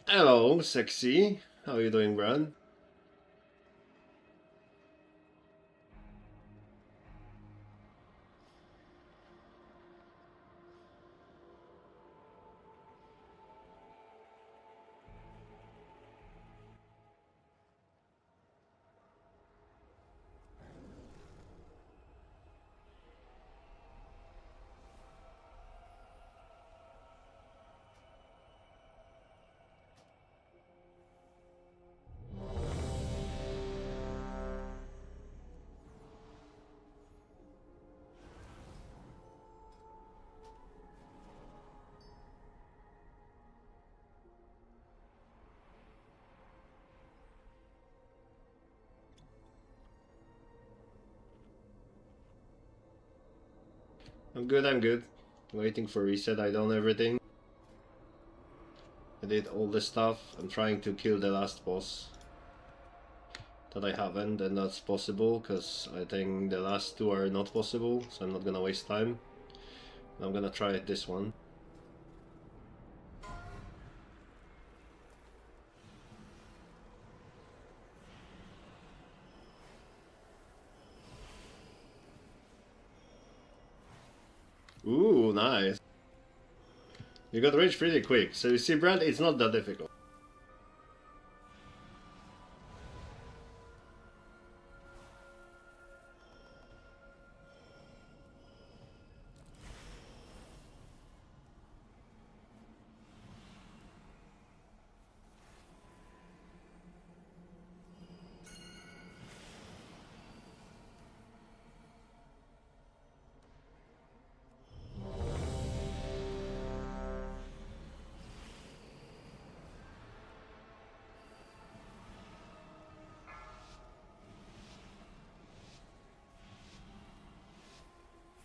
Hello, sexy. How you doing, Brad? I'm good, I'm good. Waiting for reset, I done everything. I did all the stuff. I'm trying to kill the last boss that I haven't, and that's possible, because I think the last two are not possible, so I'm not gonna waste time. I'm gonna try this one. Ooh, nice. You got rich pretty quick, so you see, Brad, it's not that difficult.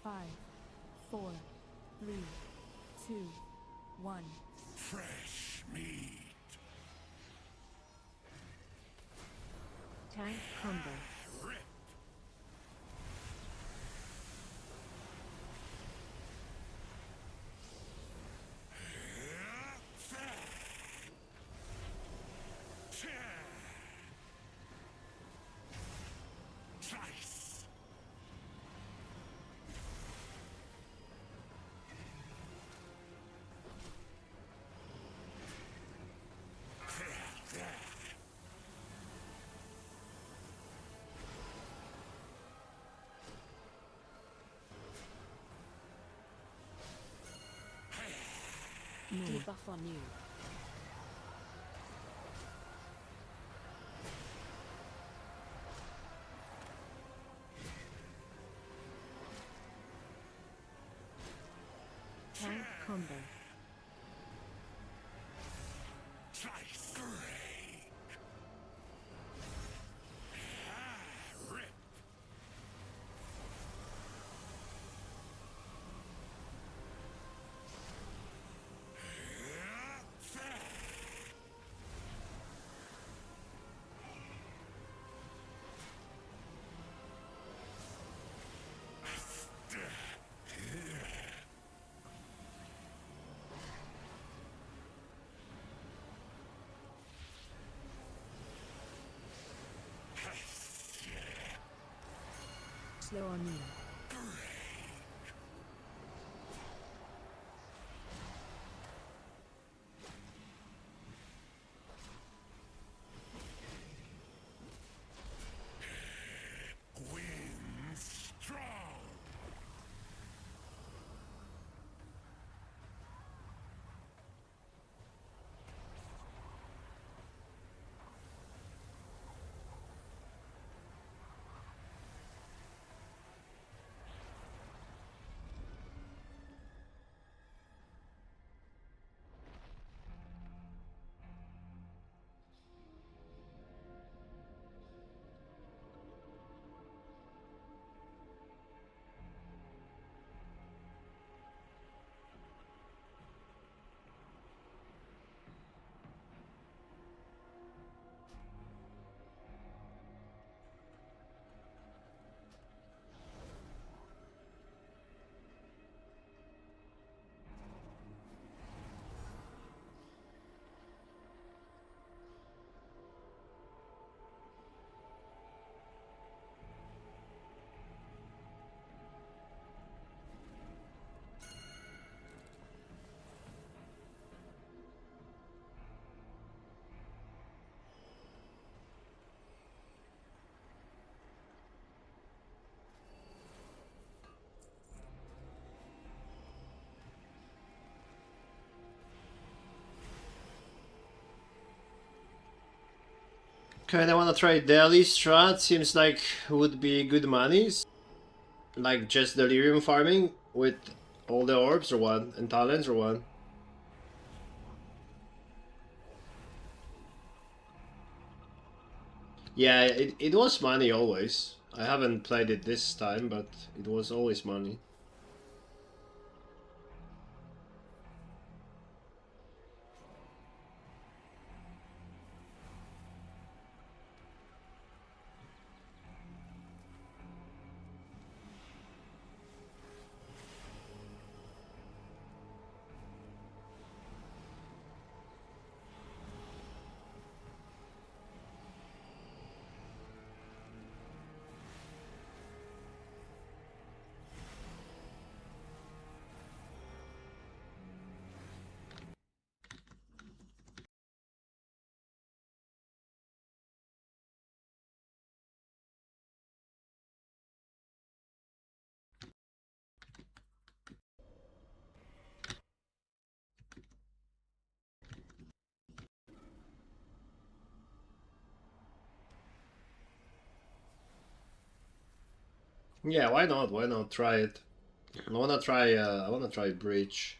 Five, four, three, two, one. Fresh meat. Tank crumble. Rip. Slice. Debuff on you. Tank combo. Slice. Break. Rip. Slow on you. Wind strong. Kinda wanna try daily strat, seems like would be good monies. Like just delirium farming with all the orbs or what? And talents or what? Yeah, it was money always. I haven't played it this time, but it was always money. Yeah, why not? Why not try it? I wanna try. I wanna try Breach.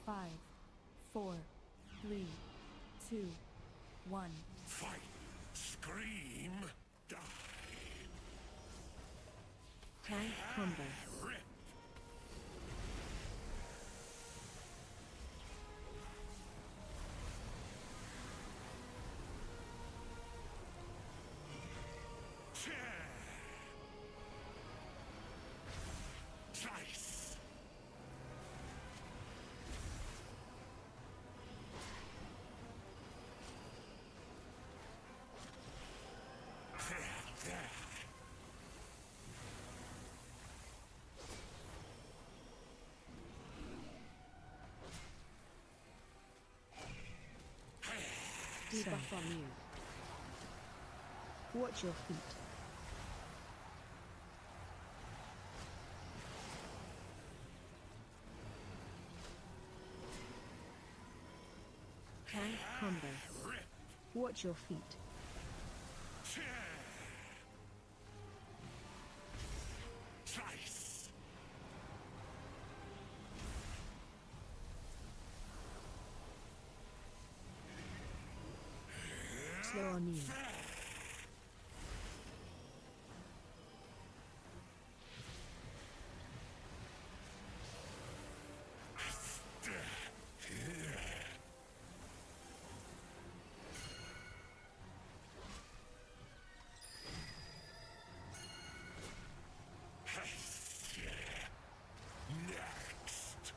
Five, 4, 3, 2, 1. Fight. Scream. Die. Tank combo. Rip. Tear. Slice. There. Debuff on you. Watch your feet. Tank combo. Rip. Watch your feet. Tear. Slice. Slow on you. Next.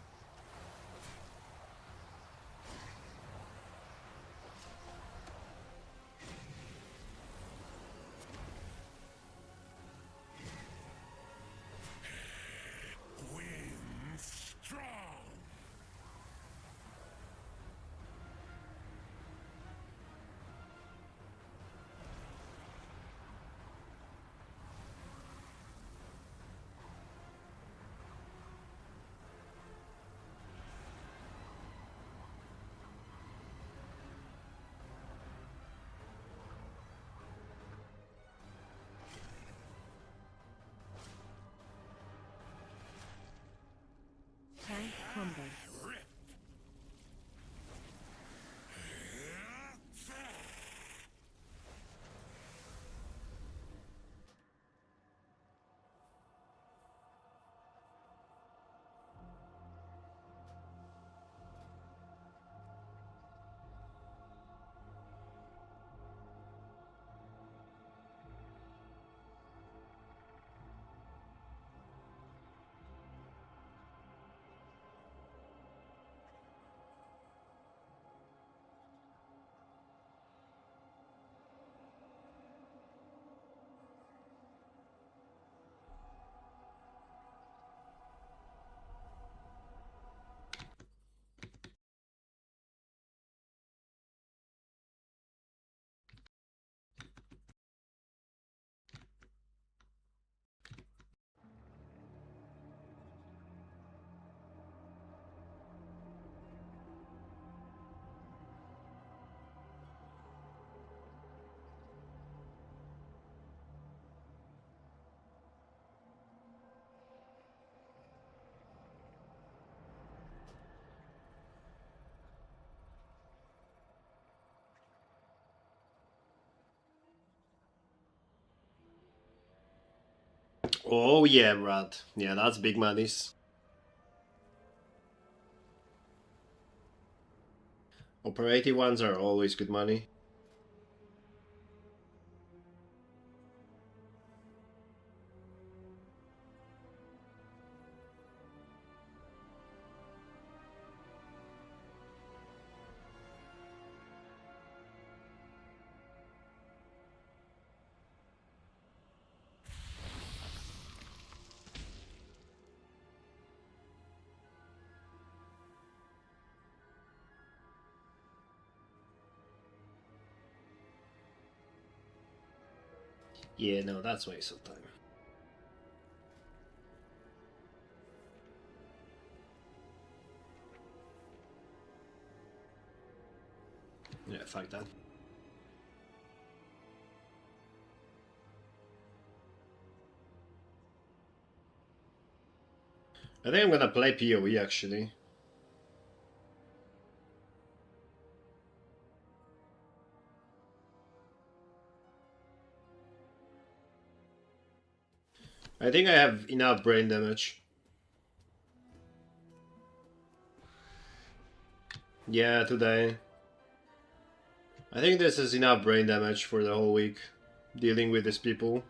Oh yeah, Brad. Yeah, that's big monies. Operative ones are always good money. Yeah, no, that's waste of time. Yeah, fuck that. I think I'm gonna play PoE actually. I think I have enough brain damage. Yeah, today. I think this is enough brain damage for the whole week, dealing with these people.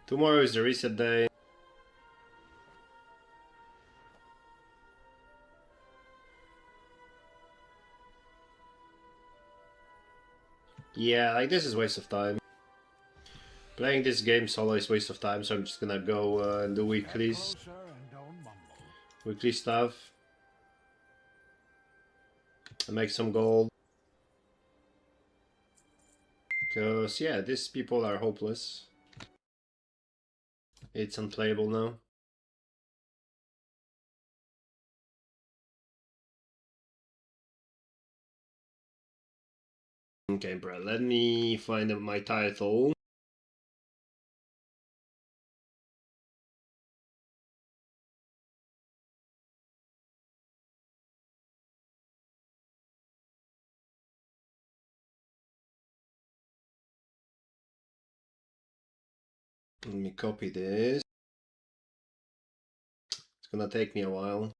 Tomorrow is the reset day. Yeah, like this is waste of time. Playing this game solo is waste of time, so I'm just gonna go and do weeklies. Weekly stuff. And make some gold. Because, yeah, these people are hopeless. It's unplayable now. Okay, bro, let me find my title. Let me copy this. It's gonna take me a while.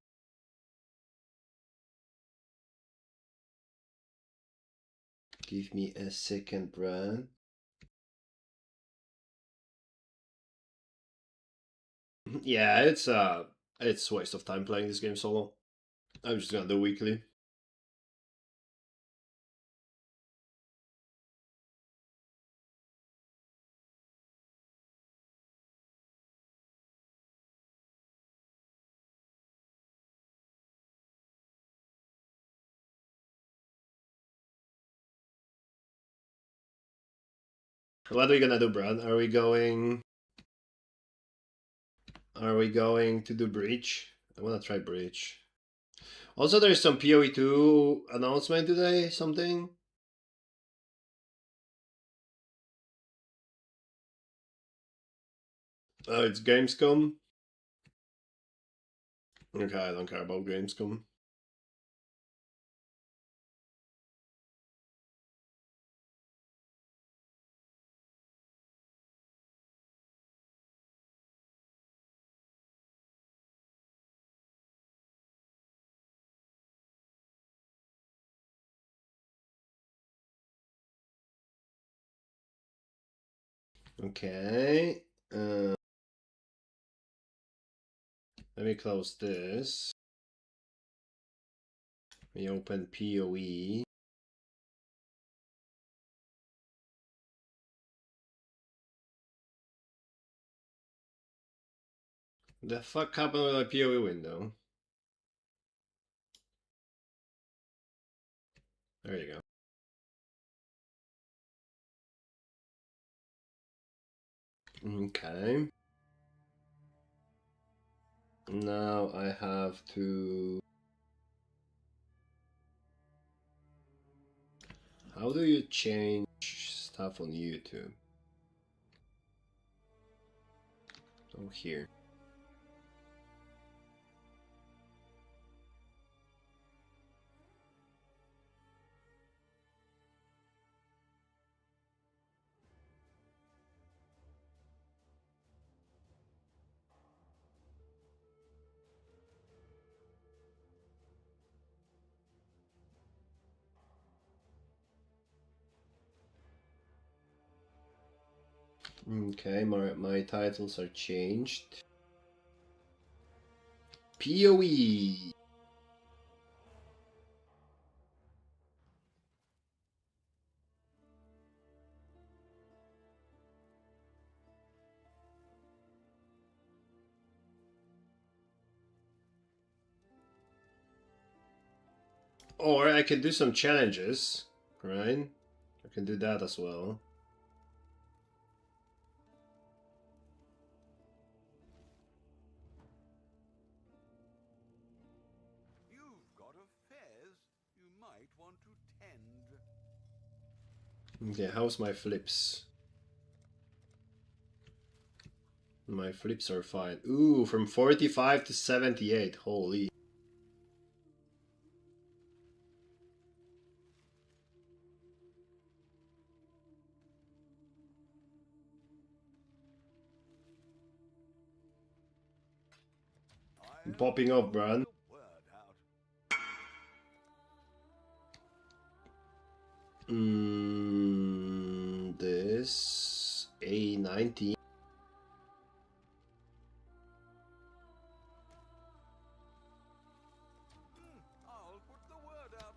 Give me a second, Brad. Yeah, it's waste of time playing this game solo. I'm just gonna do weekly. What are we gonna do, Brad? Are we going to do Breach? I wanna try Breach. Also, there's some PoE2 announcement today, something. It's Gamescom. Okay, I don't care about Gamescom. Okay. Let me close this. We open PoE. The fuck happened with my PoE window? There you go. Okay. Now I have to... How do you change stuff on YouTube? Oh, here. Okay, my titles are changed. PoE. Or I can do some challenges, right? I can do that as well. You've got affairs you might want to tend. Okay, how's my flips? My flips are fine. Ooh, from 45 to 78. Holy. I'm popping off, Bran. This A19. I'll put the word out.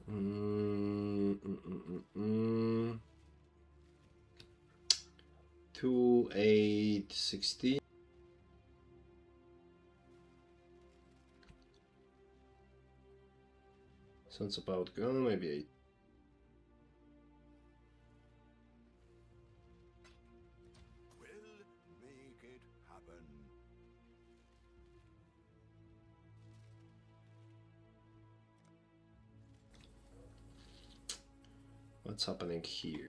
Mm, mm, mm, mm. 2860. Sounds about good. Maybe 8. We'll make it happen. What's happening here?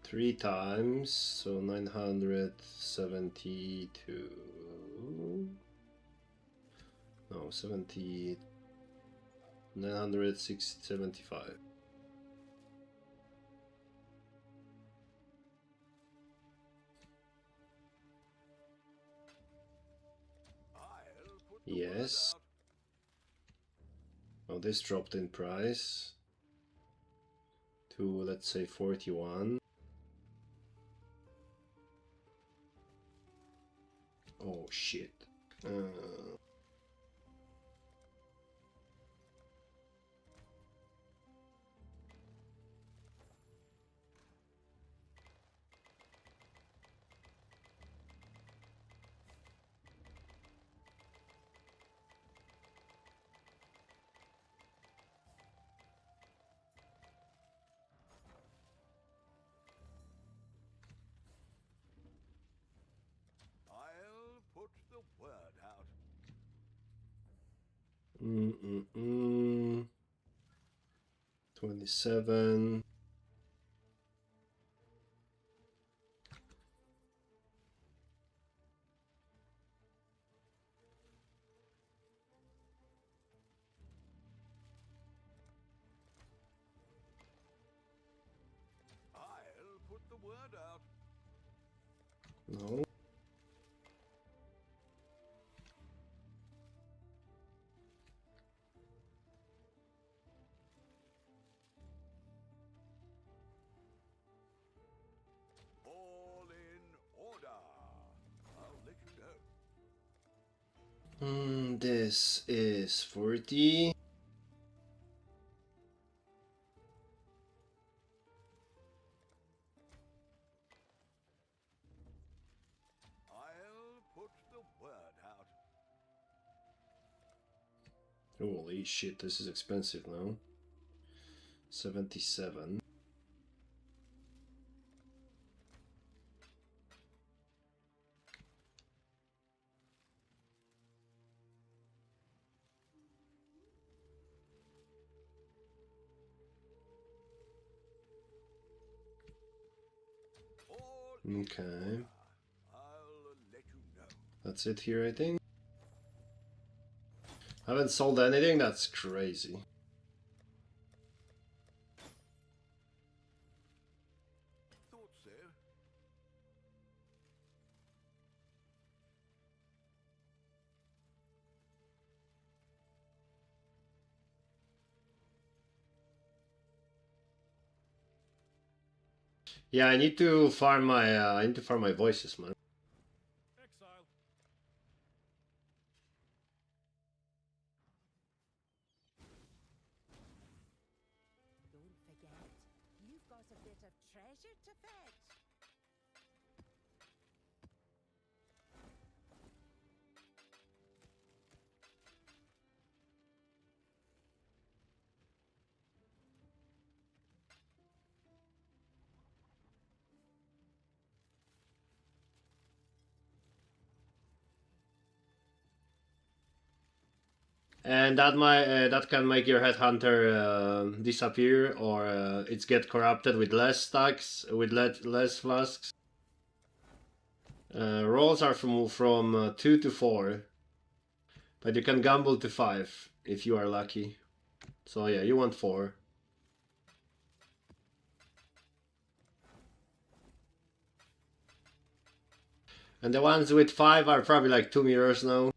Three times, so 972. No, 70. 975. I'll put the Yes. word out. Oh, this dropped in price to, let's say, 41. Oh shit. I'll put the word out. 27. I'll put the word out. No. All in order. I'll let you know. This is 40. I'll put the word out. Holy shit, this is expensive now. 77. All in Okay. order. I'll let you know. That's it here, I think. Haven't sold anything? That's crazy. Thought so. Yeah, I need to farm my voices, man. Exile. Don't forget, you've got a bit of treasure to fetch. And that can make your headhunter disappear, or it's get corrupted with less stacks, with less flasks. Rolls are from 2 to 4, but you can gamble to 5 if you are lucky. So yeah, you want 4. And the ones with 5 are probably like 2 mirrors now.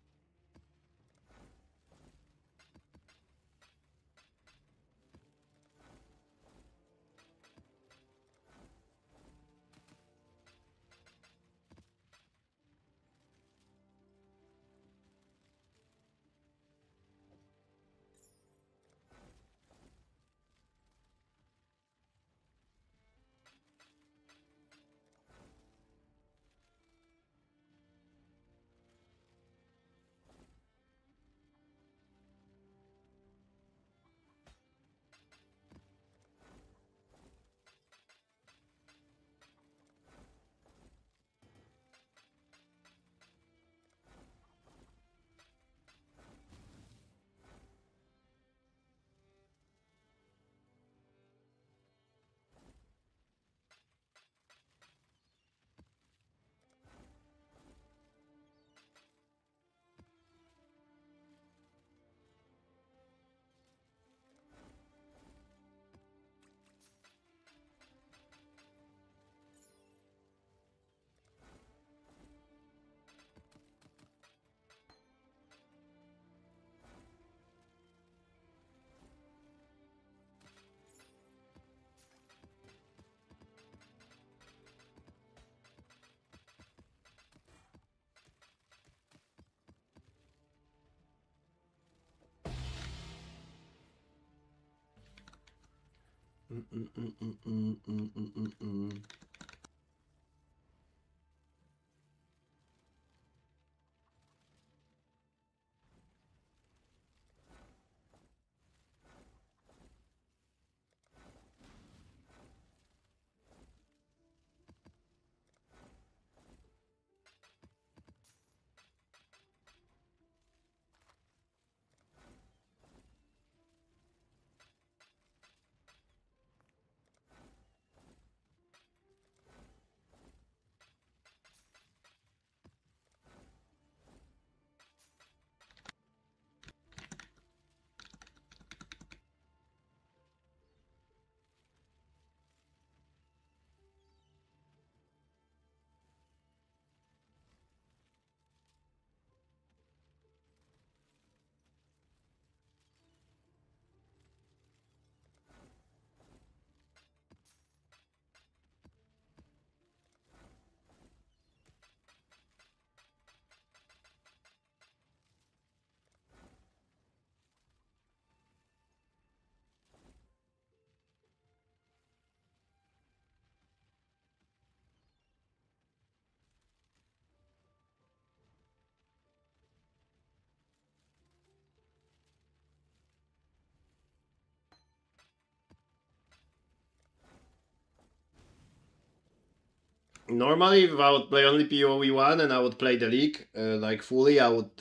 Normally, if I would play only PoE1 and I would play the league like fully, I would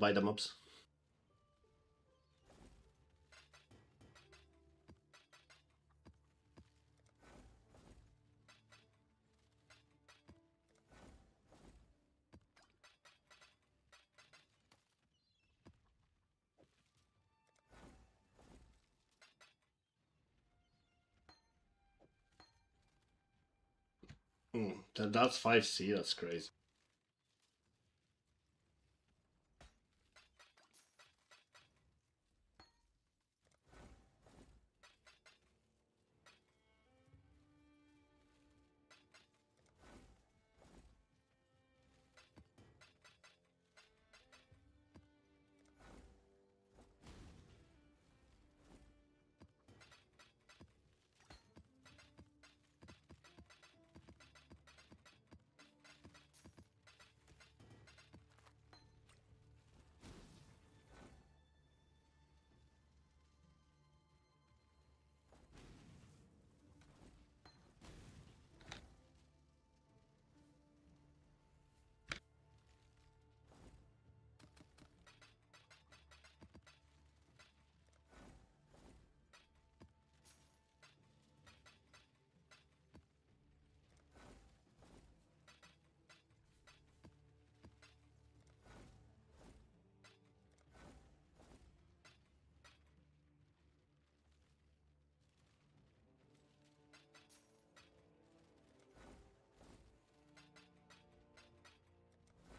buy the mobs. That's 5C, that's crazy.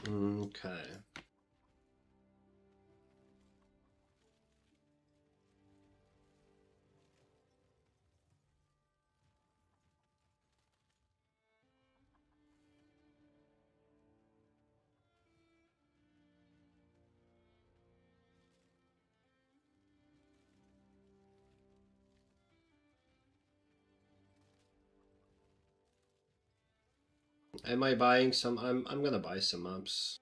Okay. Am I buying some? I'm gonna buy some maps.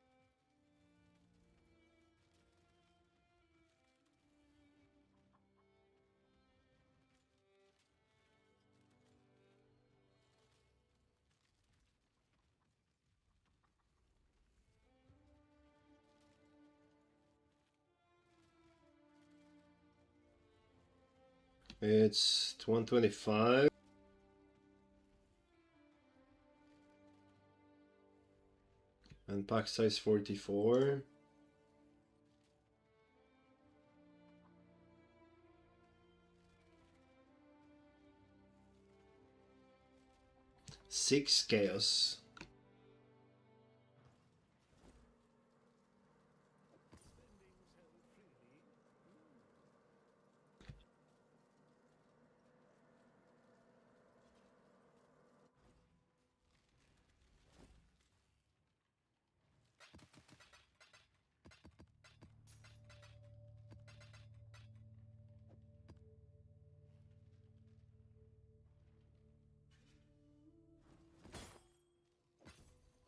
It's 125. And pack size 44. Six chaos.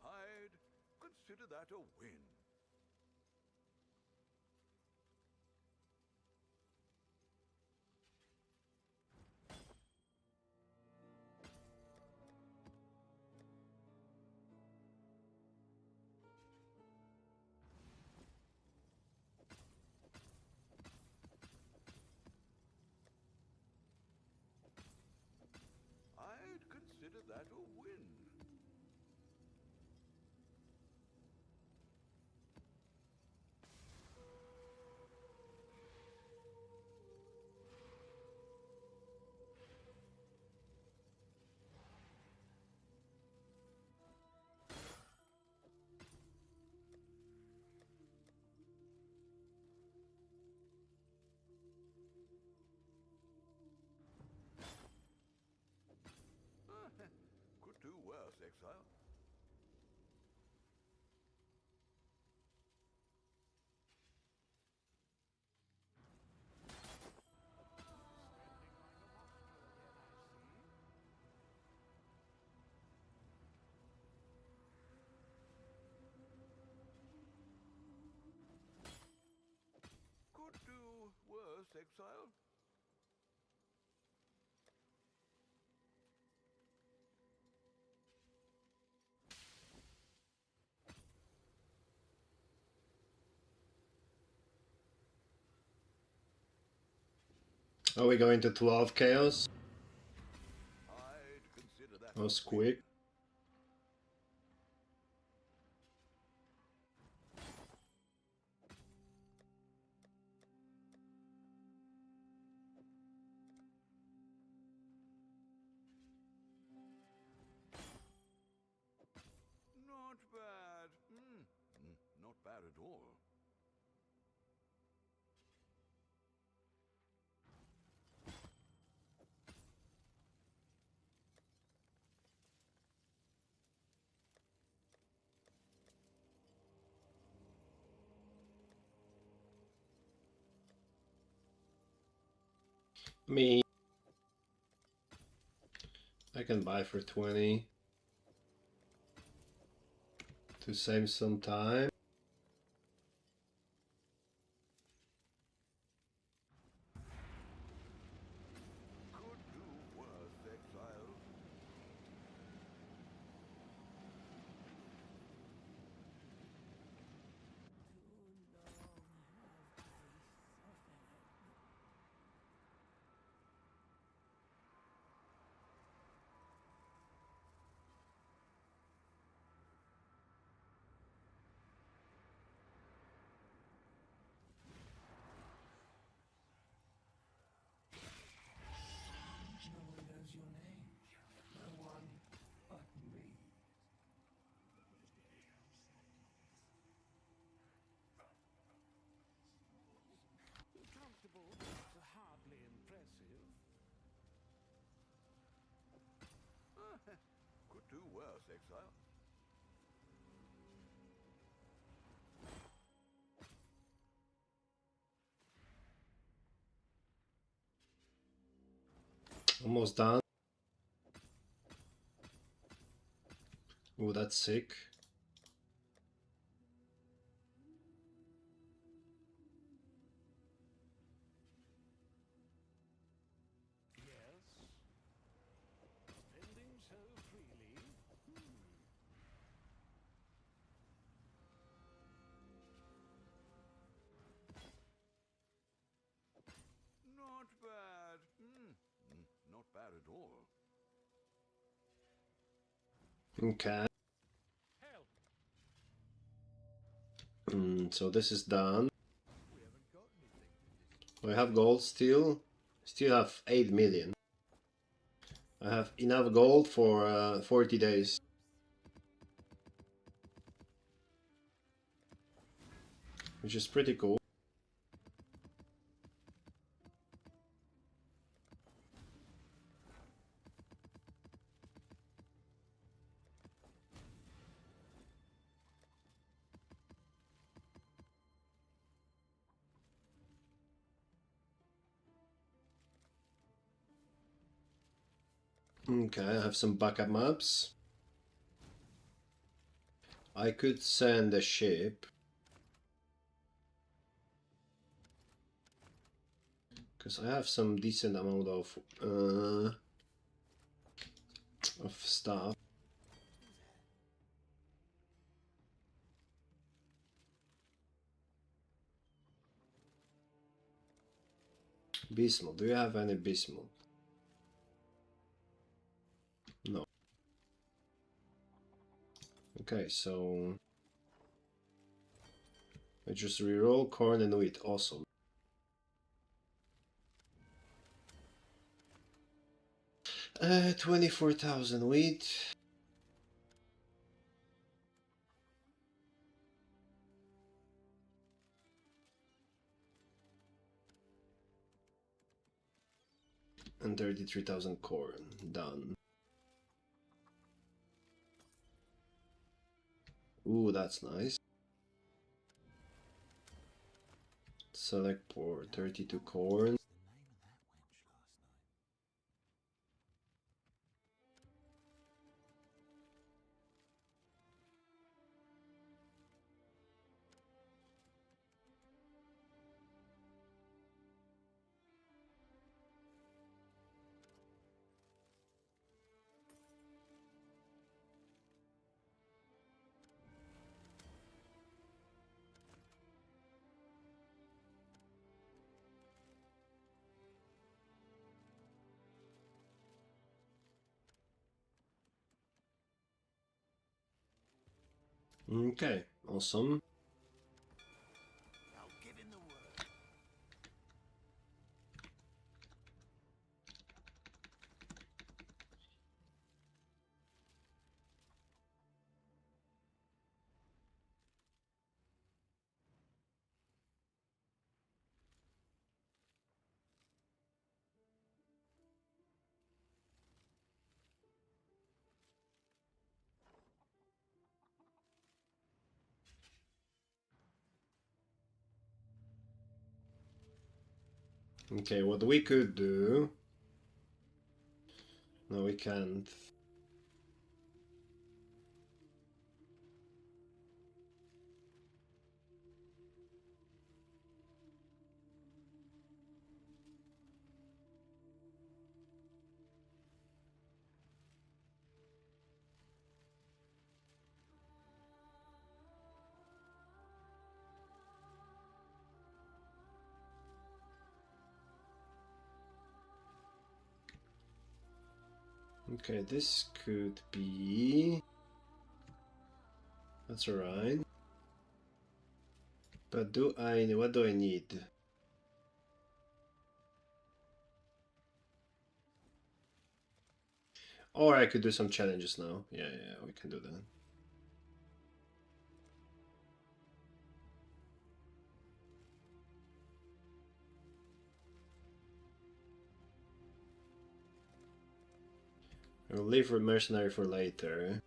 I'd consider that a win. I'd consider that a win. Could do worse, Exile. Could do worse, Exile. Are we going to 12 chaos? I'd consider that That a was win. quick. Me. I can buy for 20 to save some time. Could do worse, exile. Comfortable, but hardly impressive. Could do worse, exile. Almost done. Oh, that's sick. Yes. Spending so freely. Not bad. Not bad at all. Okay. Help! So this is done. I have gold still. Still have 8 million. I have enough gold for 40 days. Which is pretty cool. Okay, I have some backup maps. I could send a ship. Because I have some decent amount of stuff. Bismuth. Do you have any bismuth? No. Okay, so I just reroll corn and wheat. Awesome. Uh, 24,000 wheat. And 33,000 corn. Done. Ooh, that's nice. Select port. 32 corn. Okay, awesome. Now give in the word. Okay, what we could do... No, we can't. Okay, this could be... That's alright. But what do I need? Or I could do some challenges now. Yeah, we can do that. I'll leave for mercenary for later.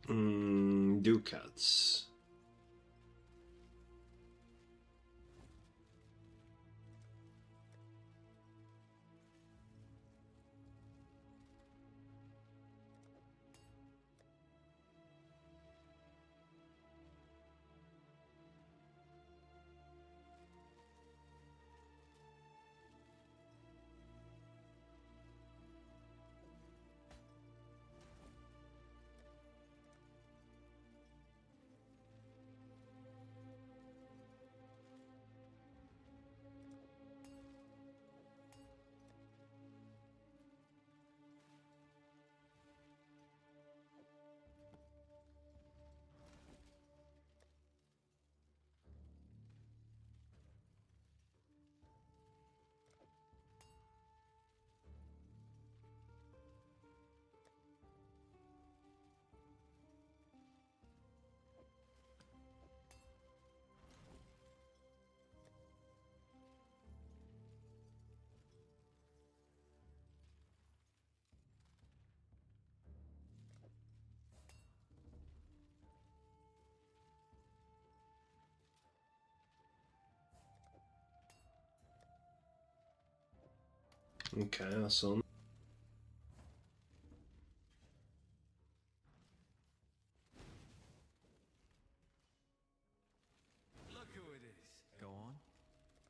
Ducats. Okay, awesome. Look who it is. Go on.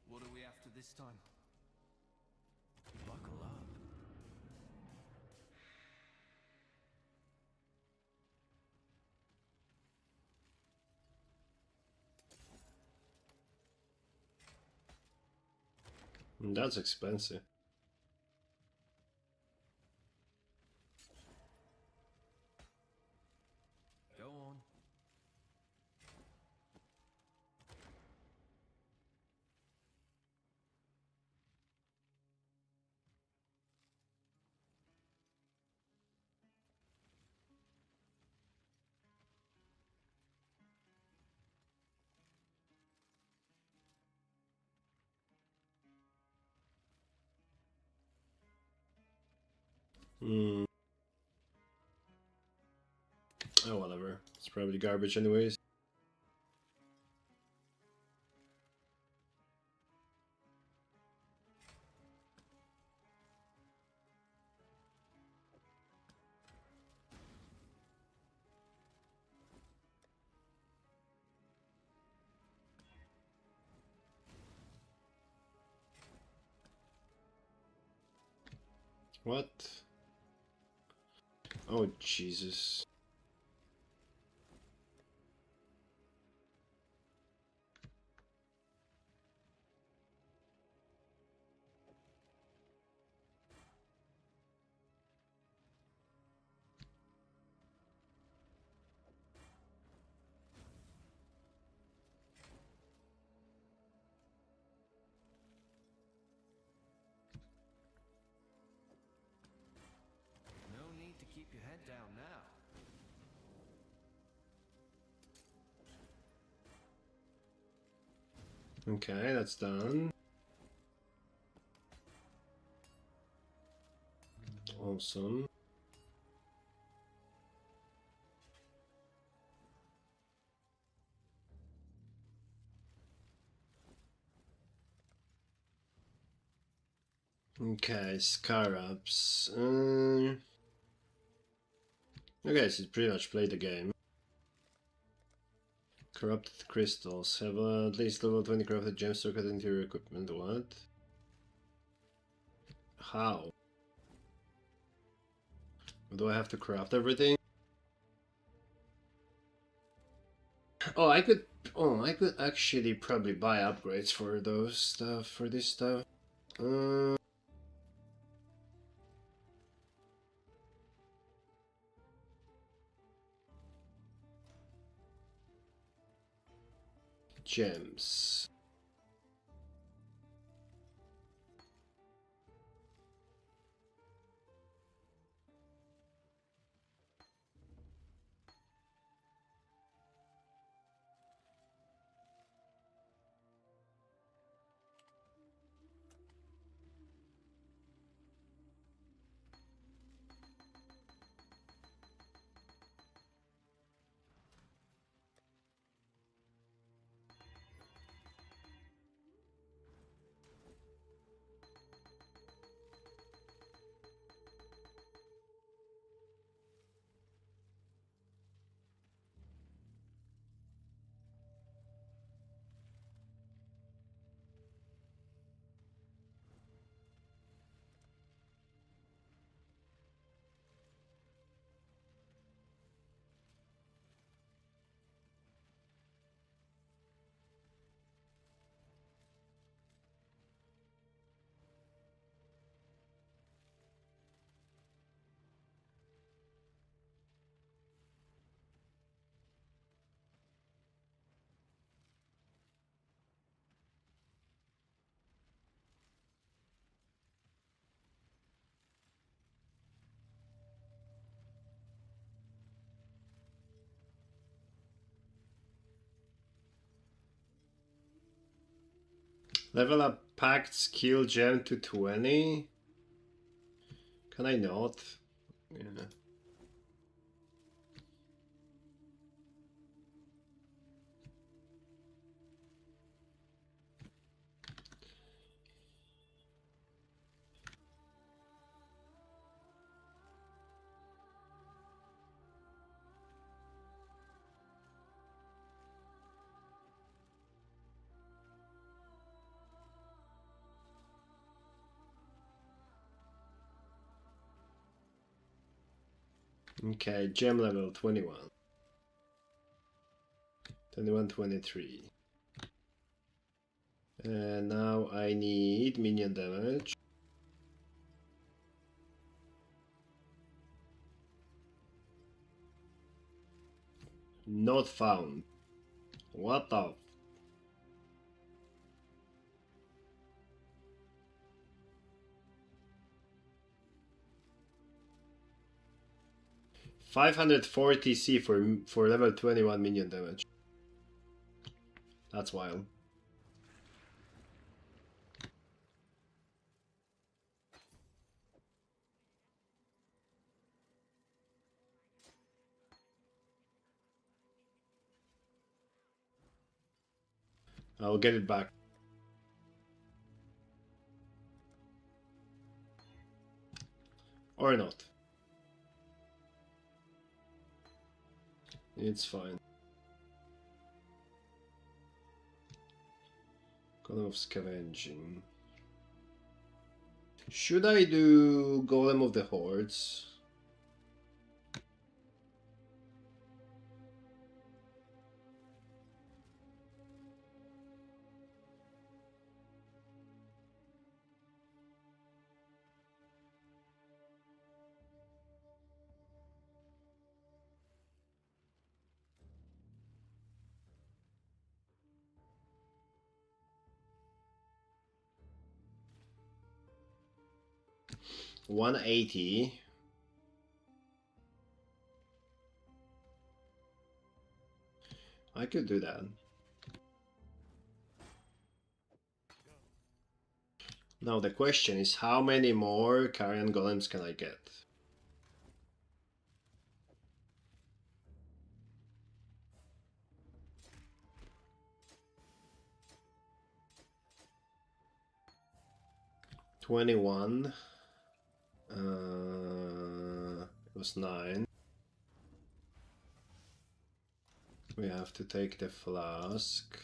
What are we after this time? Buckle up. That's expensive. Go on. Hmm. Oh, whatever. It's probably garbage anyways. What? Oh, Jesus. No need to keep your head down now. Okay, that's done. Awesome. Okay, scarabs. Okay, so pretty much play the game. Corrupted crystals. Have at least level 20 corrupted gems stored into your equipment. What? How? Do I have to craft everything? Oh, I could. Oh, I could actually probably buy upgrades for those stuff. For this stuff. Uh, Gems. Level up packed skill gem to 20. Can I not? Yeah. Okay, gem level 21. 21, 23. And now I need minion damage. Not found. What the? 540 C for level 21 minion damage. That's wild. I'll get it back. Or not. It's fine. Golem of Scavenging. Should I do Golem of the Hordes? $180. I could do that. Now the question is, how many more Carrion Golems can I get? 21. It was 9. We have to take the flask.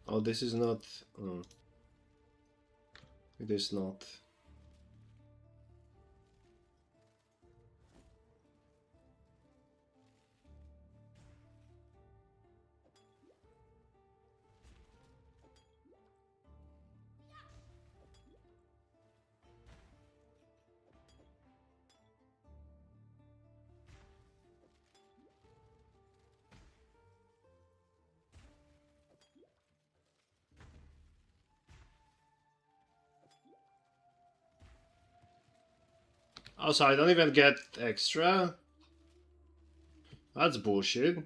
Oh, this is not. Oh. It is not. Also, I don't even get extra. That's bullshit.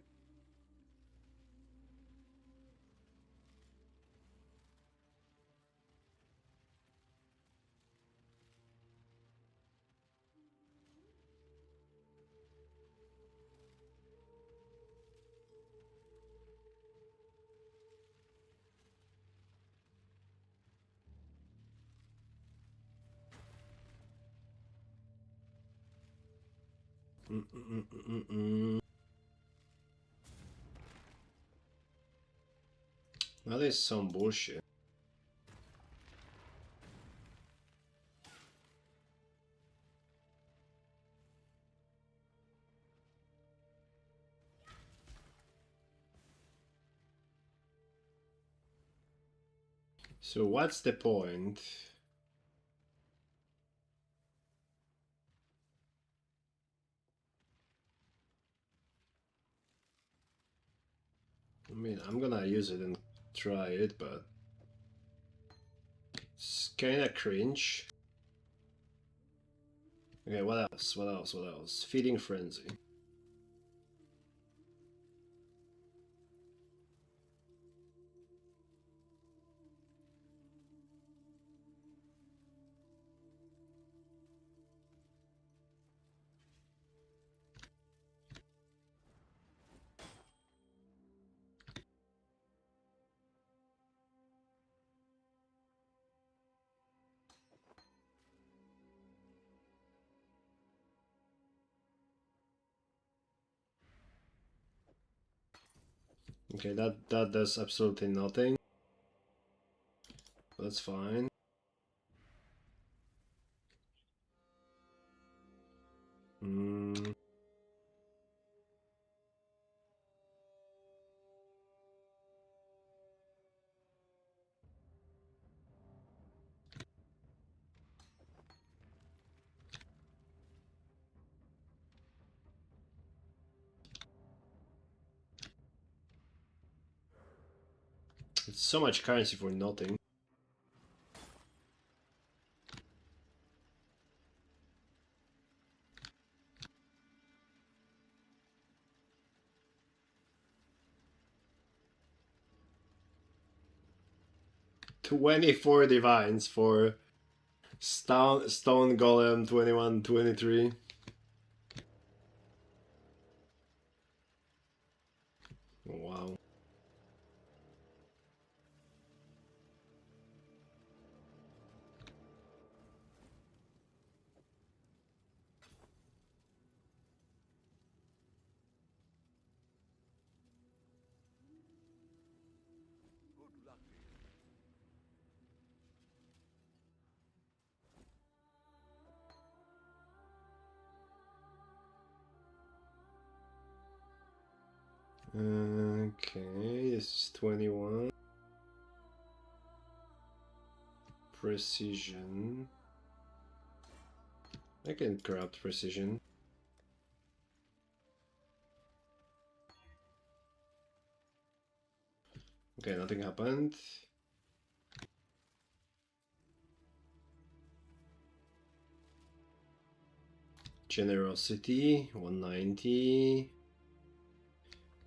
That is some bullshit. So what's the point? I mean, I'm gonna use it and try it, but it's kinda cringe. Okay, what else? What else? What else? Feeding frenzy. Okay, that does absolutely nothing. That's fine. Mm. It's so much currency for nothing. $24 divines for stone golem 21, 23. Wow. Good luck to you. Okay, this is 21. Precision. I can corrupt precision. Okay, nothing happened. Generosity, 190.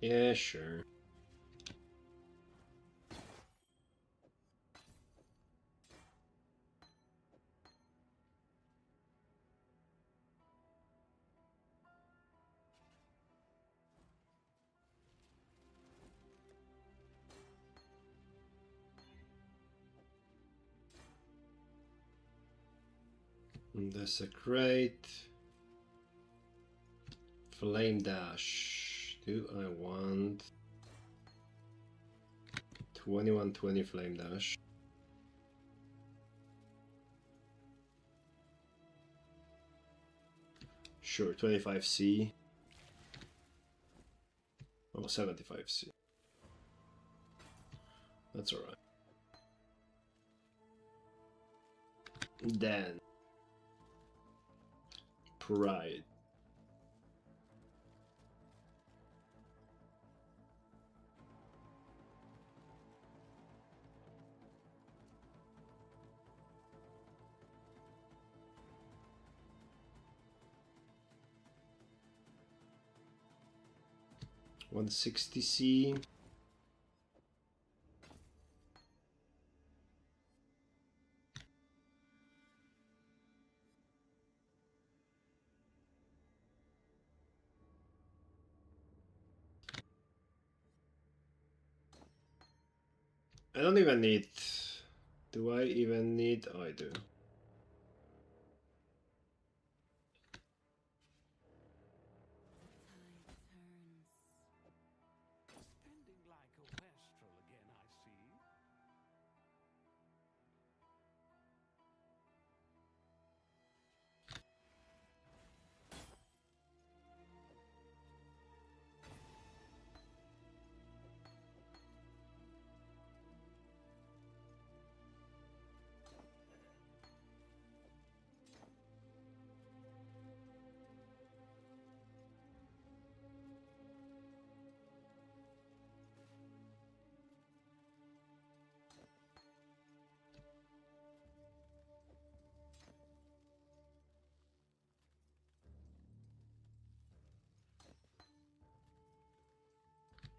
Yeah, sure. Desecrate. Flame dash. Do I want 2120 flame dash? Sure, 25C. Oh, 75C. That's alright. Then Pride. $160C. I don't even need. Do I even need? Oh, I do. Spending like a wastrel again, I see.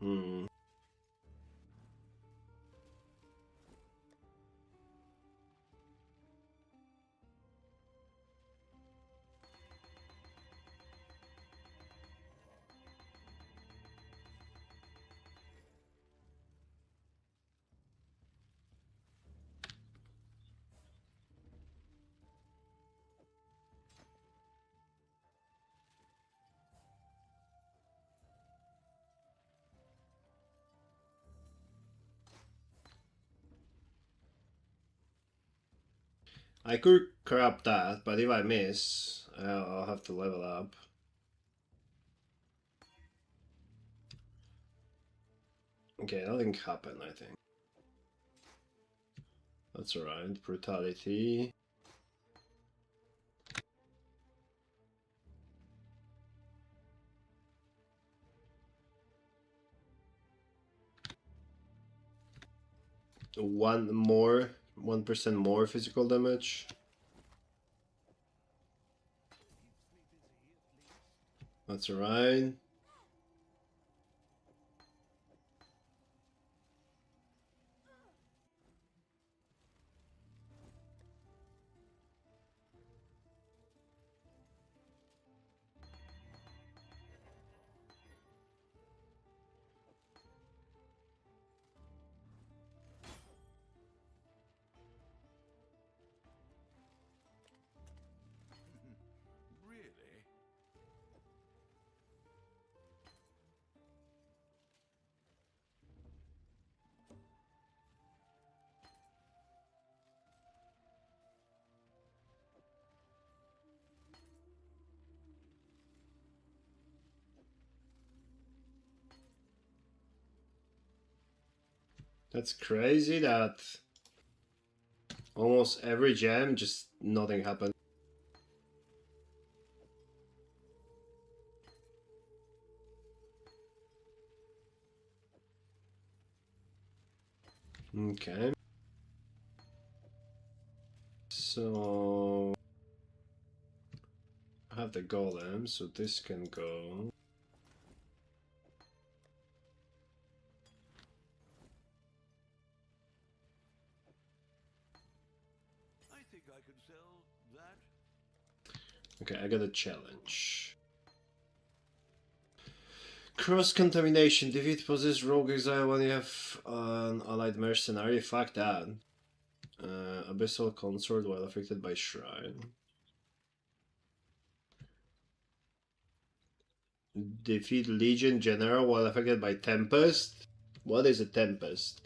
Hmm. I could grab that, but if I miss, I'll have to level up. Okay, nothing happened, I think. That's alright. Brutality. One more, 1% more physical damage. That's alright. Really? That's crazy that almost every gem just nothing happened. Okay. So I have the golem, so this can go. Okay, I got a challenge. Cross-contamination. Defeat possessed rogue exile when you have an allied mercenary. Fuck that. Abyssal consort while affected by shrine. Defeat Legion General while affected by Tempest. What is a Tempest?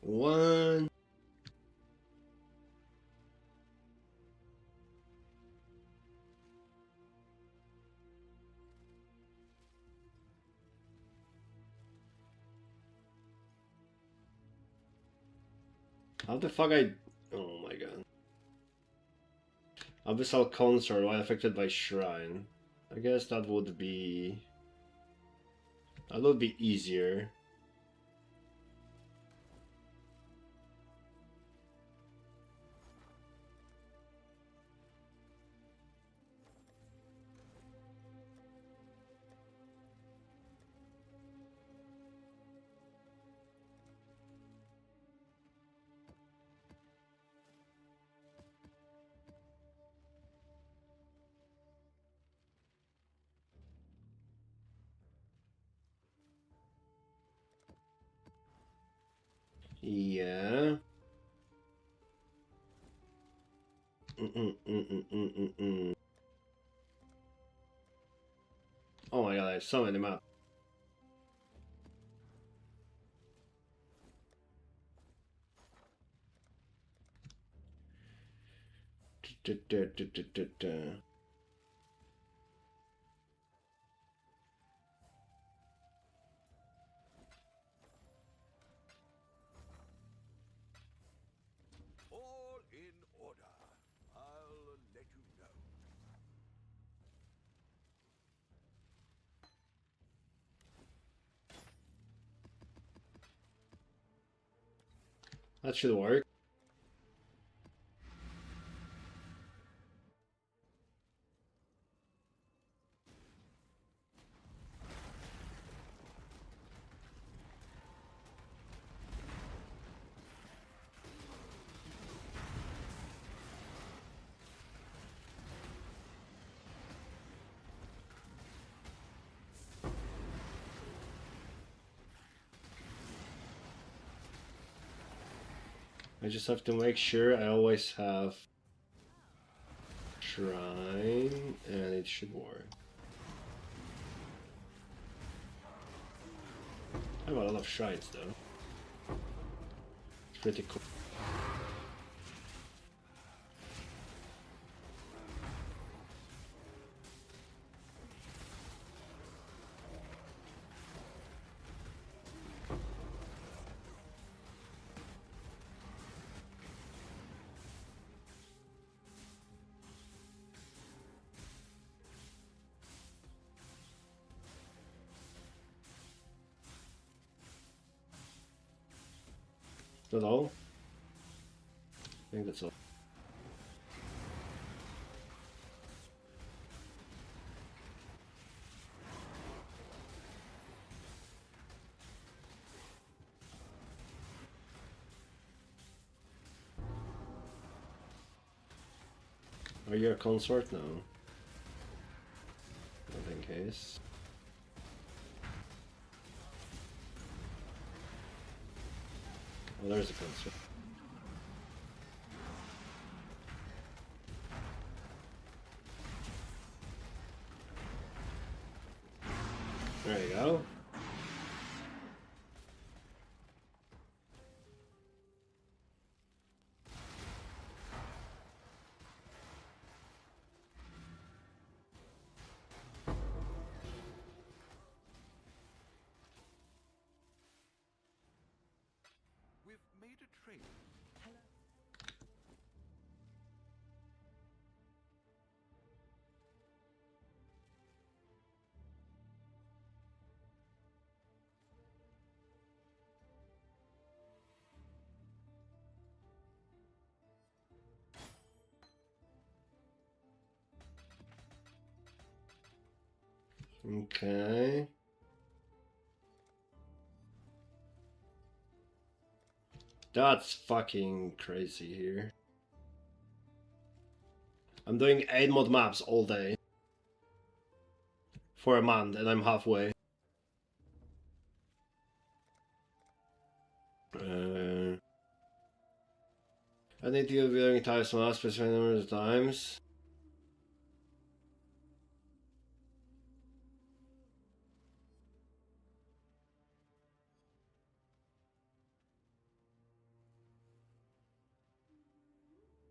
One. How the fuck I... Oh my god. Abyssal Consort while affected by Shrine. I guess that would be... That would be easier. Yeah. Oh my god, I have so many maps. All in order. I'll let you know. That should work. I just have to make sure I always have Shrine, and it should work. I have a lot of shrines though. It's pretty cool. Is that all? I think that's all. Are you a consort now? Not in case. Oh, there's a concert. There you go. We've made a trade. Okay. That's fucking crazy here. I'm doing 8 mod maps all day. For a month, and I'm halfway. I need to go viewing types from last specific number of times.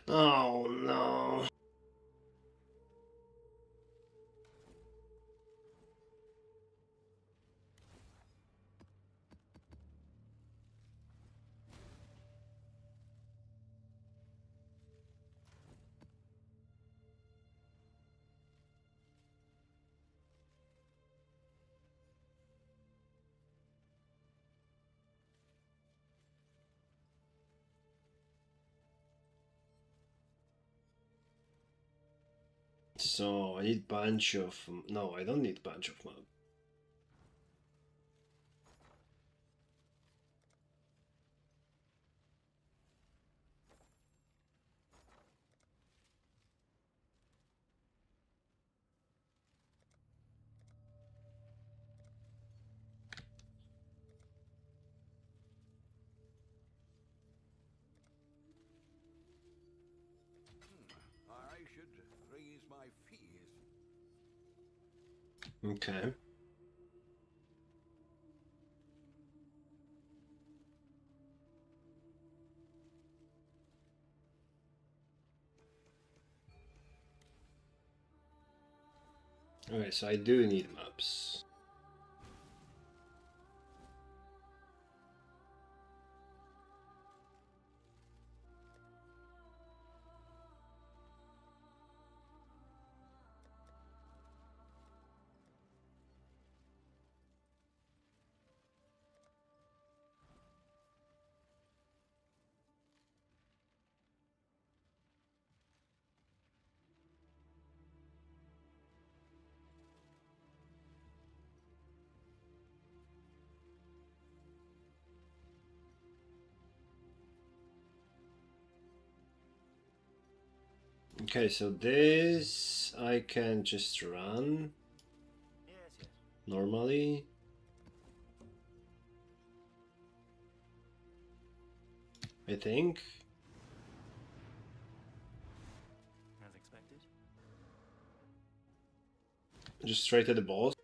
Oh no. So I need bunch of no, I don't need bunch of maps. I should raise my fees. Okay. Okay, so I do need maps. Okay, so this I can just run normally. I think. As expected. Just straight to the boss.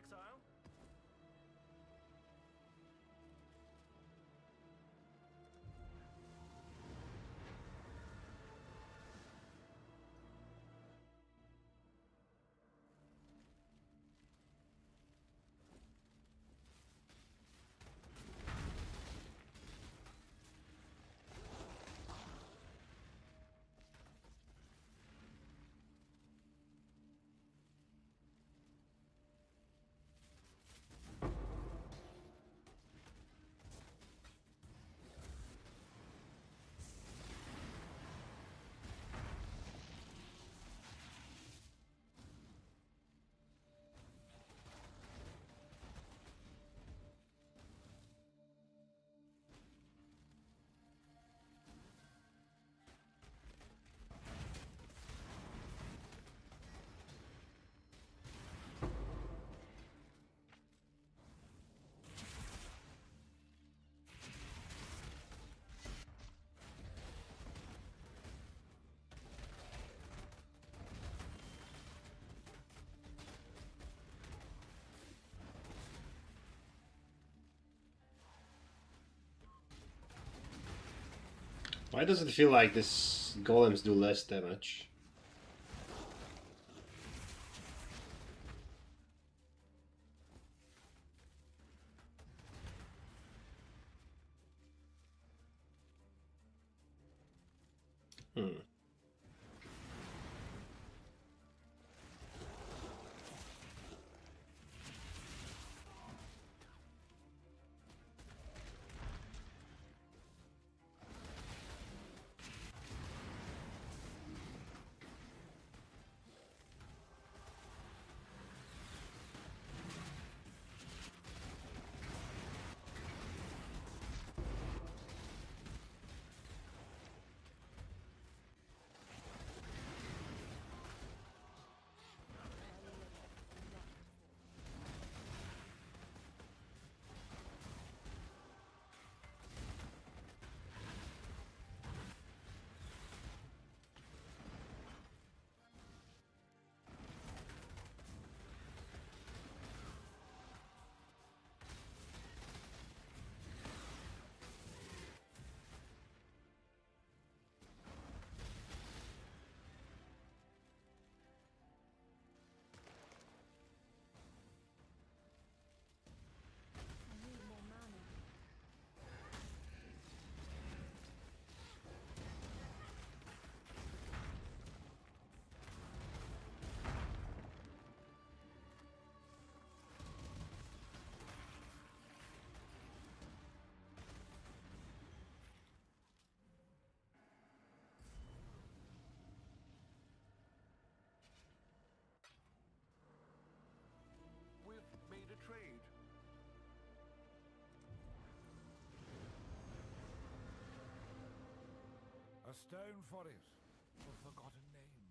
exile? Why does it feel like this golems do less damage? Hmm. I need more mana. We've made a trade. A stone for it, for forgotten names.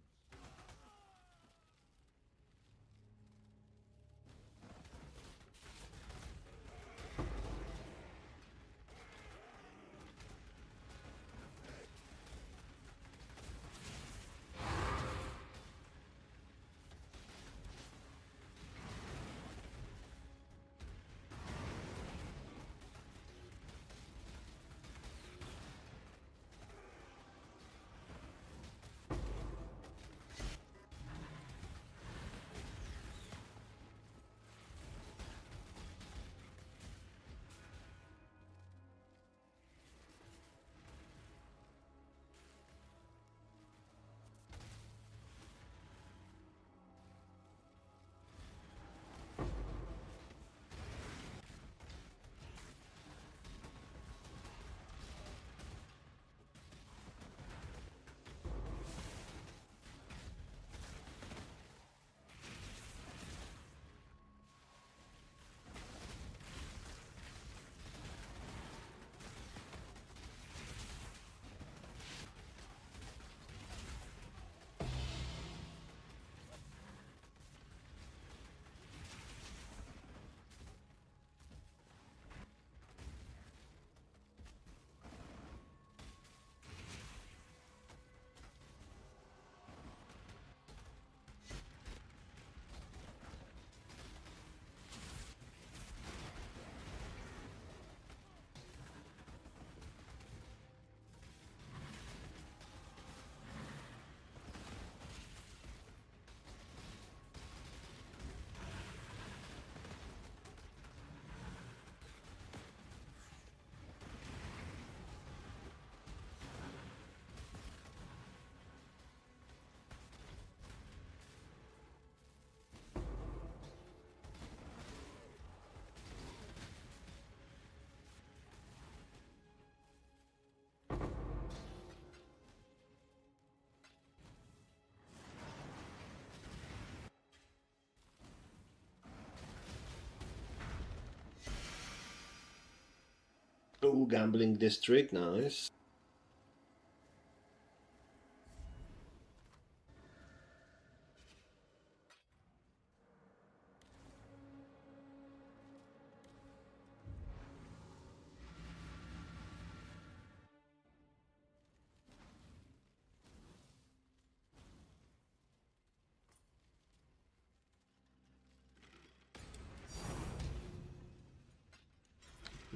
Ooh, gambling district, nice.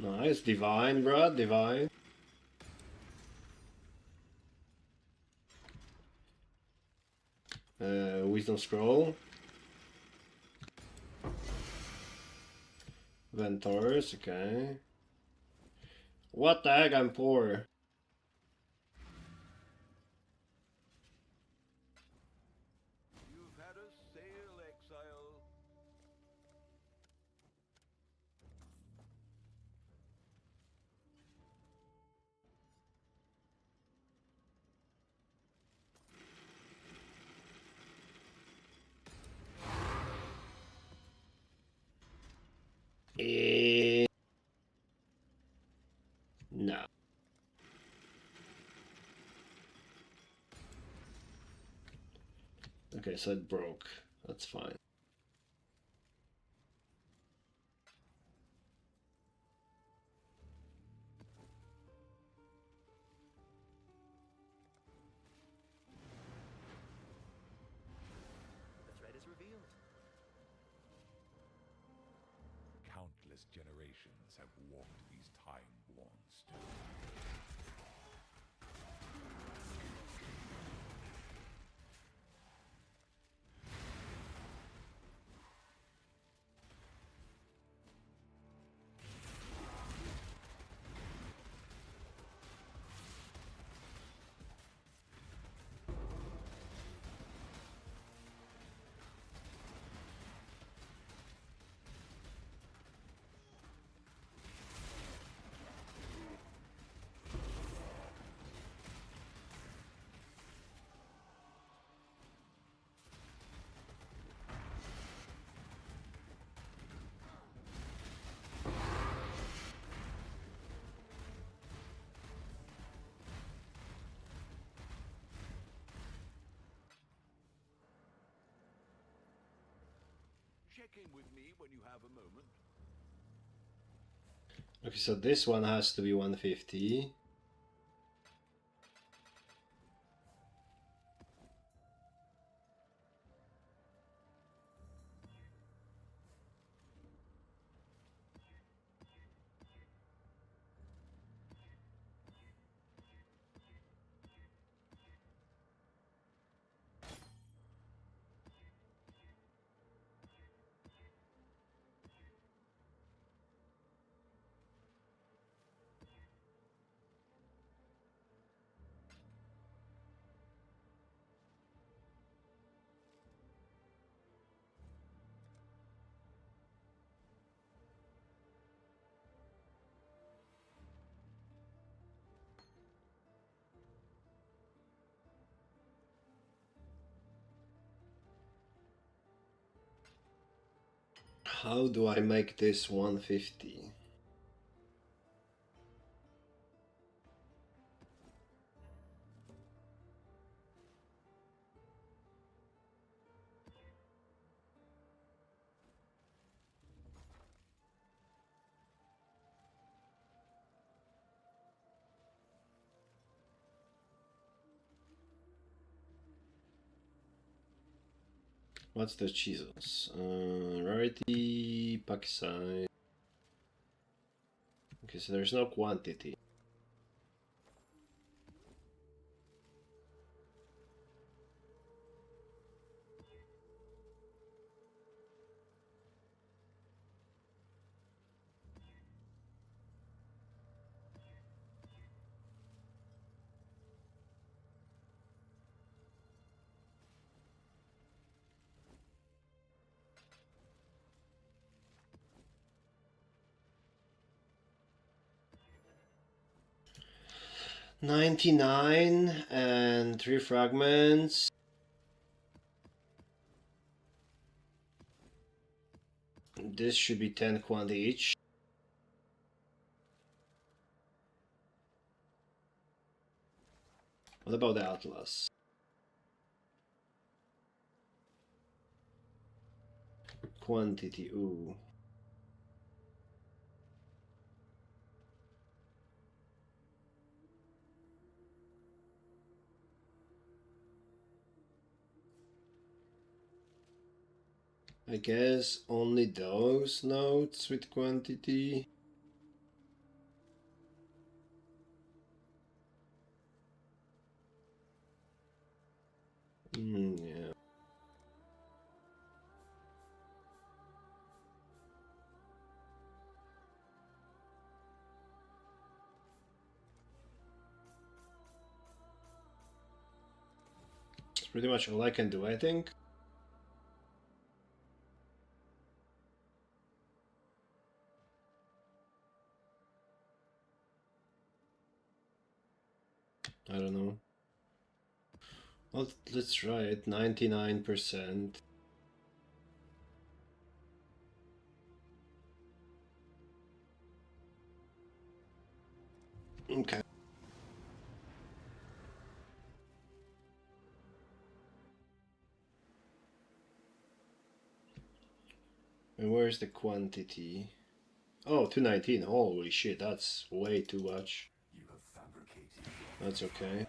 Nice, divine, bruh, divine. Wisdom scroll. Ventors, okay. What the heck, I'm poor. You've had a sail, exile. No. Okay, so it broke. That's fine. The threat is revealed. Countless generations have walked these time-worn stones. Check in with me when you have a moment. Okay, so this one has to be 150. How do I make this 150? What's the chisels? Rarity, pack size. Okay, so there's no quantity. $99 and 3 fragments. This should be 10 quant each. What about the Atlas? Quantity, ooh. I guess only those nodes with quantity. Yeah. It's pretty much all I can do, I think. I don't know. Well, let's try it. 99%. Okay. And where's the quantity? Oh, 219. Holy shit, that's way too much. You have fabricated. That's okay.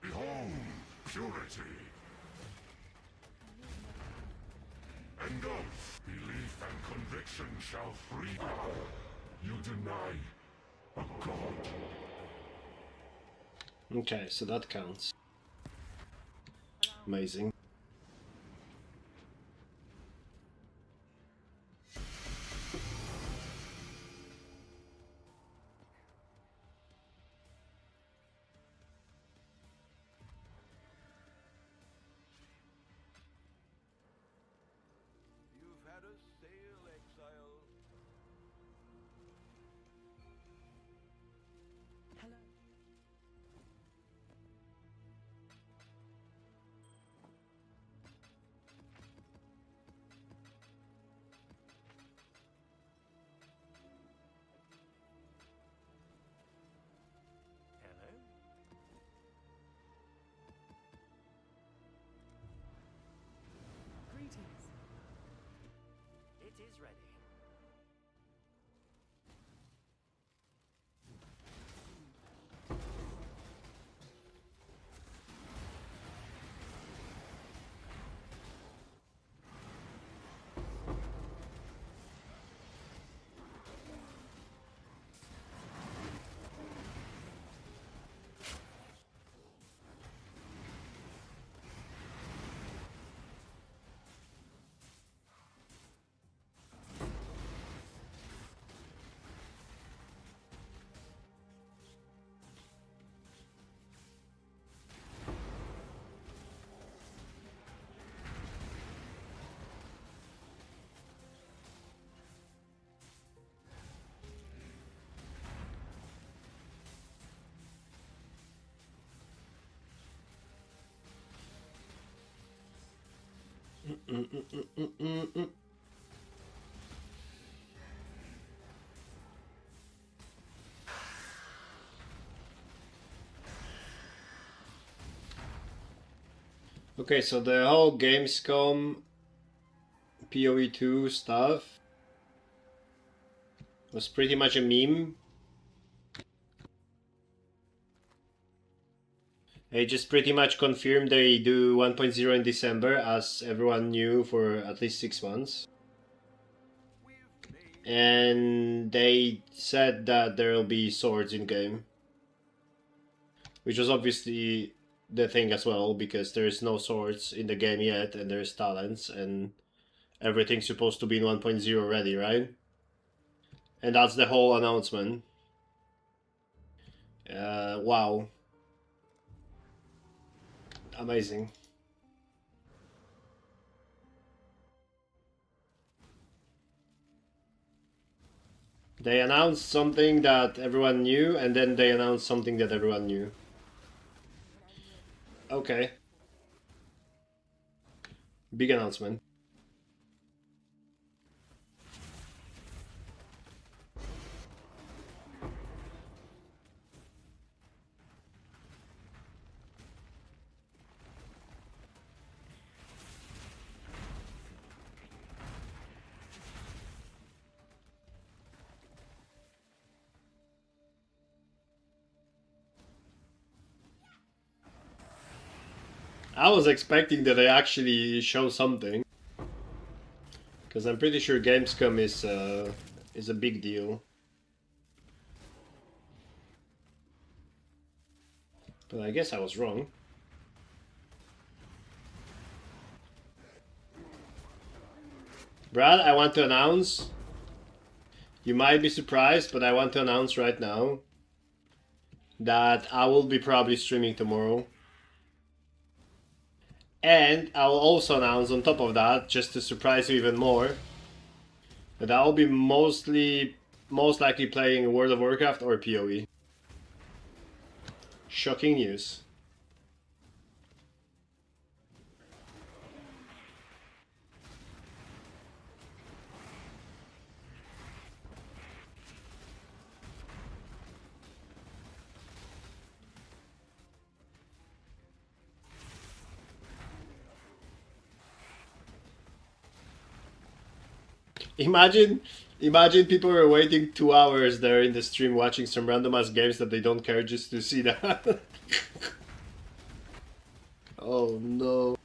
Behold, purity. And oath, belief and conviction shall free. You deny a god. Okay, so that counts. Amazing. You've had a sail, exile. Hello. Hello? Greetings. It is ready. Okay, so the whole Gamescom PoE2 stuff was pretty much a meme. They just pretty much confirmed they do 1.0 in December, as everyone knew for at least 6 months. And they said that there will be swords in game, which was obviously the thing as well, because there's no swords in the game yet, and there's talents, and everything's supposed to be in 1.0 ready, right? And that's the whole announcement. Wow. Amazing. They announced something that everyone knew, and then they announced something that everyone knew. Okay. Big announcement. I was expecting that they actually show something, because I'm pretty sure Gamescom is a big deal. But I guess I was wrong. Brad, I want to announce. You might be surprised, but I want to announce right now that I will be probably streaming tomorrow. And I will also announce on top of that, just to surprise you even more, that I will be most likely playing World of Warcraft or PoE. Shocking news. Imagine people were waiting 2 hours there in the stream watching some random ass games that they don't care just to see that. Oh no.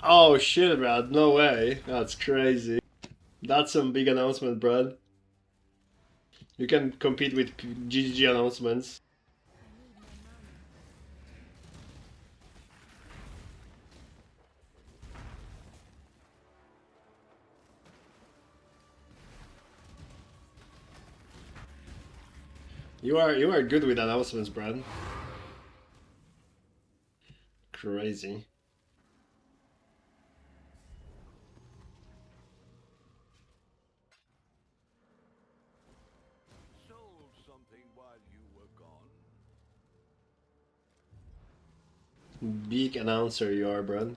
Oh shit, Brad, no way. That's crazy. That's some big announcement, Brad. You can compete with GGG announcements. You are good with announcements, Brad. Crazy. Sold something while you were gone. Big announcer you are, Brad.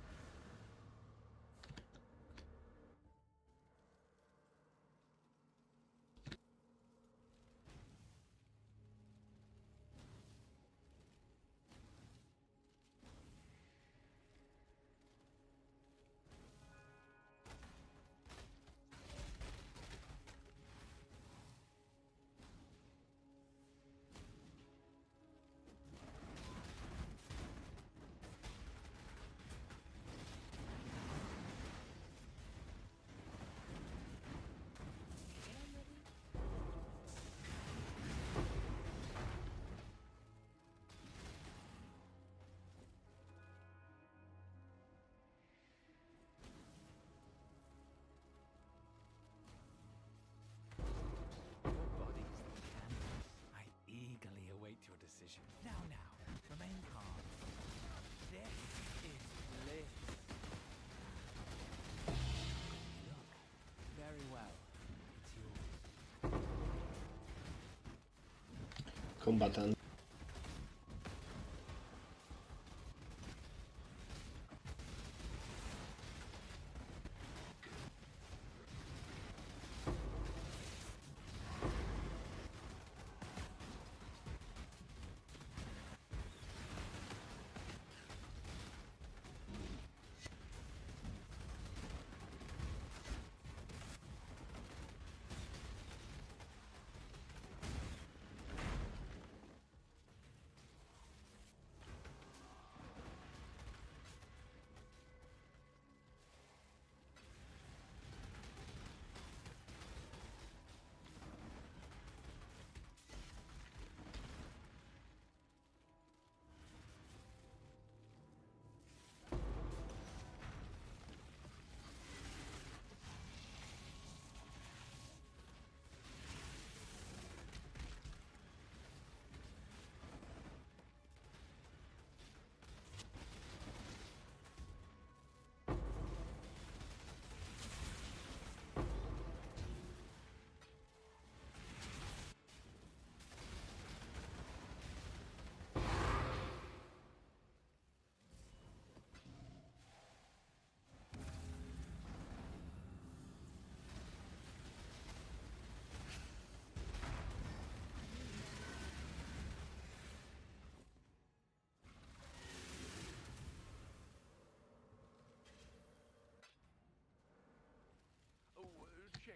I eagerly await your decision. Now, remain calm. This is bliss. Look, very well. It's yours. Combatant.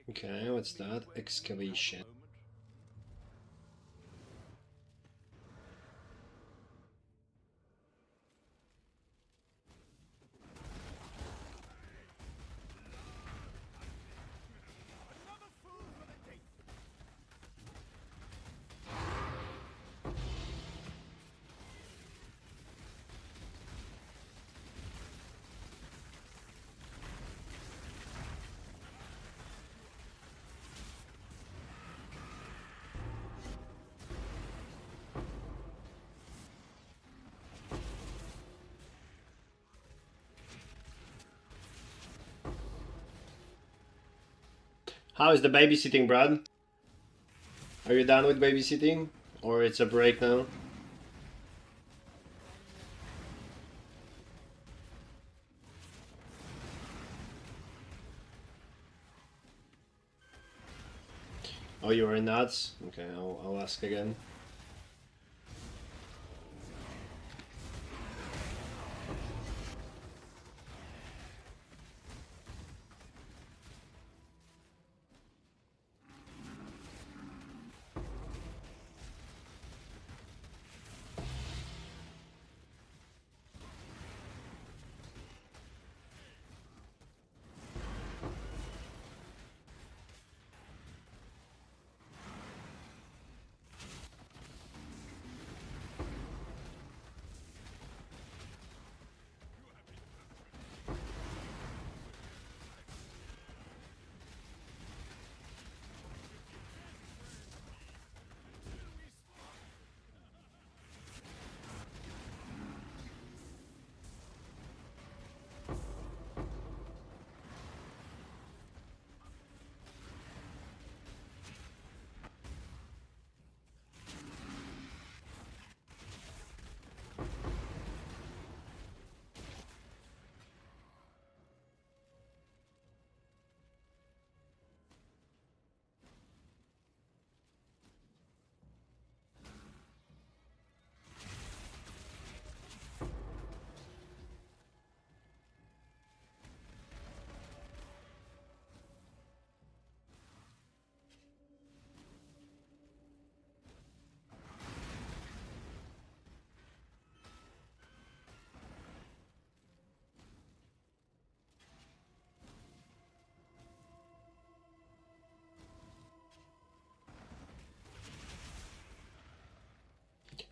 Okay, what's that? Excavation. How is the babysitting, Brad? Are you done with babysitting? Or it's a break now? Oh, you are nuts? Okay, I'll ask again.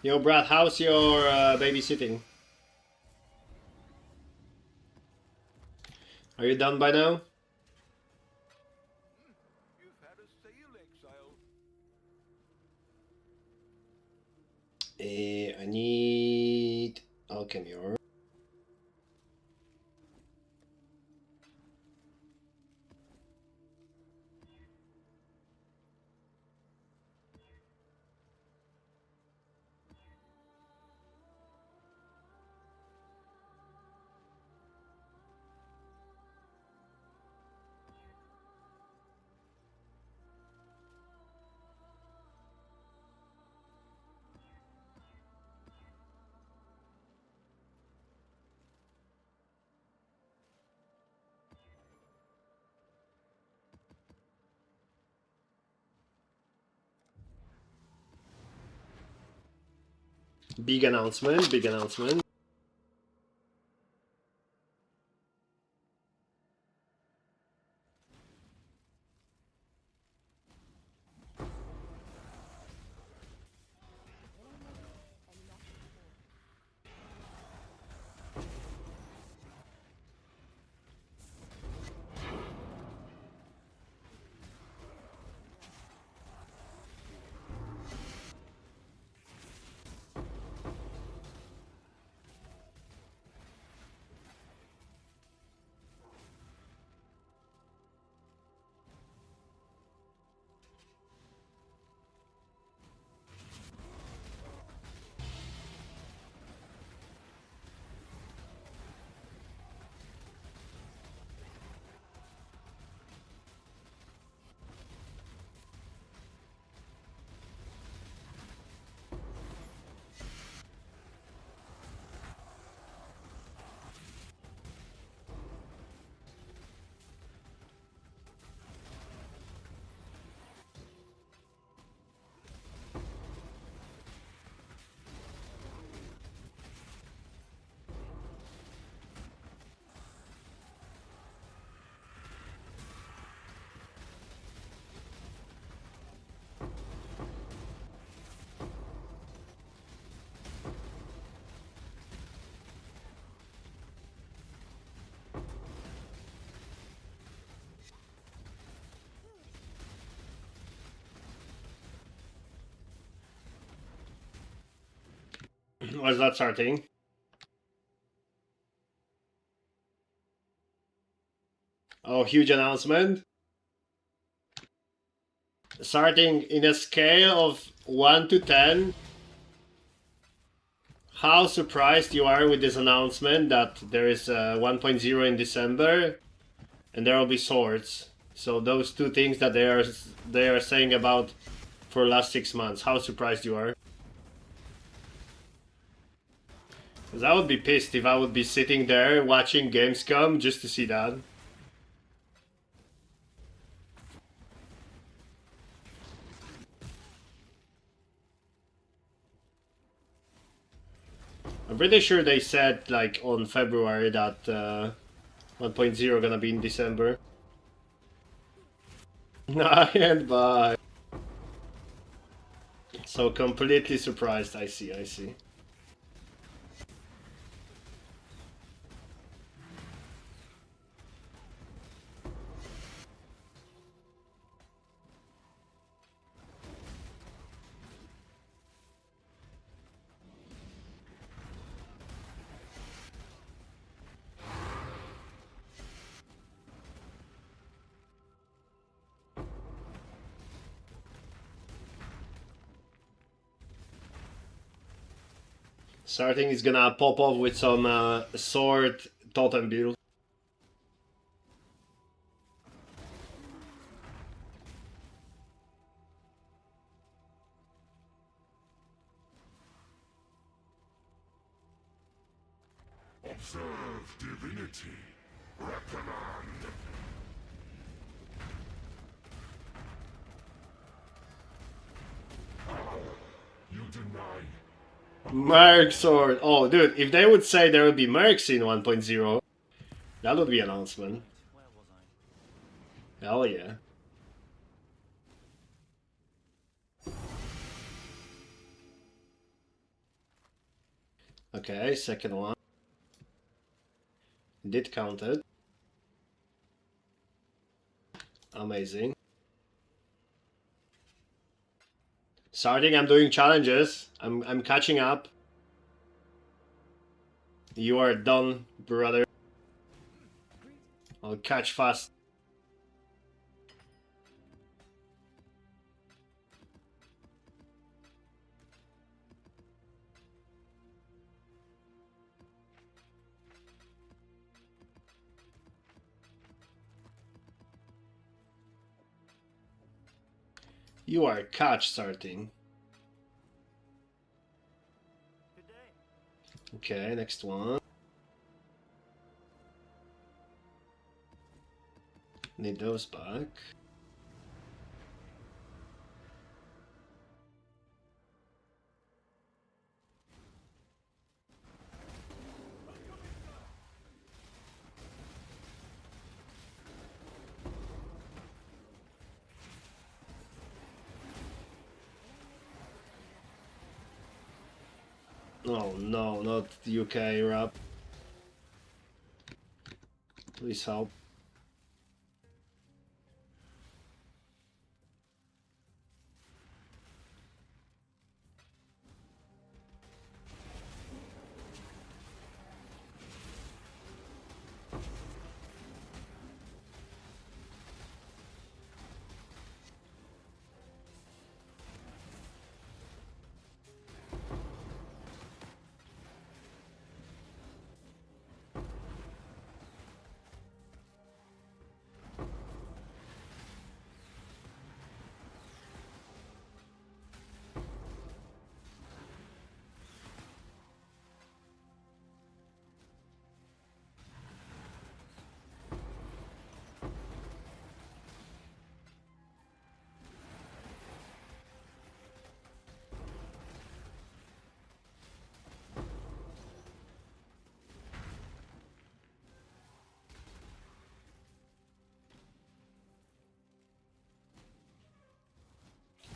Yo, Brad, how's your babysitting? Are you done by now? You've had a sail exile. I need alchemy ore. Big announcement, big announcement. Was that starting? Oh, huge announcement. Starting in a scale of 1 to 10. How surprised you are with this announcement that there is 1.0 in December and there will be swords. So those two things that they are saying about for the last 6 months. How surprised you are? Because I would be pissed if I would be sitting there watching Gamescom just to see that. I'm pretty sure they said like on February that 1.0 gonna be in December. And bye. So completely surprised. I see. Starting is gonna pop off with some sword totem build. Observe divinity. Reprimand. You deny. Merc sword. Oh, dude, if they would say there would be mercs in 1.0, that would be an announcement. Where was I? Hell yeah. Okay, second one. Did count it. Amazing. Starting, I'm doing challenges. I'm catching up. You are done, brother. I'll catch fast. You are catch starting. Okay, next one. Need those back. Oh no, not UK rap. Please help.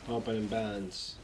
Opening bands.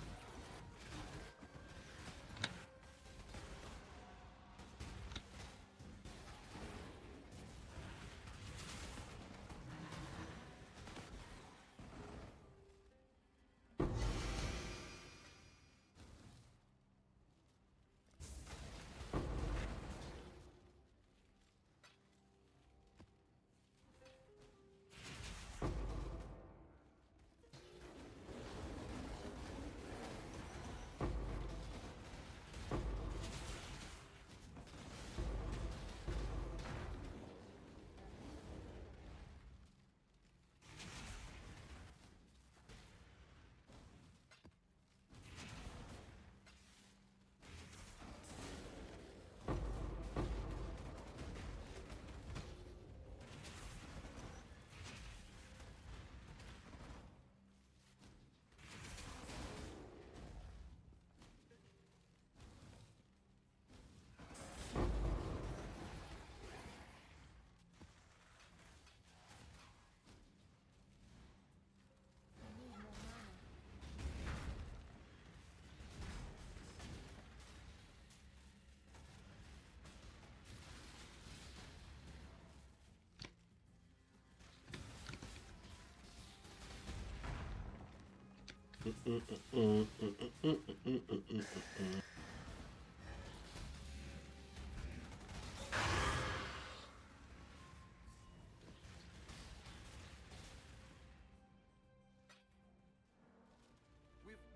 We've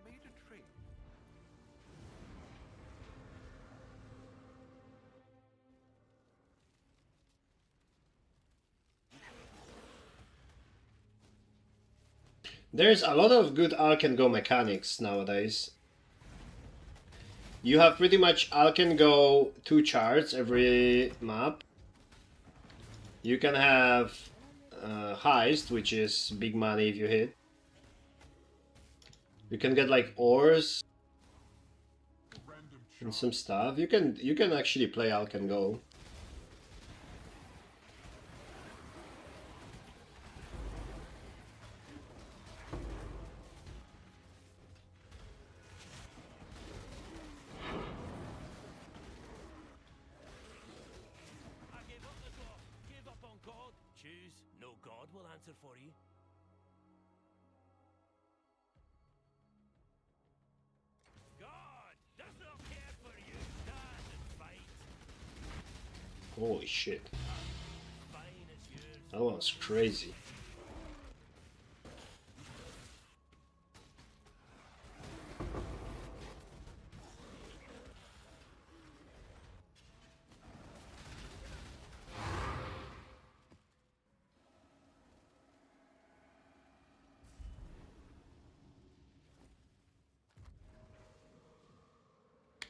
made a trade. There's a lot of good Alk and Go mechanics nowadays. You have pretty much Alk and Go 2 charts every map. You can have Heist, which is big money if you hit. You can get like ores and some stuff. You can actually play Alk and Go. I gave up the God. Gave up on God. Choose. No God will answer for you. God does not care for you. Stand and fight. Holy shit. Fine is yours. That one's crazy.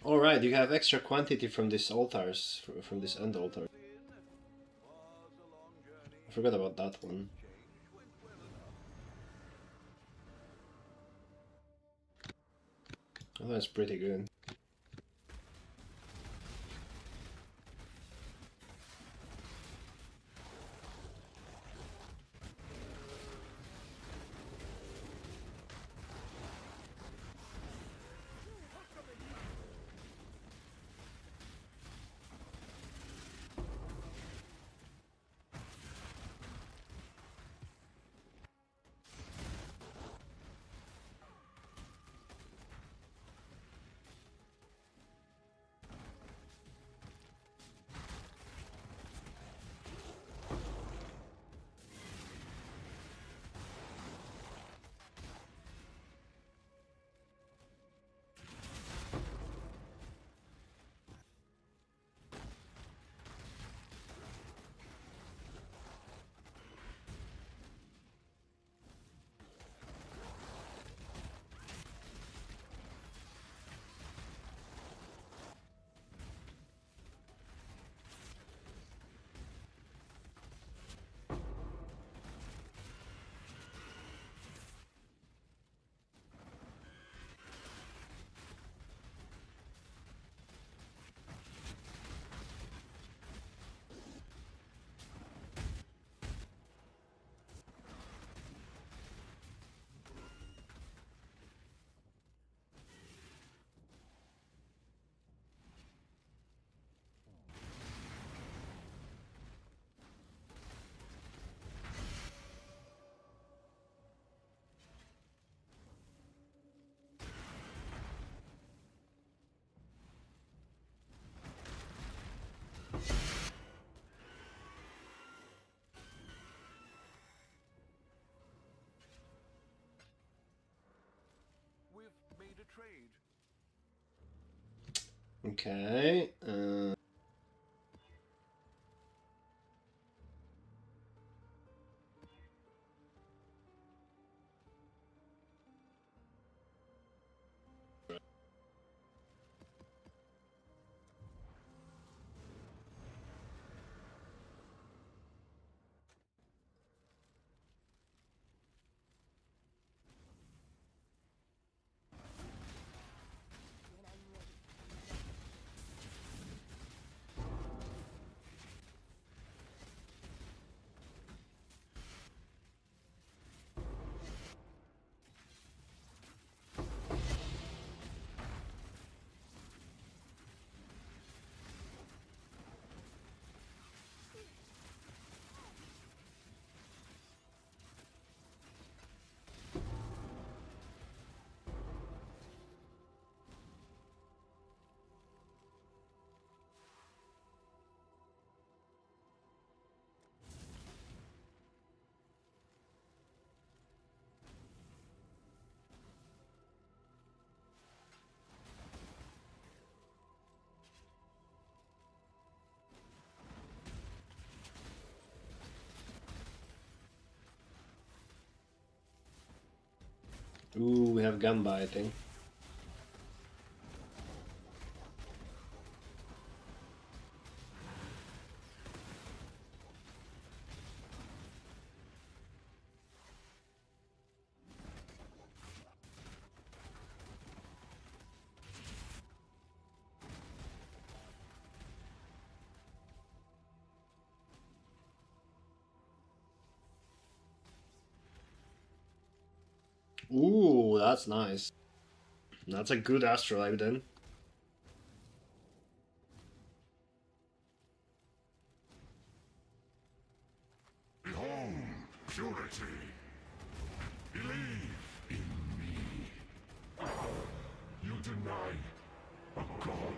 Alright, you have extra quantity from these altars, from this end altar. Was a long journey. I forgot about that one. Change went well enough. Oh, that's pretty good. We've made a trade. Okay. Ooh, we have Gamba, I think. Ooh, that's nice. That's a good astrolabe then. Behold, purity. Believe in me. You deny a god.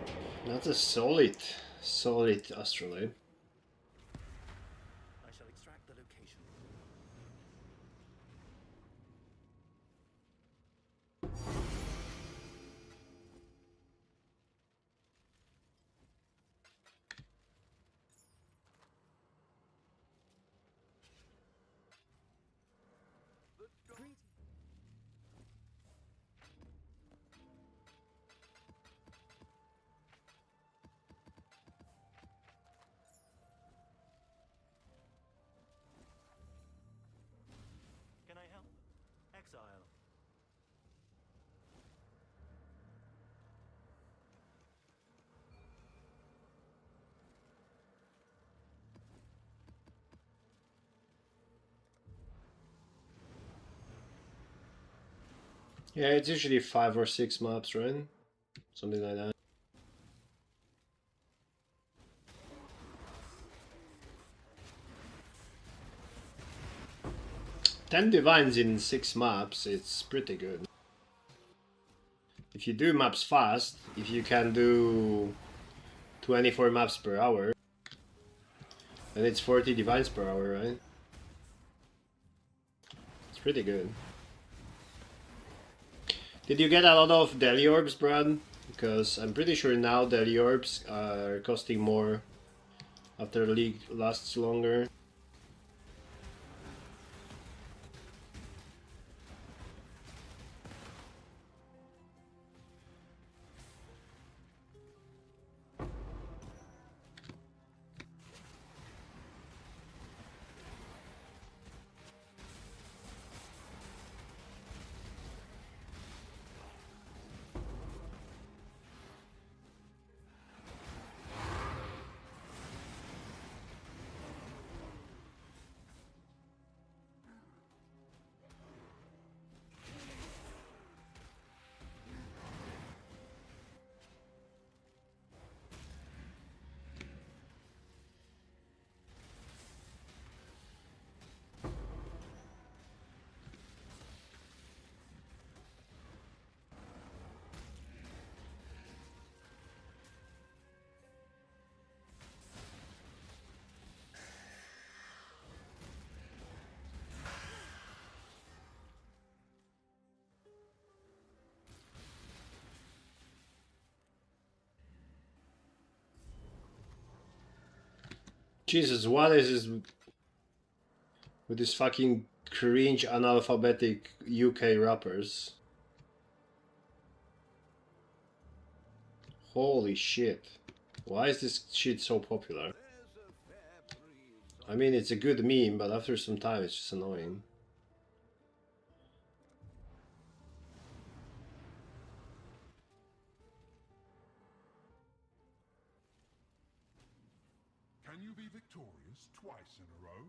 That's a solid astrolabe. I shall extract the location. Can I help? Exile. Yeah, it's usually 5 or 6 maps, right? Something like that. Ten divines in 6 maps, it's pretty good. If you do maps fast, if you can do 24 maps per hour, then it's 40 divines per hour, right? It's pretty good. Did you get a lot of Deli Orbs, Brad? Because I'm pretty sure now Deli Orbs are costing more after the league lasts longer. Jesus, what is this with these fucking cringe analphabetic UK rappers? Holy shit. Why is this shit so popular? I mean, it's a good meme, but after some time it's just annoying. Can you be victorious twice in a row?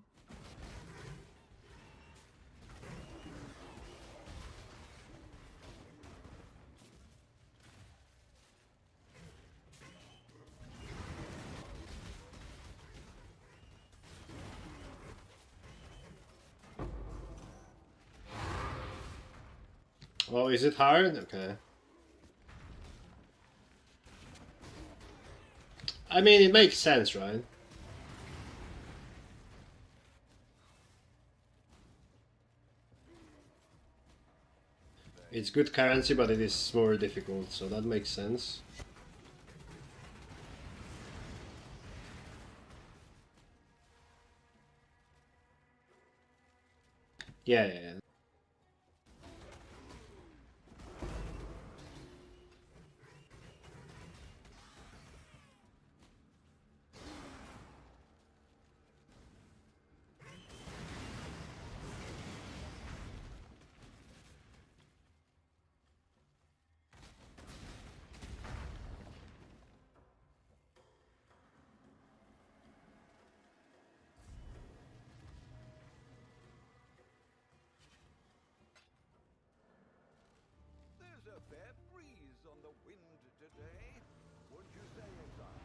Oh, is it hard? Okay. I mean, it makes sense, right? It's good currency, but it is more difficult, so that makes sense. Yeah. fair breeze on the wind today. Wouldn't you say, Exile?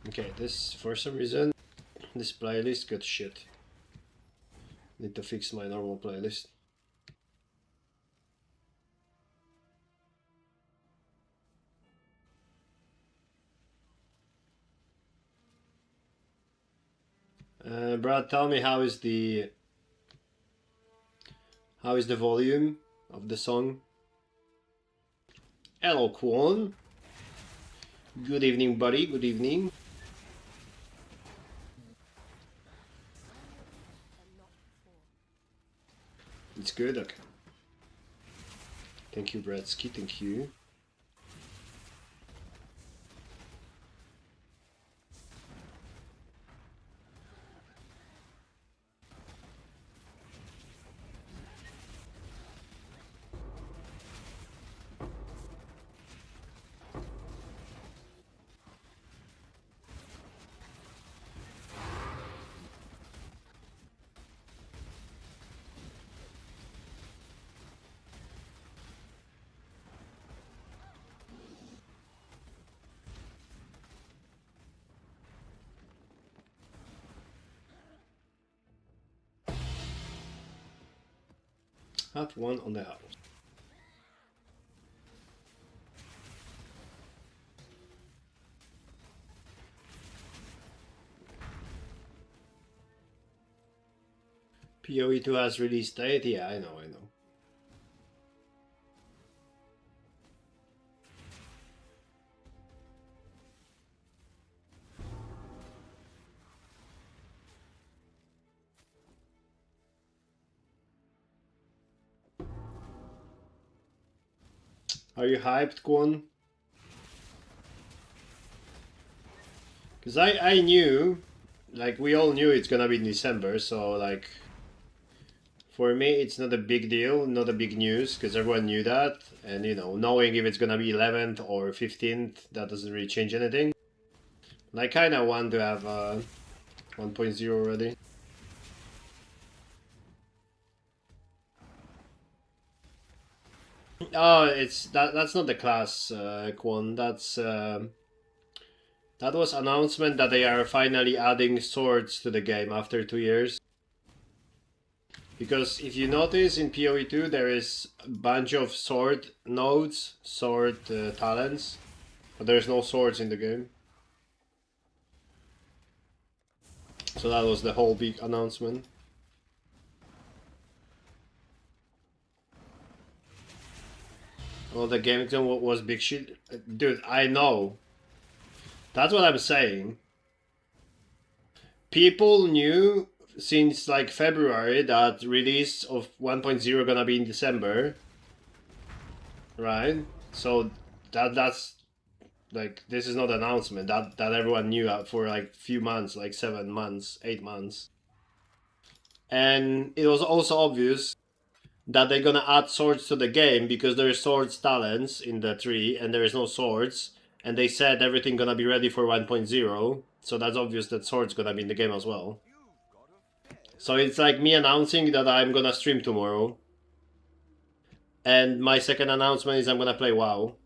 Okay, this, for some reason, this playlist got shit. Need to fix my normal playlist. Brad, tell me how is the volume of the song? Hello, Quan. Good evening, buddy. Good evening. It's good. Okay. Thank you, Bradsky. Thank you. Have one on the house. PoE2 has release date? Yeah, I know. Are you hyped, Kwon? Because I knew, like, we all knew it's gonna be in December, so, like, for me, it's not a big deal, not a big news, because everyone knew that, and, you know, knowing if it's gonna be 11th or 15th, that doesn't really change anything. And I kinda want to have 1.0 already. Oh, it's that's not the class, Kwon. That was announcement that they are finally adding swords to the game after 2 years. Because if you notice in PoE2 there is a bunch of sword nodes, sword talents, but there's no swords in the game. So that was the whole big announcement. Well, the game was big shit. Dude, I know. That's what I'm saying. People knew since like February that release of 1.0 gonna be in December. Right? So that's like, this is not an announcement. That everyone knew for like few months, like 7 months, 8 months. And it was also obvious that they're gonna add swords to the game because there is swords talents in the tree and there is no swords, and they said everything gonna be ready for 1.0, so that's obvious that swords gonna be in the game as well. So it's like me announcing that I'm gonna stream tomorrow, and my second announcement is I'm gonna play WoW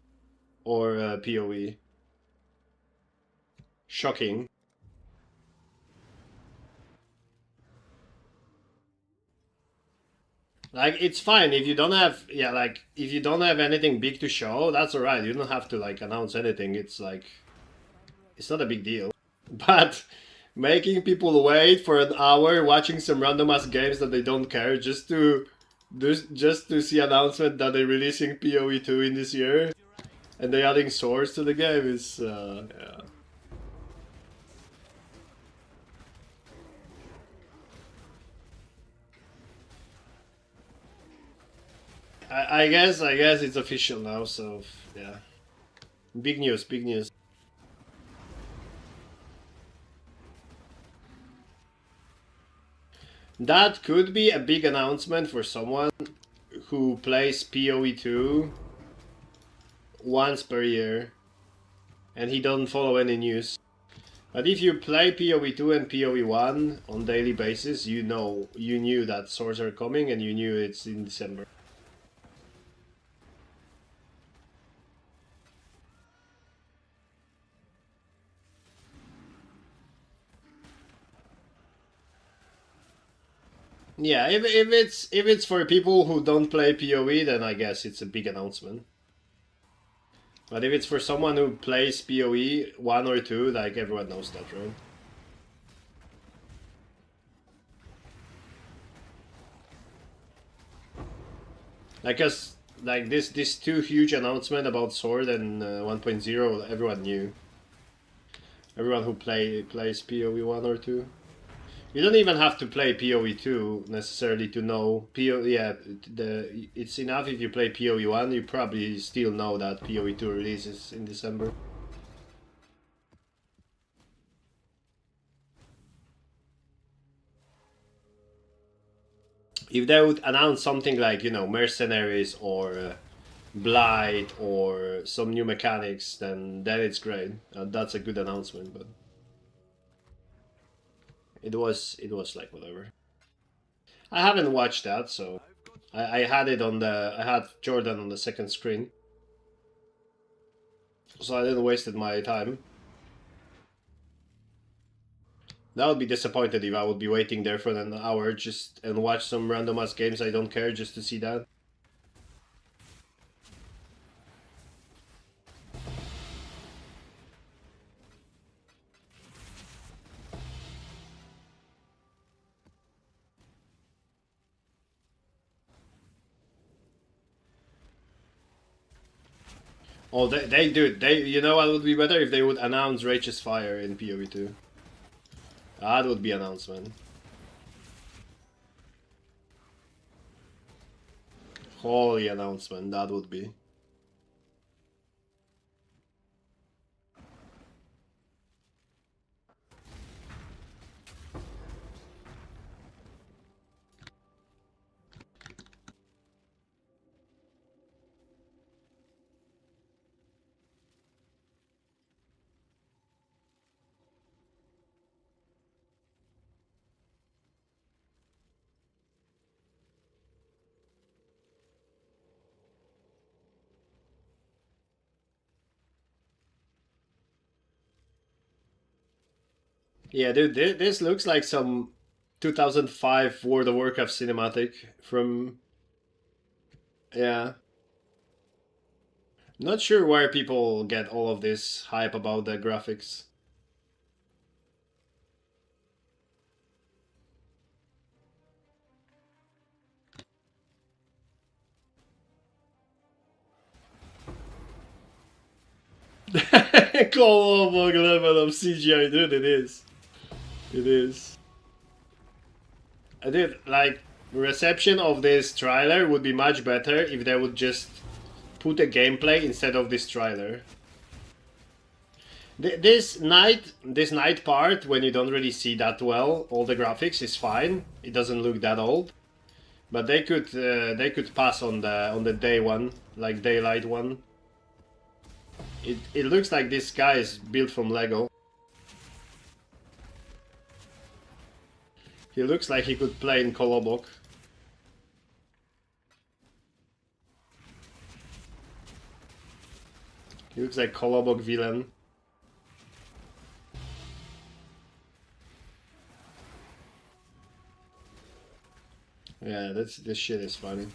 or PoE. Shocking. Like, it's fine if you don't have, yeah, like, if you don't have anything big to show, that's alright. You don't have to, like, announce anything. It's, like, it's not a big deal. But making people wait for an hour watching some random-ass games that they don't care just to see announcement that they're releasing PoE2 in this year and they're adding swords to the game is, yeah. I guess it's official now, so yeah. Big news, big news. That could be a big announcement for someone who plays PoE2 once per year and he doesn't follow any news. But if you play PoE2 and PoE1 on daily basis, you knew that swords are coming and you knew it's in December. Yeah, if it's for people who don't play PoE, then I guess it's a big announcement. But if it's for someone who plays PoE 1 or 2, like everyone knows that, right? Like us, like this two huge announcement about Sword and 1.0, everyone knew. Everyone who plays PoE 1 or 2. You don't even have to play PoE 2 necessarily to know PoE. Yeah, it's enough if you play PoE 1. You probably still know that PoE 2 releases in December. If they would announce something like, you know, Mercenaries or Blight or some new mechanics, then it's great. That's a good announcement, but it was like whatever. I haven't watched that, so I had it on the I had Jordan on the second screen, so I didn't wasted my time. That would be disappointed if I would be waiting there for an hour just and watch some random ass games I don't care just to see that. Oh, they do. You know what would be better if they would announce Rage's Fire in PoE 2. That would be announcement. Holy announcement, that would be. Yeah, dude, this looks like some 2005 World of Warcraft cinematic from... Yeah. Not sure where people get all of this hype about the graphics. Golems level of CGI, dude, it is. It is. I did, like, reception of this trailer would be much better if they would just put a gameplay instead of this trailer. This night part, when you don't really see that well, all the graphics is fine. It doesn't look that old. But they could pass on the day one, like daylight one. It looks like this guy is built from Lego. He looks like he could play in Kolobok. He looks like Kolobok villain. Yeah, this shit is funny.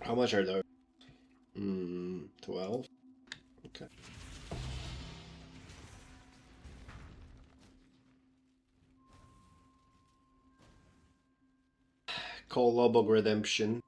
How much are those? 12? Okay. Kolobok Redemption.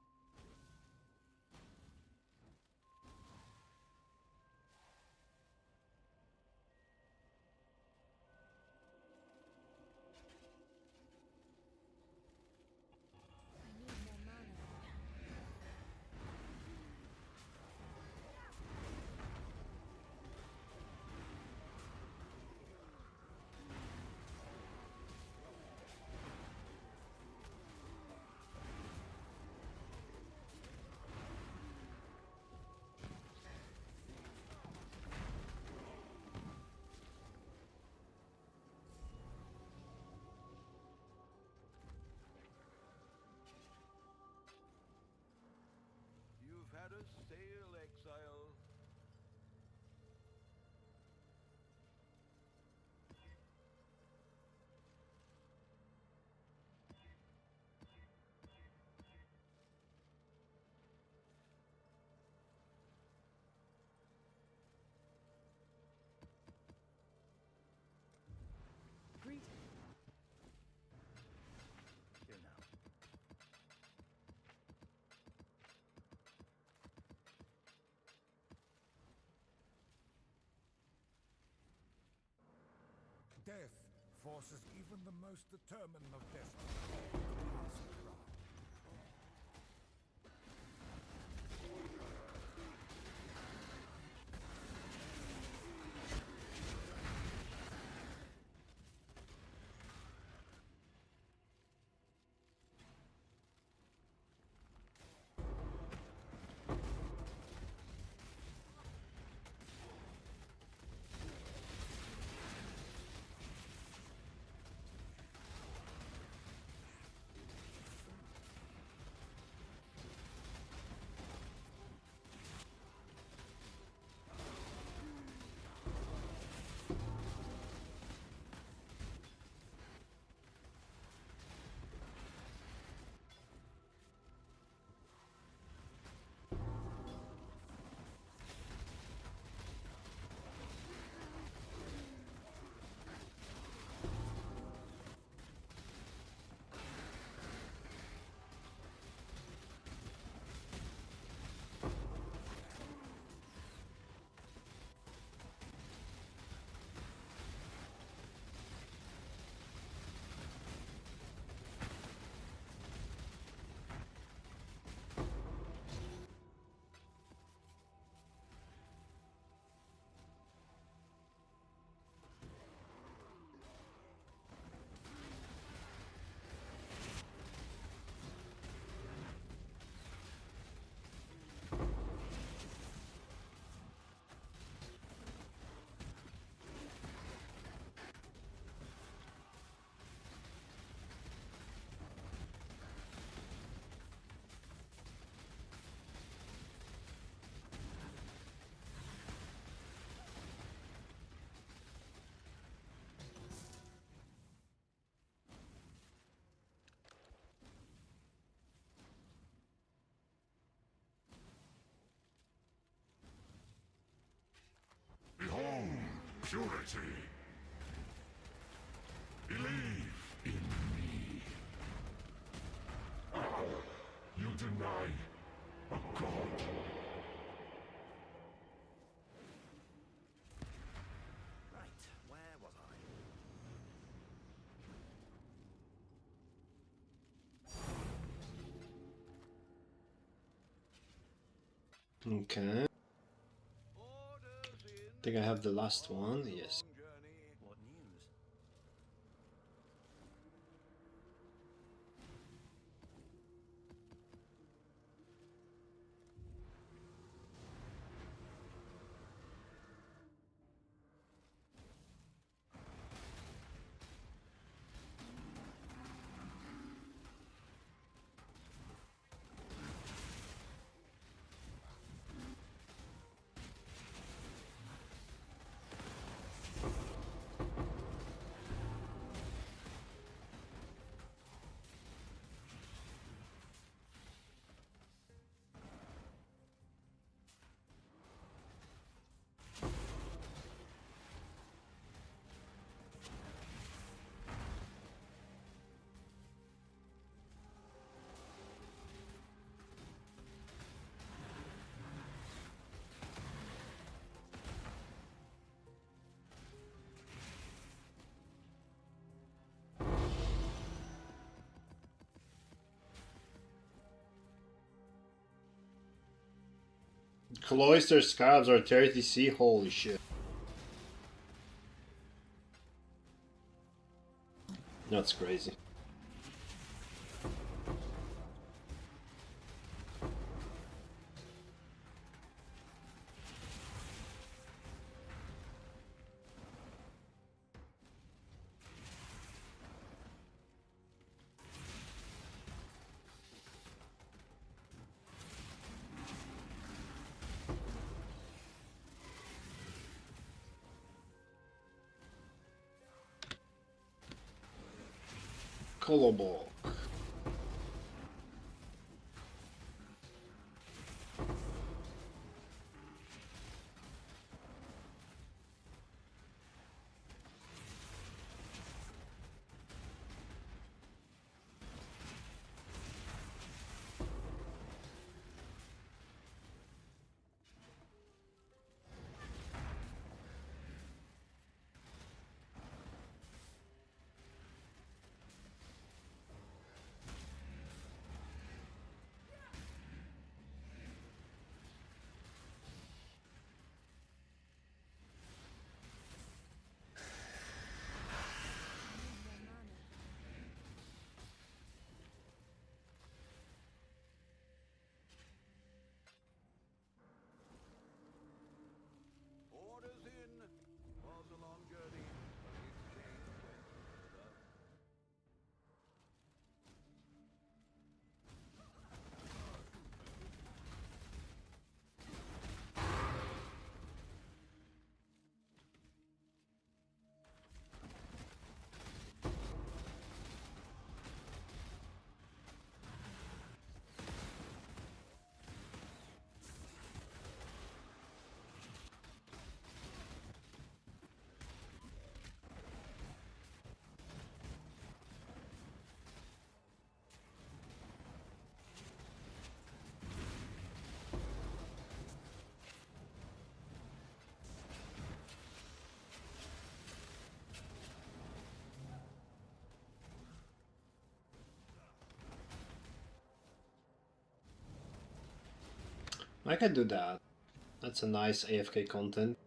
sail, exile. Greetings. Here now. Death forces even the most determined of despots to pass a cry. Behold, purity. Believe in me. How you deny a god? Right, where was I? Okay. Orders in. Think I have the last one. Yes. Long journey. What news? Cloister scarabs are 30C. Holy shit. That's crazy. Kolobok. Orders in. Was a long journey, but the exchange went further. I can do that. That's a nice AFK content.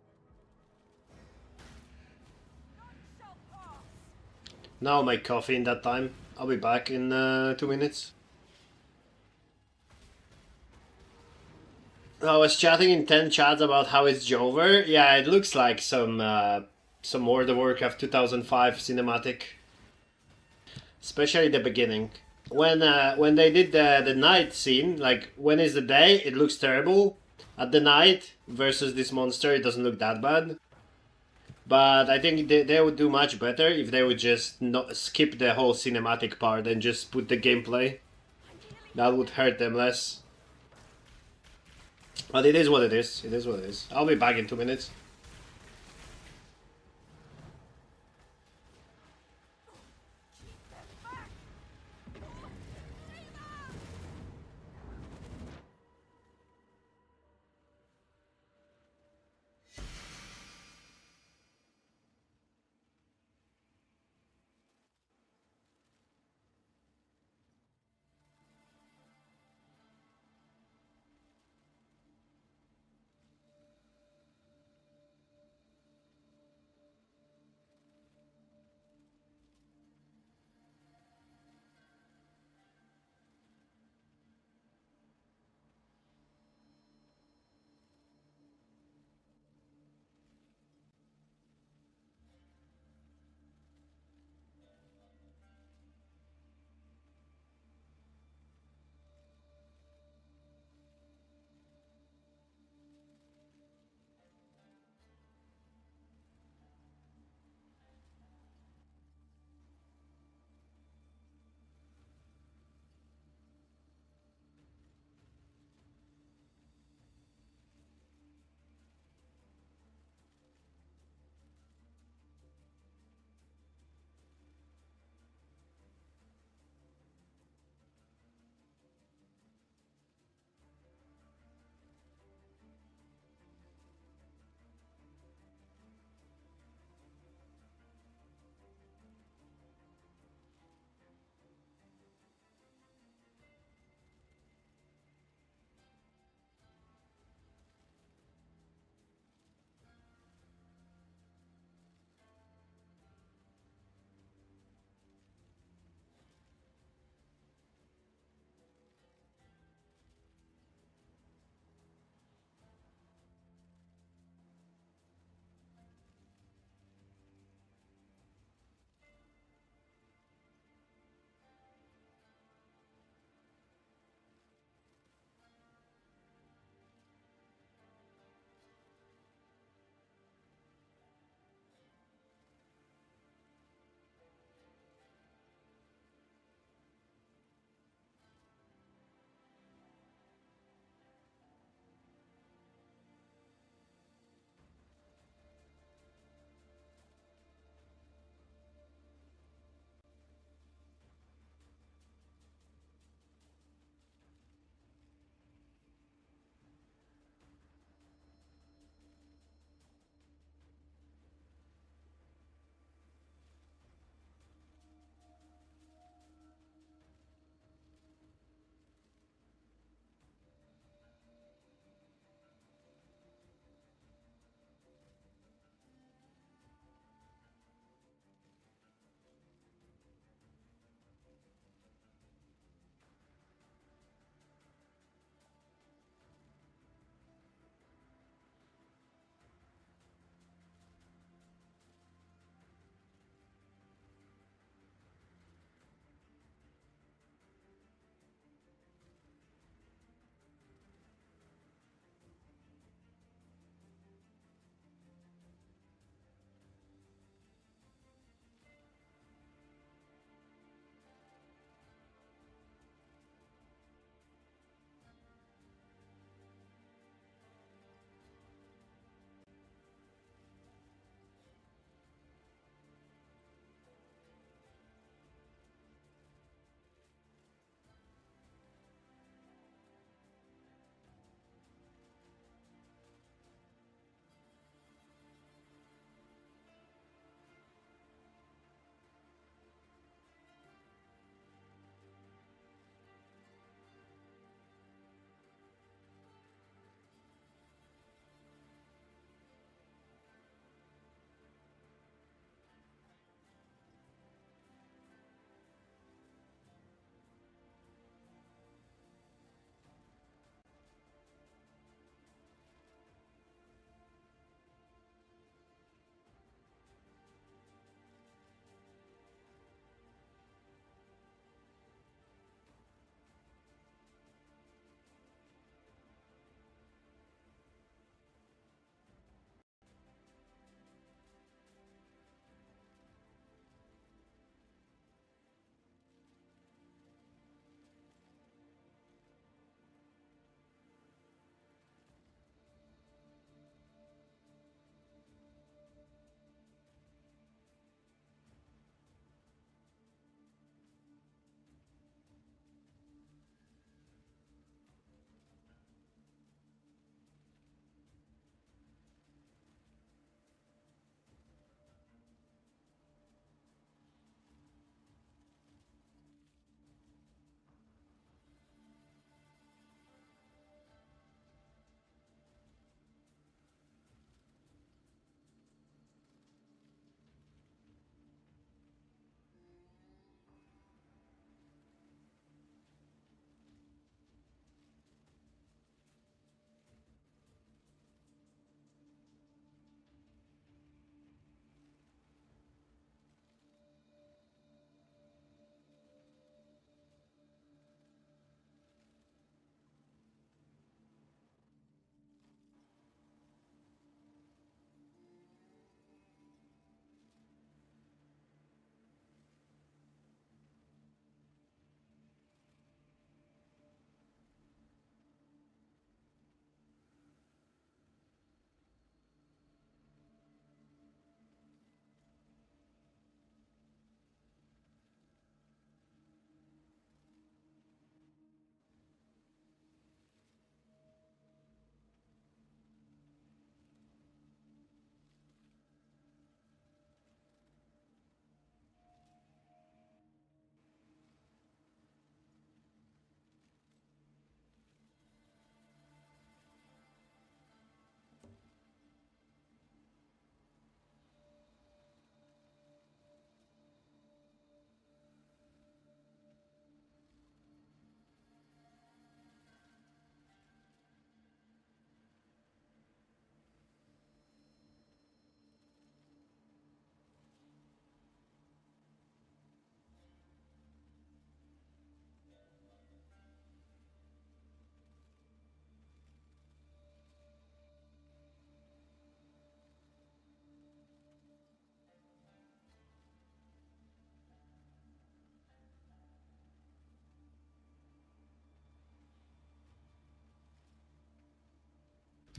Now I'll make coffee in that time. I'll be back in 2 minutes. I was chatting in 10 chats about how it's Jover. Yeah, it looks like some World of Warcraft 2005 cinematic. Especially the beginning. When they did the night scene, like when is the day, it looks terrible. At the night versus this monster, it doesn't look that bad. But I think they would do much better if they would just not skip the whole cinematic part and just put the gameplay. That would hurt them less. But it is what it is. It is what it is. I'll be back in 2 minutes.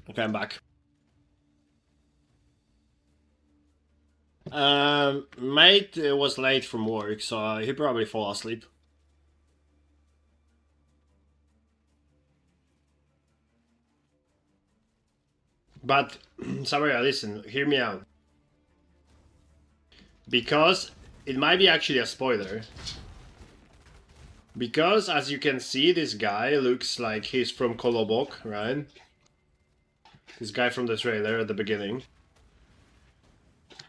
Okay, I'm back. Mate was late from work, so he probably fall asleep. But, Samuel, listen, hear me out. Because it might be actually a spoiler. Because, as you can see, this guy looks like he's from Kolobok, right? This guy from the trailer at the beginning.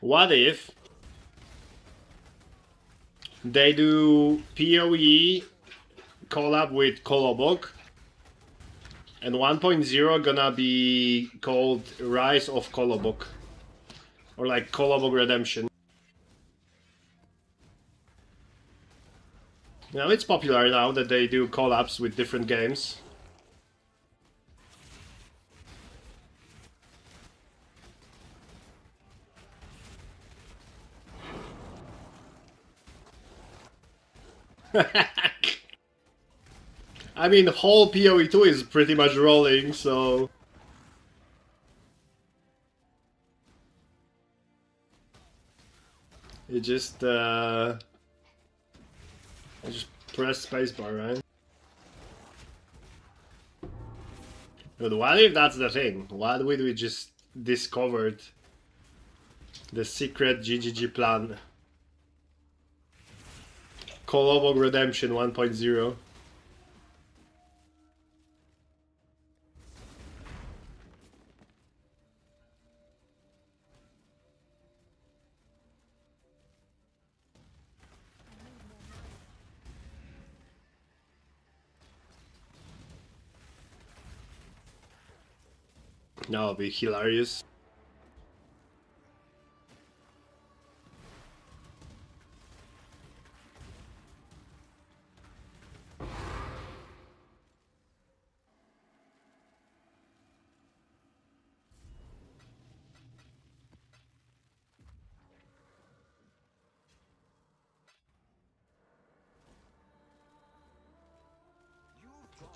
What if they do PoE collab with Kolobok, and 1.0 gonna be called Rise of Kolobok, or like Kolobok Redemption. Now it's popular now that they do collabs with different games. I mean, whole PoE2 is pretty much rolling, so... You just, I just press spacebar, right? But what if that's the thing? What if we just discovered the secret GGG plan? Kolobok Redemption 1.0. That would be hilarious.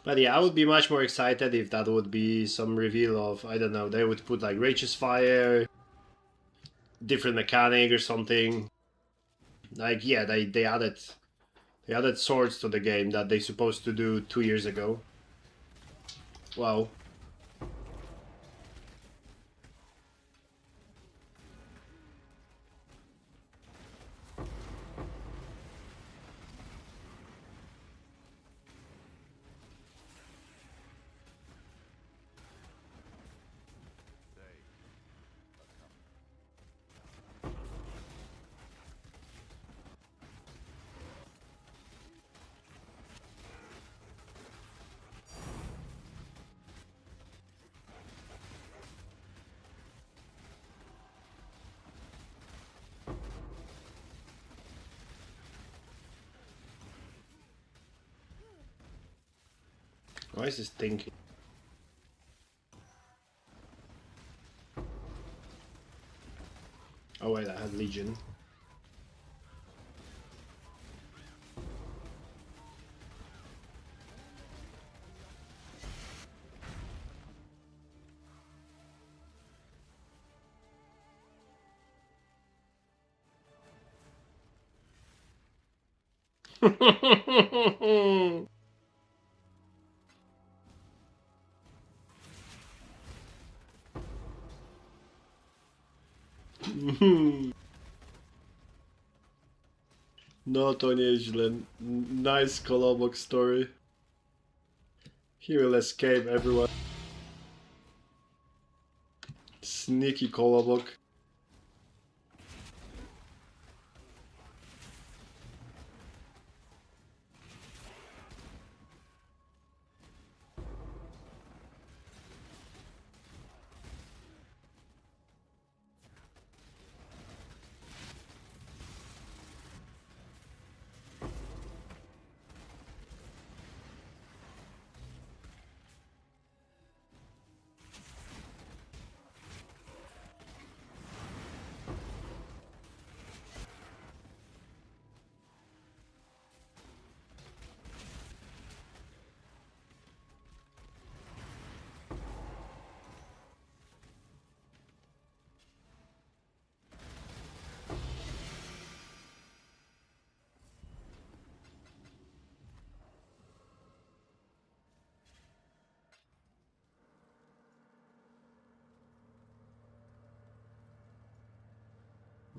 But yeah, I would be much more excited if that would be some reveal of, I don't know, they would put like Rage's Fire, different mechanic or something. Like, yeah, they added swords to the game that they supposed to do 2 years ago. Wow. Why is this thinking? Oh wait, I had Legion. No, to nieźle. Nice Kolobok story. He will escape everyone. Sneaky Kolobok.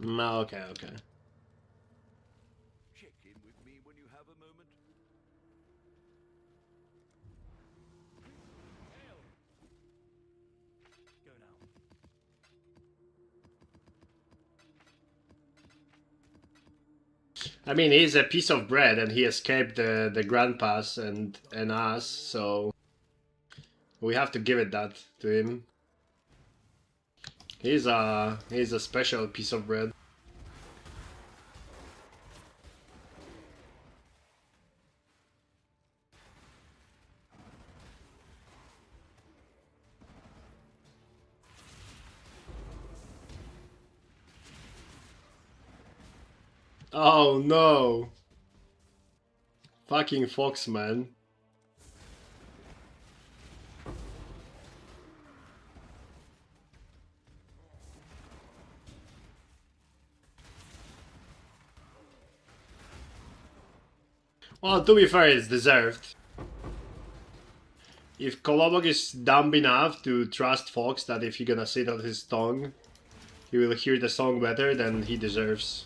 Okay, okay. Check in with me when you have a moment. Hail! Go now. I mean, he's a piece of bread, and he escaped the Grand Pass and us, so we have to give it that to him. He's a special piece of bread. Oh no! Fucking fox, man. Well, to be fair, it's deserved. If Kolobok is dumb enough to trust Fox that if he's gonna sit on his tongue, he will hear the song better, then he deserves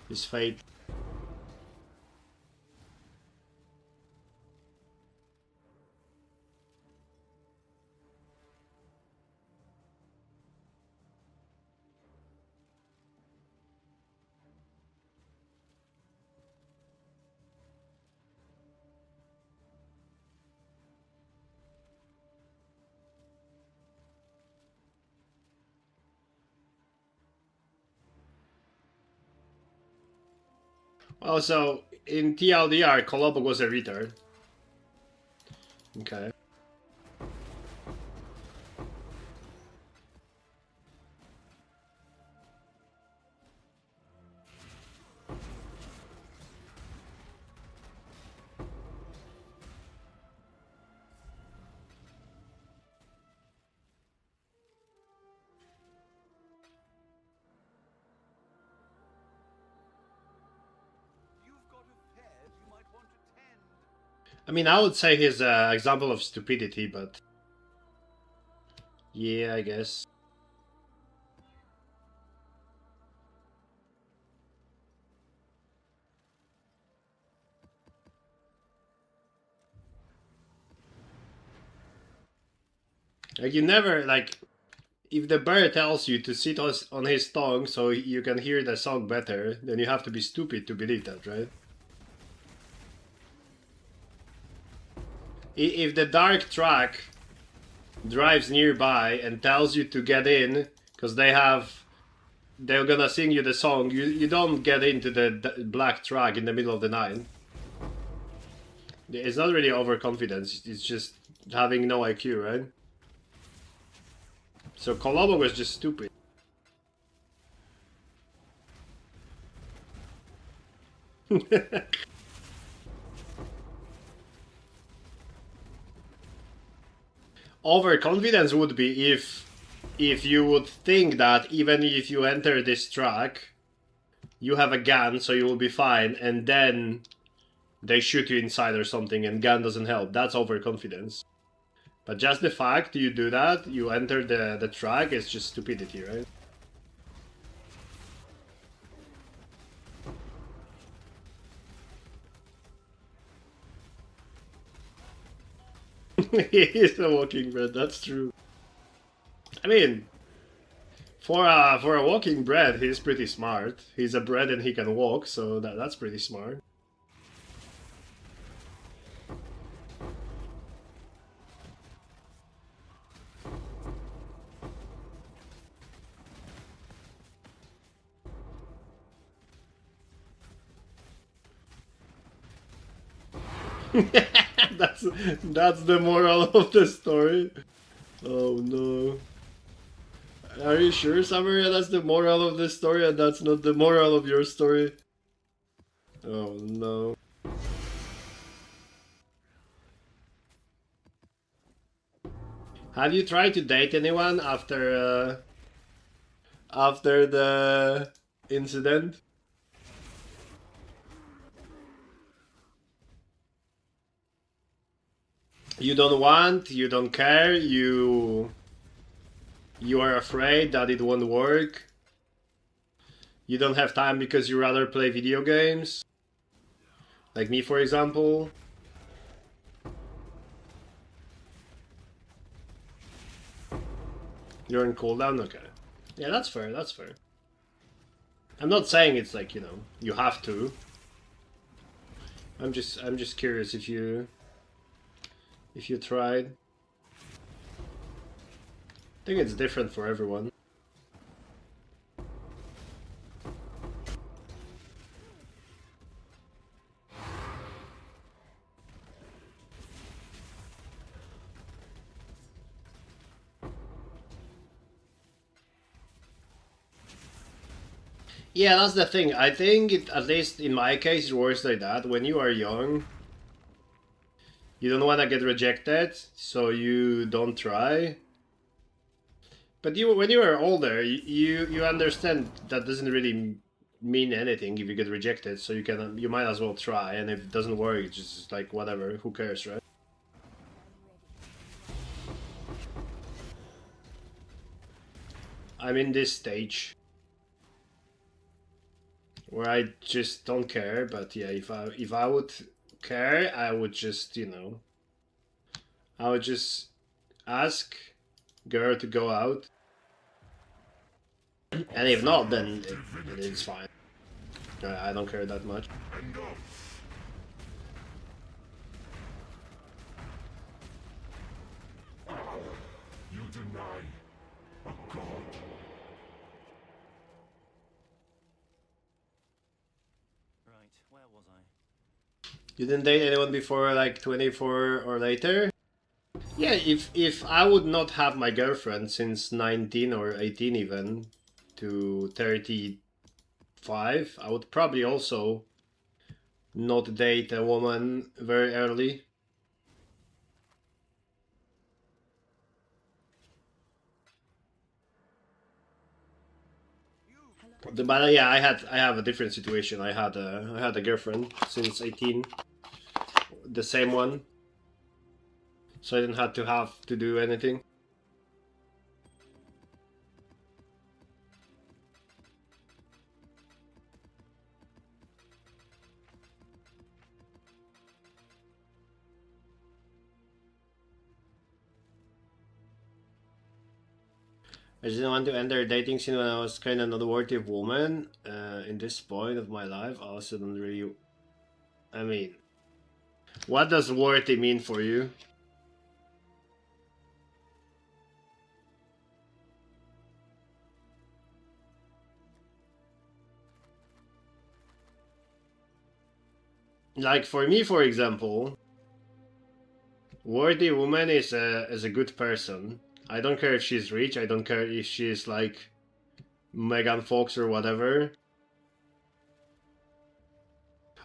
his fate. Also, in TLDR, Kolobok was a retard. Okay. You've got affairs you might want to tend. I mean, I would say he's an example of stupidity, but... yeah, I guess. Like, you never, like... if the bear tells you to sit on his tongue so you can hear the song better, then you have to be stupid to believe that, right? If the dark track drives nearby and tells you to get in, because they're gonna sing you the song, you don't get into the black track in the middle of the night. It's not really overconfidence, it's just having no IQ, right? So Colombo was just stupid. Overconfidence would be if you would think that even if you enter this track, you have a gun, so you will be fine, and then they shoot you inside or something, and gun doesn't help. That's overconfidence. But just the fact you do that, you enter the track, is just stupidity, right? He is a walking bread, that's true. I mean, for a walking bread, he's pretty smart. He's a bread and he can walk, so that's pretty smart. that's the moral of the story. Oh no. Are you sure, Samaria, that's the moral of the story and that's not the moral of your story? Oh no. Have you tried to date anyone after the incident? You don't want, you don't care, you are afraid that it won't work. You don't have time because you rather play video games? Like me, for example. You're in cooldown? Okay. Yeah, that's fair, that's fair. I'm not saying it's like, you know, you have to. I'm just curious if you tried. I think it's different for everyone. Yeah, that's the thing. I think it, at least in my case, it works like that. When you are young, you don't want to get rejected, so you don't try. But when you are older, you understand that doesn't really mean anything if you get rejected. So you might as well try, and if it doesn't work, it's just like whatever. Who cares, right? I'm in this stage where I just don't care. But yeah, if I would care, I would just, you know, I would just ask girl to go out, and if not, then it's fine. I don't care that much. You deny a god. Right, where was I? You didn't date anyone before like 24 or later? Yeah, if I would not have my girlfriend since 19 or 18 even to 35, I would probably also not date a woman very early. But yeah, I have a different situation. I had a girlfriend since 18, the same one, so I didn't have to do anything. I just didn't want to enter a dating scene when I was kind of not worthy of woman. In this point of my life, I also don't really. I mean, what does worthy mean for you? Like for me, for example, worthy woman is a good person. I don't care if she's rich. I don't care if she's like Megan Fox or whatever.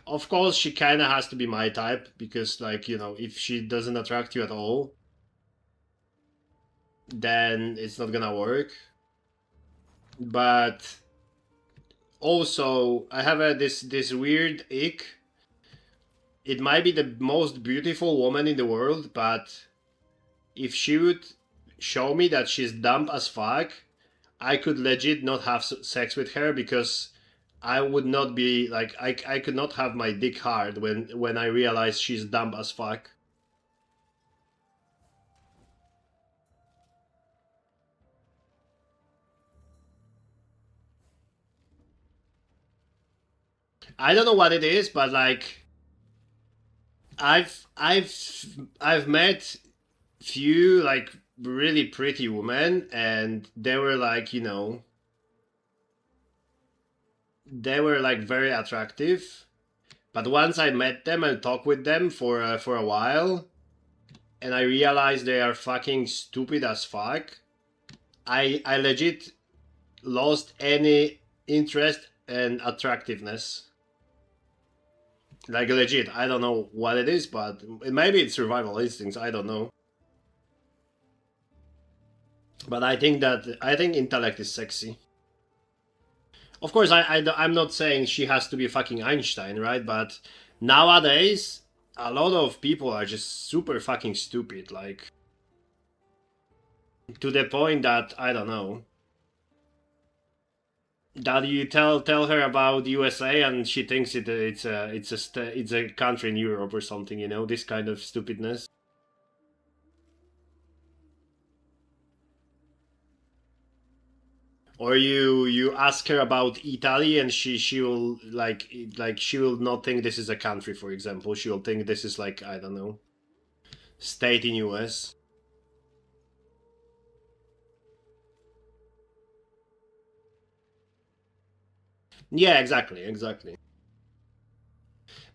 Of course, she kind of has to be my type because, like, you know, if she doesn't attract you at all, then it's not gonna work. But also, I have this weird ick. It might be the most beautiful woman in the world, but if she would show me that she's dumb as fuck, I could legit not have sex with her because I would not be like I could not have my dick hard when I realize she's dumb as fuck. I don't know what it is, but like I've met few like really pretty women, and they were like, you know, they were like very attractive. But once I met them and talked with them for a while, and I realized they are fucking stupid as fuck, I legit lost any interest and attractiveness. Like legit, I don't know what it is, but maybe it's survival instincts. I don't know. But I think intellect is sexy. Of course, I'm not saying she has to be fucking Einstein, right? But nowadays, a lot of people are just super fucking stupid, like to the point that I don't know. that you tell her about USA and she thinks it's a country in Europe or something, you know, this kind of stupidness. Or you ask her about Italy and she will like she will not think this is a country, for example. She will think this is like, I don't know, state in US. Yeah, exactly.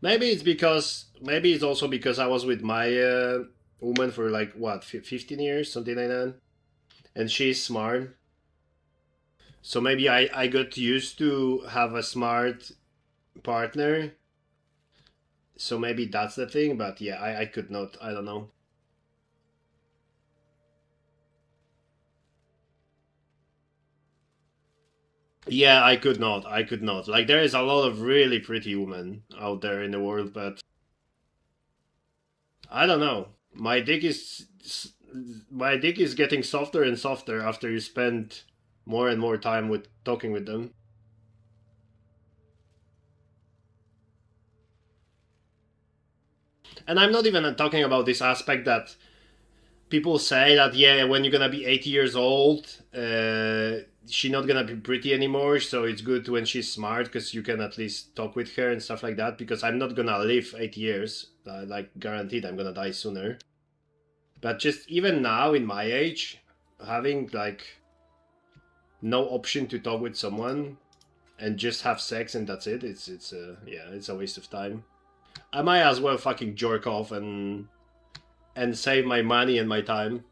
Maybe it's also because I was with my woman for like what 15 years, something like that, and she's smart. So maybe I got used to have a smart partner. So maybe that's the thing, but yeah, I could not. I don't know. Yeah, I could not. I could not. Like there is a lot of really pretty women out there in the world, but I don't know. My dick is getting softer and softer after you spend more and more time with talking with them. And I'm not even talking about this aspect that people say that, yeah, when you're gonna be 80 years old, she's not gonna be pretty anymore, so it's good when she's smart because you can at least talk with her and stuff like that. Because I'm not gonna live 80 years, like guaranteed, I'm gonna die sooner. But just even now, in my age, having like no option to talk with someone and just have sex and that's it, it's yeah, it's a waste of time. I might as well fucking jerk off and save my money and my time.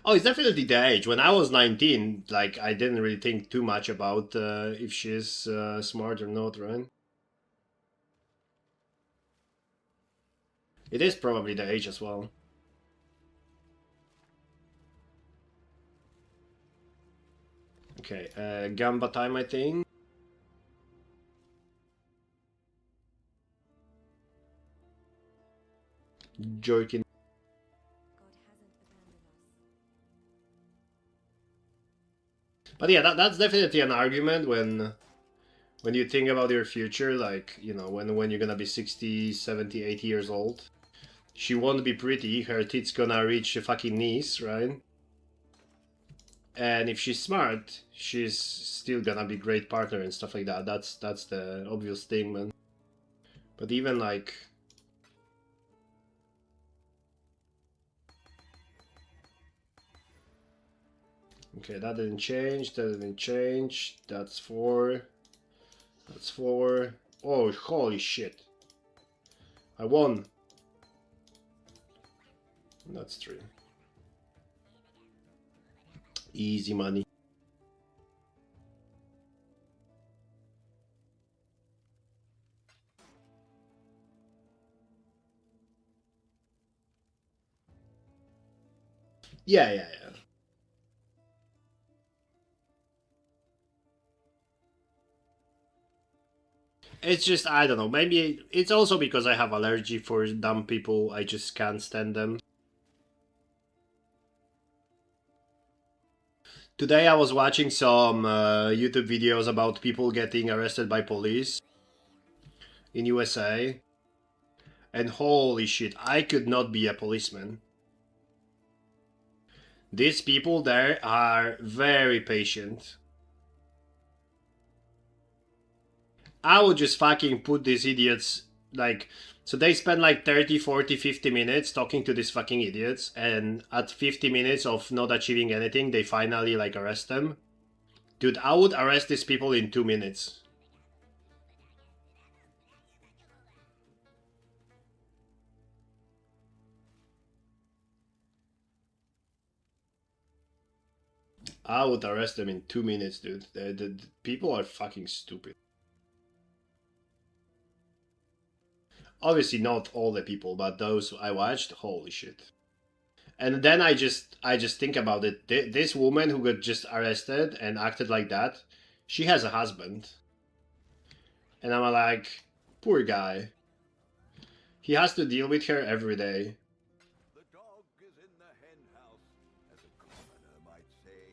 Oh, it's definitely the age. When I was 19, like I didn't really think too much about if she's smart or not, right? It is probably the age as well. Okay, Gamba time, I think. Jerking. But yeah, that's definitely an argument when you think about your future, like, you know, when you're gonna be 60, 70, 80 years old. She won't be pretty, her tits gonna reach the fucking knees, right? And if she's smart, she's still gonna be great partner and stuff like that. That's the obvious thing, man. But even like, okay, that didn't change, that didn't change. That's 4. That's 4. Oh, holy shit. I won. That's 3. Easy money. Yeah. It's just, I don't know, maybe it's also because I have allergy for dumb people, I just can't stand them. Today I was watching some YouTube videos about people getting arrested by police in USA, and holy shit, I could not be a policeman. These people there are very patient. I would just fucking put these idiots, like, so they spend like 30, 40, 50 minutes talking to these fucking idiots, and at 50 minutes of not achieving anything, they finally like arrest them. Dude, I would arrest these people in 2 minutes. I would arrest them in 2 minutes, dude. The people are fucking stupid. Obviously not all the people, but those I watched, holy shit. And then I just think about it. This woman who got just arrested and acted like that, she has a husband. And I'm like, poor guy. He has to deal with her every day. The dog is in the hen house, as a commoner might say.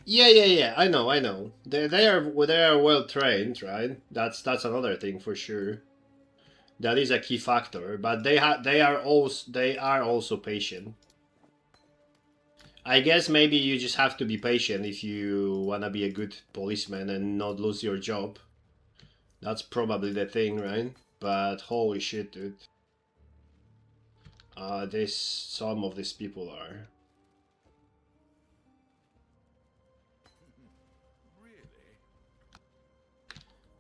Yeah. I know. They are well trained, right? That's another thing for sure. That is a key factor. But they are also patient. I guess maybe you just have to be patient if you wanna be a good policeman and not lose your job. That's probably the thing, right? But holy shit, dude. This some of these people are. Really?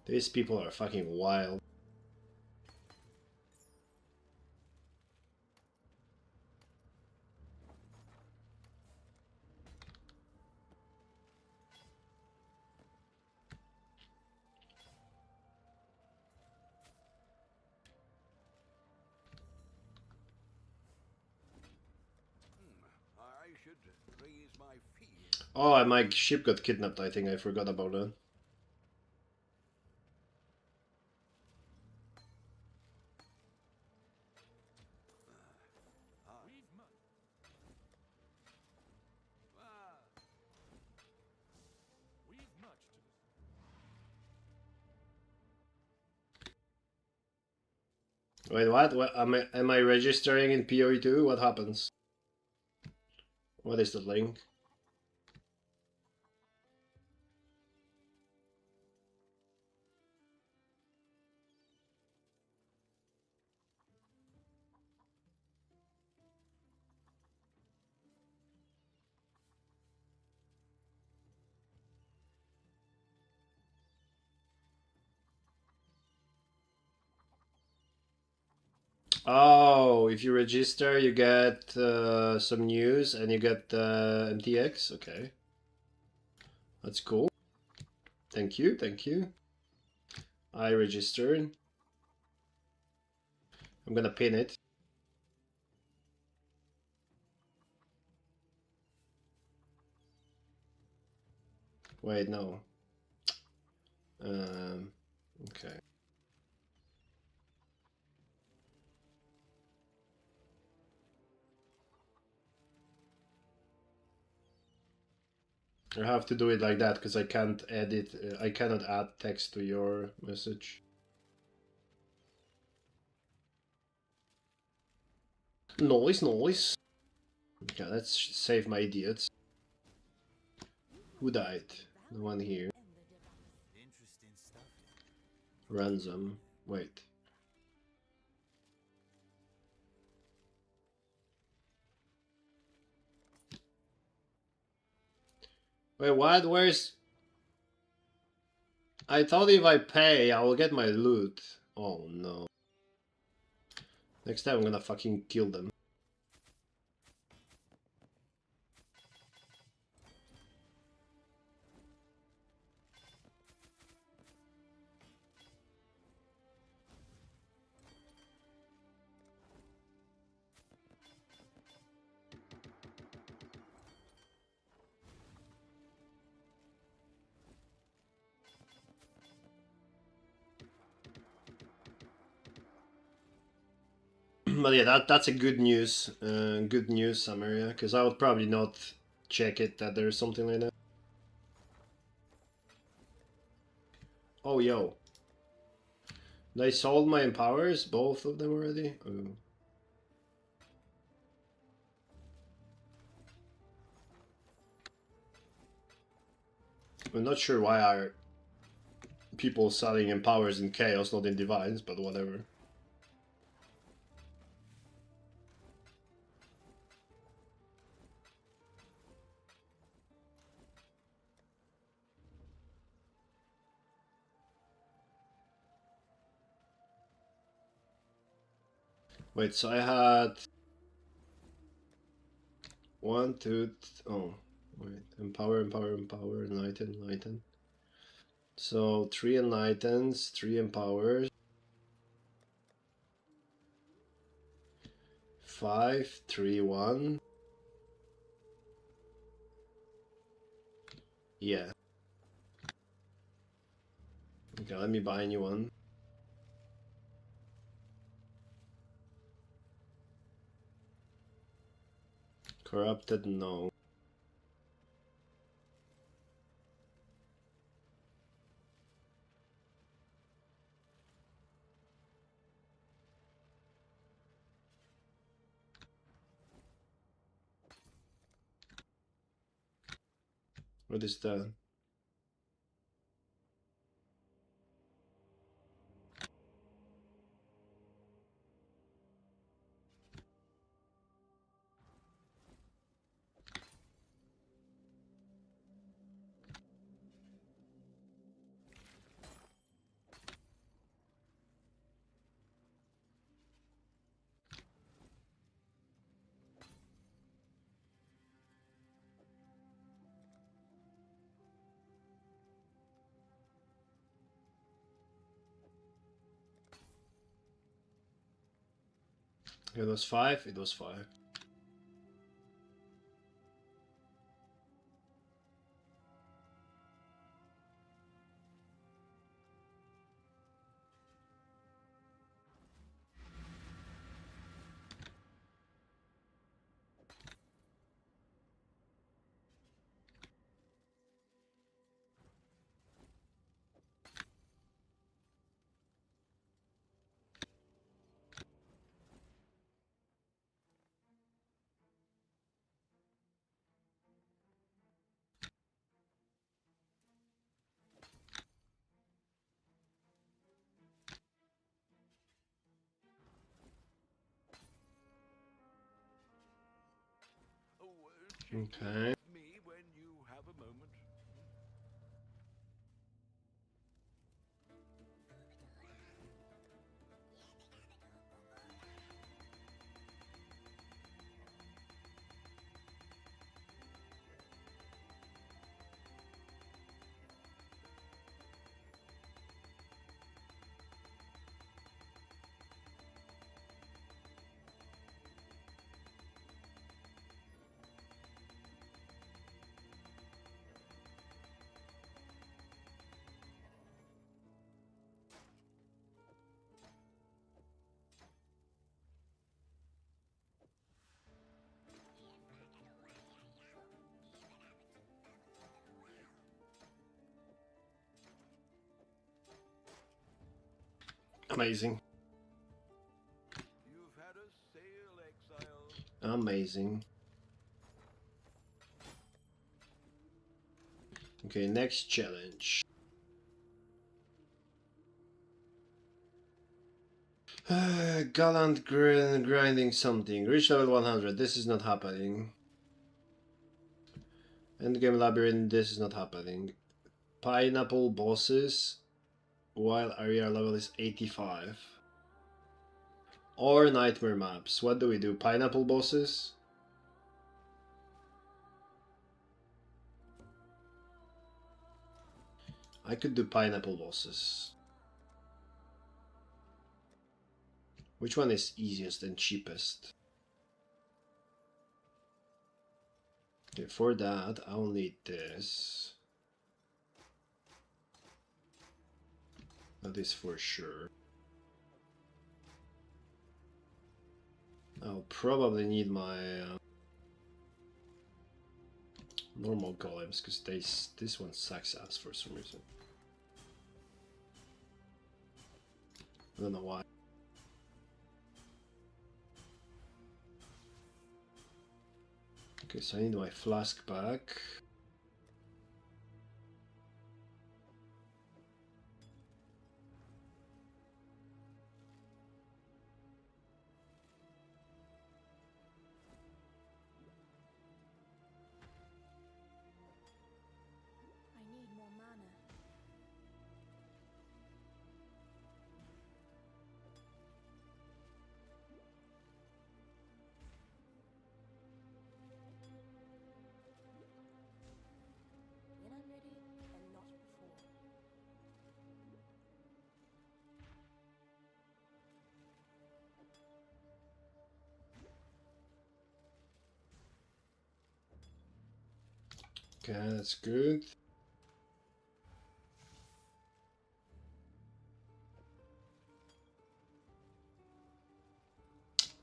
These people are fucking wild. I should raise my fee. Oh, and my ship got kidnapped. I think I forgot about that. Ah, Wait, what? Am I registering in PoE2? What happens? What is the link? Oh, if you register, you get some news and you get MTX. Okay, that's cool. Thank you. I registered. I'm gonna pin it. Wait, no. Okay. I have to do it like that because I can't edit. I cannot add text to your message. Noise. Okay, let's save my idiots. Who died? No one here. Interesting stuff. Ransom. Wait. Wait, what? Where's... I thought if I pay, I will get my loot. Oh no. Next time I'm gonna fucking kill them. But yeah, that's a good news. Good news, Samaria, because I would probably not check it that there's something like that. Oh, yo. They sold my empowers, both of them already? Oh. I'm not sure why are people selling empowers in Chaos, not in Divines, but whatever. Wait, so I had... One, two... Oh, wait. Empower, enlighten. So, 3 enlightens, 3 empowers. 5, 3, 1. Yeah. Okay, let me buy a new one. Corrupted, no. What is that? It was 5? It was 5. Okay. Me when you have a moment. Amazing. You've had a sail, exile. Amazing. Okay, next challenge. Gallant grinding something. Reach level 100. This is not happening. Endgame labyrinth. This is not happening. Pineapple bosses while area level is 85. Or nightmare maps. What do we do? Pineapple bosses? I could do pineapple bosses. Which one is easiest and cheapest? Okay, for that, I'll need this. That is for sure. I'll probably need my normal golems because this one sucks ass for some reason. I don't know why. Okay, so I need my flask back. I need more mana. When I'm ready, and not before. Okay, that's good.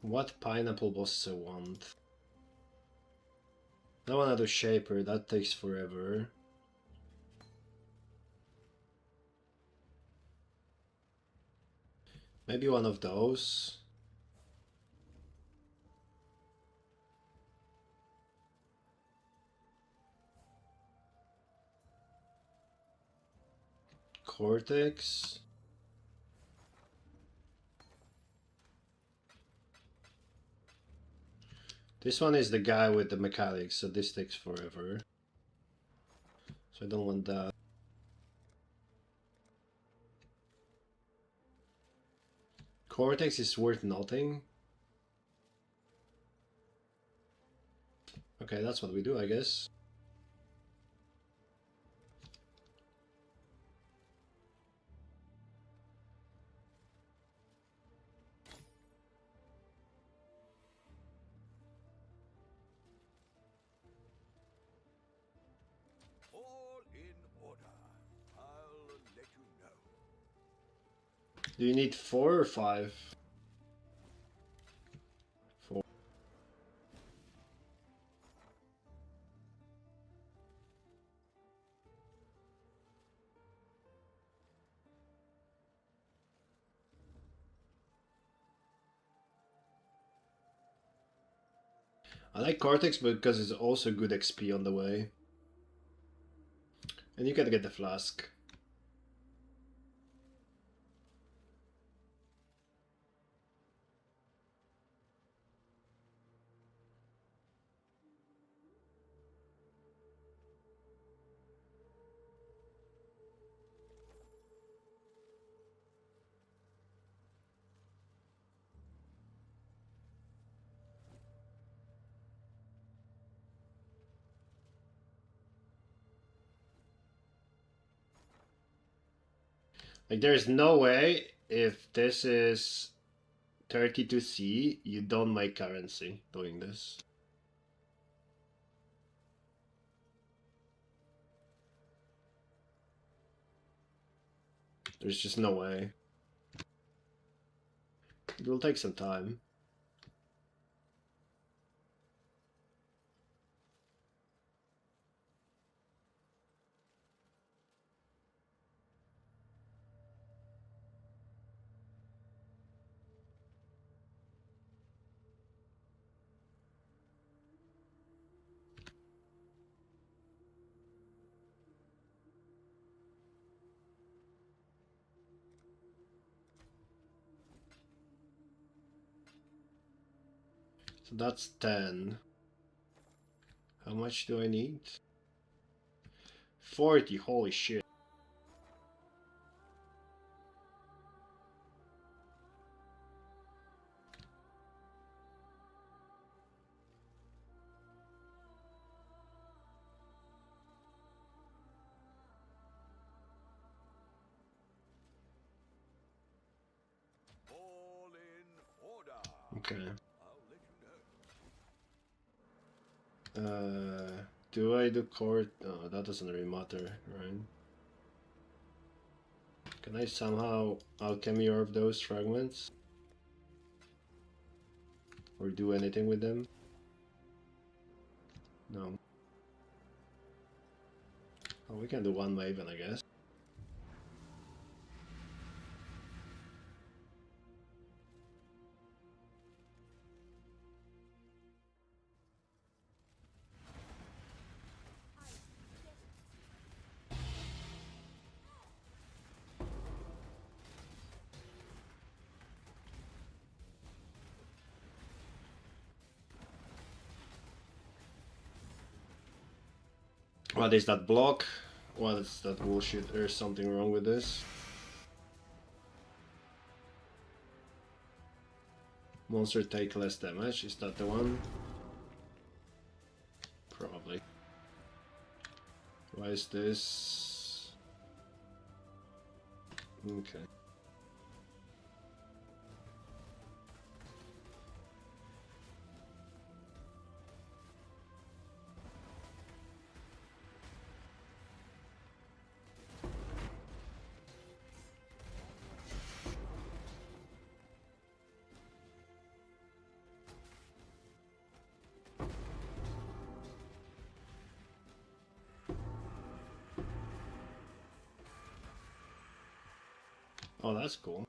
What pineapple bosses I want? I want to do Shaper, that takes forever. Maybe one of those. Cortex. This one is the guy with the mechanics, so this takes forever. So I don't want that. Cortex is worth nothing. Okay, that's what we do, I guess. All in order. I'll let you know. Do you need 4 or 5? 4. I like Cortex because it's also good XP on the way. And you can get the flask. Like, there's no way if this is 32C, you don't make currency doing this. There's just no way. It will take some time. So that's 10. How much do I need? 40, holy shit. All in order. Okay. I'll let you know. Do I do court? No, that doesn't really matter, right? Can I somehow alchemy orb those fragments? Or do anything with them? No. Oh, we can do one Maven, I guess. What is that block? What is that bullshit? There's something wrong with this. Monster take less damage. Is that the one? Probably. Why is this? Okay. Oh, that's cool.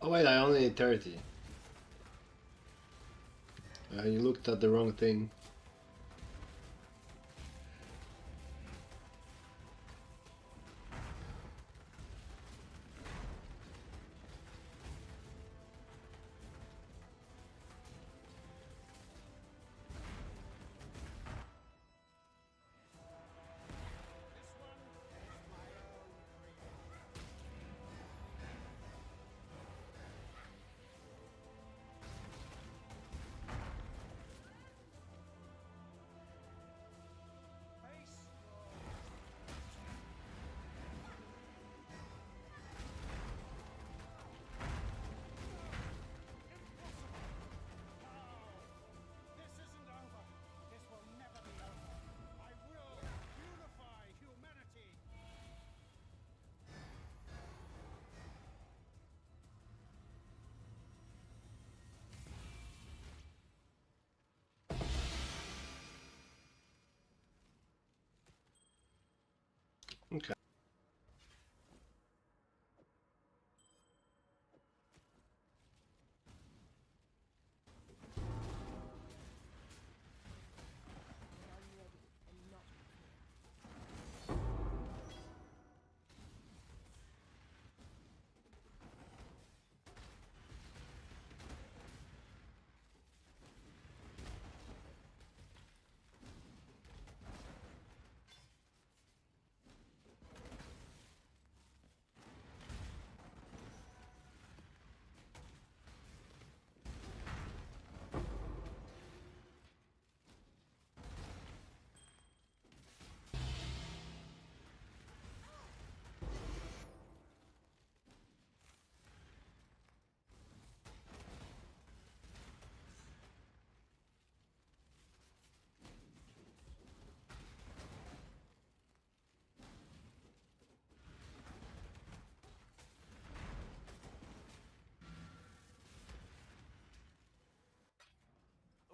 Oh wait, I only need 30. You looked at the wrong thing. This isn't over. This will never be over. I will unify humanity. Okay.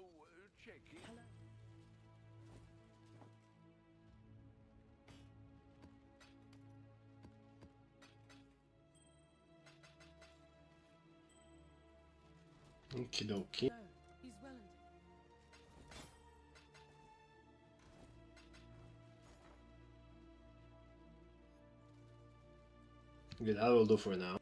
Oh, checking. Okie dokie. No, he's well and Okay, that will do for now.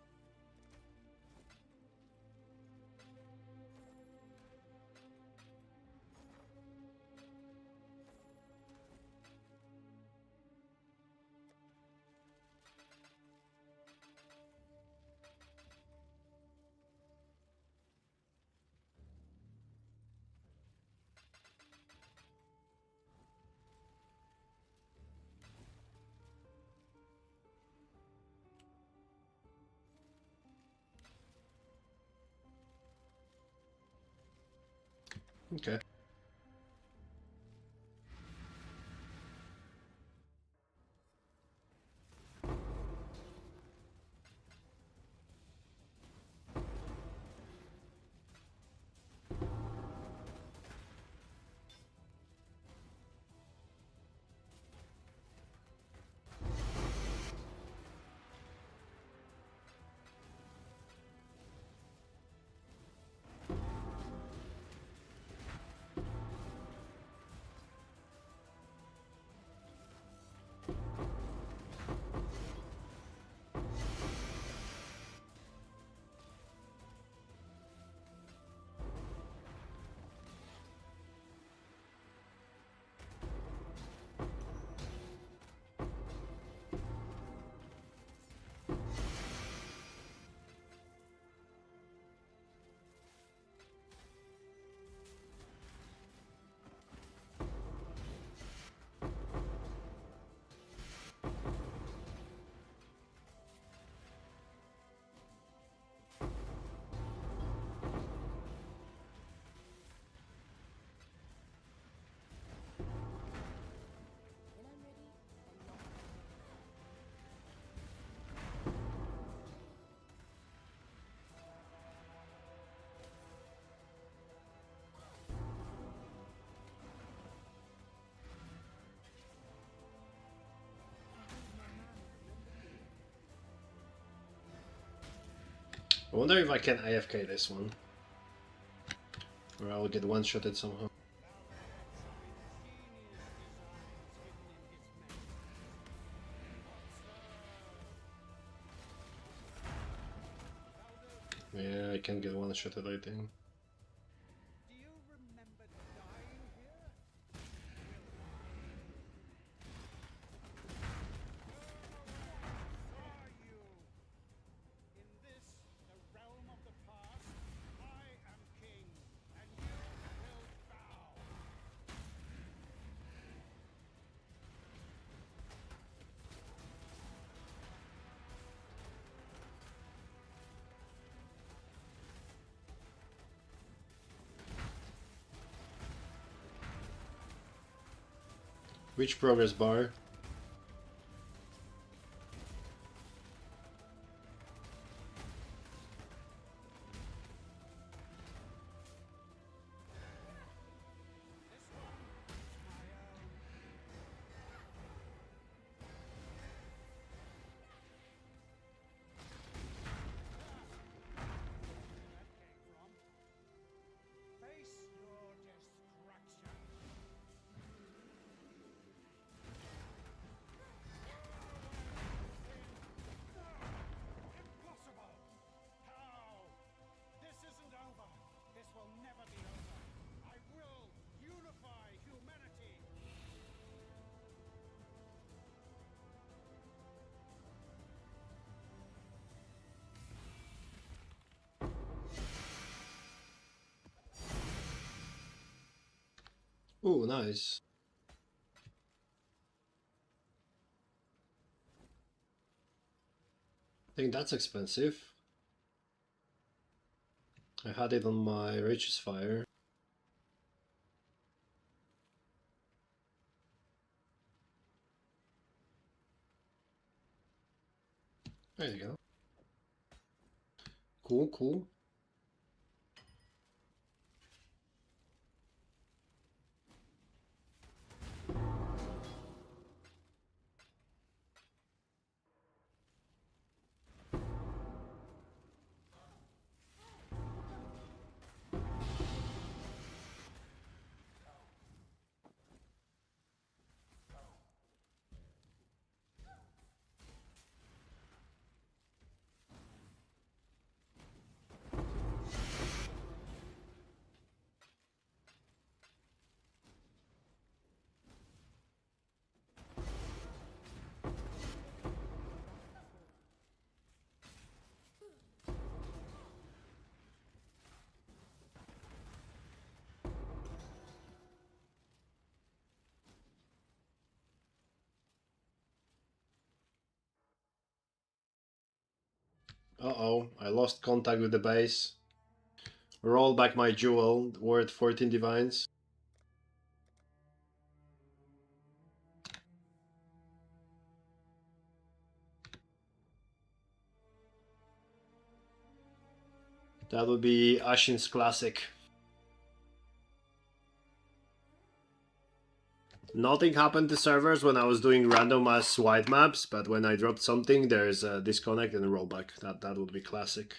Okay. I wonder if I can AFK this one. Or I will get one-shotted somehow. Yeah, I can get one-shotted, I think. Do you remember dying here? Are you? In this, the realm of the past, I am king, and you will bow. Which progress bar? Face your destruction. Impossible! How? This isn't over. This will never be over. I will unify humanity. Ooh, nice. I think that's expensive. I had it on my Righteous Fire. There you go. Cool, cool. Uh-oh, I lost contact with the base. Roll back my jewel, worth 14 divines. That would be Ashin's Classic. Nothing happened to servers when I was doing random ass white maps, but when I dropped something, there's a disconnect and a rollback. That would be classic.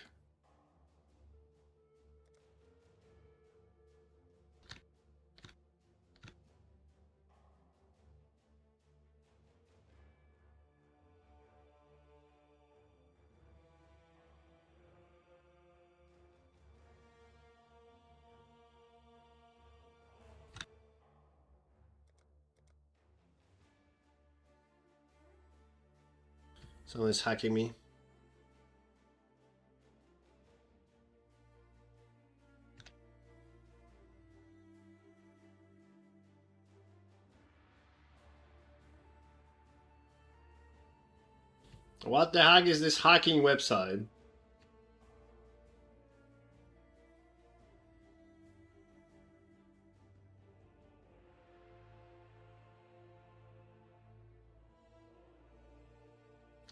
Someone is hacking me. What the heck is this hacking website?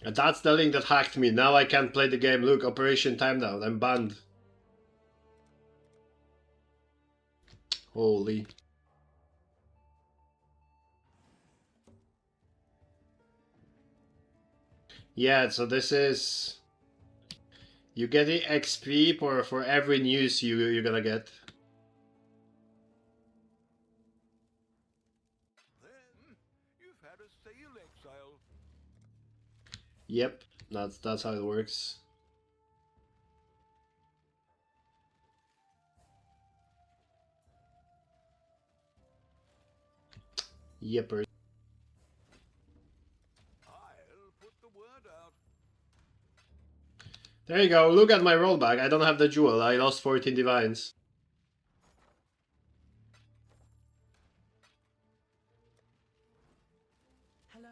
And that's the link that hacked me. Now I can't play the game. Look, operation timed out. I'm banned. Holy. Yeah, so this is... You get the XP for every news you're gonna get. Then you've had a sail exile. Yep, that's how it works. Yepper. I'll put the word out. There you go, look at my rollback. I don't have the jewel, I lost 14 divines. Hello.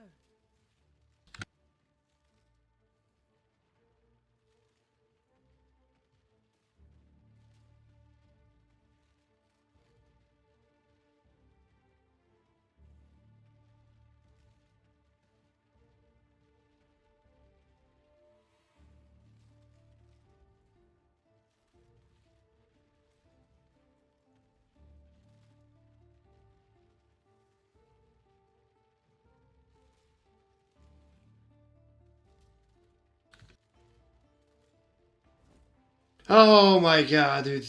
Oh my god, dude.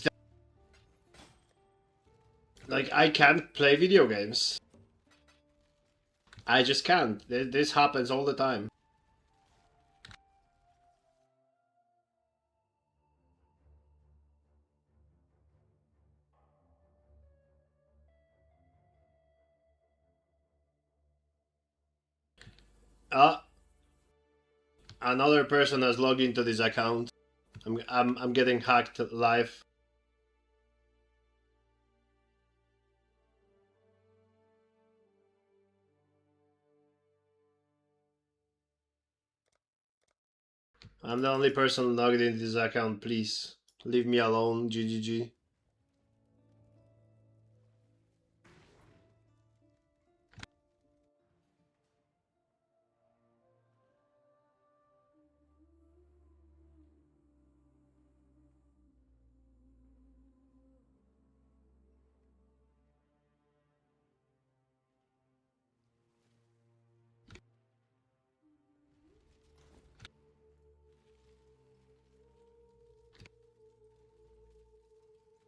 Like, I can't play video games. I just can't. This happens all the time. Another person has logged into this account. I'm getting hacked live. I'm the only person logged into this account, please. Leave me alone, GGG.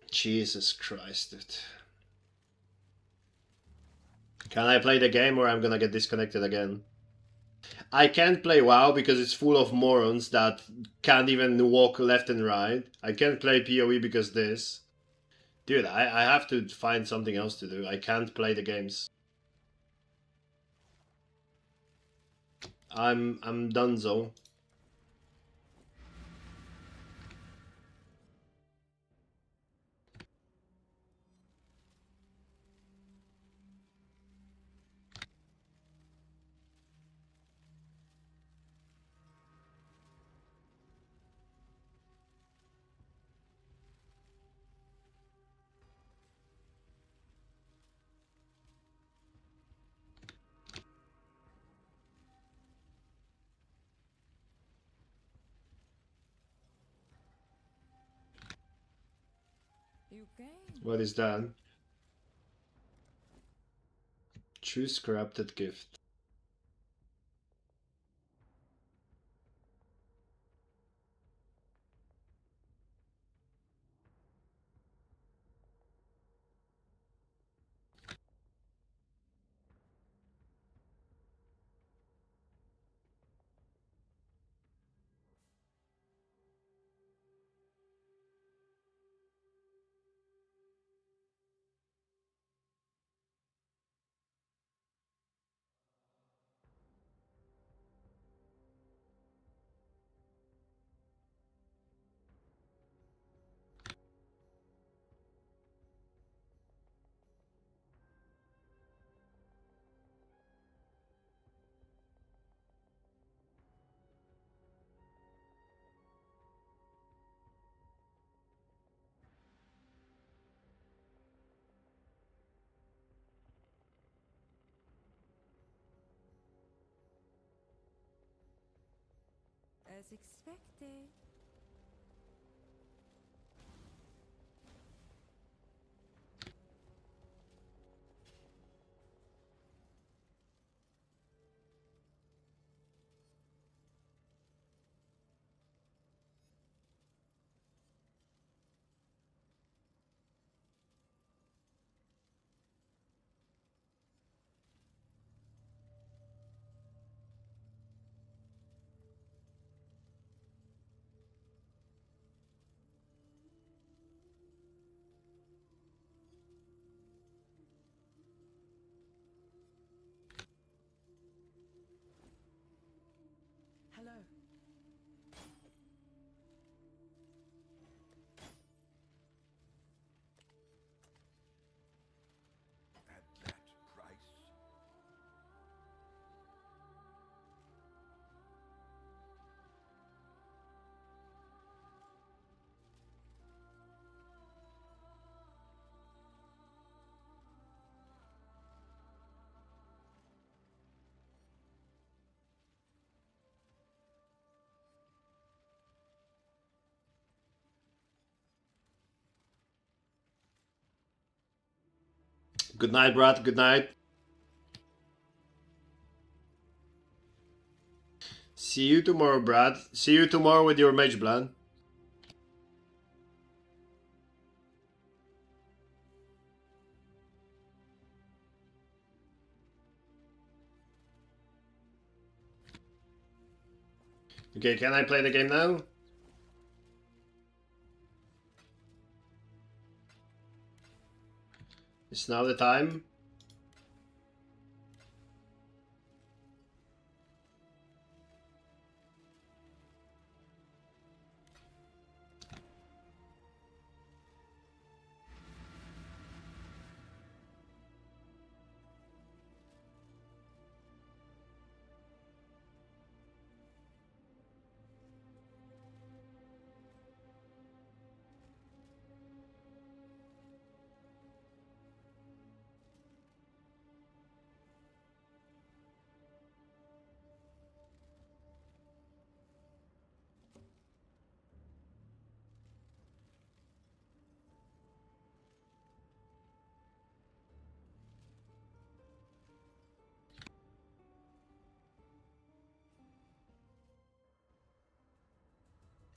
Jesus Christ, dude. Can I play the game or I'm gonna get disconnected again? I can't play WoW because it's full of morons that can't even walk left and right. I can't play PoE because this. Dude, I have to find something else to do. I can't play the games. I'm donezo. You gain. What is that? Choose corrupted gift. As expected. Good night, Brad. Good night. See you tomorrow, Brad. See you tomorrow with your mage plan. Okay, can I play the game now? It's now the time.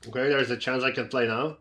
Okay, there's a chance I can play now.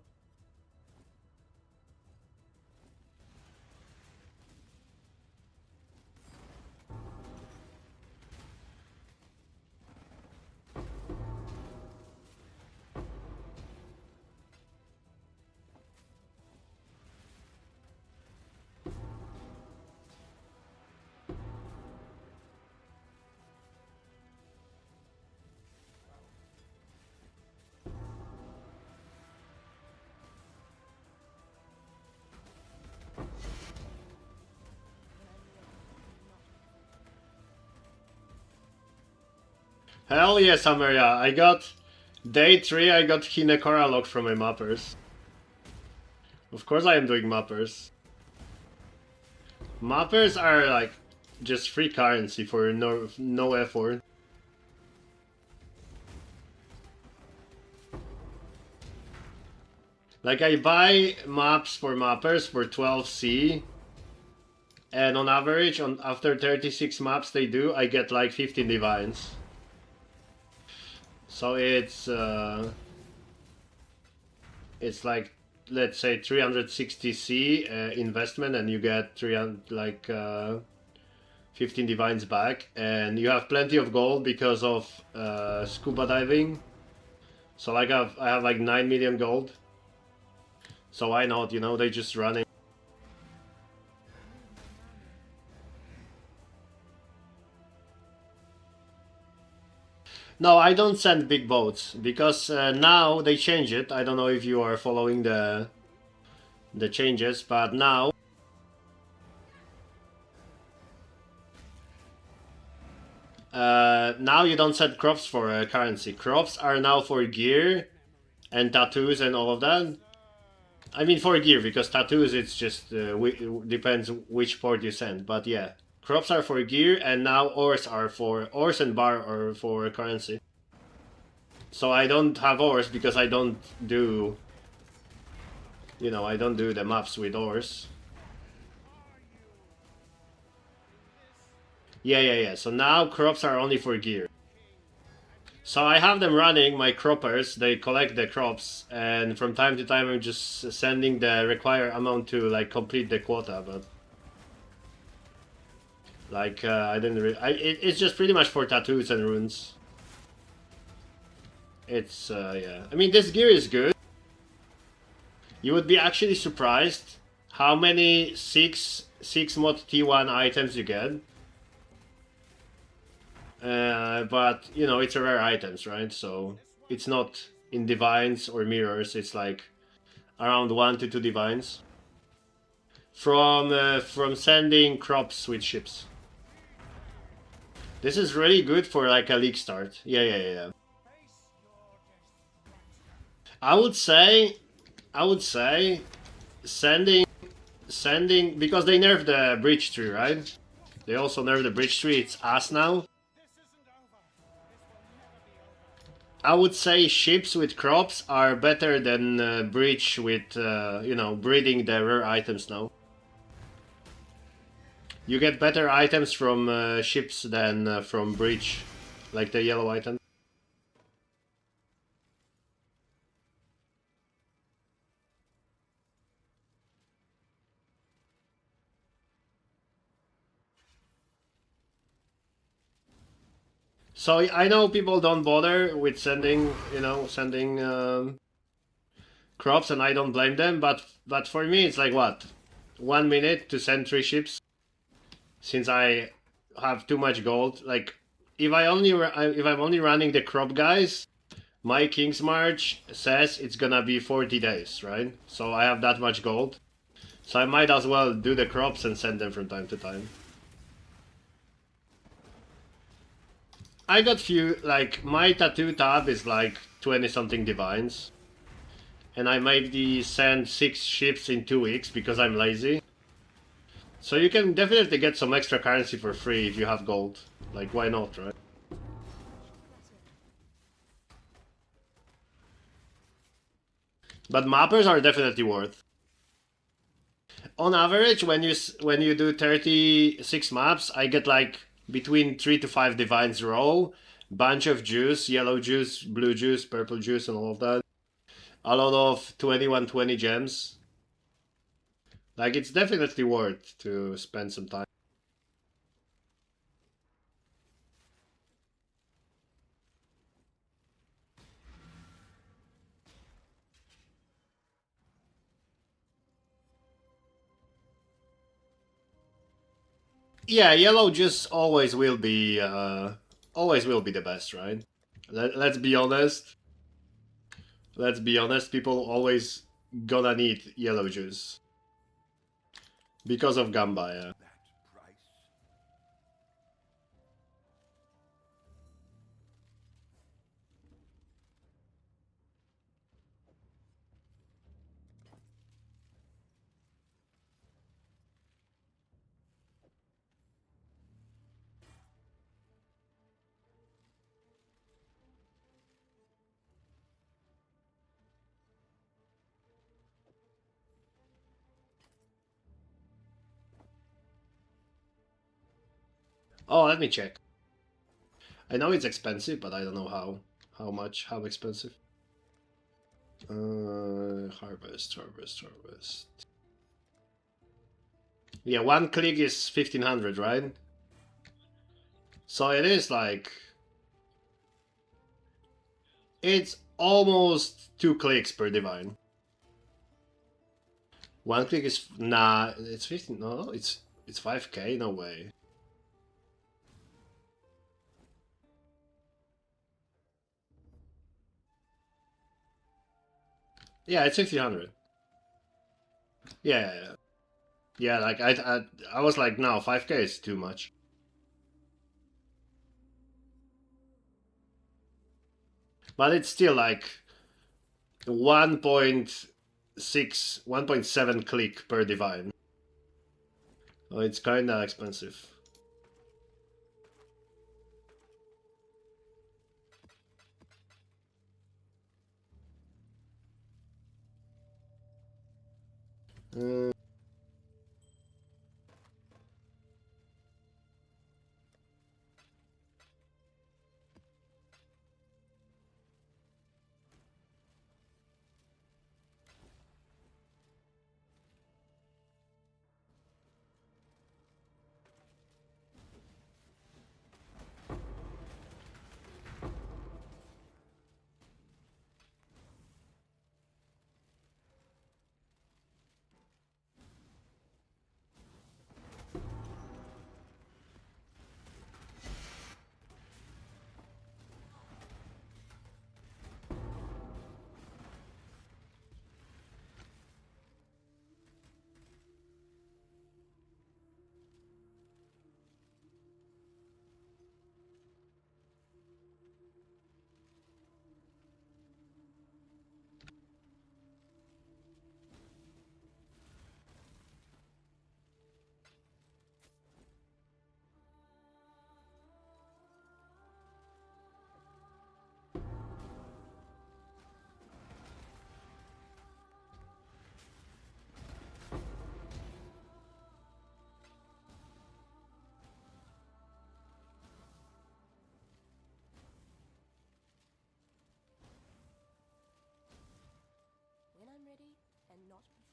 Hell yes, Amaria. I got... Day 3, I got Hinekora locked from my mappers. Of course I am doing mappers. Mappers are like just free currency for no effort. Like I buy maps for mappers for 12C, and on average, after 36 maps they do, I get like 15 divines. So it's like, let's say 360C investment, and you get 15 divines back, and you have plenty of gold because of scuba diving. So like I have like 9 million gold. So why not? You know, they just running. No, I don't send big boats because now they change it. I don't know if you are following the changes, but now now you don't send crops for currency. Crops are now for gear and tattoos and all of that. I mean for gear, because tattoos it's just depends which port you send. But yeah, crops are for gear, and now ores and bar are for currency. So I don't have ores because I don't do, you know, I don't do the maps with ores. Yeah. So now crops are only for gear. So I have them running, my croppers, they collect the crops, and from time to time I'm just sending the required amount to like complete the quota, but like I didn't it's just pretty much for tattoos and runes. It's yeah, I mean this gear is good. You would be actually surprised how many 6 mod T1 items you get. But you know, it's a rare items, right? So it's not in divines or mirrors. It's like around 1 to 2 divines from sending crops with ships. This is really good for like a league start. Yeah. I would say sending because they nerfed the bridge tree, right? They also nerfed the bridge tree. It's ass now. I would say ships with crops are better than bridge with, you know, breeding the rare items now. You get better items from ships than from breach, like the yellow item. So I know people don't bother with sending, sending crops, and I don't blame them. But for me, it's like what, 1 minute to send 3 ships, since I have too much gold. Like if I'm only running the crop guys, my King's March says it's gonna be 40 days, right? So I have that much gold, so I might as well do the crops and send them from time to time. I got few, like, my tattoo tab is like 20 something divines. And I maybe send 6 ships in 2 weeks because I'm lazy. So you can definitely get some extra currency for free if you have gold. Like, why not, right? But mappers are definitely worth. On average, when you do 36 maps, I get like between 3 to 5 divines row, bunch of juice, yellow juice, blue juice, purple juice, and all of that. A lot of 2120 gems. Like, it's definitely worth to spend some time. Yeah, yellow juice always will be the best, right? Let's be honest. Let's be honest, people always gonna need yellow juice. Because of Gamba, yeah. That price. Oh, let me check. I know it's expensive, but I don't know how expensive. Harvest. Yeah, 1 click is 1500, right? So it is like, it's almost 2 clicks per divine. 1 click is, nah, it's 15. No, it's 5k. No way. Yeah, it's 1500. Yeah. Yeah, like I was like, no, 5k is too much. But it's still like 1.6, 1.7 click per divine. Oh, it's kinda expensive. Uh,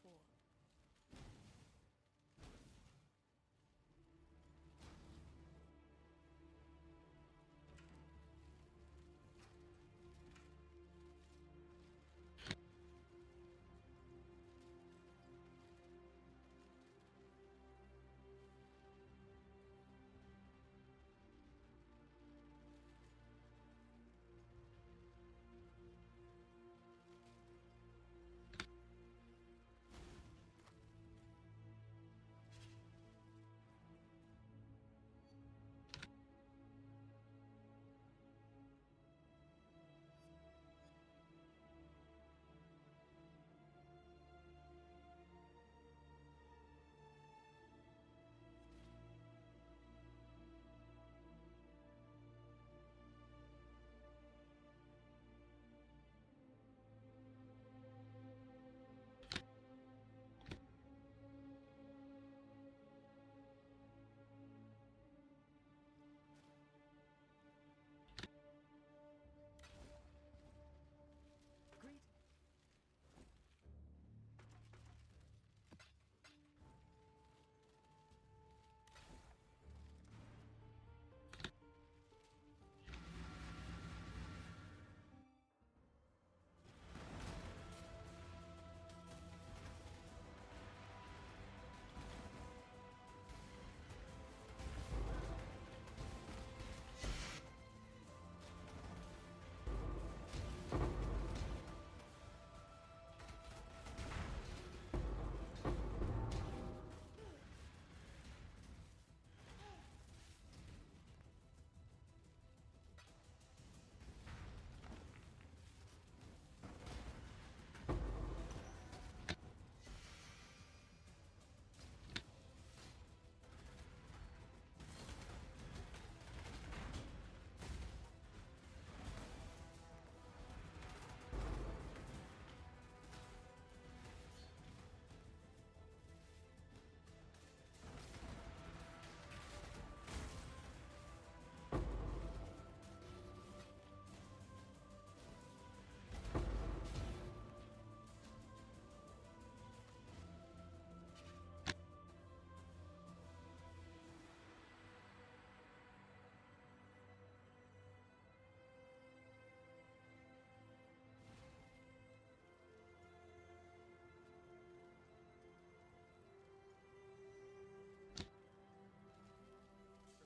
before. Greet.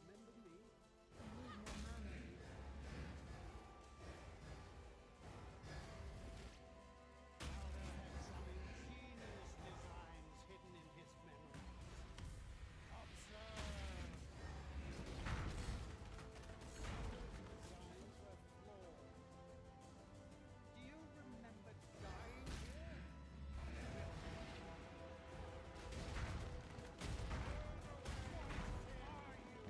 Remember me? I need more mana. Elder had some ingenious designs hidden in his memories. Observe! Designs were flawed. Do you remember dying here? What are you?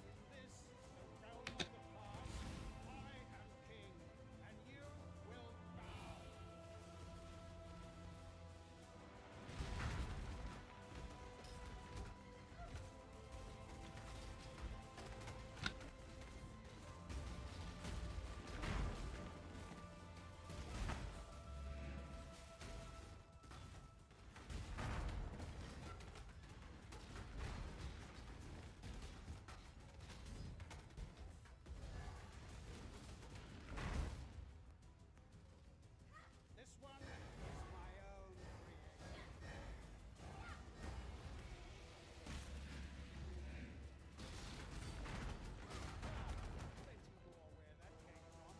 In this, the realm of the past, I am king, and you will bow. This one is my own creation. Plenty more where that came from.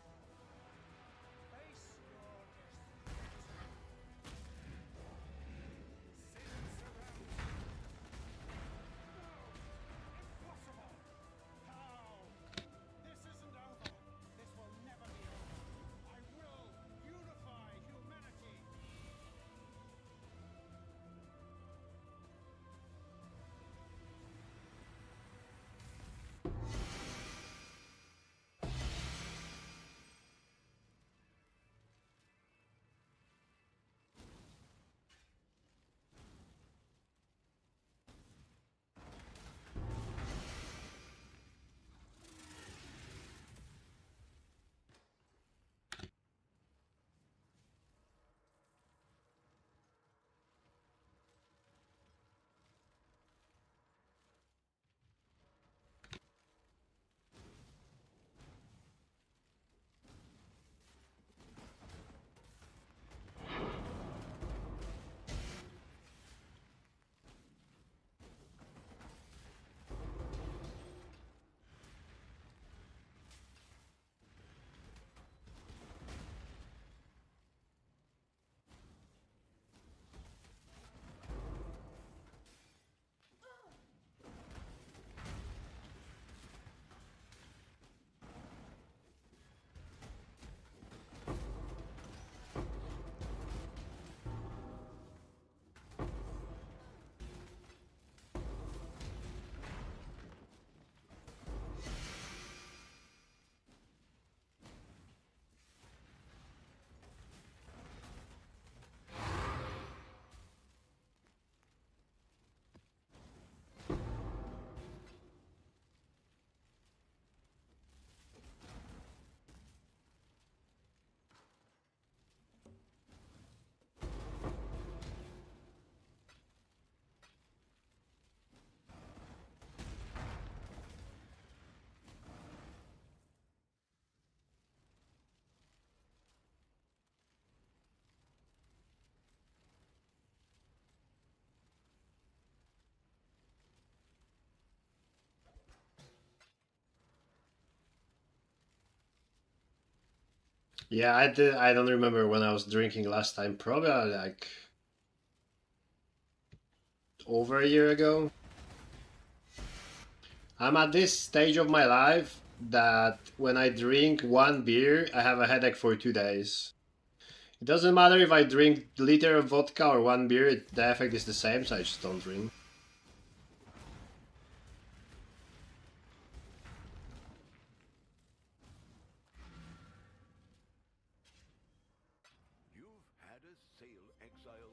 Face your destiny. Sin surrounds you. No! Impossible! How? This isn't over. This will never be over. I will unify humanity. Yeah, I did. I don't remember when I was drinking last time. Probably like over a year ago. I'm at this stage of my life that when I drink one beer, I have a headache for 2 days. It doesn't matter if I drink a liter of vodka or one beer, the effect is the same, so I just don't drink. You've had a sail, exile.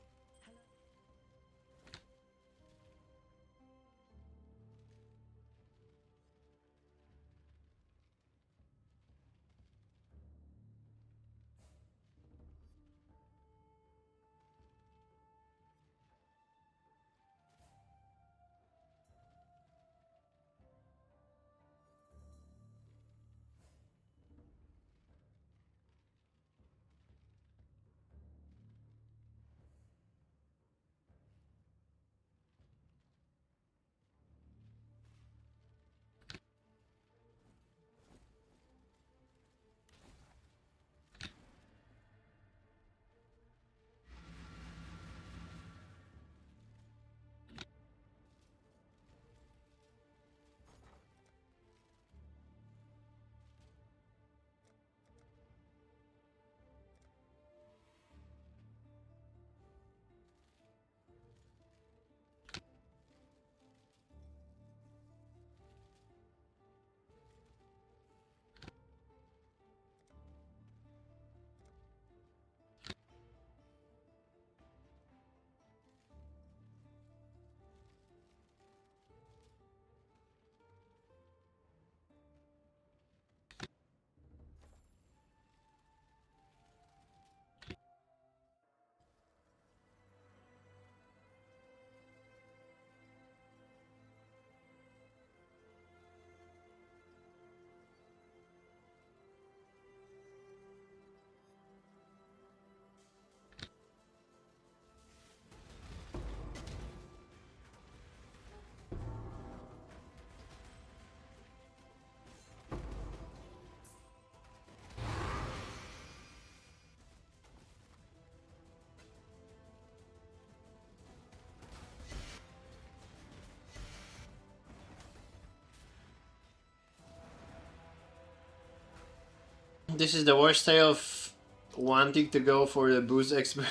This is the worst day of wanting to go for the booze expert.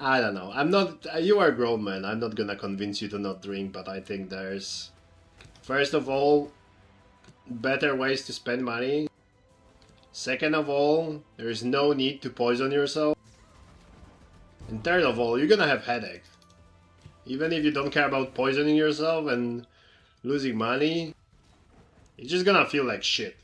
I don't know. I'm not. You are a grown man. I'm not gonna convince you to not drink, but I think there's, first of all, better ways to spend money. Second of all, there's no need to poison yourself. And third of all, you're gonna have headache. Even if you don't care about poisoning yourself and losing money, you're just gonna feel like shit.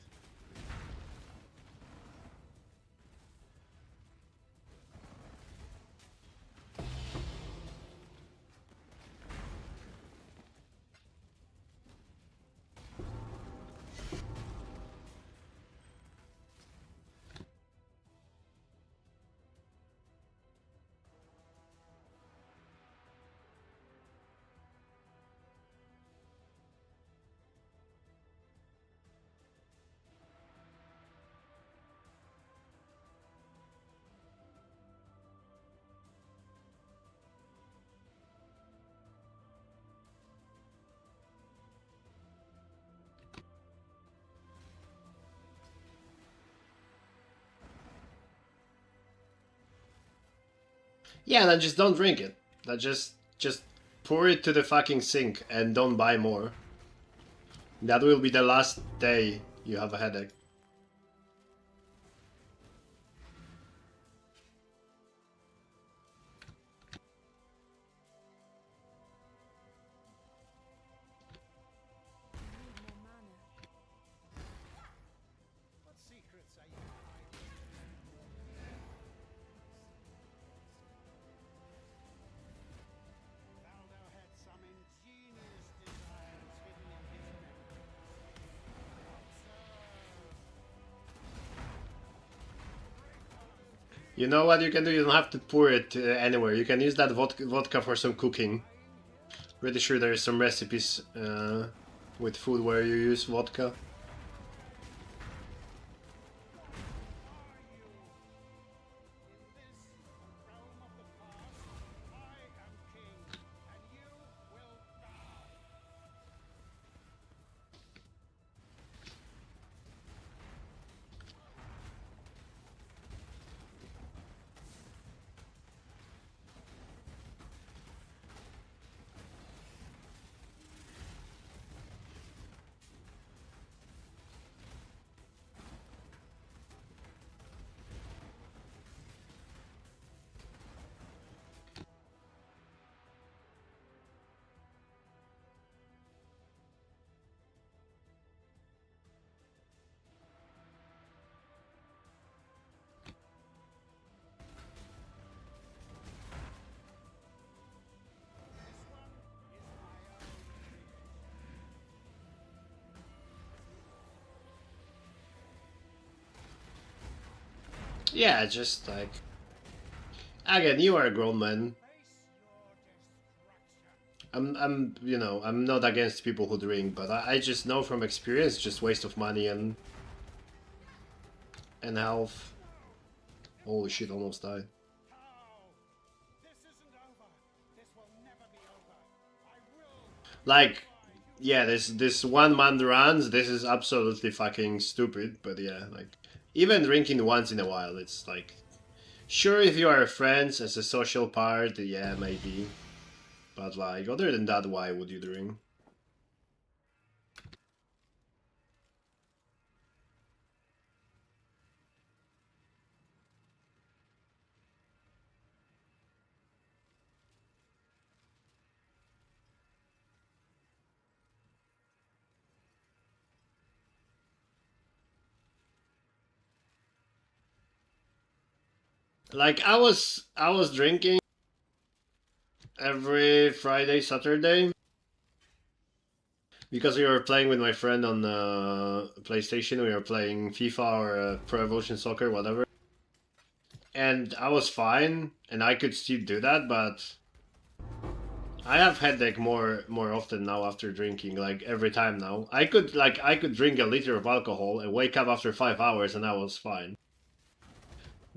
Yeah, then just don't drink it. That just pour it to the fucking sink and don't buy more. That will be the last day you have a headache. I need more mana. What secrets are you hiding? Valdo had some ingenious designs hidden in his memory. You know what you can do? You don't have to pour it anywhere. You can use that vodka for some cooking. Pretty sure there is some recipes with food where you use vodka. Yeah, just like again, you are a grown man. You know, I'm not against people who drink, but I just know from experience, just waste of money and health. Holy shit, almost died. This isn't over. This will never be over. I will. Like, yeah, this one man runs. This is absolutely fucking stupid. But yeah, like even drinking once in a while, it's like sure if you are friends as a social part, yeah, maybe. But like other than that, why would you drink? Like I was drinking every Friday, Saturday because we were playing with my friend on PlayStation. We were playing FIFA or Pro Evolution Soccer, whatever. And I was fine, and I could still do that, but I have headache more often now after drinking, like every time now. I could drink a liter of alcohol and wake up after 5 hours and I was fine.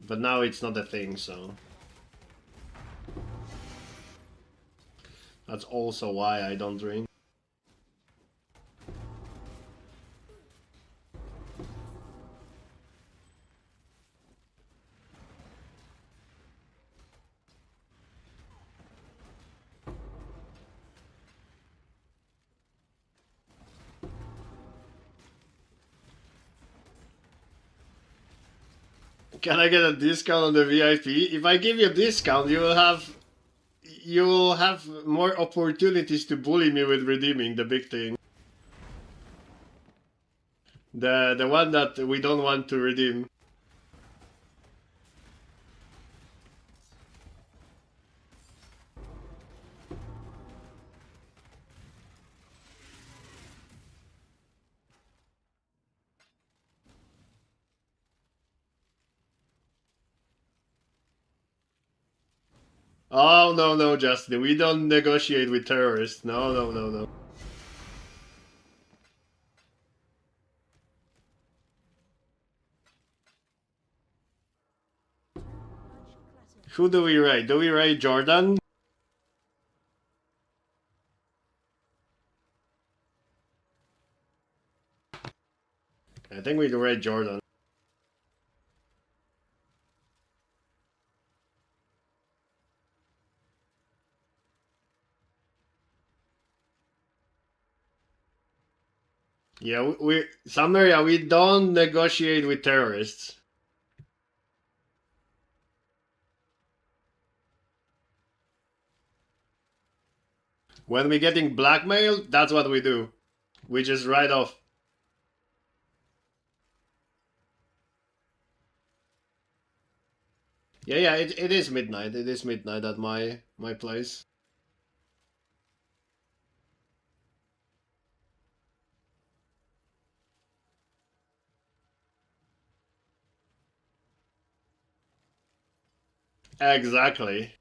But now it's not a thing, so that's also why I don't drink. Can I get a discount on the VIP? If I give you a discount, you will have more opportunities to bully me with redeeming the big thing. The one that we don't want to redeem. Oh no, Justin, we don't negotiate with terrorists. No. Who do we raid? Do we raid Jordan? I think we raid Jordan. Yeah, we Samaria, we don't negotiate with terrorists. When we're getting blackmailed, that's what we do. We just ride off. Yeah, it is midnight. It is midnight at my place. Exactly.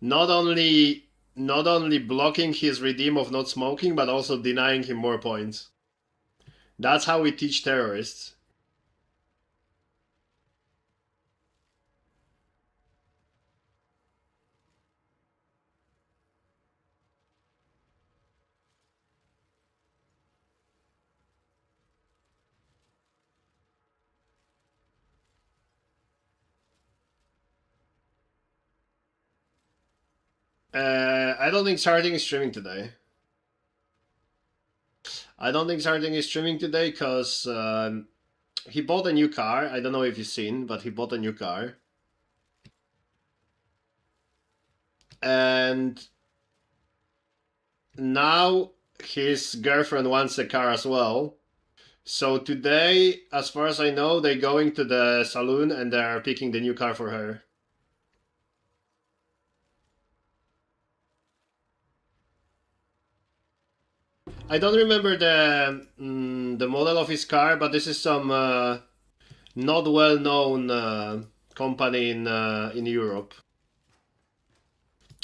Not only blocking his redeem of not smoking, but also denying him more points. That's how we teach terrorists. I don't think Sarding is streaming today. I don't think Sarding is streaming today because he bought a new car. I don't know if you've seen, but he bought a new car. And now his girlfriend wants a car as well. So today, as far as I know, they're going to the saloon and they're picking the new car for her. I don't remember the model of his car, but this is some not well-known company in Europe.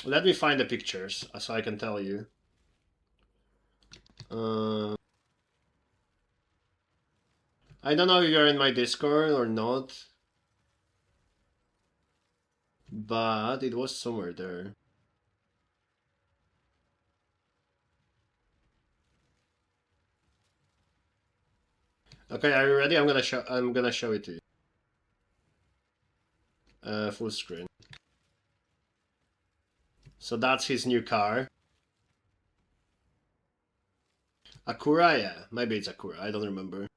Let me find the pictures so I can tell you. I don't know if you're in my Discord or not, but it was somewhere there. Okay, are you ready? I'm gonna show it to you. Full screen. So that's his new car. Acura, yeah. Maybe it's Acura, I don't remember.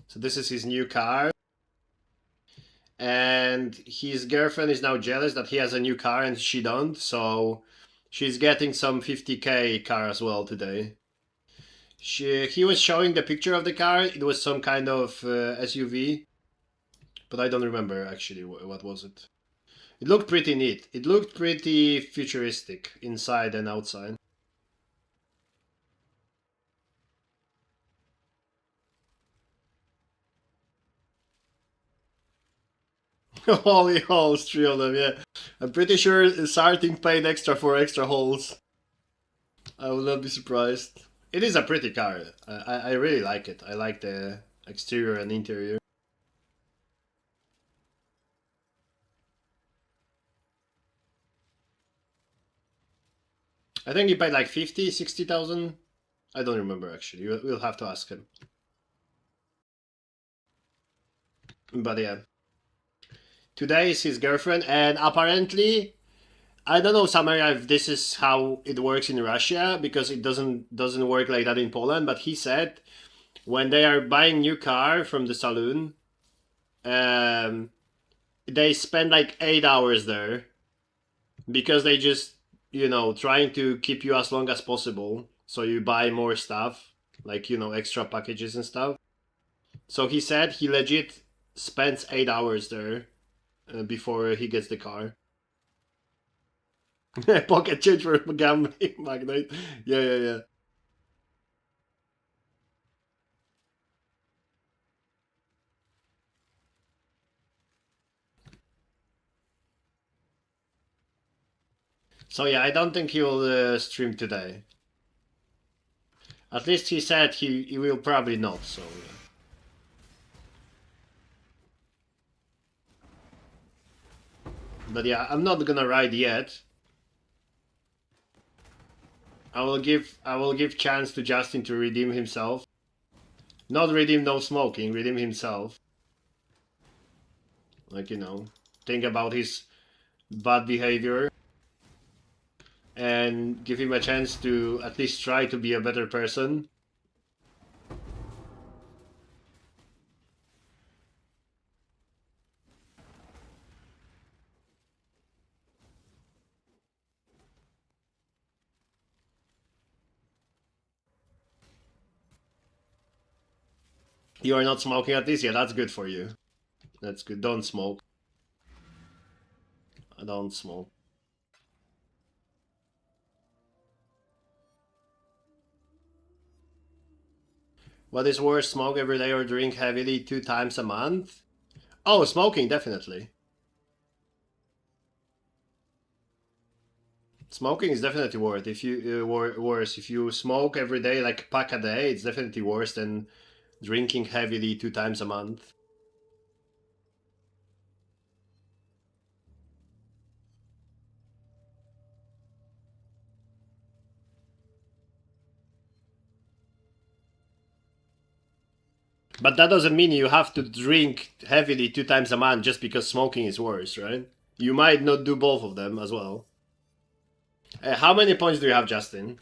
So this is his new car. And his girlfriend is now jealous that he has a new car and she don't, so she's getting some 50k car as well today. He was showing the picture of the car, it was some kind of SUV, but I don't remember actually what was it. It looked pretty neat, it looked pretty futuristic inside and outside. Holy holes, 3 of them, yeah. I'm pretty sure Sarting paid extra for extra holes. I will not be surprised. It is a pretty car. I really like it. I like the exterior and interior. I think he paid like 50, 60,000. I don't remember actually. We'll have to ask him. But yeah. Today is his girlfriend, and apparently, I don't know, Samaria, if this is how it works in Russia, because it doesn't work like that in Poland. But he said when they are buying new car from the saloon, they spend like 8 hours there because they just, you know, trying to keep you as long as possible. So you buy more stuff, like, you know, extra packages and stuff. So he said he legit spends 8 hours there before he gets the car. Pocket change for gambling magnate. Yeah, yeah, yeah. So yeah, I don't think he'll stream today. At least he said he will probably not, so yeah. But yeah, I'm not gonna ride yet. I will give chance to Justin to redeem himself. Not redeem no smoking, redeem himself. Like, you know, think about his bad behavior and give him a chance to at least try to be a better person. You are not smoking at least? Yeah, that's good for you. That's good. Don't smoke. I don't smoke. What is worse, smoke every day or drink heavily 2 times a month? Oh, smoking, definitely. Smoking is definitely worse. If you worse, if you smoke every day, like a pack a day, it's definitely worse than drinking heavily 2 times a month. But that doesn't mean you have to drink heavily 2 times a month just because smoking is worse, right? You might not do both of them as well. How many points do you have, Justin?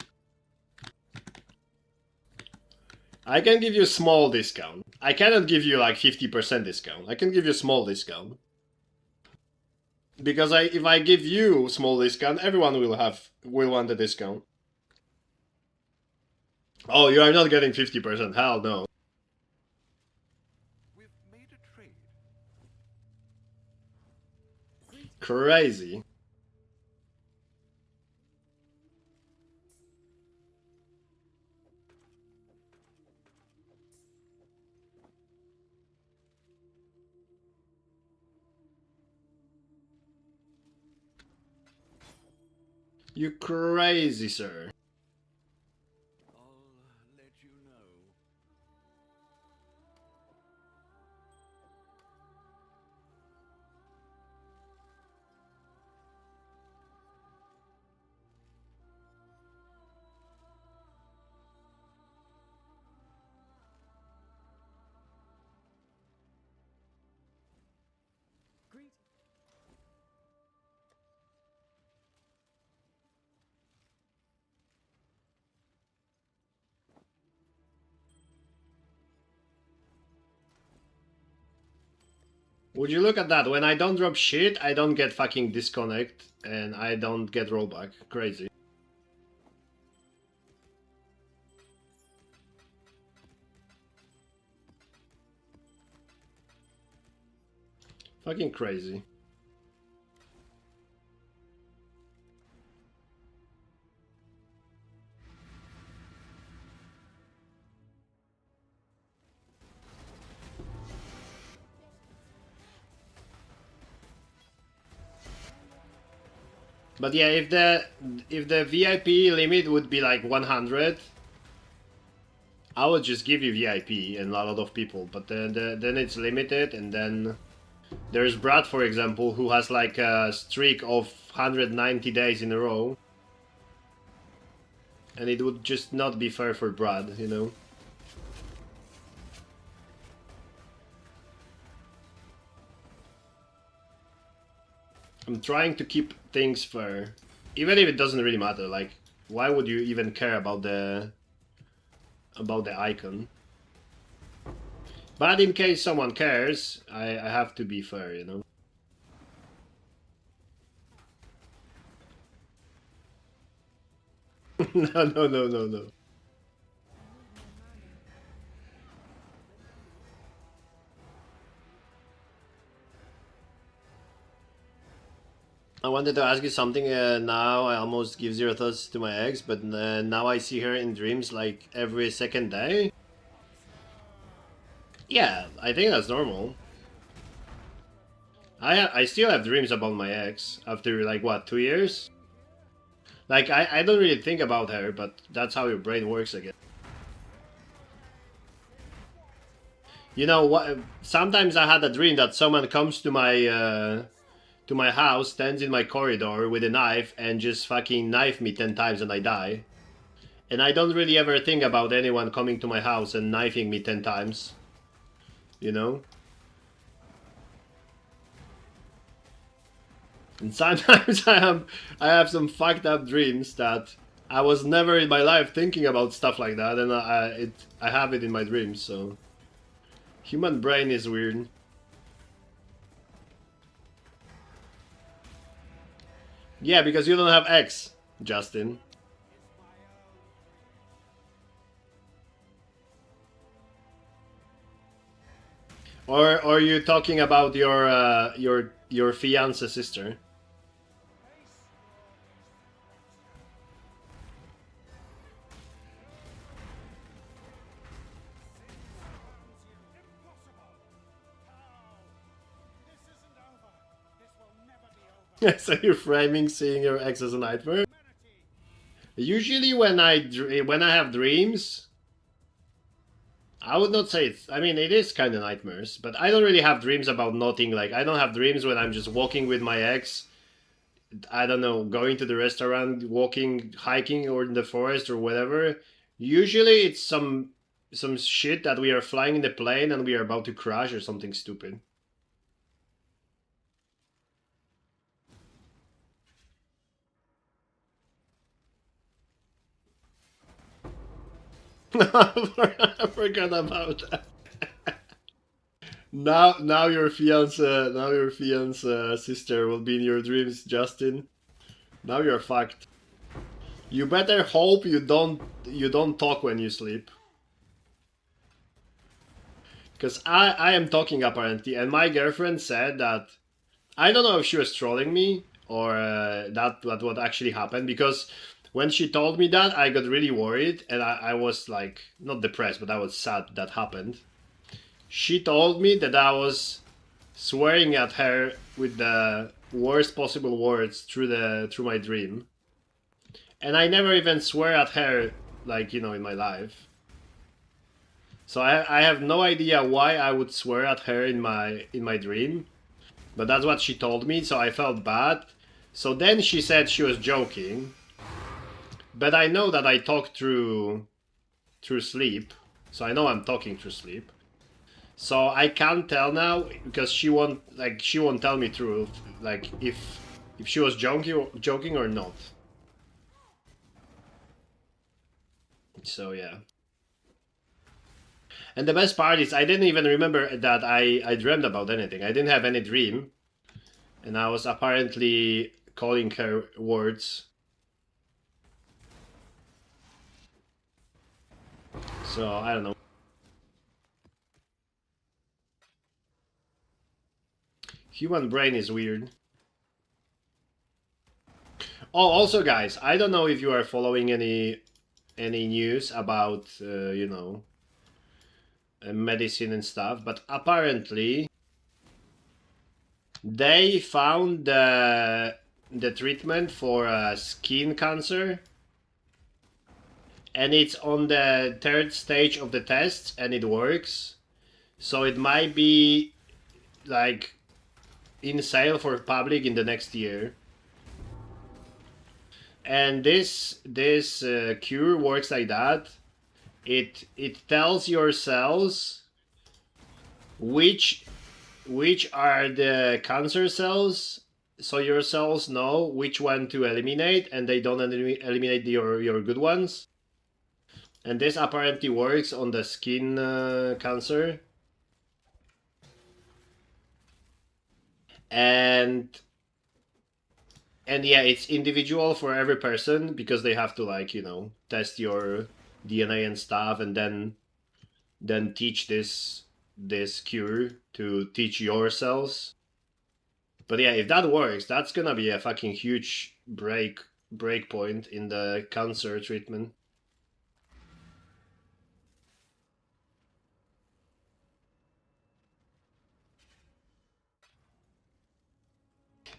I can give you a small discount. I cannot give you like 50% discount. I can give you a small discount. Because if I give you small discount, everyone will want the discount. Oh, you are not getting 50%. Hell no. We've made a trade. Crazy. You crazy, sir. I'll let you know. Greet. Would you look at that? When I don't drop shit, I don't get fucking disconnect and I don't get rollback. Crazy. Fucking crazy. But yeah, if the VIP limit would be like 100, I would just give you VIP and a lot of people. But then it's limited, and then there's Brad, for example, who has like a streak of 190 days in a row, and it would just not be fair for Brad, you know. I'm trying to keep things fair, even if it doesn't really matter. Like, why would you even care about the icon? But in case someone cares, I have to be fair, you know. No. I wanted to ask you something. Now I almost give zero thoughts to my ex, but now I see her in dreams like every second day. Yeah, I think that's normal. I still have dreams about my ex after like what, 2 years? Like I don't really think about her, but that's how your brain works again. You know what? Sometimes I had a dream that someone comes to my house, stands in my corridor with a knife, and just fucking knife me 10 times and I die. And I don't really ever think about anyone coming to my house and knifing me 10 times. You know? And sometimes I have some fucked up dreams that I was never in my life thinking about stuff like that, and I have it in my dreams, so human brain is weird. Yeah, because you don't have X, Justin. Or are you talking about your fiance sister? So you're framing seeing your ex as a nightmare? Usually when I have dreams, I would not say it's, I mean, it is kind of nightmares, but I don't really have dreams about nothing. Like, I don't have dreams when I'm just walking with my ex, I don't know, going to the restaurant, walking, hiking, or in the forest or whatever. Usually it's some shit that we are flying in the plane and we are about to crash or something stupid. I forgot about that. Now your fiance sister will be in your dreams, Justin. Now you're fucked. You better hope you don't talk when you sleep. Because I am talking apparently, and my girlfriend said that, I don't know if she was trolling me or that what actually happened, because when she told me that, I got really worried, and I was like, not depressed, but I was sad that happened. She told me that I was swearing at her with the worst possible words through my dream. And I never even swear at her, like, you know, in my life. So I have no idea why I would swear at her in my dream. But that's what she told me, so I felt bad. So then she said she was joking. But I know that I talk through sleep. So I know I'm talking through sleep. So I can't tell now because she won't tell me through like if she was joking or not. So yeah. And the best part is I didn't even remember that I dreamt about anything. I didn't have any dream. And I was apparently calling her words. So I don't know. Human brain is weird. Oh, also guys, I don't know if you are following any news about you know, medicine and stuff, but apparently they found the treatment for skin cancer, and it's on the 3rd stage of the tests, and it works. So it might be like in sale for public in the next year. And this cure works like that. It tells your cells which are the cancer cells, so your cells know which one to eliminate, and they don't eliminate your good ones. And this apparently works on the skin cancer. And yeah, it's individual for every person because they have to, like, you know, test your DNA and stuff, and then teach this cure to teach your cells. But yeah, if that works, that's gonna be a fucking huge break point in the cancer treatment.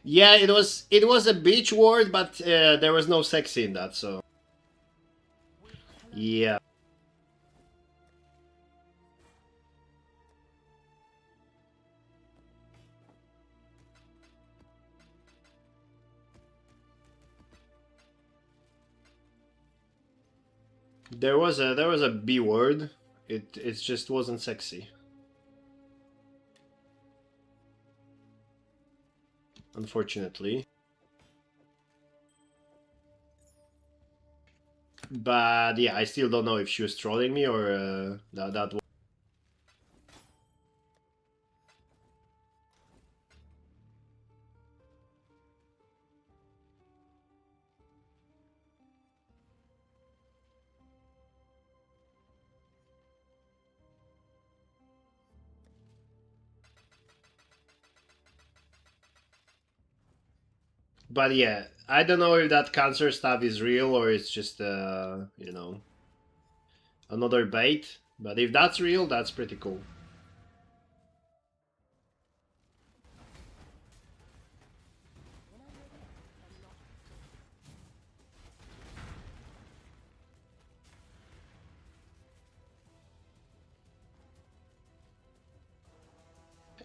Yeah, it was a beach word, but there was no sexy in that, so yeah. There was a B word. It just wasn't sexy. Unfortunately. But yeah, I still don't know if she was trolling me or that was. But yeah, I don't know if that cancer stuff is real or it's just you know, another bait. But if that's real, that's pretty cool.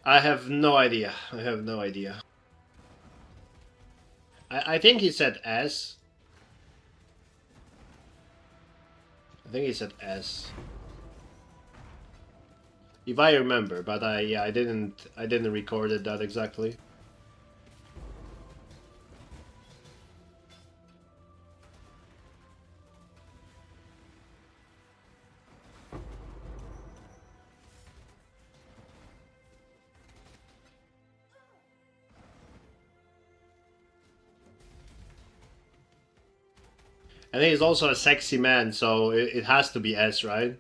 I have no idea. I have no idea. I think he said S. I think he said S. If I remember, but I didn't record it that exactly. I think he's also a sexy man, so it has to be S, right?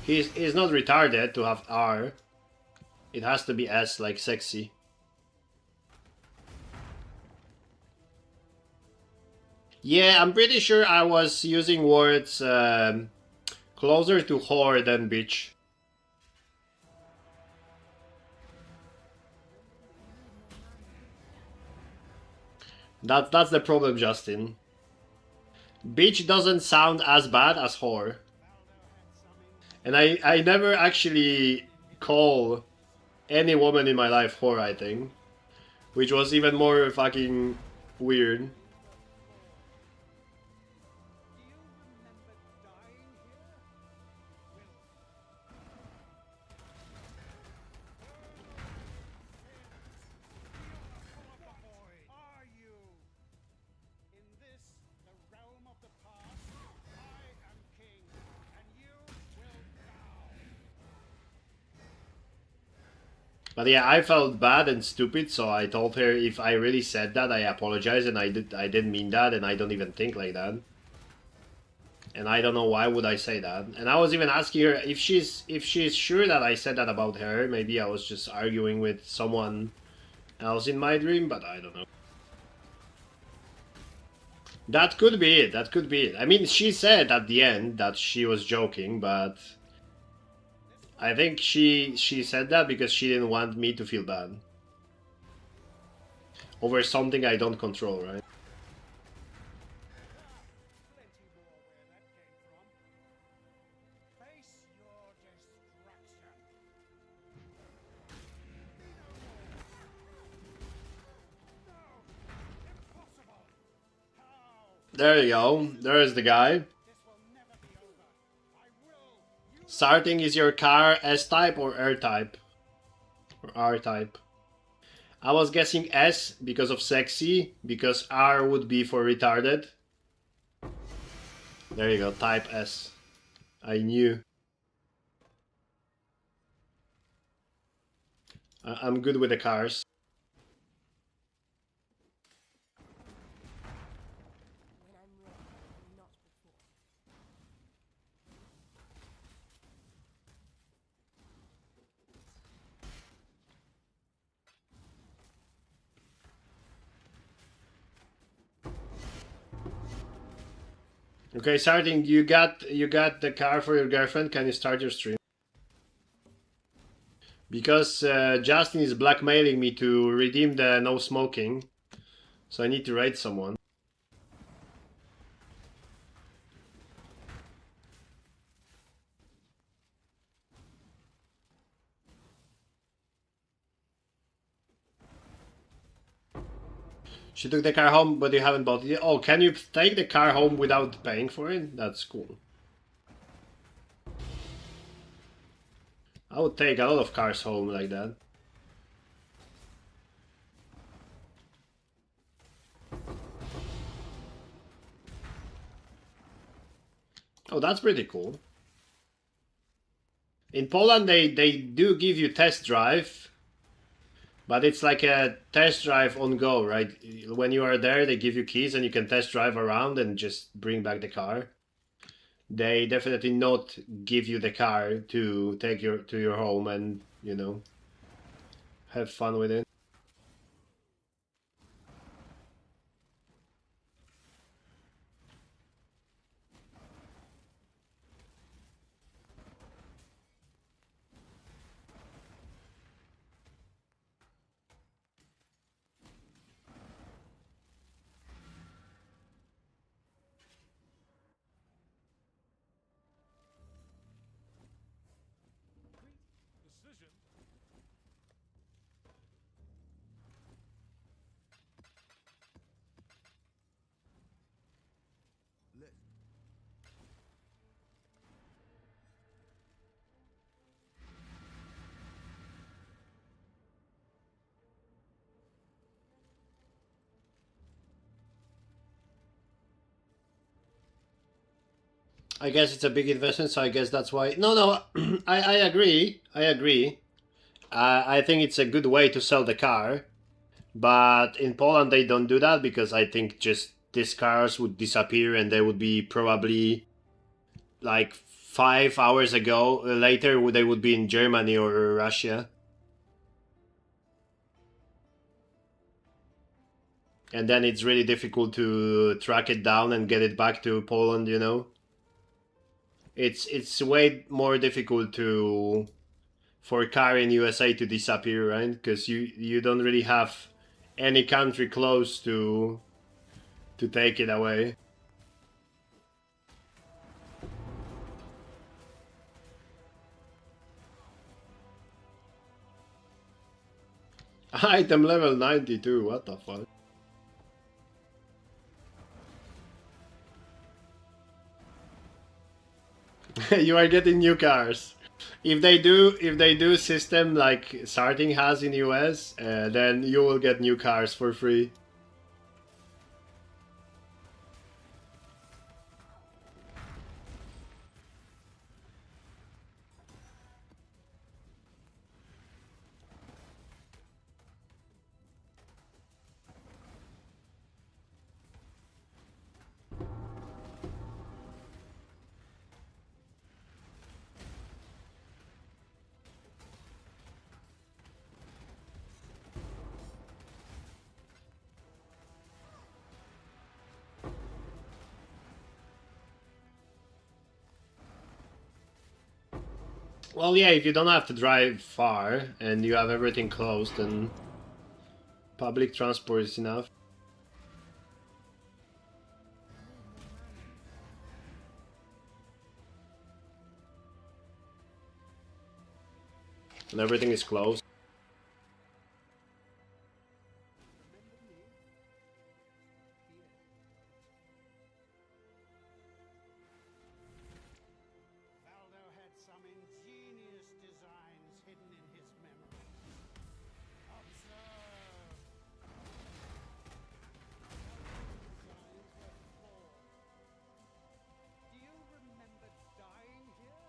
He's not retarded to have R. It has to be S, like sexy. Yeah, I'm pretty sure I was using words closer to whore than bitch. That's the problem, Justin. Bitch doesn't sound as bad as whore. And I never actually call any woman in my life whore, I think. Which was even more fucking weird. Do you remember dying here? Are you? In this, the realm of the past, I am king, and you will bow. But yeah, I felt bad and stupid, so I told her if I really said that, I apologize, and I didn't mean that, and I don't even think like that. And I don't know why would I say that. And I was even asking her if she's sure that I said that about her. Maybe I was just arguing with someone else in my dream, but I don't know. That could be it. That could be it. I mean, she said at the end that she was joking, but I think she said that because she didn't want me to feel bad over something I don't control, right? Plenty more where that came from. Face your destruction. No, impossible. How? There you go. There's the guy. This will never be over. I will. Starting is your car S-type or R-type? Or R-type? I was guessing S because of sexy, because R would be for retarded. There you go, type S. I knew. I'm good with the cars. When I'm ready, not before. Okay, starting. You got the car for your girlfriend. Can you start your stream? Because Justin is blackmailing me to redeem the no smoking, so I need to raid someone. She took the car home, but you haven't bought it yet. Oh, can you take the car home without paying for it? That's cool. I would take a lot of cars home like that. Oh, that's pretty cool. In Poland, they do give you test drive, but it's like a test drive on go, right? When you are there, they give you keys and you can test drive around and just bring back the car. They definitely not give you the car to take to your home and, you know, have fun with it. Decision. I guess it's a big investment, so I guess that's why. No, I agree. I agree. I think it's a good way to sell the car, but in Poland they don't do that because I think just these cars would disappear and they would be probably like 5 hours ago later they would be in Germany or Russia. And then it's really difficult to track it down and get it back to Poland, you know. It's way more difficult for Carrion USA to disappear, right? Because you don't really have any country close to to take it away. Item level 92, what the fuck? You are getting new cars. If they do system like Starting has in US, then you will get new cars for free. Well, yeah, if you don't have to drive far and you have everything close, then public transport is enough. And everything is closed. Valdo had some ingenious designs hidden in his memory. Observe. Designs were flawed. Do you remember dying here?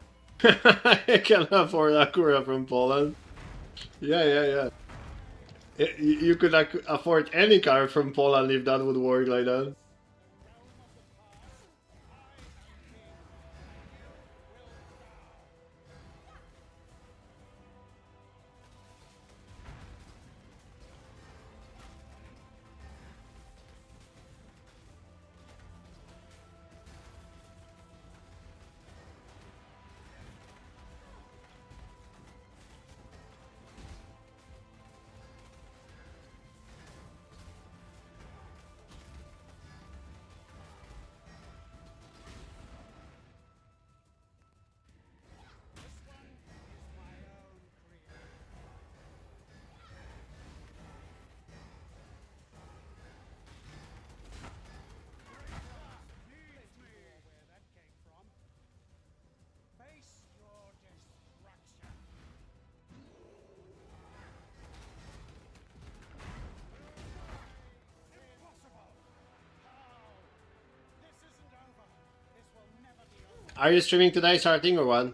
I can afford Acura from Poland. Yeah. You could afford any car from Poland if that would work like that. Are you streaming today, Starting, or what?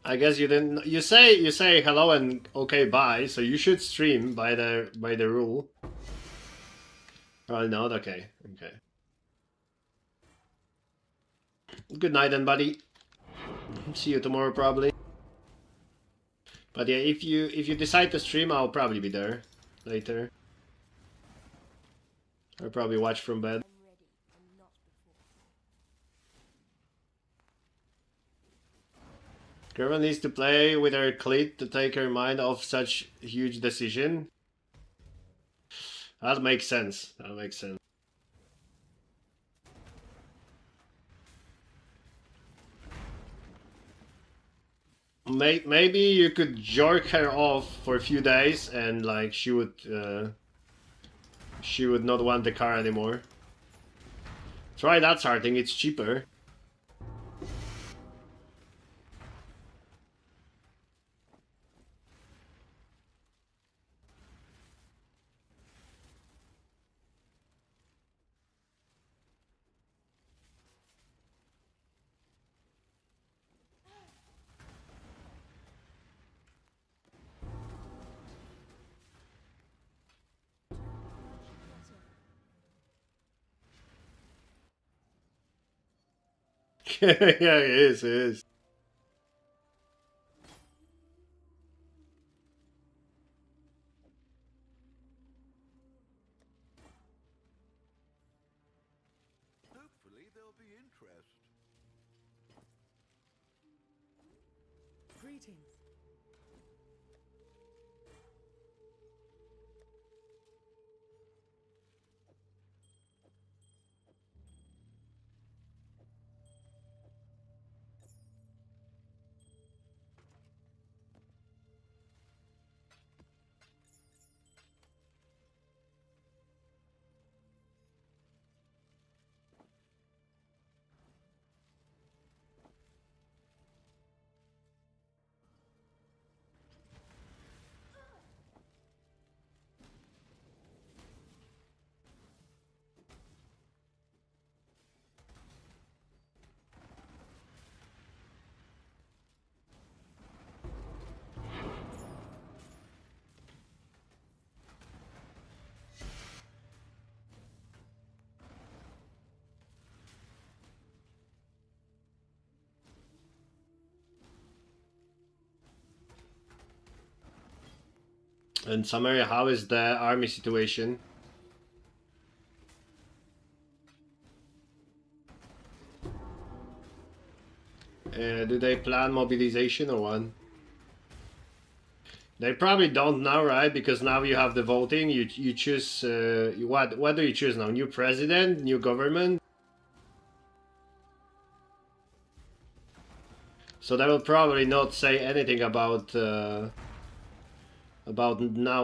I guess you didn't. You say hello and okay bye, so you should stream by the rule. Oh, not okay. Okay. Good night, then, buddy. See you tomorrow, probably. But yeah, if you decide to stream, I'll probably be there later. I'll probably watch from bed. I'm ready, and not before. Carrion needs to play with her clit to take her mind off such huge decision. That makes sense. That makes sense. Maybe you could jerk her off for a few days and like she would not want the car anymore. Try that, Starting, it's cheaper. Yeah, it is, it is. Hopefully there'll be interest. Greetings. And Samaria, how is the army situation? Do they plan mobilization or what? They probably don't now, right? Because now you have the voting. You choose what do you choose now? New president, new government. So they will probably not say anything about now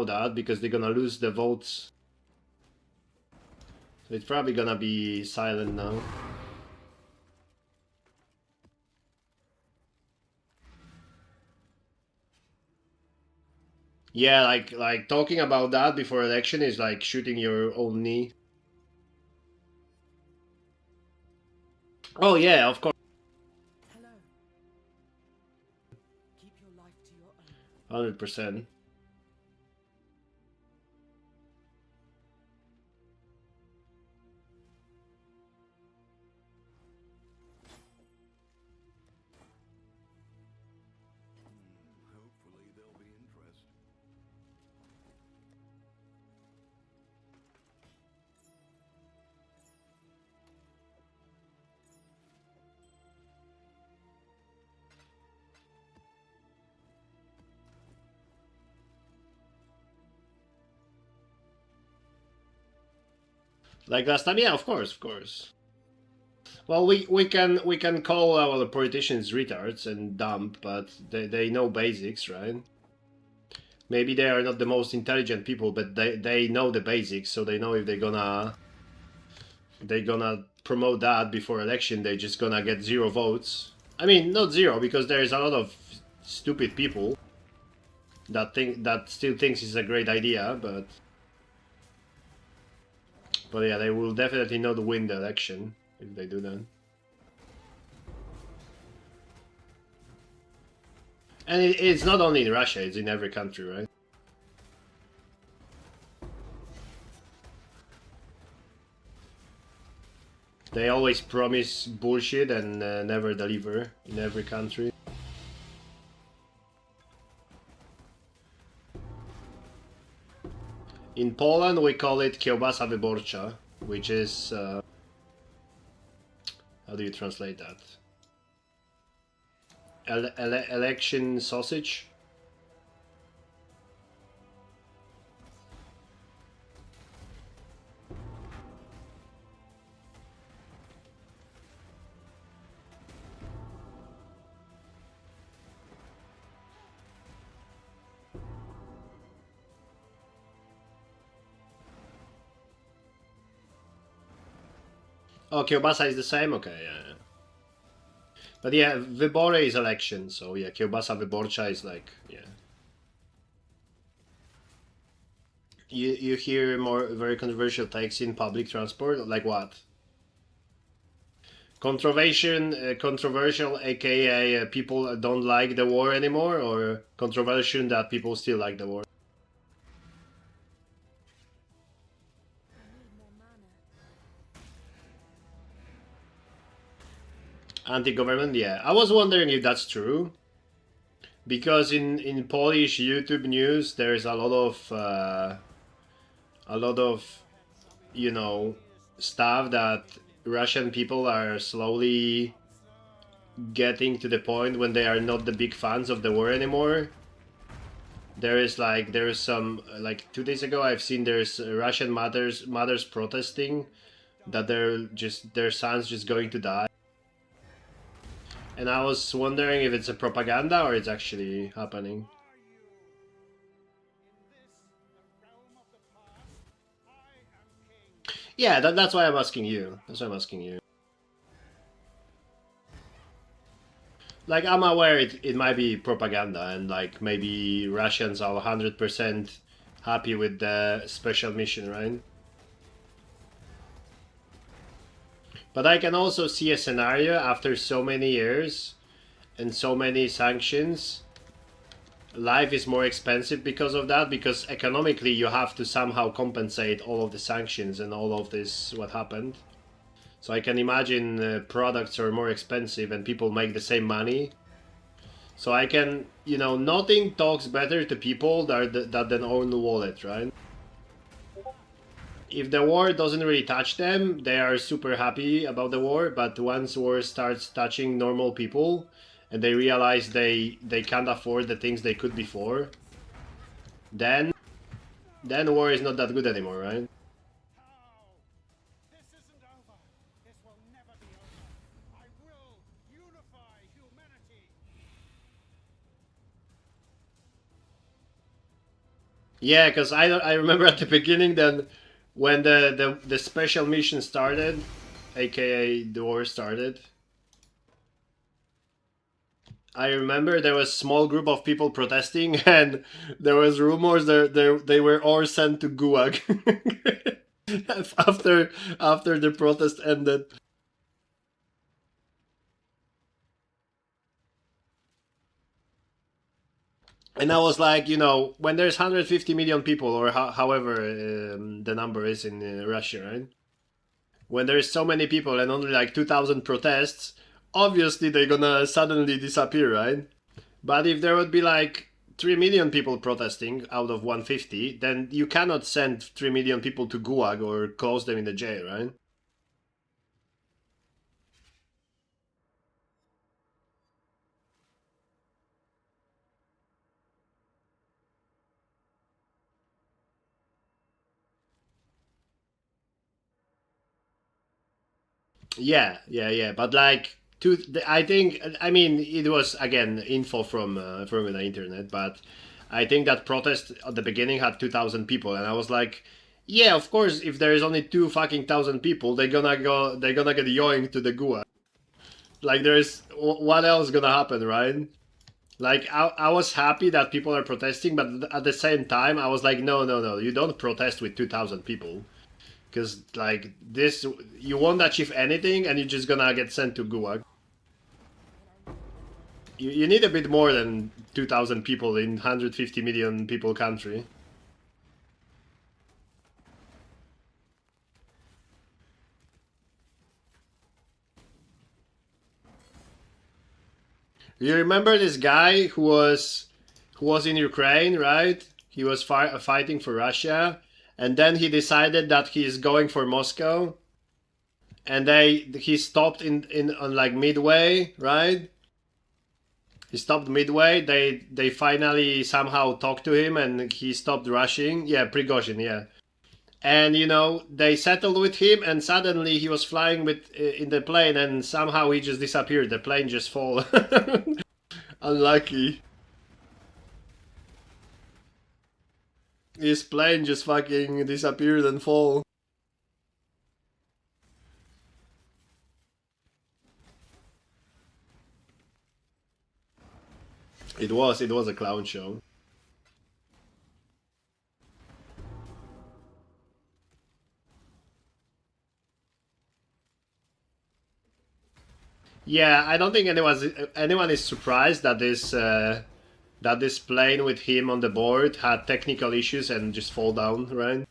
that because they're gonna lose the votes. So it's probably gonna be silent now. Yeah, like talking about that before election is like shooting your own knee. Oh yeah, of course. Hello. Keep your life to your own. 100%. Hopefully there'll be interest. Like last time, yeah, of course, of course. Well, we can call our politicians retards and dumb, but they know basics, right? Maybe they are not the most intelligent people, but they know the basics, so they know if they're gonna promote that before election, they're just gonna get 0 votes. I mean, not 0, because there is a lot of stupid people that still thinks it's a great idea, but yeah, they will definitely not win the election if they do that. And it's not only in Russia, it's in every country, right? They always promise bullshit and never deliver in every country. In Poland we call it kiełbasa wyborcza, which is... how do you translate that? Election sausage? Oh, kiełbasa is the same? Okay, yeah. But yeah, wybory is election, so yeah, kiełbasa wyborcza is like, yeah. You hear more very controversial takes in public transport? Like what? Controversial, aka people don't like the war anymore, or controversial that people still like the war? I need more mana. Anti-government, yeah. I was wondering if that's true. Because in Polish YouTube news, there's a lot of, you know, stuff that Russian people are slowly getting to the point when they are not the big fans of the war anymore. There is some, like 2 days ago I've seen there's Russian mothers protesting that their son's just going to die. And I was wondering if it's a propaganda or it's actually happening. Yeah, that's why I'm asking you. That's why I'm asking you. Like, I'm aware it might be propaganda and like maybe Russians are 100% happy with the special mission, right? But I can also see a scenario after so many years and so many sanctions. Life is more expensive because of that, because economically you have to somehow compensate all of the sanctions and all of this, what happened. So I can imagine products are more expensive and people make the same money. So I can, you know, nothing talks better to people than own wallet, right? If the war doesn't really touch them, they are super happy about the war, but once war starts touching normal people and they realize they can't afford the things they could before, then war is not that good anymore, right? How? This isn't over. This will never be over. I will unify humanity. Yeah, because I remember at the beginning then when the special mission started, aka the war started. I remember there was a small group of people protesting, and there was rumors that they were all sent to Gulag after the protest ended. And I was like, you know, when there's 150 million people, or however the number is in Russia, right? When there's so many people and only like 2,000 protests, obviously they're gonna suddenly disappear, right? But if there would be like 3 million people protesting out of 150, then you cannot send 3 million people to Gulag or close them in the jail, right? Yeah. But like, I think, I mean, it was again info from the internet, but I think that protest at the beginning had 2,000 people, and I was like, yeah, of course, if there is only 2,000 people, they're gonna get yoinked to the Gulag. Like, there's what else gonna happen, right? Like, I was happy that people are protesting, but at the same time, I was like, no, you don't protest with 2,000 people. Because, like, this, you won't achieve anything and you're just gonna get sent to Gulag. You need a bit more than 2,000 people in 150 million people country. You remember this guy who was in Ukraine, right? He was fighting for Russia, and then he decided that he's going for Moscow, and he stopped in on like midway, right? He stopped midway. They finally somehow talked to him, and he stopped rushing. Yeah, Prigozhin, yeah. And you know they settled with him, and suddenly he was flying with in the plane, and somehow he just disappeared. The plane just fall. Unlucky. His plane just fucking disappeared and fall. It was a clown show. Yeah, I don't think anyone is surprised that this plane with him on the board had technical issues and just fall down, right?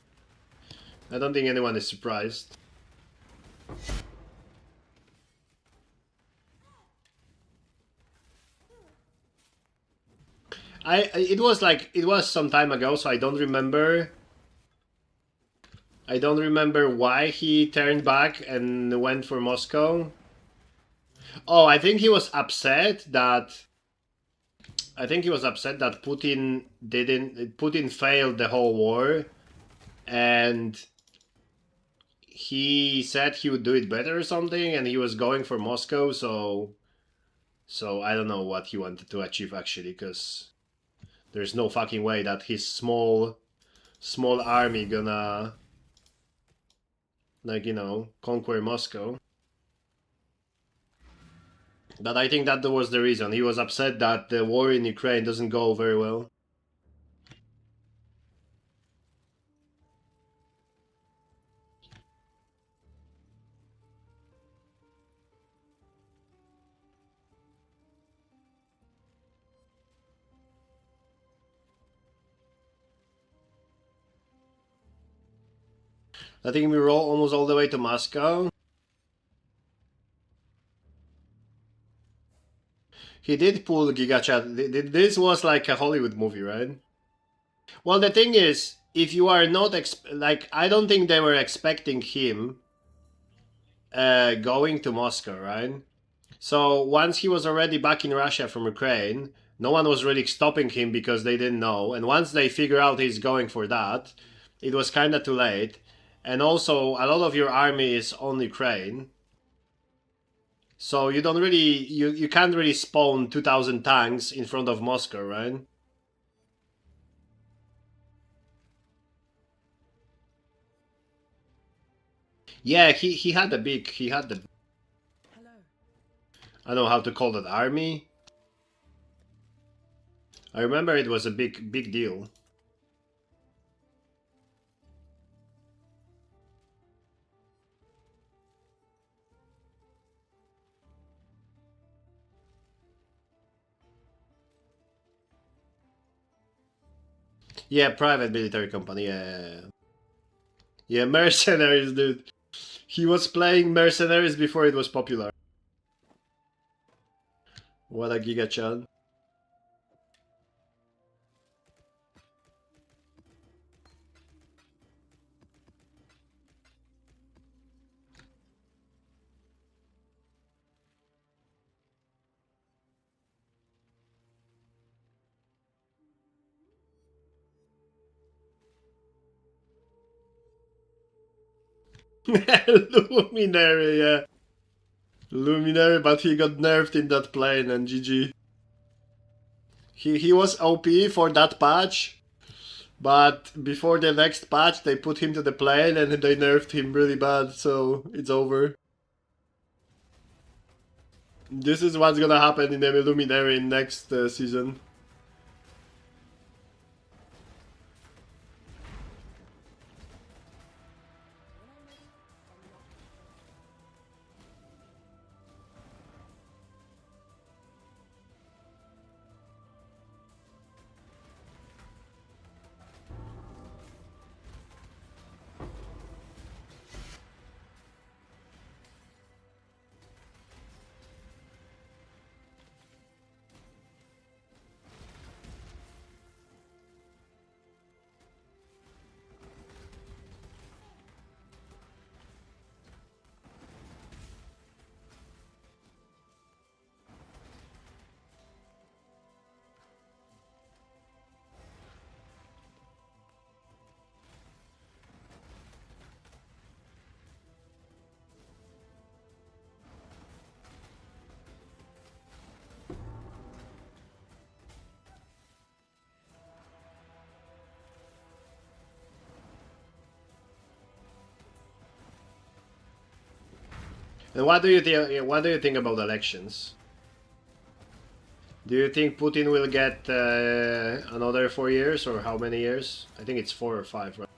I don't think anyone is surprised. It was some time ago, so I don't remember. I don't remember why he turned back and went for Moscow. Oh, I think he was upset that Putin failed the whole war, and he said he would do it better or something, and he was going for Moscow. So I don't know what he wanted to achieve actually, because there's no fucking way that his small army gonna, like, you know, conquer Moscow. But I think that was the reason. He was upset that the war in Ukraine doesn't go very well. I think we roll almost all the way to Moscow. He did pull Giga Chad. This was like a Hollywood movie, right? Well, the thing is, if you are not like, I don't think they were expecting him going to Moscow, right? So once he was already back in Russia from Ukraine, no one was really stopping him because they didn't know. And once they figure out he's going for that, it was kind of too late. And also, a lot of your army is on Ukraine. So you don't really, you can't really spawn 2,000 tanks in front of Moscow, right? Yeah, he had the big, he had the, Hello. I don't know how to call that, army. I remember it was a big deal. Yeah, private military company, yeah. Yeah, mercenaries, dude. He was playing mercenaries before it was popular. What a Giga Chan. Luminary, yeah. Luminary, but he got nerfed in that plane and GG. He was OP for that patch, but before the next patch they put him to the plane and they nerfed him really bad, so it's over. This is what's gonna happen in the Luminary next season. And what do you think? What do you think about elections? Do you think Putin will get another 4 years, or how many years? I think it's 4 or 5, right?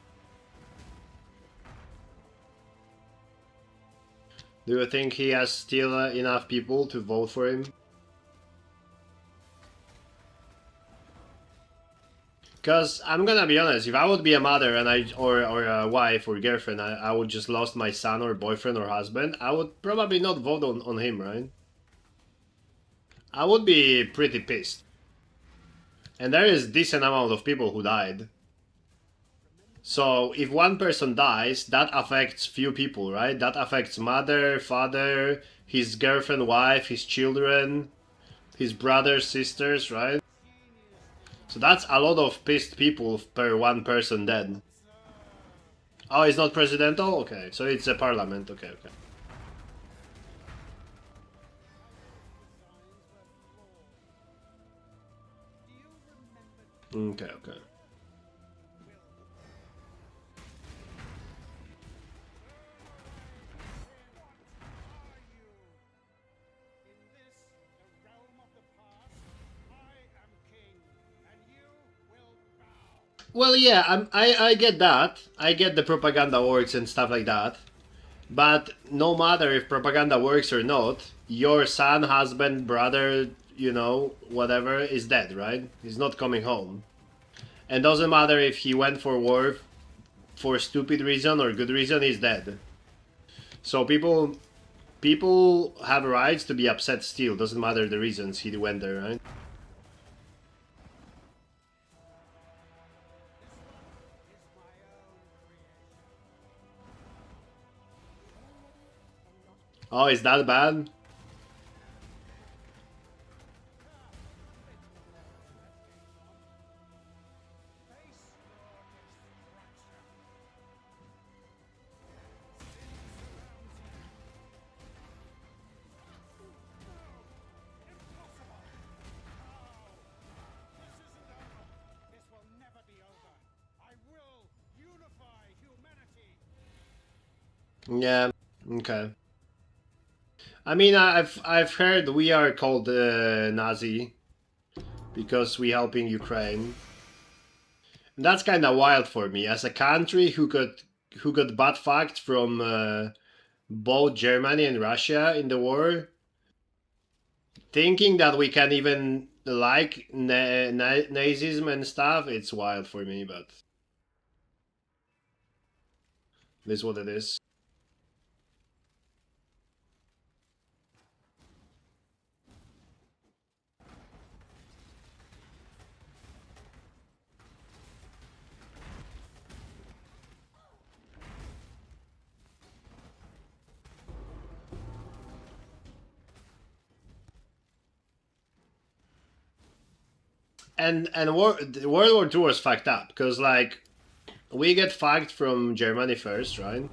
Do you think he has still enough people to vote for him? Cause I'm gonna be honest, if I would be a mother and or a wife or girlfriend, I would just lost my son or boyfriend or husband, I would probably not vote on him, right? I would be pretty pissed. And there is decent amount of people who died. So if one person dies, that affects few people, right? That affects mother, father, his girlfriend, wife, his children, his brothers, sisters, right? So that's a lot of pissed people per one person dead. Oh, it's not presidential? Okay, so it's a parliament. Okay, okay. Okay, okay. Well, yeah, I get that. I get the propaganda works and stuff like that. But no matter if propaganda works or not, your son, husband, brother, you know, whatever, is dead, right? He's not coming home. And doesn't matter if he went for war for stupid reason or good reason, he's dead. So people people have rights to be upset still. Doesn't matter the reasons he went there, right? Oh, is that bad? This will never be over. I will unify humanity. Yeah. Okay. I mean, I've heard we are called Nazi because we helping Ukraine. And that's kind of wild for me as a country who got butt fucked from both Germany and Russia in the war. Thinking that we can even like Nazism and stuff, it's wild for me, but this is what it is. And World War II was fucked up because like we get fucked from Germany first, right?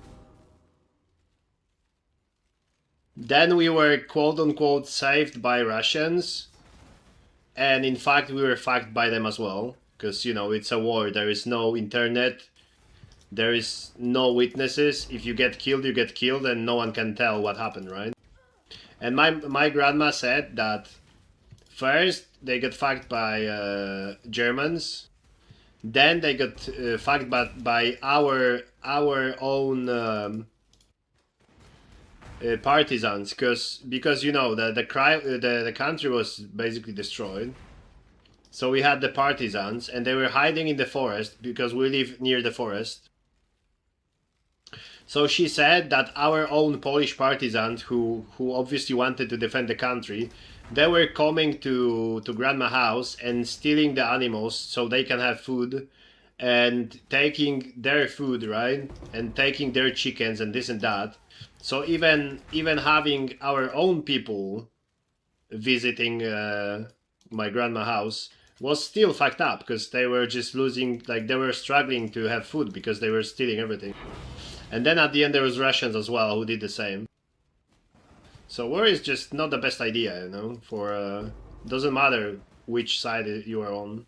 Then we were quote unquote saved by Russians, and in fact we were fucked by them as well because you know it's a war. There is no internet, there is no witnesses. If you get killed, you get killed, and no one can tell what happened, right? And my grandma said that first they got fucked by Germans, then they got fucked by our own partisans, because you know the country was basically destroyed. So we had the partisans, and they were hiding in the forest because we live near the forest. So she said that our own Polish partisans, who obviously wanted to defend the country, they were coming to grandma's house and stealing the animals so they can have food, and taking their food, right, and taking their chickens and this and that. So even having our own people visiting my grandma's house was still fucked up because they were just losing, like they were struggling to have food because they were stealing everything. And then at the end there was Russians as well who did the same. So war is just not the best idea, you know, for doesn't matter which side you are on.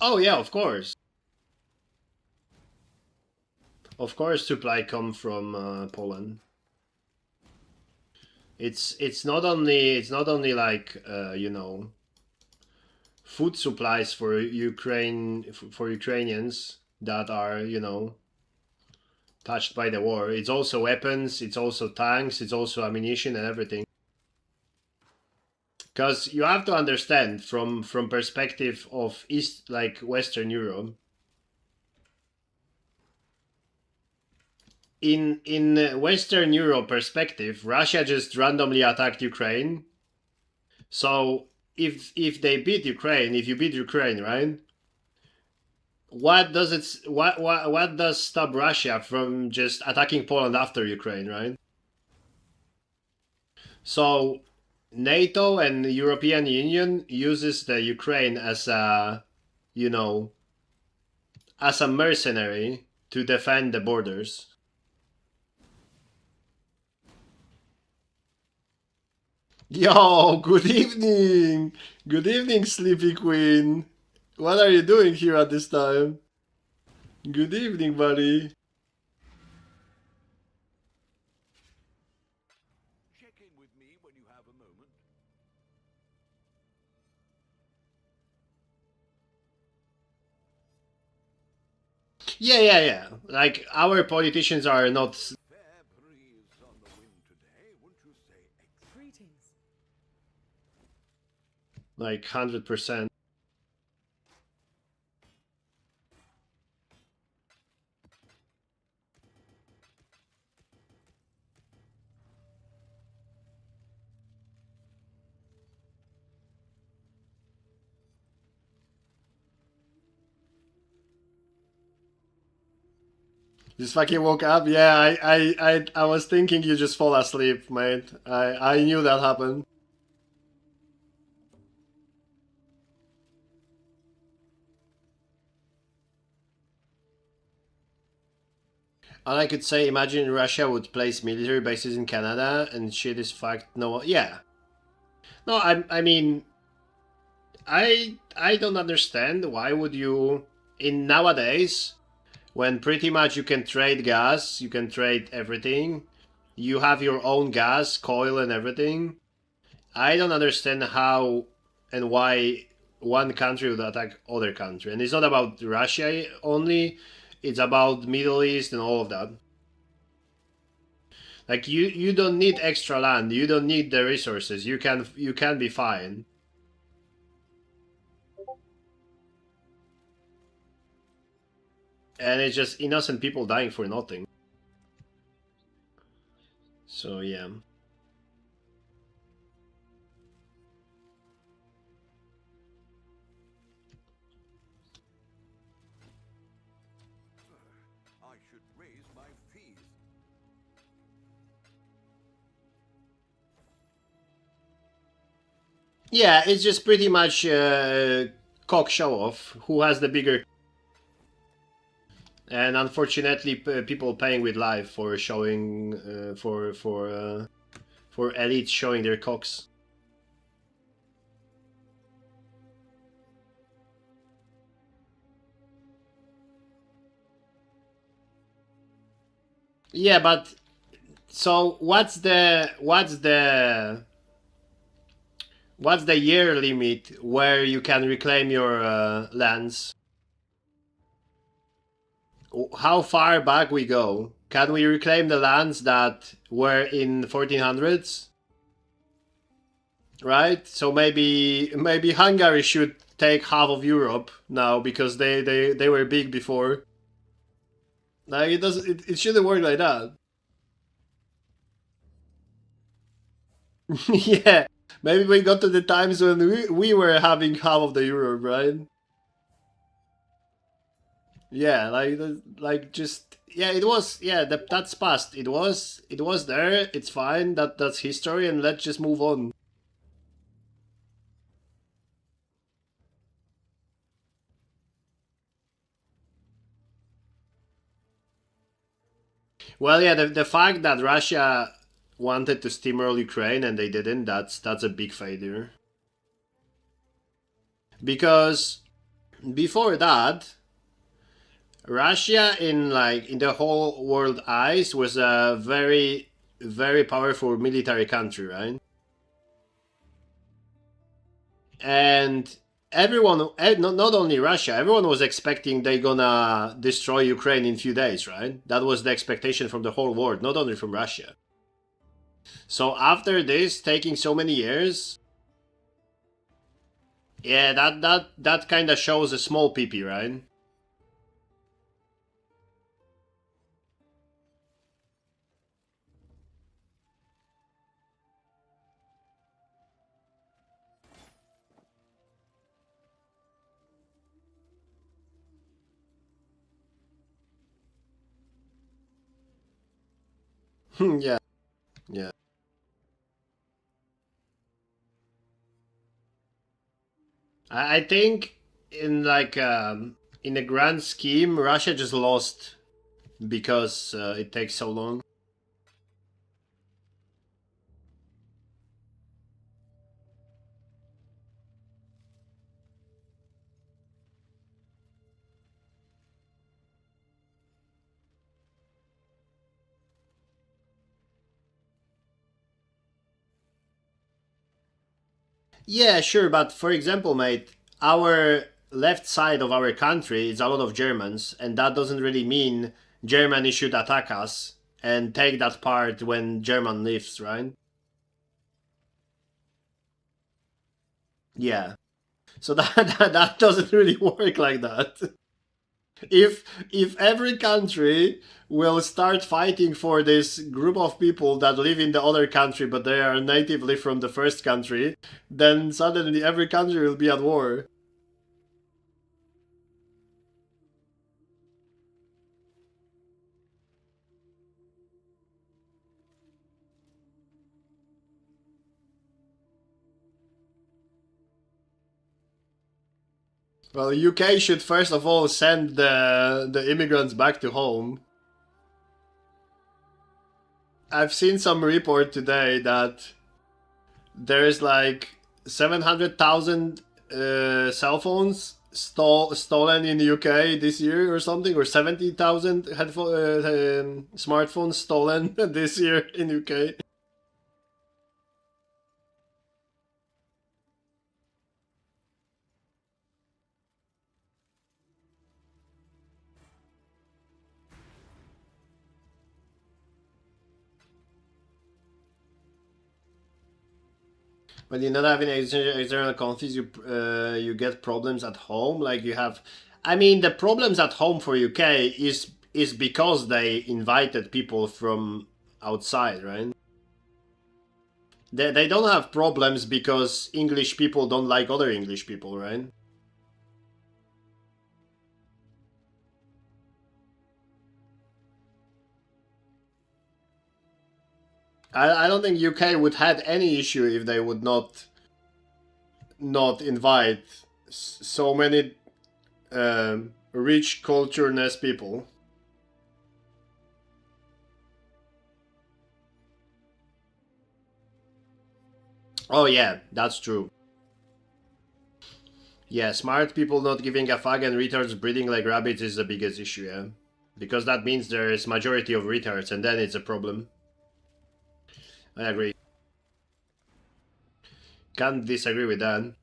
Oh yeah, of course. Of course supply come from Poland. It's not only like you know, food supplies for Ukrainians that are, you know, touched by the war. It's also weapons, it's also tanks, it's also ammunition and everything. Because you have to understand from perspective of Western Europe. In Western Europe perspective, Russia just randomly attacked Ukraine. So if they beat Ukraine, if you beat Ukraine, right? What does stop Russia from just attacking Poland after Ukraine, right? So NATO and the European Union uses the Ukraine as a, you know, as a mercenary to defend the borders. Yo, good evening! Good evening, Sleepy Queen! What are you doing here at this time? Good evening, buddy. Check in with me when you have a moment. Yeah. Like, our politicians are not... Fair breeze on the wind today, wouldn't you say? Greetings. like 100%. Just fucking woke up. Yeah, I was thinking you just fall asleep, mate. I knew that happened. And I could say, imagine Russia would place military bases in Canada and shit is fucked. No, yeah. No, I mean, I don't understand why would you in nowadays when pretty much you can trade gas, you can trade everything. You have your own gas, coal and everything. I don't understand how and why one country would attack other country. And it's not about Russia only, it's about Middle East and all of that. Like you don't need extra land, you don't need the resources. You can be fine. And it's just innocent people dying for nothing. So yeah. I should raise my fees. Yeah, it's just pretty much cock show off. Who has the bigger? And unfortunately, people paying with life for showing for elites showing their cocks. Yeah, but so what's the year limit where you can reclaim your lands? How far back we go? Can we reclaim the lands that were in 1400s? Right? So maybe Hungary should take half of Europe now because they were big before. Like it shouldn't work like that. Yeah. Maybe we got to the times when we were having half of the Europe, right? Yeah, like just yeah, it was yeah, that's past. It was there. It's fine. That's history, and let's just move on. Well, yeah, the fact that Russia wanted to steamroll Ukraine and they didn't, that's a big failure. Because before that, Russia in the whole world eyes was a very powerful military country, right? And everyone, not only Russia, everyone was expecting they gonna destroy Ukraine in few days, right? That was the expectation from the whole world, not only from Russia. So after this taking so many years, yeah, that kind of shows a small PP, right? Yeah, yeah. I think in in the grand scheme, Russia just lost because it takes so long. Yeah, sure, but for example, mate, our left side of our country is a lot of Germans, and that doesn't really mean Germany should attack us and take that part when German leaves, right? Yeah. So that doesn't really work like that. If every country will start fighting for this group of people that live in the other country but they are natively from the first country, then suddenly every country will be at war. Well, UK should first of all send the immigrants back to home. I've seen some report today that there's like 700,000 cell phones stolen in the UK this year or something, or 70,000 smartphones stolen this year in UK. When you're not having external conflicts, you get problems at home. Like you have, I mean, the problems at home for UK is because they invited people from outside, right? They don't have problems because English people don't like other English people, right? I don't think UK would had any issue if they would not invite so many rich cultureness people. Oh yeah, that's true. Yeah, smart people not giving a fuck and retards breeding like rabbits is the biggest issue, yeah. Because that means there is majority of retards and then it's a problem. I agree. Can't disagree with that.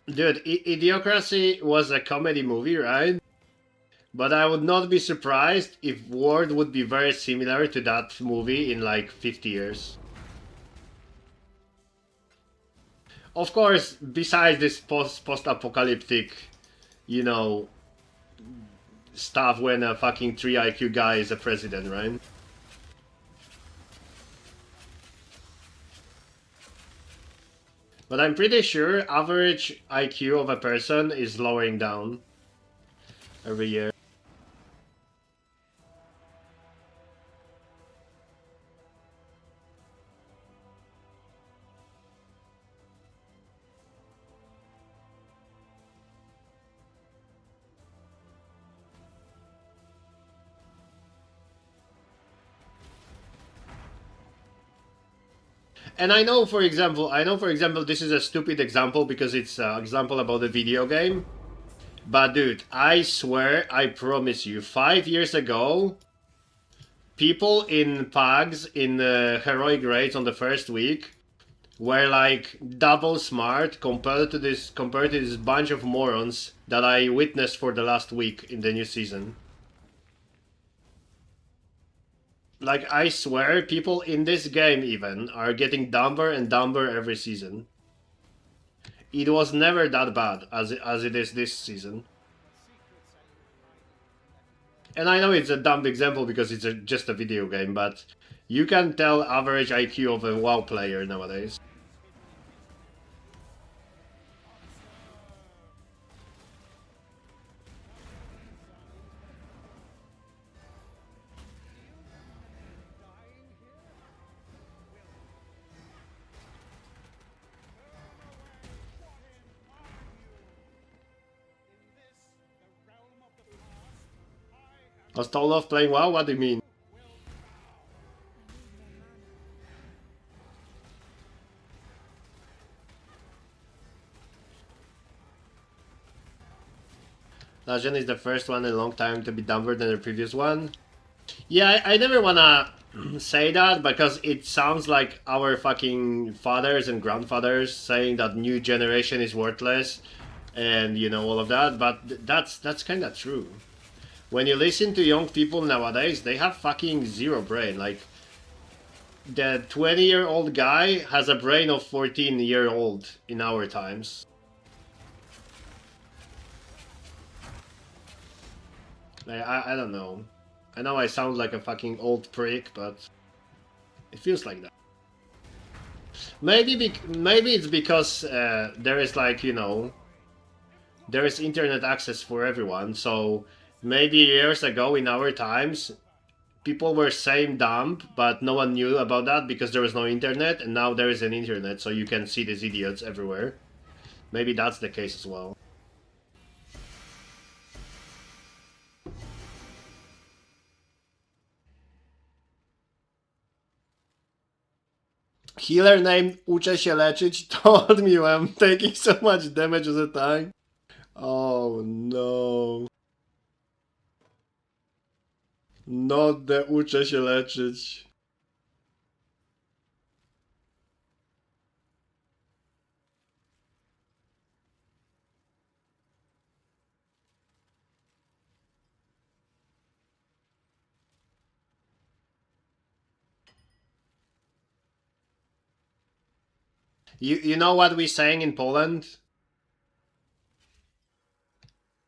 Dude, Idiocracy was a comedy movie, right? But I would not be surprised if Ward would be very similar to that movie in like 50 years. Of course, besides this post-apocalyptic, you know, stuff when a fucking 3 IQ guy is a president, right? But I'm pretty sure average IQ of a person is lowering down every year. And I know, for example, this is a stupid example because it's an example about a video game. But dude, I swear, I promise you, 5 years ago, people in PAGs in heroic raids on the first week were like double smart compared to this bunch of morons that I witnessed for the last week in the new season. Like, I swear, people in this game even are getting dumber and dumber every season. It was never that bad as it is this season. And I know it's a dumb example because it's just a video game, but you can tell average IQ of a WoW player nowadays. Was Tolov playing WoW? What do you mean? Last gen is the first one in a long time to be dumber than the previous one. Yeah, I never wanna say that because it sounds like our fucking fathers and grandfathers saying that new generation is worthless and you know all of that, but that's kind of true. When you listen to young people nowadays, they have fucking zero brain. Like the 20-year-old guy has a brain of 14-year-old in our times. I don't know. I know I sound like a fucking old prick, but it feels like that. Maybe it's because there is like, you know, there is internet access for everyone. So maybe years ago in our times, people were saying dumb, but no one knew about that because there was no internet, and now there is an internet, so you can see these idiots everywhere. Maybe that's the case as well. Healer named Uczę się leczyć told me I'm taking so much damage at a time. Oh no. Not the uczę się leczyć. You know what we're saying in Poland?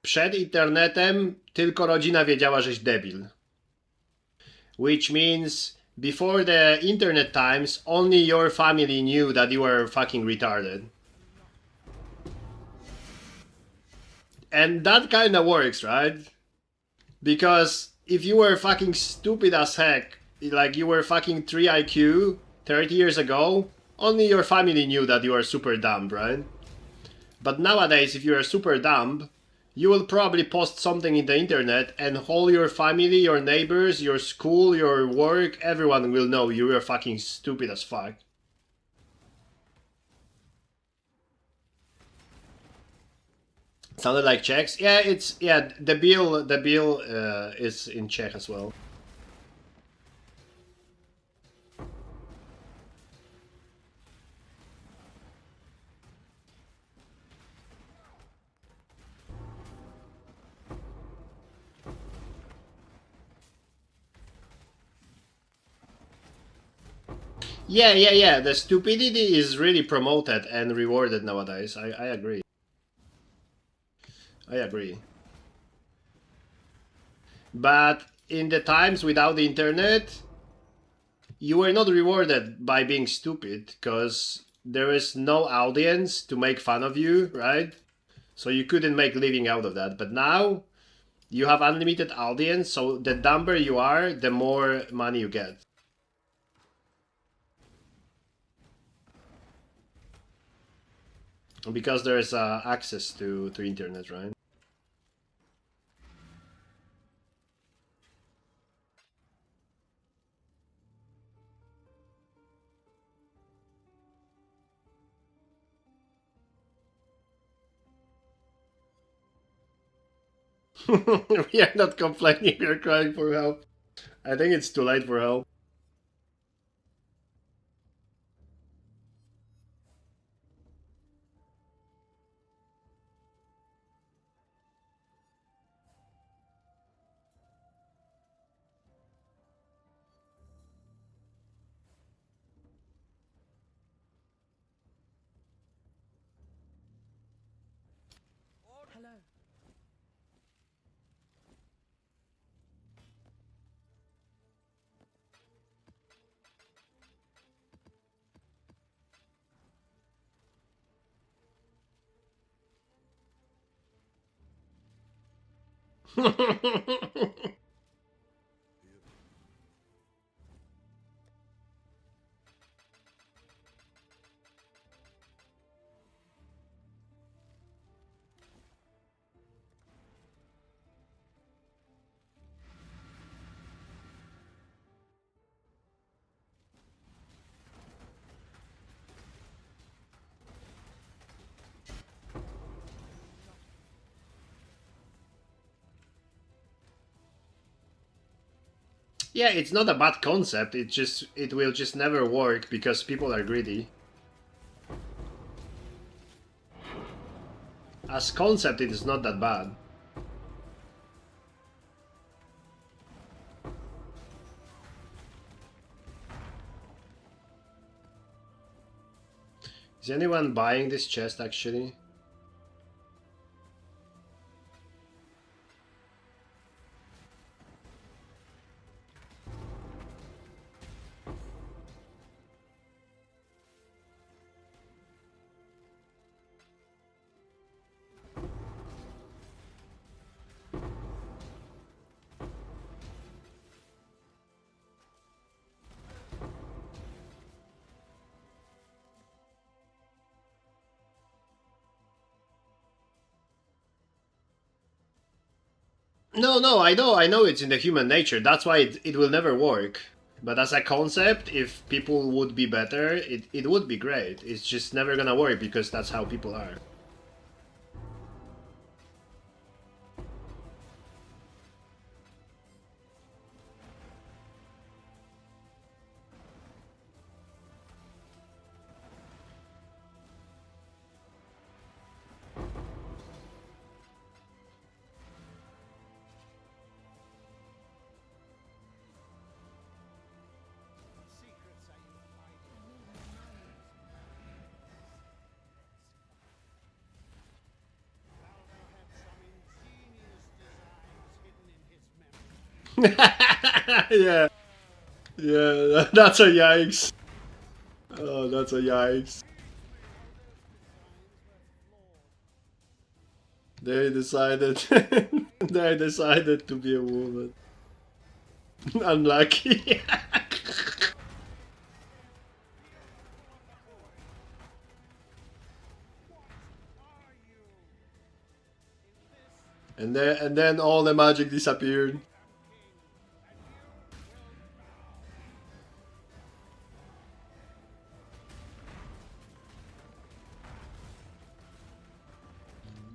Przed internetem tylko rodzina wiedziała, żeś debil. Which means before the internet times, only your family knew that you were fucking retarded. And that kinda works, right? Because if you were fucking stupid as heck, like you were fucking 3 IQ 30 years ago, only your family knew that you are super dumb, right? But nowadays, if you are super dumb, you will probably post something in the internet and all your family, your neighbors, your school, your work, everyone will know you are fucking stupid as fuck. Sounded like Czechs? Yeah, it's, yeah, the bill is in Czech as well. Yeah. The stupidity is really promoted and rewarded nowadays. I agree. I agree. But in the times without the internet, you were not rewarded by being stupid because there is no audience to make fun of you, right? So you couldn't make living out of that. But now you have unlimited audience, so the dumber you are, the more money you get. Because there's access to internet, right? We are not complaining, we are crying for help. I think it's too late for help. Hello. Yeah, it's not a bad concept. It will just never work because people are greedy. As concept, it is not that bad. Is anyone buying this chest actually? No, I know it's in the human nature. That's why it will never work. But as a concept, if people would be better, it would be great. It's just never gonna work because that's how people are. Secrets are you hiding? Baldo had some ingenious designs hidden in his memory. Yeah. Yeah, that's a yikes. Oh, that's a yikes. They decided they decided to be a woman. Unlucky. And then all the magic disappeared.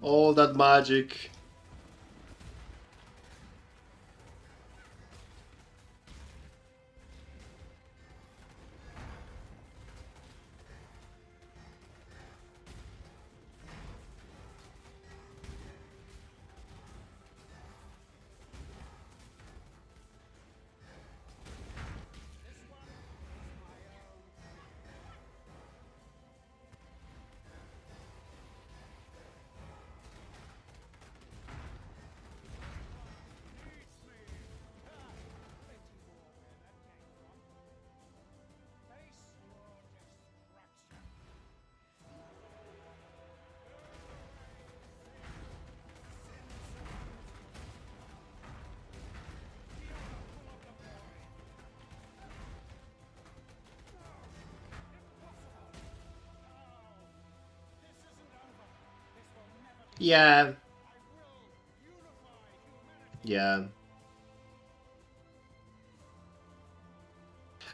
All that magic. Yeah. Yeah.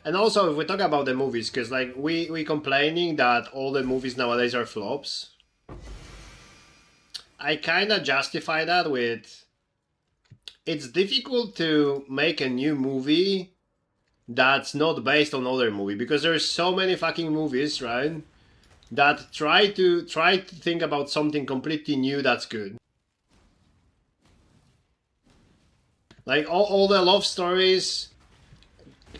And also, if we talk about the movies, because like we complaining that all the movies nowadays are flops, I kind of justify that with it's difficult to make a new movie that's not based on other movie because there's so many fucking movies, right? That try to think about something completely new that's good. Like all the love stories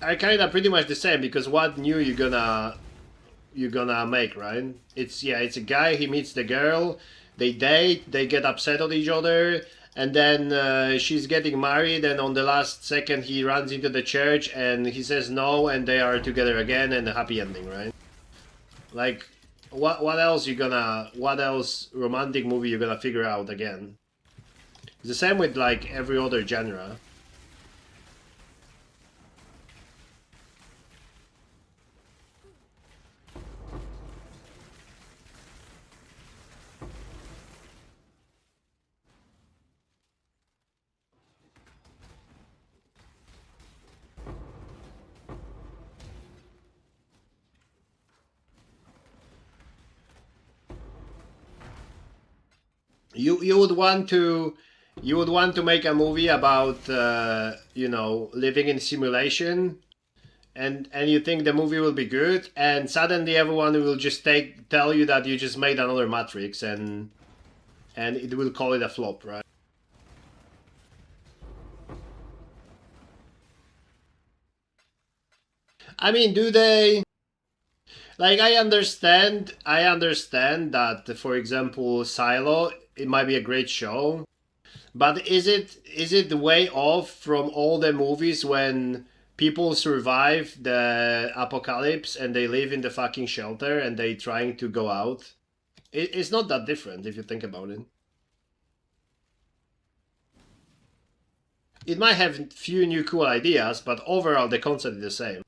are kind of pretty much the same because what new you gonna make, right? It's it's a guy, he meets the girl, they date, they get upset at each other, and then she's getting married, and on the last second he runs into the church and he says no, and they are together again, and a happy ending, right? Like, what else what else romantic movie you gonna figure out again? It's the same with like every other genre. You would want to You would want to make a movie about, you know, living in simulation, and you think the movie will be good, and suddenly everyone will just tell you that you just made another Matrix, and it will call it a flop, right? I mean, do they? Like, I understand that, for example, Silo, it might be a great show, but is it way off from all the movies when people survive the apocalypse and they live in the fucking shelter and they trying to go out? It's not that different if you think about it. It might have few new cool ideas, but overall the concept is the same.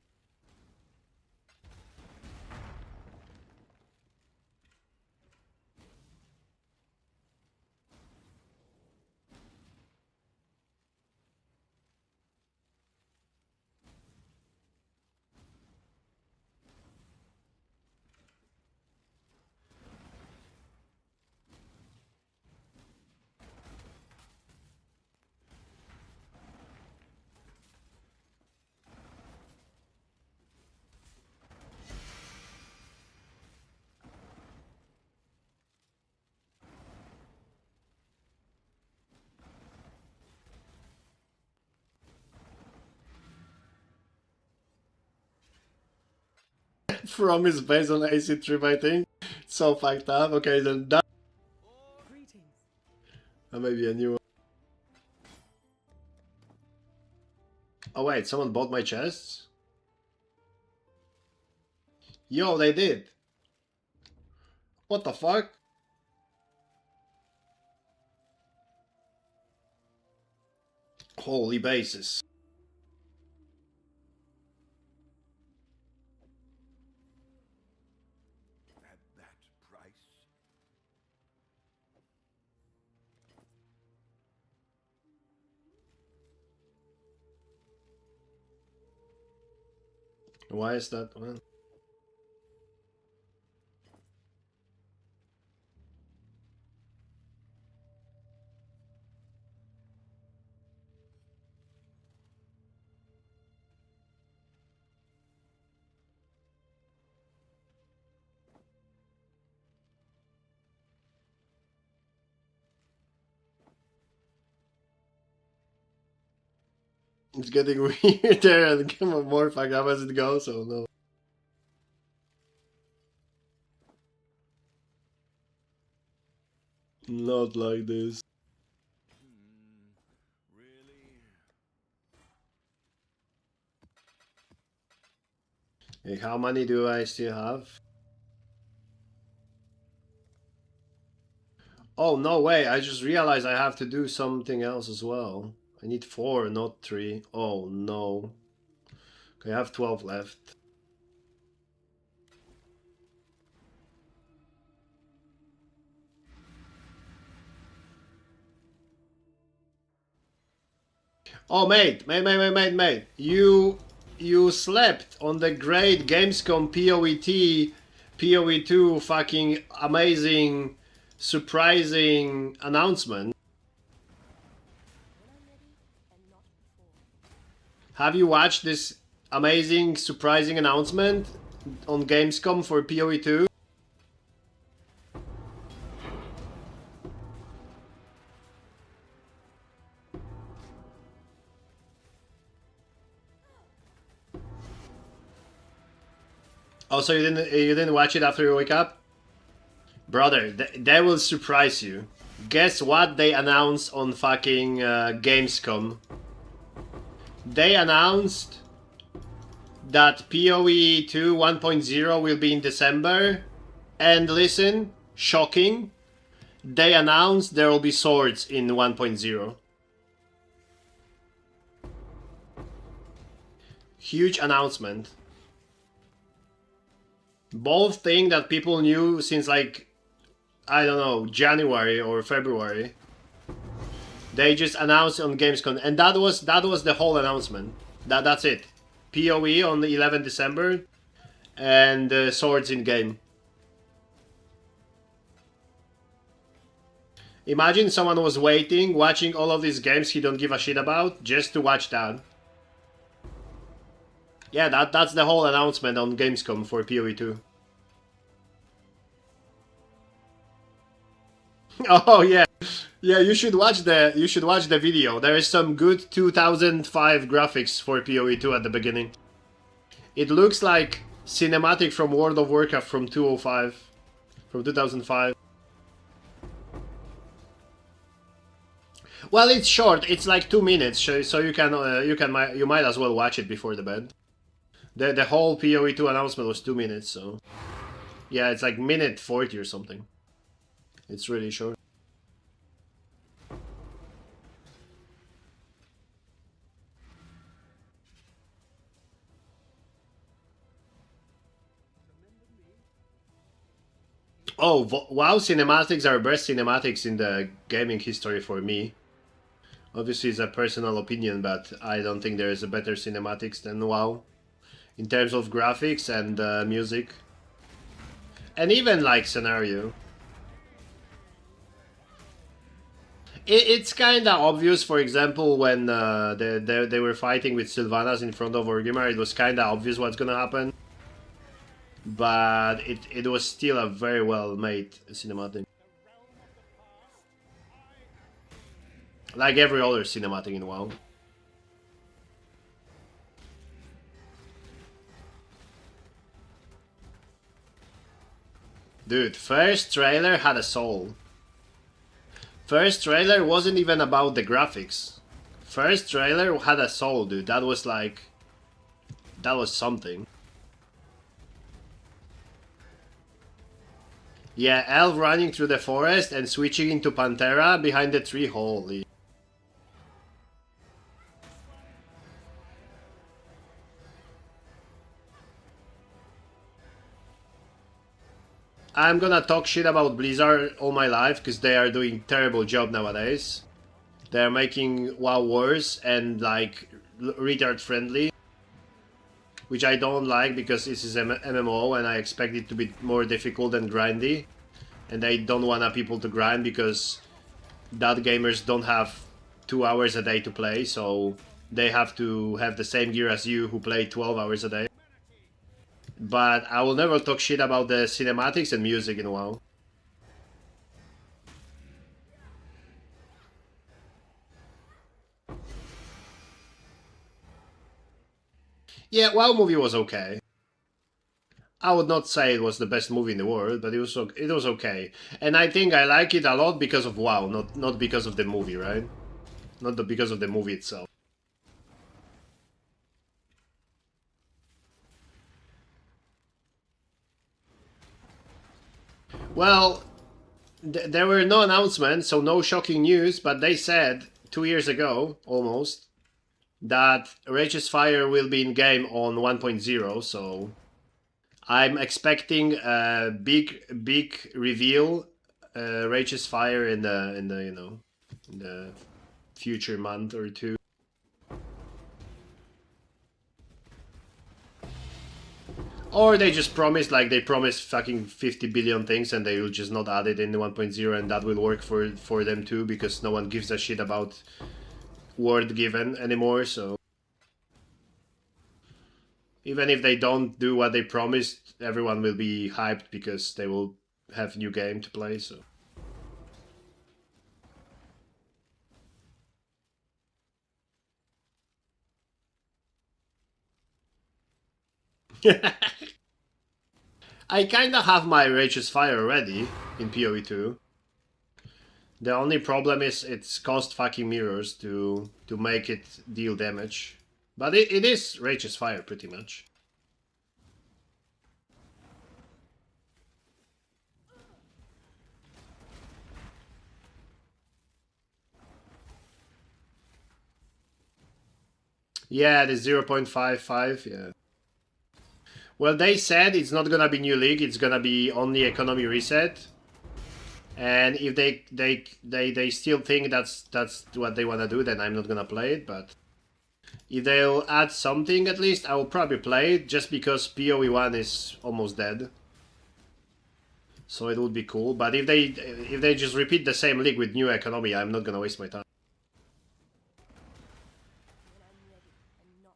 From is based on AC Trip, I think. So fucked up. Okay, then that may be a new one. Oh wait, someone bought my chests? Yo, they did. What the fuck? Holy bases. At that price? Why is that? Well, it's getting weirder and more fucked up as it goes, so no. Not like this. Really? Hey, how many do I still have? Oh, no way, I just realized I have to do something else as well. I need 4, not 3. Oh no. Okay, I have 12 left. Oh, mate. You slept on the great Gamescom PoE2 fucking amazing, surprising announcement. Have you watched this amazing, surprising announcement on Gamescom for PoE2? Oh, so you didn't watch it after you wake up? Brother, they will surprise you. Guess what they announced on fucking Gamescom? They announced that PoE 2 1.0 will be in December. And listen, shocking, they announced there will be swords in 1.0. Huge announcement. Both things that people knew since, like, I don't know, January or February. They just announced on Gamescom, and that was the whole announcement. That's it. PoE on the 11th December, and swords in game. Imagine someone was waiting, watching all of these games he don't give a shit about, just to watch that. Yeah, that's the whole announcement on Gamescom for PoE 2. Oh yeah. Yeah, you should watch the video. There is some good 2005 graphics for PoE 2 at the beginning. It looks like cinematic from World of Warcraft from 2005. Well, it's short. It's like 2 minutes, so you might as well watch it before the bed. The whole PoE 2 announcement was 2 minutes, so yeah, it's like minute 40 or something. It's really short. Oh, WoW cinematics are best cinematics in the gaming history for me. Obviously, it's a personal opinion, but I don't think there is a better cinematics than WoW. In terms of graphics and music. And even, like, scenario. It's kinda obvious, for example, when they were fighting with Sylvanas in front of Orgrimmar, it was kinda obvious what's gonna happen. But it was still a very well made cinematic. Like every other cinematic in WoW. Dude, first trailer had a soul. First trailer wasn't even about the graphics. First trailer had a soul, dude. That was like... That was something. Yeah, Elf running through the forest and switching into Pantera behind the tree. Holy. I'm gonna talk shit about Blizzard all my life because they are doing terrible job nowadays. They're making WoW worse and like retard friendly, which I don't like because this is MMO and I expect it to be more difficult and grindy. And I don't want people to grind because that gamers don't have 2 hours a day to play, so they have to have the same gear as you who play 12 hours a day. But I will never talk shit about the cinematics and music in WoW. Yeah, WoW movie was okay. I would not say it was the best movie in the world, but it was okay. And I think I like it a lot because of WoW, not because of the movie, right? Not because of the movie itself. Well, there were no announcements, so no shocking news, but they said 2 years ago, almost, that Rage's Fire will be in game on 1.0, so I'm expecting a big reveal, Rage's Fire in the future month or two. Or they just promise, like they promise fucking 50 billion things and they will just not add it in the 1.0 and that will work for them too because no one gives a shit about word given anymore, so... Even if they don't do what they promised, everyone will be hyped because they will have new game to play, so... I kinda have my Rage's Fire already in PoE 2. The only problem is it's cost fucking mirrors to make it deal damage. But it is Rage's Fire pretty much. Yeah, the 0.55, yeah. Well, they said it's not gonna be new league, it's gonna be only economy reset. And if they still think that's what they wanna do, then I'm not gonna play it, but if they'll add something at least, I will probably play it just because PoE 1 is almost dead. So it would be cool. But if they just repeat the same league with new economy, I'm not gonna waste my time. when I'm ready and not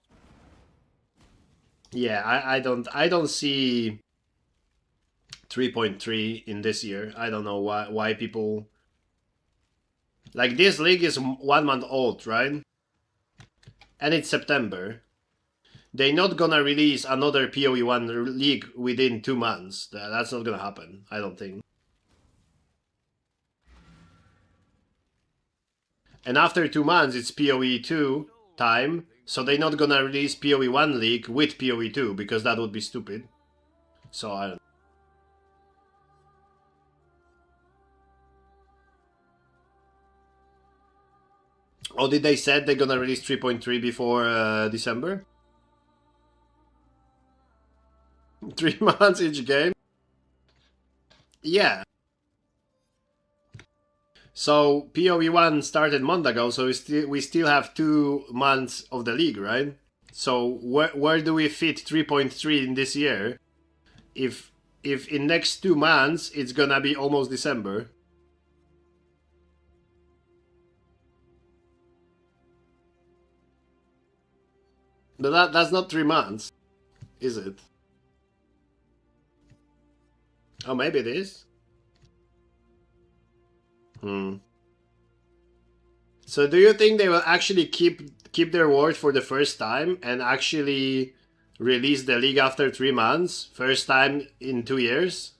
Yeah, I don't see 3.3 in this year. I don't know why people like this league is 1 month old, right? And it's September. They're not gonna release another PoE1 league within 2 months. That's not gonna happen, I don't think. And after 2 months, it's PoE2 time, so they're not gonna release PoE1 league with PoE2 because that would be stupid. So I don't. Oh, did they said they're gonna release 3.3 before December? 3 months each game? Yeah. So PoE1 started a month ago, so we still have 2 months of the league, right? So where do we fit 3.3 in this year? If in next 2 months it's gonna be almost December. But that's not 3 months, is it? Oh, maybe it is. So do you think they will actually keep their word for the first time and actually release the league after 3 months? First time in 2 years?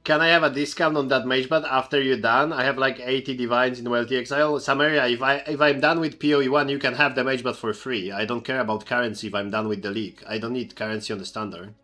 Can I have a discount on that magebot after you're done? I have like 80 divines in Wealthy Exile. Samaria, if I'm done with PoE1, you can have the magebot for free. I don't care about currency if I'm done with the league. I don't need currency on the standard.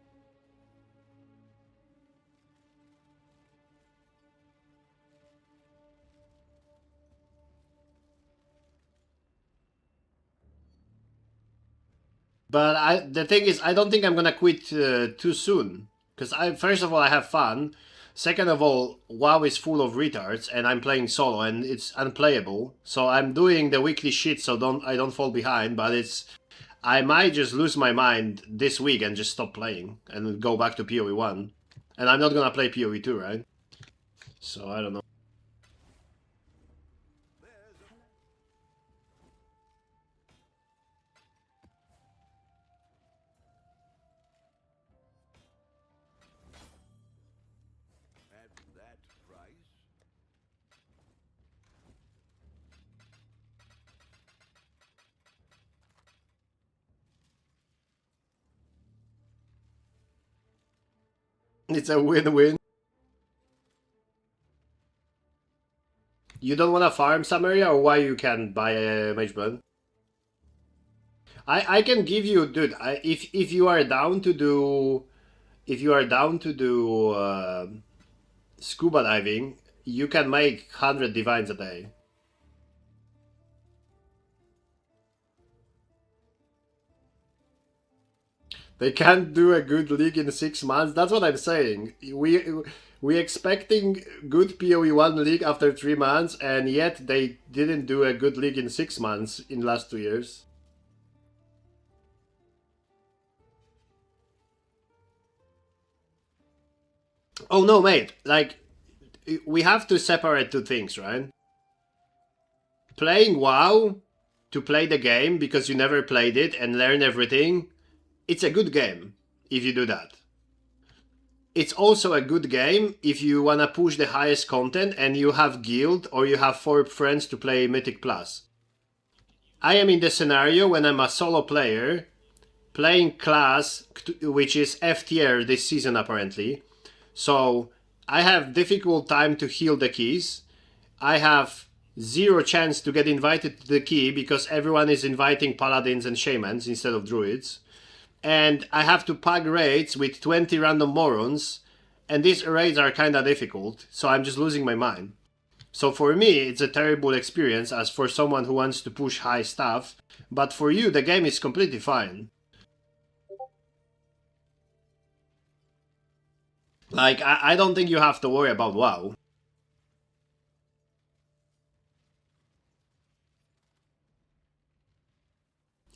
But the thing is, I don't think I'm gonna quit too soon. Because first of all, I have fun. Second of all, WoW is full of retards, and I'm playing solo, and it's unplayable. So I'm doing the weekly shit, so I don't fall behind. But I might just lose my mind this week and just stop playing and go back to PoE1. And I'm not gonna play PoE2, right? So I don't know. At that price? It's a win-win. You don't want to farm some area, or why you can buy a magebot? I can give you, dude. If you are down to do, if you are down to do scuba diving, you can make 100 divines a day. They can't do a good league in 6 months. That's what I'm saying. We expecting good PoE1 league after 3 months, and yet they didn't do a good league in 6 months in last 2 years. Oh no, mate. Like, we have to separate two things, right? Playing WoW to play the game because you never played it and learn everything, it's a good game if you do that. It's also a good game if you wanna push the highest content and you have guild or you have 4 friends to play Mythic Plus. I am in the scenario when I'm a solo player playing class which is F tier this season apparently. So I have difficult time to heal the keys. I have 0 chance to get invited to the key because everyone is inviting paladins and shamans instead of druids. And I have to pack raids with 20 random morons, and these raids are kinda difficult, so I'm just losing my mind. So for me, it's a terrible experience as for someone who wants to push high stuff, but for you, the game is completely fine. Like, I don't think you have to worry about WoW.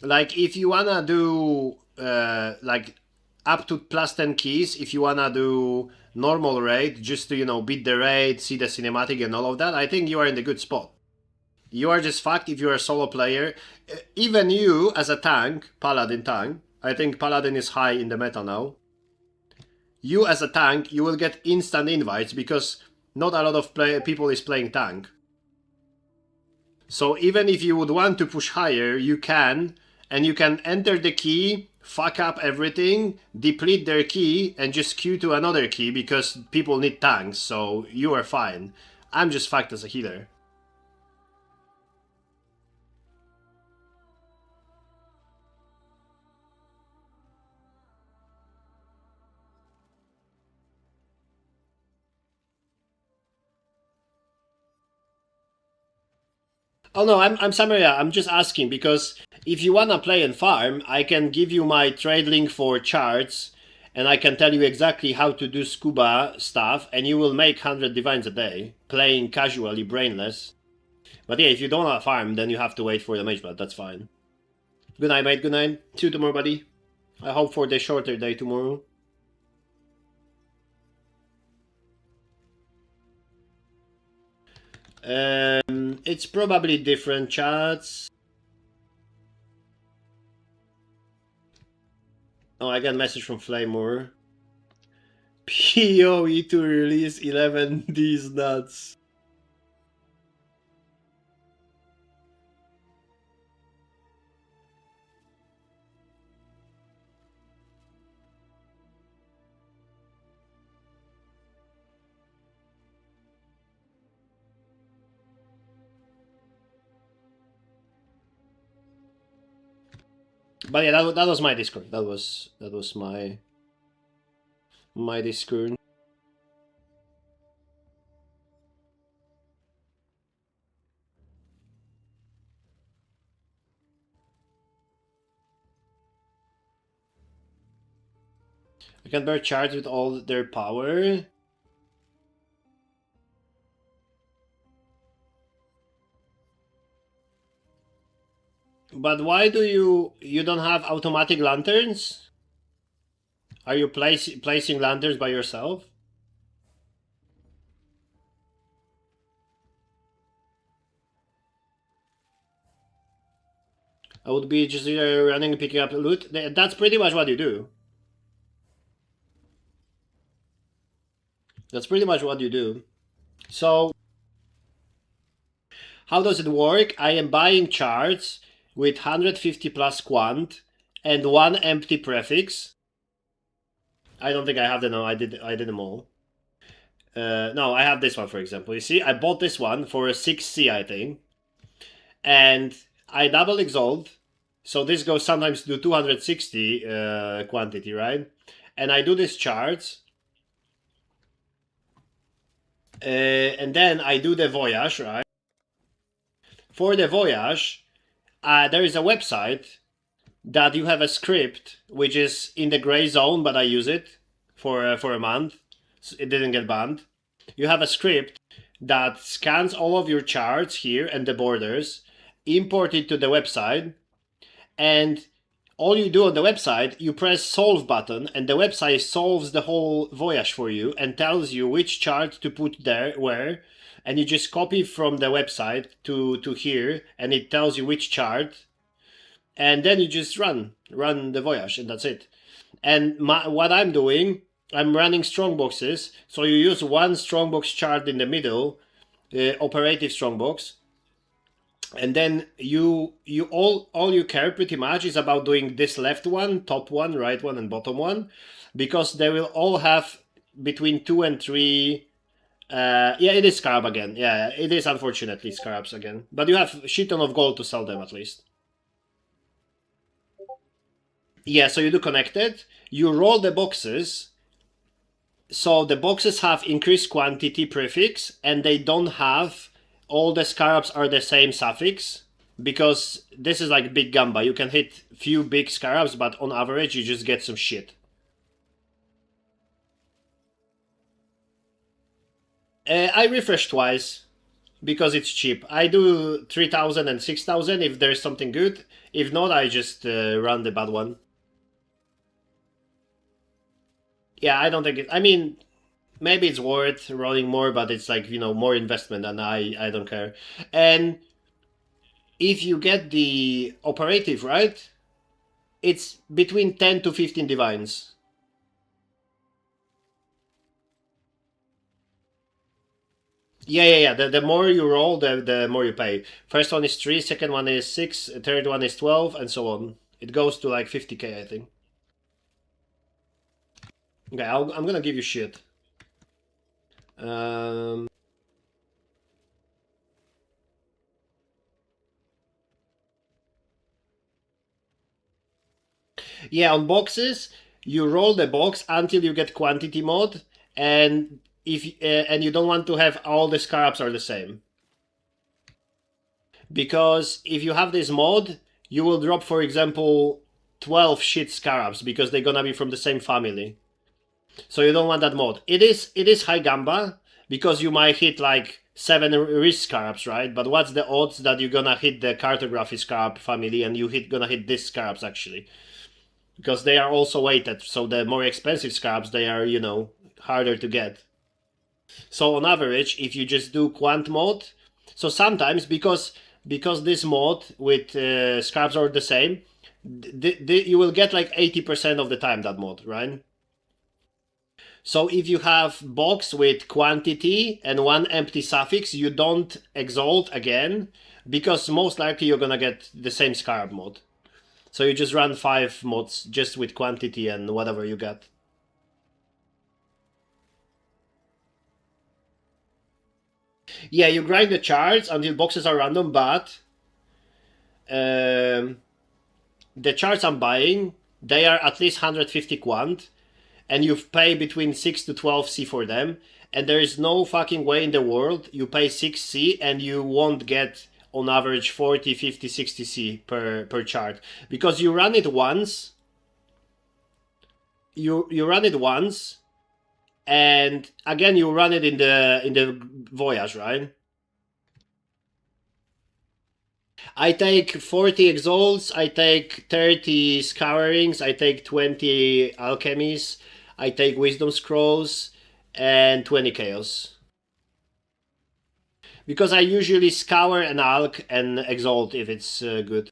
like if you wanna do like up to plus 10 keys, if you wanna do normal raid just to, you know, beat the raid, see the cinematic and all of that, I think you are in the good spot. You are just fucked if you're a solo player. Even you as a tank, paladin tank, I think paladin is high in the meta now. You as a tank, you will get instant invites because not a lot of people is playing tank. So even if you would want to push higher, you can, and you can enter the key, fuck up everything, deplete their key, and just queue to another key because people need tanks, so you are fine. I'm just fucked as a healer. Oh no, I'm Samaria. I'm just asking because if you wanna play and farm, I can give you my trade link for charts, and I can tell you exactly how to do scuba stuff, and you will make 100 divines a day, playing casually, brainless. But yeah, if you don't wanna farm, then you have to wait for the mage blood. That's fine. Good night, mate. Good night. See you tomorrow, buddy. I hope for the shorter day tomorrow. It's probably different chats. Oh, I got a message from Flamor. PoE to release 11 these nuts. But yeah, that was my Discord. That was my Discord. I can bear charge with all their power. But why do you don't have automatic lanterns? Are you placing lanterns by yourself? I would be just running and picking up loot. That's pretty much what you do. That's pretty much what you do. So, how does it work? I am buying charts with 150 plus quant and 1 empty prefix. I don't think I have them now. I did them all. No, I have this one, for example. You see, I bought this one for a 6C, I think. And I double exalt. So this goes sometimes to 260 quantity, right? And I do this charts. And then I do the voyage, right? For the voyage, there is a website that you have a script which is in the gray zone, but I use it for a month. So it didn't get banned. You have a script that scans all of your charts here and the borders, import it to the website, and all you do on the website, you press solve button, and the website solves the whole voyage for you and tells you which chart to put there, where, and you just copy from the website to here, and it tells you which chart, and then you just run the voyage, and that's it. And what I'm doing, I'm running strongboxes, so you use one strongbox chart in the middle, operative strongbox, and then you all you care pretty much is about doing this left one, top one, right one, and bottom one, because they will all have between 2 and 3. Yeah, it is scarab again. Yeah, it is unfortunately scarabs again, but you have a shit ton of gold to sell them at least. Yeah, so you do connected. You roll the boxes. So the boxes have increased quantity prefix, and they don't have all the scarabs are the same suffix, because this is like big gamba. You can hit few big scarabs, but on average you just get some shit. I refreshed twice. because it's cheap. I do 3,000 and 6,000 if there's something good. If not, I just run the bad one. Yeah, I don't think it. I mean, maybe it's worth rolling more, but it's like, you know, more investment, and I don't care. And if you get the operative right, it's between 10 to 15 divines. Yeah. The more you roll, the more you pay. First one is 3, second one is 6, third one is 12, and so on. It goes to like 50k, I think. Okay, I'm gonna give you shit. Um, yeah, on boxes, you roll the box until you get quantity mod, and if and you don't want to have all the scarabs are the same. Because if you have this mod, you will drop, for example, 12 shit scarabs because they're gonna be from the same family. So you don't want that mod. It is high gamba because you might hit like 7 risk scarabs, right? But what's the odds that you're gonna hit the cartography scarab family and gonna hit this scarabs actually? Because they are also weighted, so the more expensive scarabs they are, you know, harder to get. So on average, if you just do quant mode, so sometimes because this mod with scarabs are the same, you will get like 80% of the time that mod, right? So if you have box with quantity and one empty suffix, you don't exalt again because most likely you're gonna get the same scarab mod. So you just run 5 mods just with quantity and whatever you get. Yeah, you grind the charts until boxes are random, but the charts I'm buying, they are at least 150 quant, and you pay between 6 to 12C for them, and there is no fucking way in the world you pay 6C and you won't get on average 40, 50, 60C per chart. Because you run it once, you run it once, and again you run it in the voyage, right? I take 40 exalts, I take 30 scourings, I take 20 alchemies, I take wisdom scrolls, and 20 chaos. Because I usually scour an alch and exalt if it's good.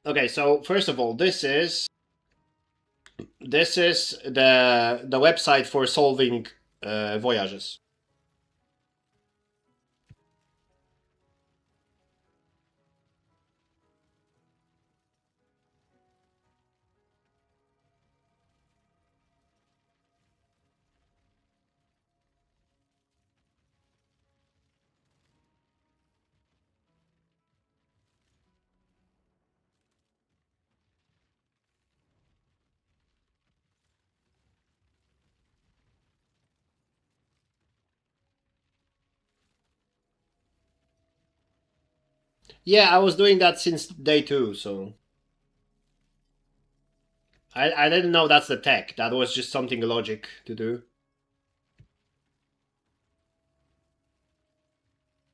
Okay, so first of all, this is the website for solving voyages. Yeah, I was doing that since day 2, so I didn't know that's the tech. That was just something logic to do.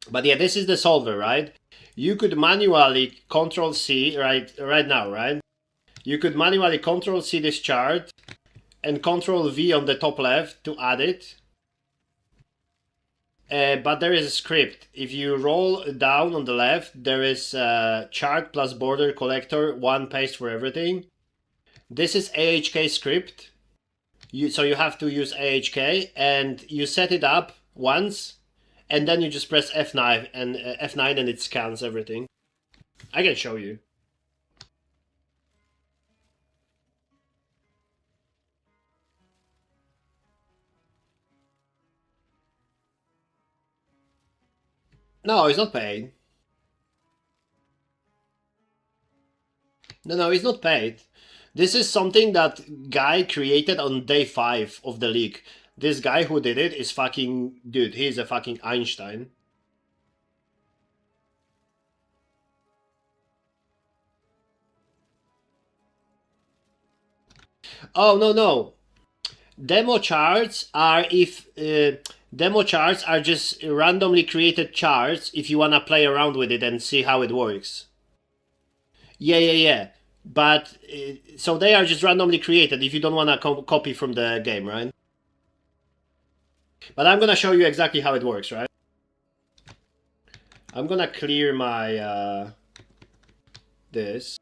But yeah, this is the solver, right? You could manually Control C right now, right? You could manually Control C this chart and Control V on the top left to add it. But there is a script. If you roll down on the left, there is chart plus border collector, one paste for everything. This is AHK script. So you have to use AHK and you set it up once, and then you just press F9 and it scans everything. I can show you. No, it's not paid. No, it's not paid. This is something that guy created on day 5 of the league. This guy who did it is fucking... Dude, he's a fucking Einstein. Oh, no, no. Demo charts are demo charts are just randomly created charts if you wanna play around with it and see how it works. Yeah. But so they are just randomly created if you don't wanna copy from the game, right? But I'm gonna show you exactly how it works, right? I'm gonna clear my this.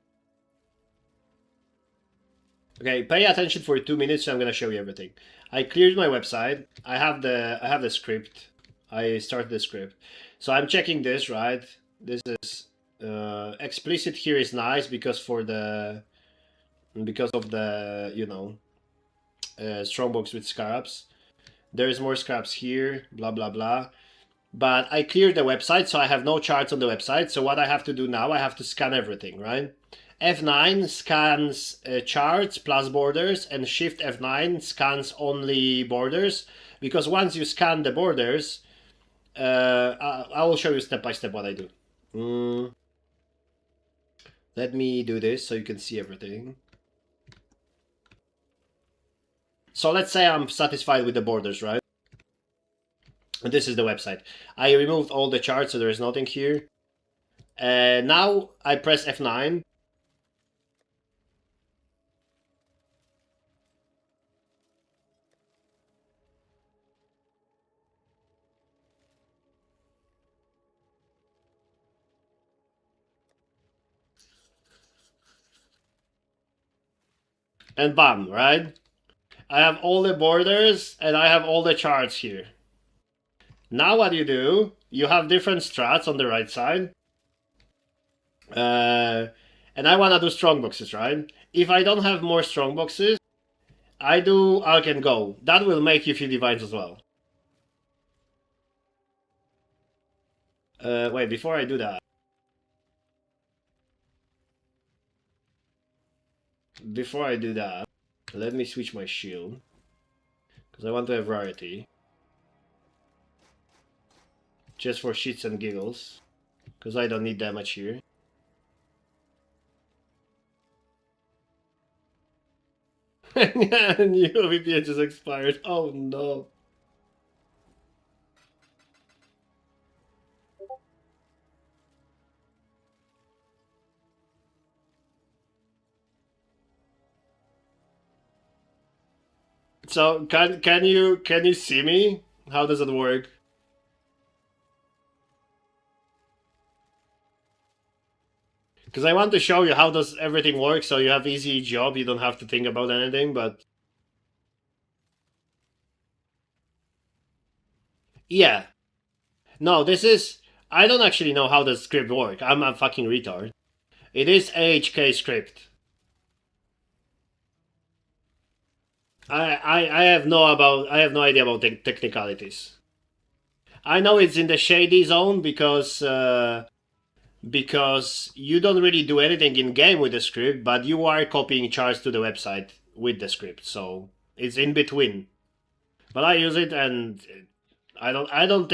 Okay, pay attention for 2 minutes. I'm gonna show you everything. I cleared my website. I have the script. I started the script. So I'm checking this, right? This is explicit here is nice because of the strongbox with scraps. There is more scraps here. Blah blah blah. But I cleared the website, so I have no charts on the website. So what I have to do now, I have to scan everything, right? F9 scans charts plus borders, and Shift F9 scans only borders. Because once you scan the borders, I will show you step by step what I do. Let me do this so you can see everything. So let's say I'm satisfied with the borders, right? And this is the website. I removed all the charts, so there is nothing here. Now I press F9. And bam, right? I have all the borders and I have all the charts here. Now what you do, you have different strats on the right side. And I want to do strong boxes, right? If I don't have more strong boxes, I do Arc and Go. That will make you few divines as well. Wait, before I do that. Before I do that, let me switch my shield. Because I want to have rarity. Just for shits and giggles. Because I don't need damage here. New VPN just expired. Oh no. So can you see me? How does it work? Because I want to show you how does everything work, so you have easy job. You don't have to think about anything. But yeah, no, this is I don't actually know how the script work. I'm a fucking retard. It is AHK script. I have no idea about technicalities. I know it's in the shady zone because you don't really do anything in game with the script, but you are copying charts to the website with the script, so it's in between. But I use it, and I don't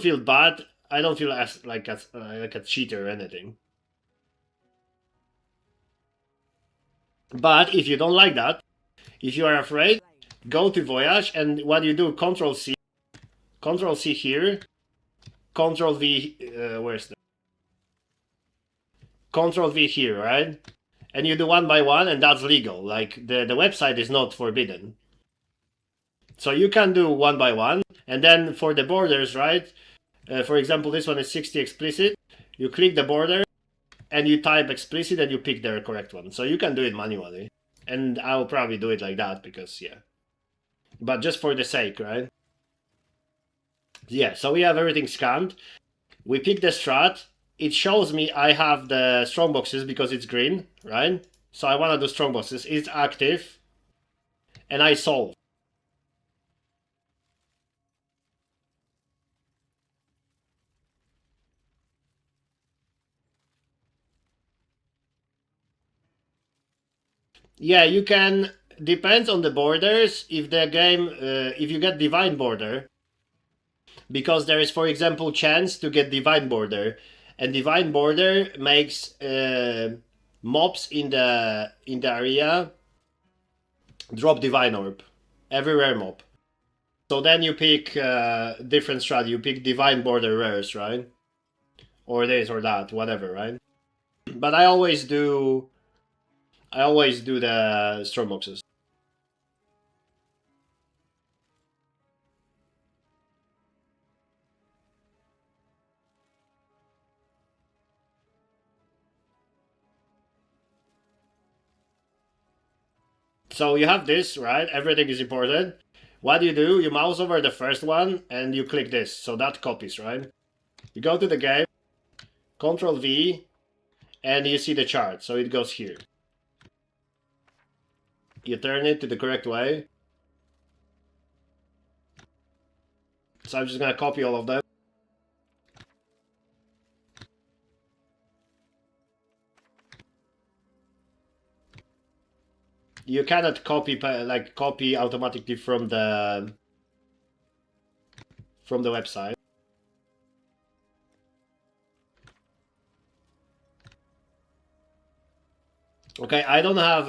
feel bad. I don't feel as like a cheater or anything. But if you don't like that, if you are afraid, go to Voyage, and what you do, Control C here, Control V, where's the Control V here, right? And you do one by one, and that's legal. Like the website is not forbidden. So you can do one by one, and then for the borders, right? For example, this one is 60 explicit. You click the border, and you type explicit, and you pick the correct one. So you can do it manually. And I'll probably do it like that because, yeah. But just for the sake, right? Yeah, so we have everything scanned. We pick the strat. It shows me I have the strong boxes because it's green, right? So I want to do strong boxes. It's active. And I solve. Yeah, you can. Depends on the borders. If the game, if you get divine border, because there is, for example, chance to get divine border, and divine border makes mobs in the area drop Divine Orb. Every rare mob. So then you pick different strat. You pick Divine Border rares, right? Or this or that, whatever, right? But I always do the strong boxes. So you have this, right? Everything is important. What you do, you mouse over the first one and you click this. So that copies, right? You go to the game, Control V, and you see the chart. So it goes here. You turn it to the correct way. So I'm just gonna copy all of them. You cannot copy automatically from the website. Okay, I don't have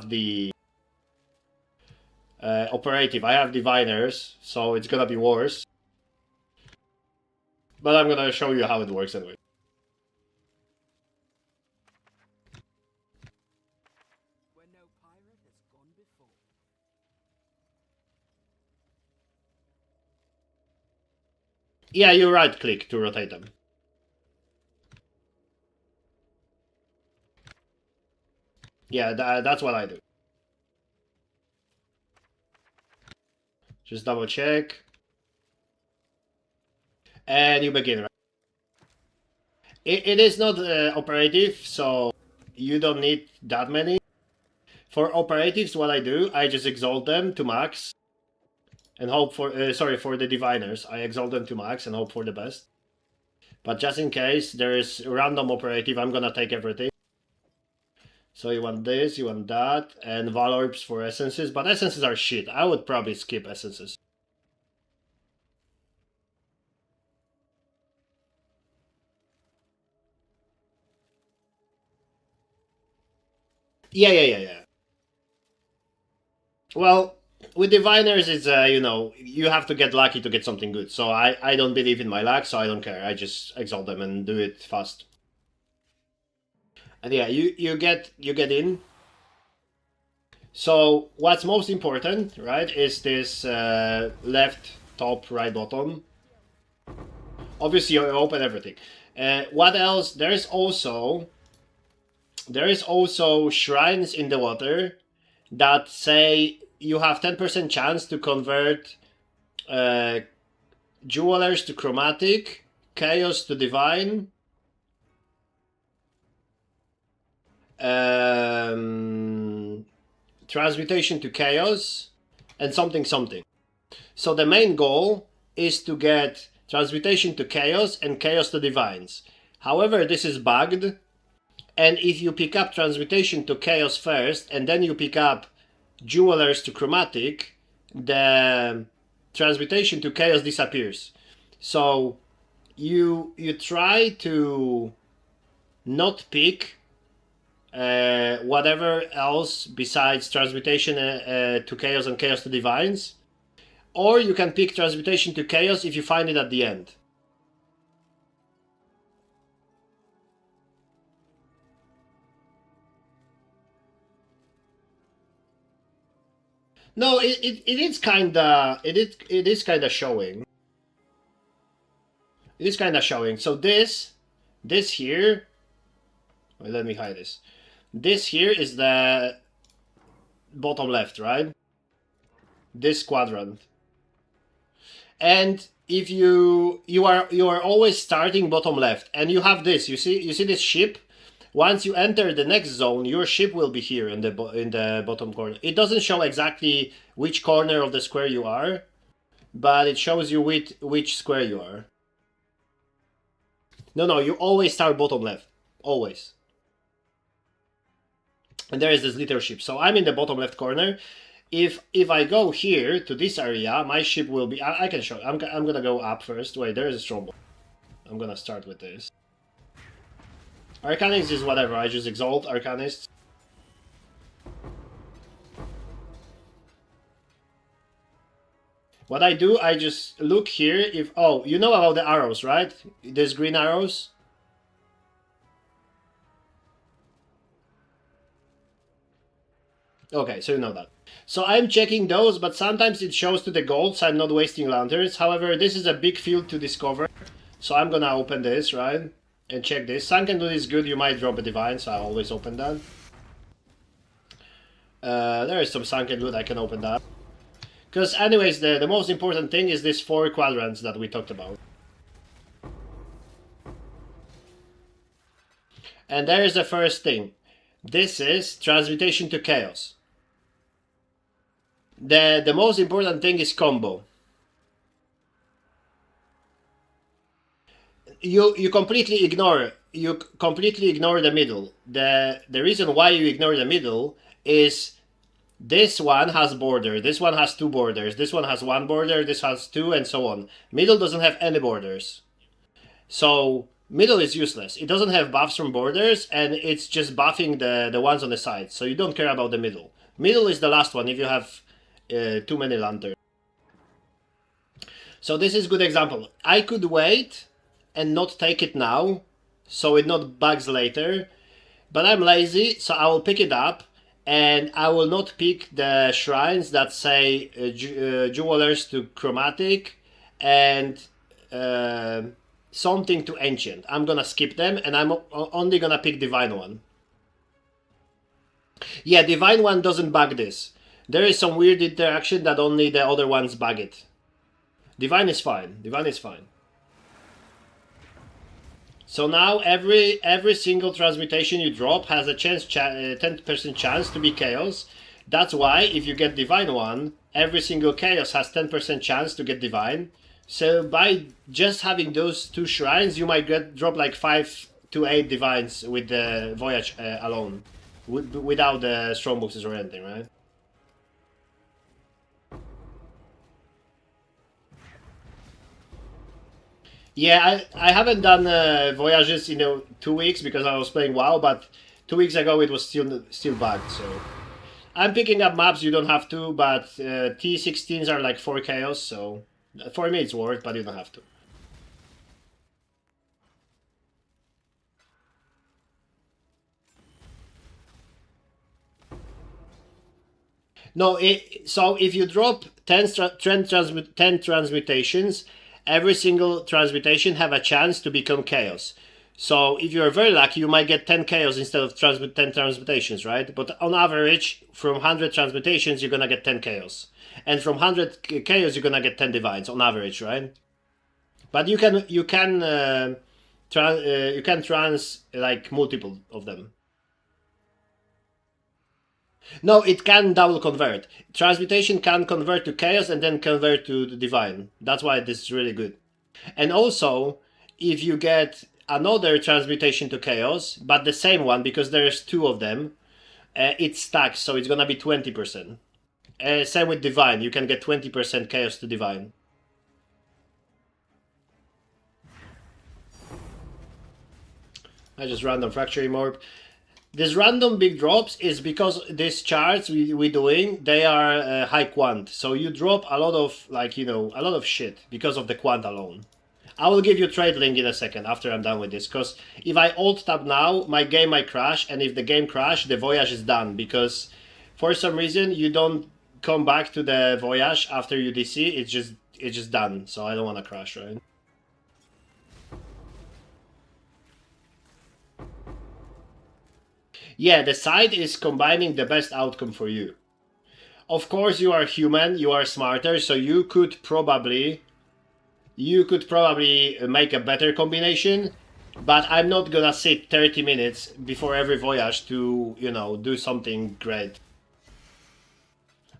the operative. I have diviners, so it's gonna be worse. But I'm gonna show you how it works anyway. Where no pirate has gone before. Yeah, you right click to rotate them. Yeah, that's what I do. Just double check. And you begin, right? It is not operative, so you don't need that many. For operatives, what I do, I just exalt them to max. And hope for, for the diviners, I exalt them to max and hope for the best. But just in case there is random operative, I'm gonna take everything. So you want this, you want that, and Valorbs for essences, but essences are shit. I would probably skip essences. Yeah. Well, with diviners, it's you know, you have to get lucky to get something good. So I don't believe in my luck, so I don't care. I just exalt them and do it fast. And yeah, you get in. So what's most important, right, is this left, top, right, bottom. Obviously, you open everything. What else? There is also shrines in the water that say you have 10% chance to convert jewelers to chromatic, chaos to divine, transmutation to chaos, and something. So the main goal is to get transmutation to chaos and chaos to divines. However, this is bugged, and if you pick up transmutation to chaos first and then you pick up jewelers to chromatic, the transmutation to chaos disappears. So you try to not pick whatever else besides transmutation to chaos and chaos to divines, or you can pick transmutation to chaos if you find it at the end. No, it is kinda it is kinda showing. It is kinda showing. So this here. Well, let me hide this. This here is the bottom left, right? This quadrant. And if you are always starting bottom left, and you have this. You see this ship. Once you enter the next zone, your ship will be here in the bottom corner. It doesn't show exactly which corner of the square you are, but it shows you which square you are. No, you always start bottom left. Always. And there is this little ship. So I'm in the bottom left corner. If I go here to this area, my ship will be... I can show. I'm gonna go up first. Wait, there is a strongbow. I'm gonna start with this. Arcanist is whatever, I just exalt Arcanists. What I do, I just look here if... Oh, you know about the arrows, right? These green arrows? Okay, so you know that. So I'm checking those, but sometimes it shows to the gold, so I'm not wasting lanterns. However, this is a big field to discover, so I'm gonna open this, right? And check this. Sunken Loot is good, you might drop a divine, so I always open that. There is some Sunken Loot, I can open that. Because anyways, the most important thing is these 4 quadrants that we talked about. And there is the first thing. This is Transmutation to Chaos. The most important thing is combo. You completely ignore the middle. The reason why you ignore the middle is this one has border, this one has 2 borders, this one has 1 border, this has 2, and so on. Middle doesn't have any borders. So middle is useless. It doesn't have buffs from borders, and it's just buffing the ones on the side. So you don't care about the middle. Middle is the last one if you have too many lanterns. So this is a good example. I could wait and not take it now, so it not bugs later. But I'm lazy, so I will pick it up, and I will not pick the shrines that say Jewelers to Chromatic and something to Ancient. I'm gonna skip them, and I'm only gonna pick Divine one. Yeah, Divine one doesn't bug this. There is some weird interaction that only the other ones bug it. Divine is fine. Divine is fine. So now every single transmutation you drop has a 10% chance to be chaos. That's why if you get divine one, every single chaos has 10% chance to get divine. So by just having those 2 shrines, you might drop like 5 to 8 divines with the voyage alone, without the strong boxes or anything, right? Yeah, I haven't done voyages in 2 weeks because I was playing WoW, but 2 weeks ago it was still bugged. So I'm picking up maps you don't have to, but T16s are like 4 chaos, so for me it's worth, but you don't have to. No, so if you drop 10 transmutations, every single transmutation have a chance to become chaos. So if you're very lucky, you might get 10 chaos instead of 10 transmutations, right? But on average, from 100 transmutations, you're gonna get 10 chaos. And from 100 chaos, you're gonna get 10 divines on average, right? But you can trans like multiple of them. No, it can double convert. Transmutation can convert to chaos and then convert to the divine. That's why this is really good. And also, if you get another transmutation to chaos, but the same one, because there's 2 of them, it stacks, so it's gonna be 20%. Same with divine, you can get 20% chaos to divine. I just random fracturing orb. This random big drops is because these charts we doing, they are high quant. So you drop a lot of, like, a lot of shit because of the quant alone. I will give you trade link in a second after I'm done with this, because if I alt tab now, my game might crash, and if the game crash, the voyage is done, because for some reason you don't come back to the voyage after you DC, it's just done. So I don't want to crash, right? Yeah, the side is combining the best outcome for you. Of course, you are human, you are smarter, so you could probably make a better combination, but I'm not gonna sit 30 minutes before every voyage to, do something great.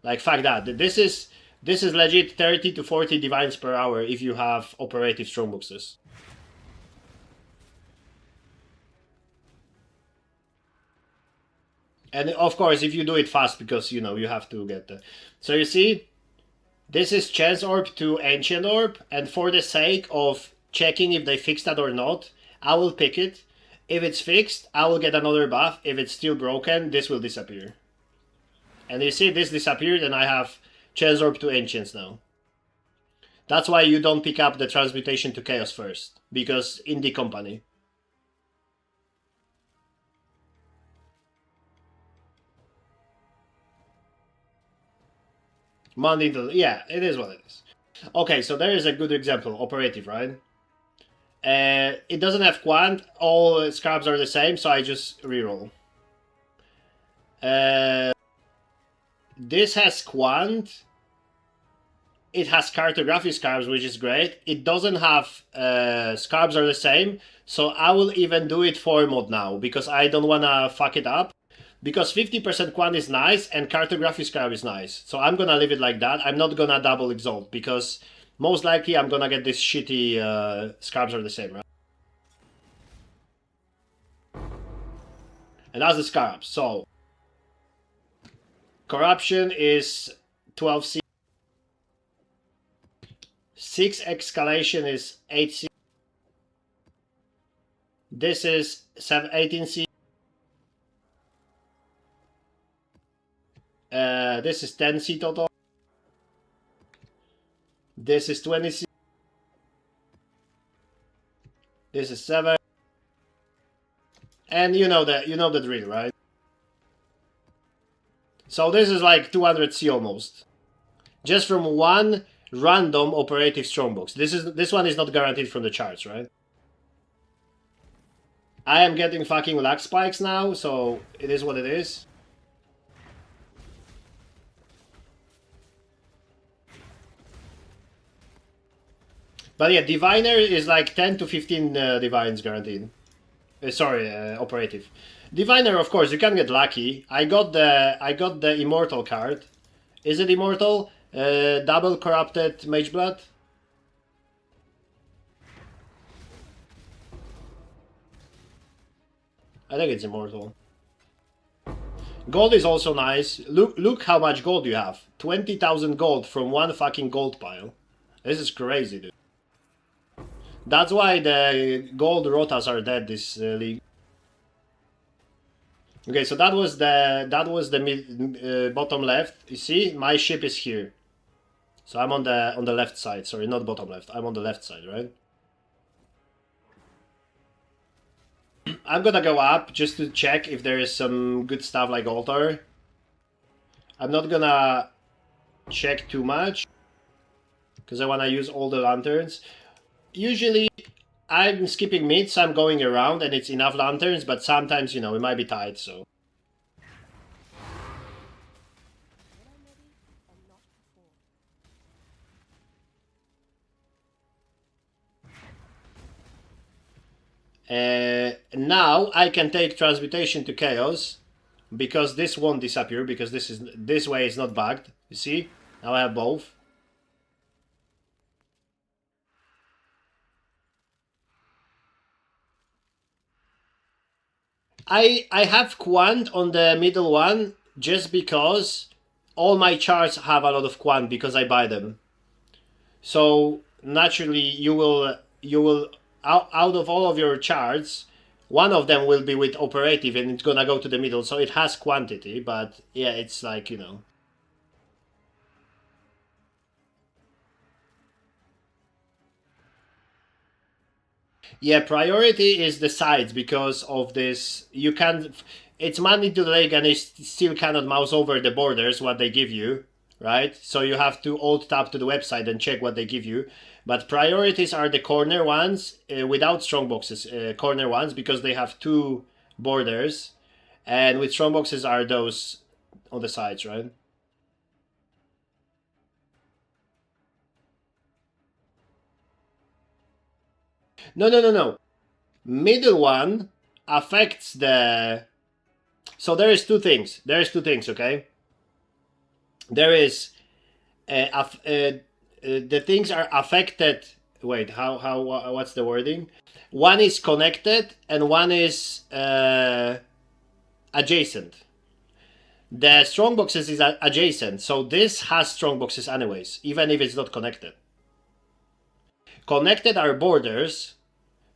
Like, fuck that. This is legit 30 to 40 divines per hour if you have operative strongboxes. And of course, if you do it fast, because, you have to get the... So you see, this is Chance Orb to Ancient Orb, and for the sake of checking if they fixed that or not, I will pick it. If it's fixed, I will get another buff. If it's still broken, this will disappear. And you see, this disappeared, and I have Chance Orb to Ancients now. That's why you don't pick up the transmutation to chaos first, because in the company. Monday to, yeah, it is what it is. Okay, so there is a good example, operative, right? It doesn't have quant, all scarabs are the same, so I just reroll. This has quant. It has cartography scarabs, which is great. It doesn't have scarabs are the same, so I will even do it for mod now because I don't wanna fuck it up. Because 50% quant is nice and cartography scarab is nice, so I'm gonna leave it like that. I'm not gonna double exalt because most likely I'm gonna get this shitty scarabs are the same, right? And that's the scarabs. So corruption is 12C. 6 escalation is 8C. This is 18C. This is 10C total. This is 20C. This is 7. And you know the drill, right? So this is like 200C almost. Just from one random operative strongbox. This one is not guaranteed from the charts, right? I am getting fucking lag spikes now, so it is what it is. But yeah, diviner is like 10 to 15 divines guaranteed. Operative. Diviner, of course, you can get lucky. I got the immortal card. Is it immortal? Double corrupted Mageblood. I think it's immortal. Gold is also nice. Look how much gold you have. 20,000 gold from one fucking gold pile. This is crazy, dude. That's why the gold rotas are dead this league. Okay, so that was the bottom left. You see, my ship is here. So I'm on the left side. Sorry, not bottom left. I'm on the left side, right? I'm gonna go up just to check if there is some good stuff like altar. I'm not gonna check too much because I wanna use all the lanterns. Usually I'm skipping mid, so I'm going around and it's enough lanterns, but sometimes, you know, it might be tight, so. Now I can take transmutation to chaos because this won't disappear because this way is not bugged. You see? Now I have both. I have quant on the middle one just because all my charts have a lot of quant because I buy them. So naturally you will out of all of your charts, one of them will be with operative and it's gonna go to the middle, so it has quantity, but yeah, it's like, you know. Yeah, priority is the sides because of this. You can't. It's money to the leg and it still cannot mouse over the borders what they give you, right? So you have to alt tab to the website and check what they give you. But priorities are the corner ones without strong boxes, corner ones because they have 2 borders, and with strong boxes are those on the sides, right? No. Middle one affects the. So there is 2 things. There is 2 things, okay? There is the things are affected. Wait, how what's the wording? One is connected and one is adjacent. The strong boxes is adjacent, so this has strong boxes anyways, even if it's not connected. Connected are borders,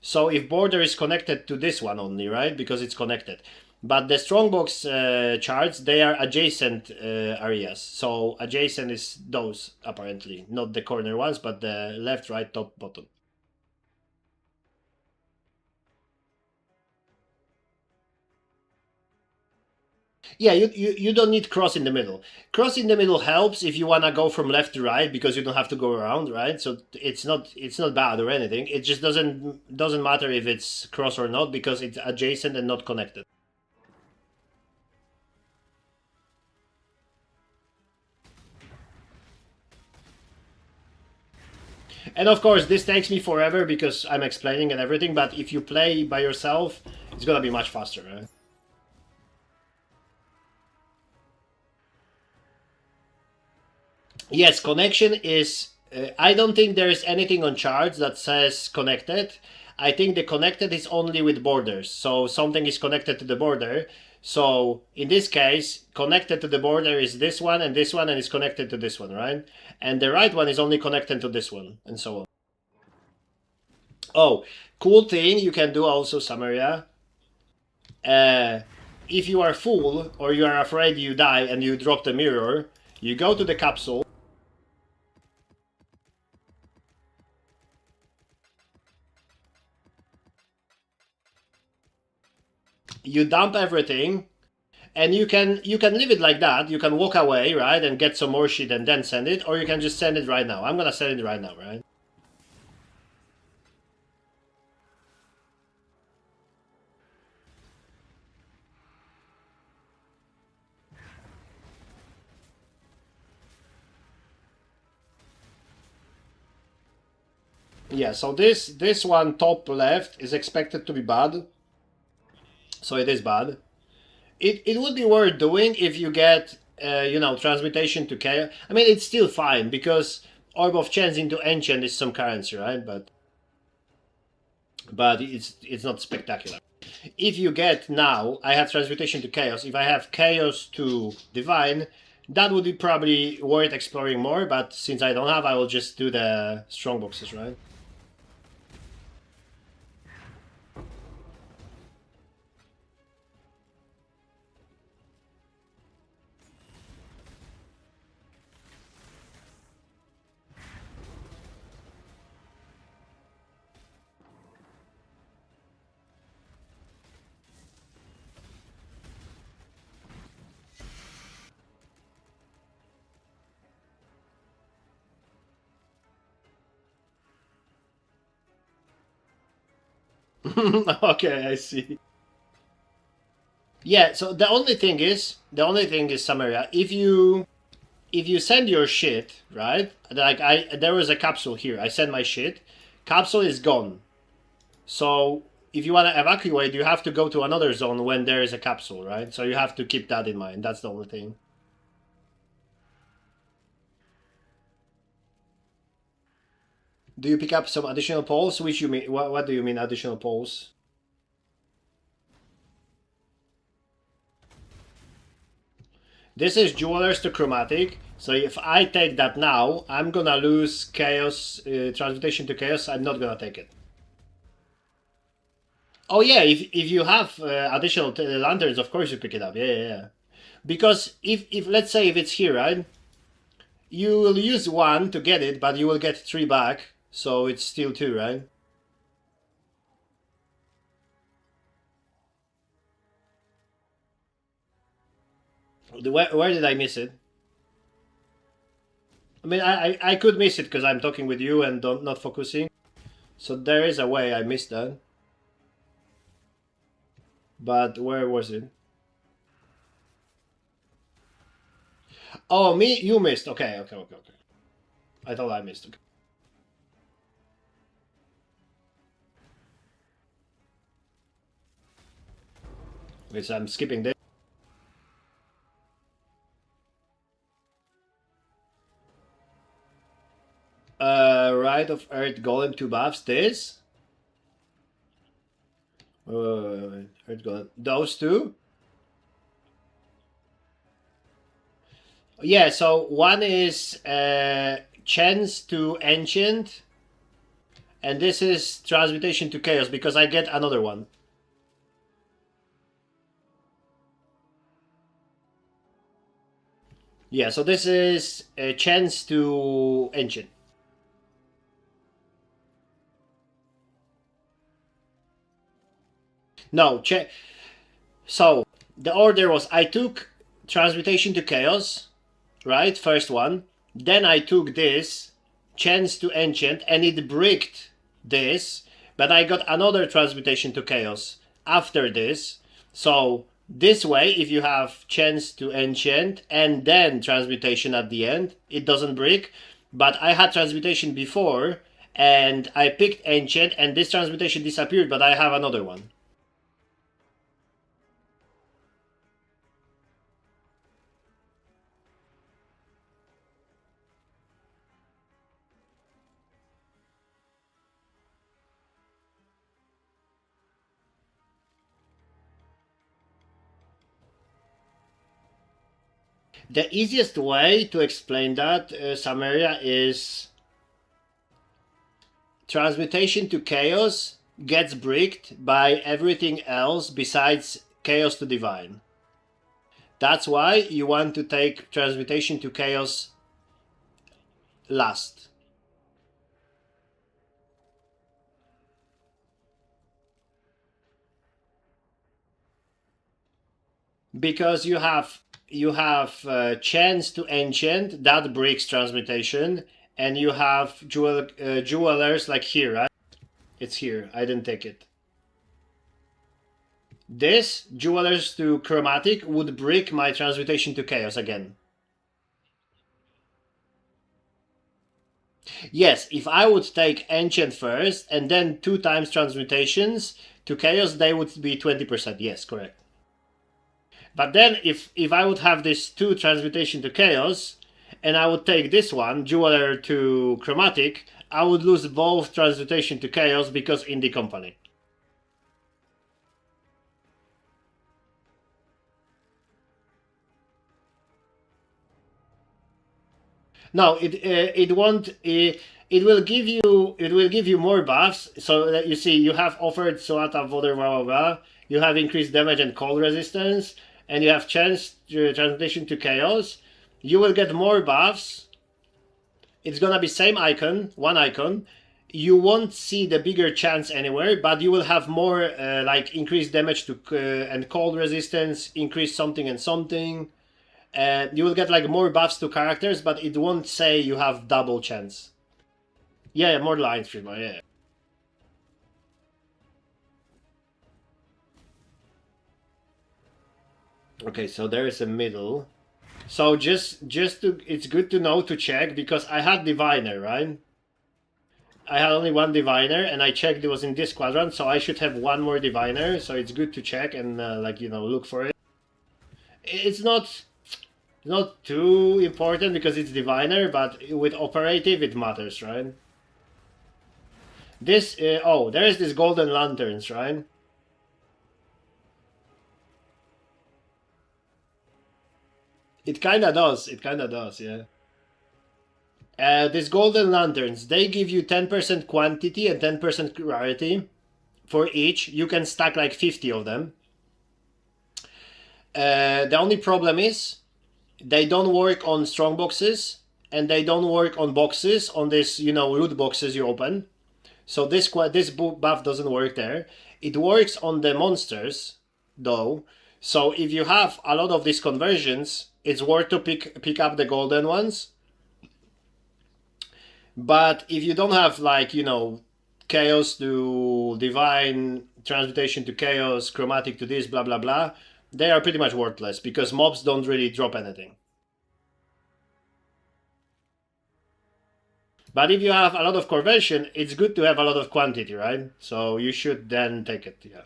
so if border is connected to this one only, right? Because it's connected. But the strongbox charts, they are adjacent areas. So adjacent is those, apparently. Not the corner ones, but the left, right, top, bottom. Yeah, you don't need cross in the middle. Cross in the middle helps if you wanna go from left to right because you don't have to go around, right? So it's not bad or anything. It just doesn't matter if it's cross or not because it's adjacent and not connected. And of course, this takes me forever because I'm explaining and everything. But if you play by yourself, it's gonna be much faster, right? Yes, connection is... I don't think there is anything on charts that says connected. I think the connected is only with borders. So something is connected to the border. So in this case, connected to the border is this one, and it's connected to this one, right? And the right one is only connected to this one, and so on. Oh, cool thing you can do also, Samaria. If you are full, or you are afraid you die and you drop the mirror, you go to the capsule. You dump everything, and you can leave it like that. You can walk away, right, and get some more shit and then send it, or you can just send it right now. I'm gonna send it right now, right? Yeah, so this one top left is expected to be bad. So it is bad. It would be worth doing if you get, you know, transmutation to chaos. I mean, it's still fine because Orb of Chance into Ancient is some currency, right? But it's not spectacular. If you get now, I have transmutation to chaos. If I have chaos to divine, that would be probably worth exploring more. But since I don't have, I will just do the strong boxes, right? Okay, I see. Yeah, so the only thing is, Samaria, if you send your shit, right? Like there was a capsule here. I send my shit. Capsule is gone. So if you want to evacuate, you have to go to another zone when there is a capsule, right? So you have to keep that in mind. That's the only thing. Do you pick up some additional poles? Which you mean? What do you mean additional poles? This is Jewelers to Chromatic. So if I take that now, I'm gonna lose Chaos, Transmutation to Chaos. I'm not gonna take it. Oh yeah, if you have additional lanterns, of course you pick it up. Yeah. Because if let's say if it's here, right? You will use one to get it, but you will get 3 back. So it's still 2, right? Where did I miss it? I mean, I could miss it because I'm talking with you and not focusing. So there is a way I missed that. But where was it? Oh, me? You missed. Okay. I thought I missed. Okay. Wait, so I'm skipping this. Right of Earth Golem 2 buffs. This? Earth Golem. Those two? Yeah, so one is Chance to Ancient. And this is Transmutation to Chaos because I get another one. Yeah, so this is a chance to enchant. No, check. So the order was I took transmutation to chaos, right? First one. Then I took this chance to enchant, and it bricked this, but I got another transmutation to chaos after this. So this way, if you have chance to enchant and then transmutation at the end, it doesn't brick. But I had transmutation before, and I picked enchant, and this transmutation disappeared, but I have another one. The easiest way to explain that, Samaria, is transmutation to chaos gets bricked by everything else besides chaos to divine. That's why you want to take transmutation to chaos last. Because you have chance to enchant that breaks transmutation, and you have jewelers like here, right? It's here. I didn't take it. This jewelers to chromatic would break my transmutation to chaos again. Yes, if I would take enchant first and then 2 times transmutations to chaos, they would be 20%. Yes, correct. But then if I would have this 2 transmutation to chaos, and I would take this one, jeweler to chromatic, I would lose both transmutation to chaos because in the company. No, it won't. It will give you more buffs. So that you see, you have offered Soata Voder blah blah blah. You have increased damage and cold resistance, and you have chance transmutation to chaos. You will get more buffs. It's gonna be same icon, one icon. You won't see the bigger chance anywhere, but you will have more like increased damage to and cold resistance, increase something and something. You will get like more buffs to characters, but it won't say you have double chance. Yeah, more lines, Friedman, yeah. Okay, so there is a middle. So just to, it's good to know to check, because I had diviner, right? I had only one diviner, and I checked it was in this quadrant, so I should have one more diviner. So it's good to check and like, you know, look for it. It's not too important because it's diviner, but with operative it matters, right? This oh, there is this golden lanterns, right? It kinda does, yeah. These golden lanterns, they give you 10% quantity and 10% rarity for each. You can stack like 50 of them. The only problem is they don't work on strong boxes, and they don't work on boxes, on this, you know, loot boxes you open. So this buff doesn't work there. It works on the monsters though. So if you have a lot of these conversions, it's worth to pick up the golden ones. But if you don't have, like, you know, chaos to divine, transmutation to chaos, chromatic to this, blah blah blah, they are pretty much worthless because mobs don't really drop anything. But if you have a lot of conversion, it's good to have a lot of quantity, right? So you should then take it, yeah.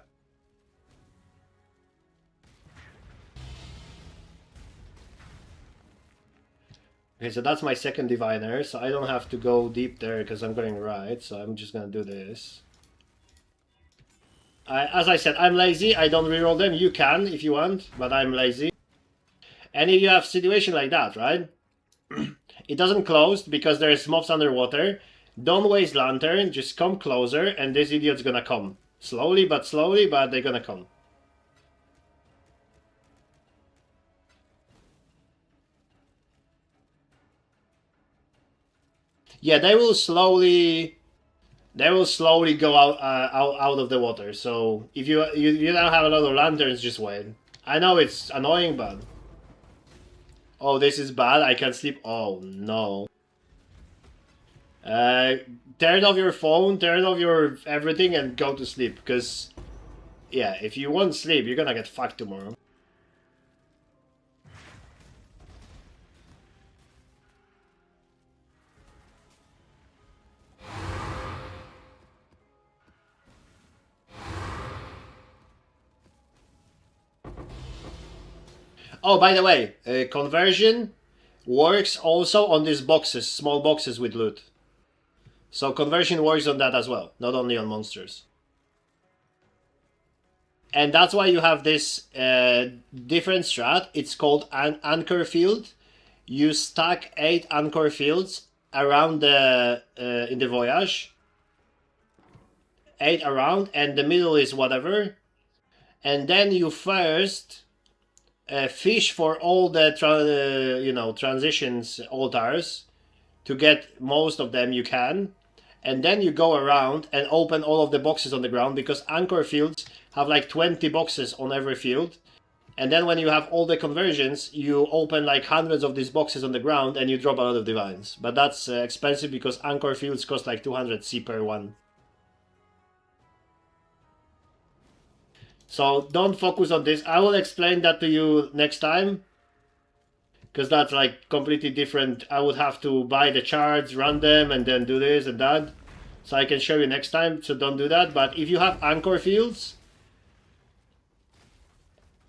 Okay, so that's my second diviner, so I don't have to go deep there because I'm going right, so I'm just gonna do this. As I said, I'm lazy, I don't reroll them. You can if you want, but I'm lazy. And if you have situation like that, right? It doesn't close because there's mobs underwater. Don't waste lantern, just come closer, and this idiot's gonna come. Slowly, but they're gonna come. Yeah, they will slowly go out of the water. So if you don't have a lot of lanterns, just wait. I know it's annoying, but oh, this is bad. I can't sleep. Oh no. Turn off your phone, turn off your everything, and go to sleep. Because yeah, if you won't sleep, you're gonna get fucked tomorrow. Oh, by the way, conversion works also on these boxes, small boxes with loot. So conversion works on that as well, not only on monsters. And that's why you have this different strat. It's called an anchor field. You stack 8 anchor fields around the in the voyage. 8 around, and the middle is whatever. And then you first fish for all the transitions altars to get most of them you can, and then you go around and open all of the boxes on the ground, because anchor fields have like 20 boxes on every field, and then when you have all the conversions, you open like hundreds of these boxes on the ground and you drop a lot of divines. But that's expensive because anchor fields cost like 200 C per one. So don't focus on this. I will explain that to you next time, because that's like completely different. I would have to buy the charts, run them, and then do this and that. So I can show you next time, so don't do that. But if you have anchor fields,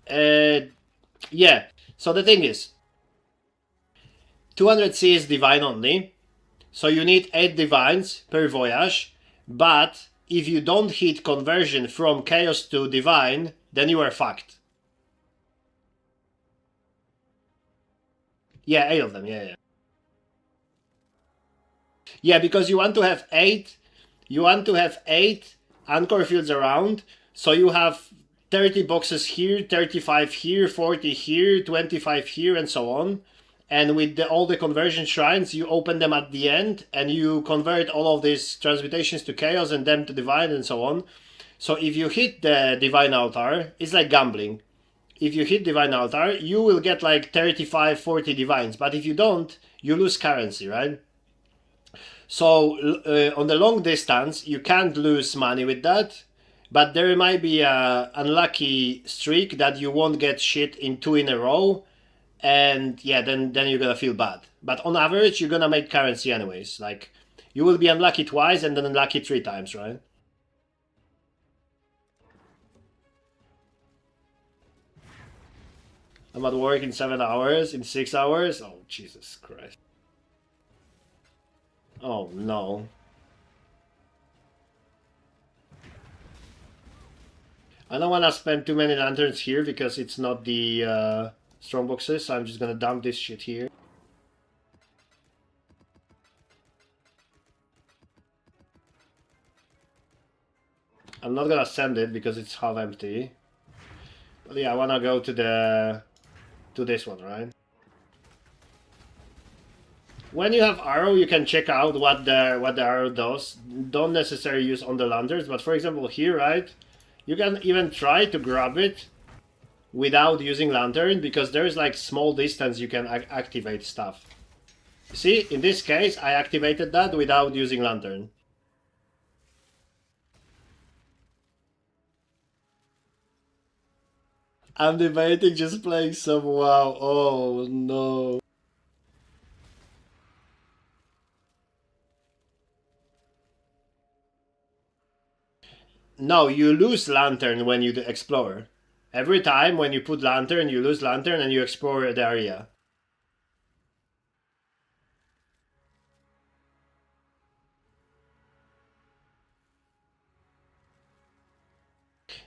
yeah. So the thing is, 200C is divine only, so you need 8 divines per voyage, but if you don't hit conversion from chaos to divine, then you are fucked. Yeah, 8 of them, yeah. Yeah, because you want to have 8 anchor fields around, so you have 30 boxes here, 35 here, 40 here, 25 here, and so on. And with all the conversion shrines, you open them at the end, and you convert all of these transmutations to chaos and then to divine and so on. So if you hit the divine altar, it's like gambling. If you hit divine altar, you will get like 35, 40 divines. But if you don't, you lose currency, right? So on the long distance, you can't lose money with that. But there might be a unlucky streak that you won't get shit in 2 in a row. And yeah, then you're gonna feel bad. But on average, you're gonna make currency anyways. Like, you will be unlucky twice and then unlucky 3 times, right? I'm at work in 7 hours, in 6 hours? Oh, Jesus Christ. Oh, no. I don't want to spend too many lanterns here because it's not the strong boxes, so I'm just gonna dump this shit here. I'm not gonna send it because it's half empty. But yeah, I wanna go to this one, right? When you have arrow, you can check out what the arrow does. Don't necessarily use on the lanterns, but for example here, right? You can even try to grab it without using lantern, because there's like small distance you can activate stuff. See, in this case, I activated that without using lantern. I'm debating just playing some WoW. Oh no. No, you lose lantern when you explore. Every time when you put lantern, you lose lantern and you explore the area.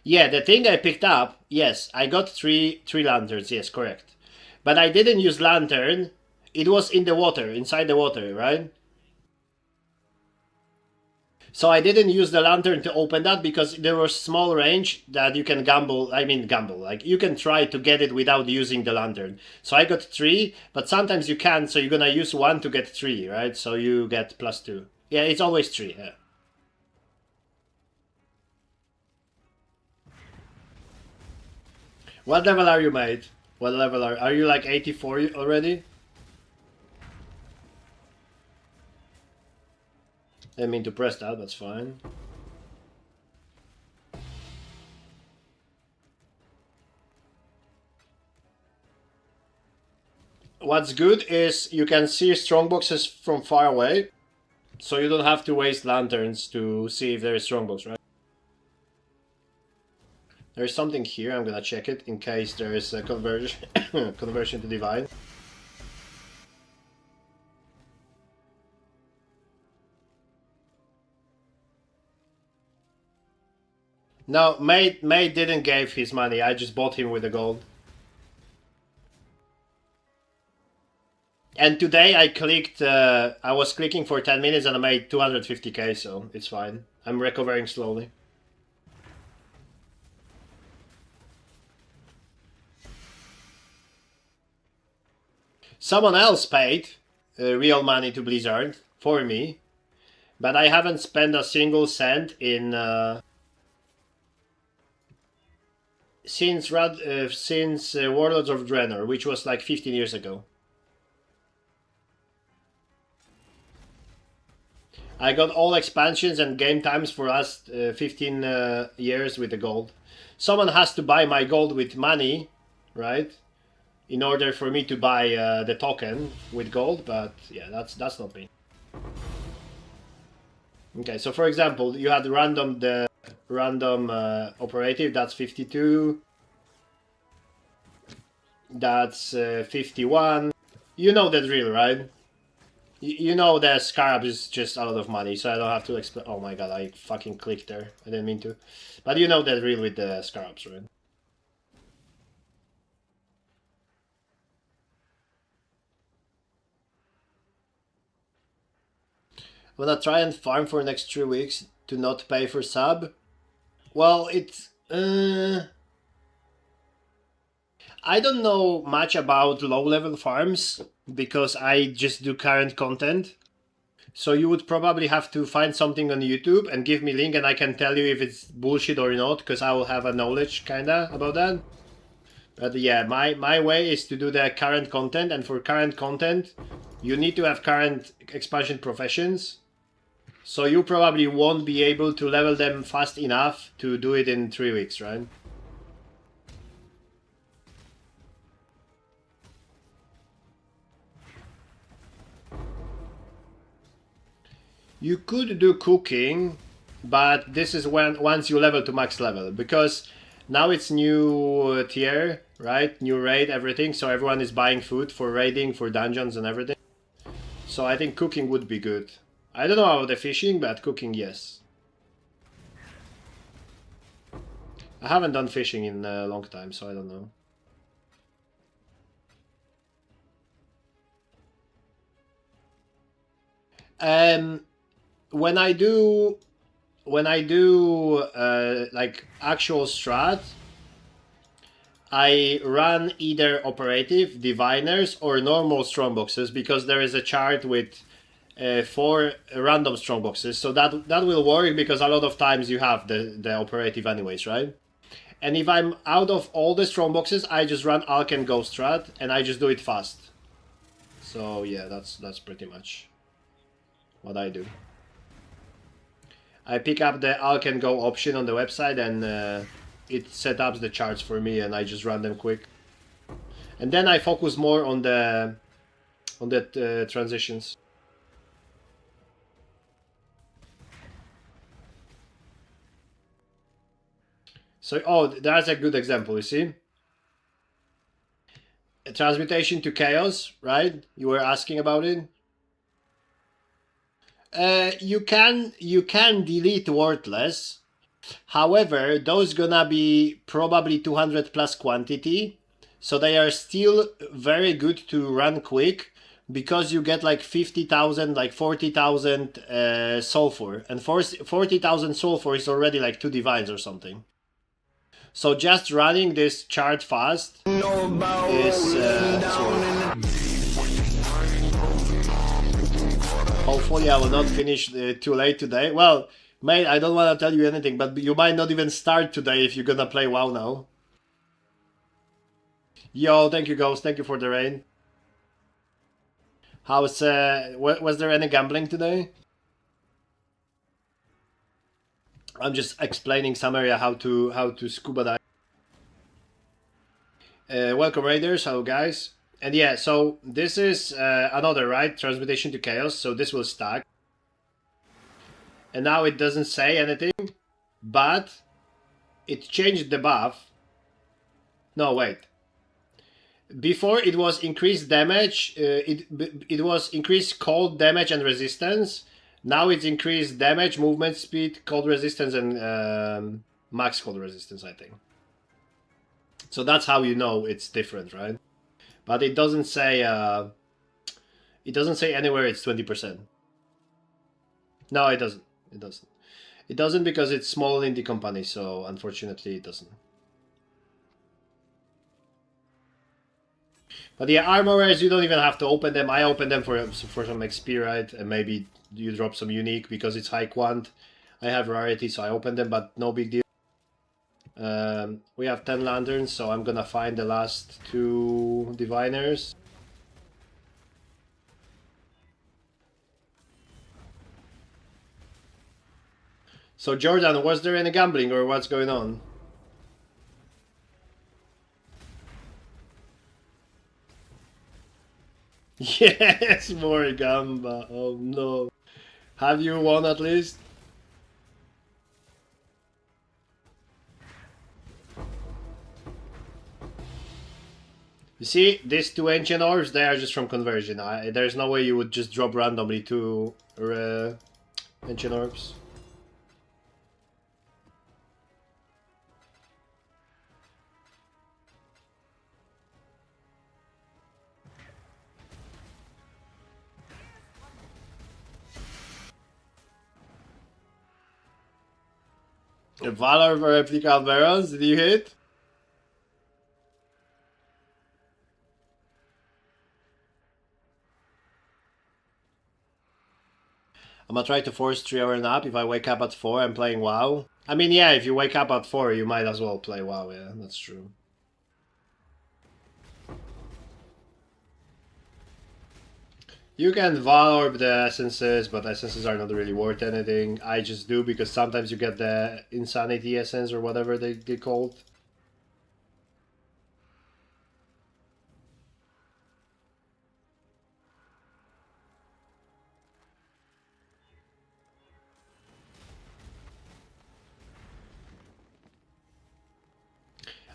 Yeah, the thing I picked up, yes, I got three lanterns, yes, correct. But I didn't use lantern. It was in the water, inside the water, right? So I didn't use the lantern to open that because there was small range that you can gamble, like you can try to get it without using the lantern. So I got 3, but sometimes you can't, so you're gonna use 1 to get 3, right? So you get +2. Yeah, it's always 3, yeah. What level are you, mate? What level are you like 84 already? I didn't mean to press that, that's fine. What's good is you can see strongboxes from far away, so you don't have to waste lanterns to see if there is strongbox, right? There's something here, I'm gonna check it in case there is a conversion conversion to divine. No, Mate didn't give his money, I just bought him with the gold. And today I clicked, I was clicking for 10 minutes and I made 250k, so it's fine. I'm recovering slowly. Someone else paid real money to Blizzard for me, but I haven't spent a single cent in since Warlords of Draenor, which was like 15 years ago. I got all expansions and game times for last 15 years with the gold. Someone has to buy my gold with money, right? In order for me to buy the token with gold, but yeah, that's not me. Okay, so for example, you had the random operative, that's 52. That's 51. You know the drill, right? You know the scarab is just a lot of money, so I don't have to explain. Oh my god, I fucking clicked there. I didn't mean to. But you know the drill with the scarabs, right? I'm gonna try and farm for the next 3 weeks to not pay for sub. Well, it's... I don't know much about low-level farms, because I just do current content. So you would probably have to find something on YouTube and give me link and I can tell you if it's bullshit or not, because I will have a knowledge kinda about that. But yeah, my way is to do the current content, and for current content you need to have current expansion professions. So you probably won't be able to level them fast enough to do it in 3 weeks, right? You could do cooking, but this is when once you level to max level, because now it's new tier, right? New raid, everything, so everyone is buying food for raiding, for dungeons and everything. So I think cooking would be good. I don't know about the fishing, but cooking, yes. I haven't done fishing in a long time, so I don't know. When I do like actual strat, I run either operative, diviners, or normal strongboxes, because there is a chart with 4 random strongboxes, so that will work, because a lot of times you have the operative anyways, right? And if I'm out of all the strongboxes, I just run Alch and Go strat, and I just do it fast. So yeah, that's pretty much what I do. I pick up the Alch and Go option on the website, and it set up the charts for me, and I just run them quick. And then I focus more on the transitions. So, oh, that's a good example, you see? A transmutation to chaos, right? You were asking about it. You can delete worthless. However, those gonna be probably 200 plus quantity, so they are still very good to run quick, because you get like 50,000, like 40,000 sulfur, and 40,000 sulfur is already like 2 divines or something. So just running this chart fast is hopefully I will not finish too late today. Well, mate, I don't want to tell you anything, but you might not even start today if you're gonna play WoW now. Yo, thank you, Ghost. Thank you for the rain. How's was there any gambling today? I'm just explaining some area how to scuba dive. Welcome raiders, hello guys. And yeah, so this is another, right? Transmutation to chaos, so this will stack. And now it doesn't say anything, but it changed the buff. No, wait. Before it was increased damage, it was increased cold damage and resistance. Now it's increased damage, movement speed, cold resistance, and max cold resistance, I think. So that's how you know it's different, right? But it doesn't say anywhere it's 20%. No, it doesn't. It doesn't. It doesn't because it's small indie company, so unfortunately it doesn't. But yeah, armor rares, you don't even have to open them. I open them for some XP, right? And maybe you drop some unique because it's high quant. I have rarity, so I open them, but no big deal. We have 10 lanterns, so I'm gonna find the last 2 diviners. So Jordan, was there any gambling or what's going on? Yes, more gamba. Oh no. Have you won at least? You see, these 2 ancient orbs, they are just from conversion. There's no way you would just drop randomly 2 ancient orbs. Valor for replica barrels, did you hit? I'm gonna try to force 3-hour nap. If I wake up at 4, I'm playing WoW. I mean, yeah, if you wake up at 4, you might as well play WoW, yeah, that's true. You can Valorb the essences, but essences are not really worth anything. I just do because sometimes you get the insanity essence or whatever they get called.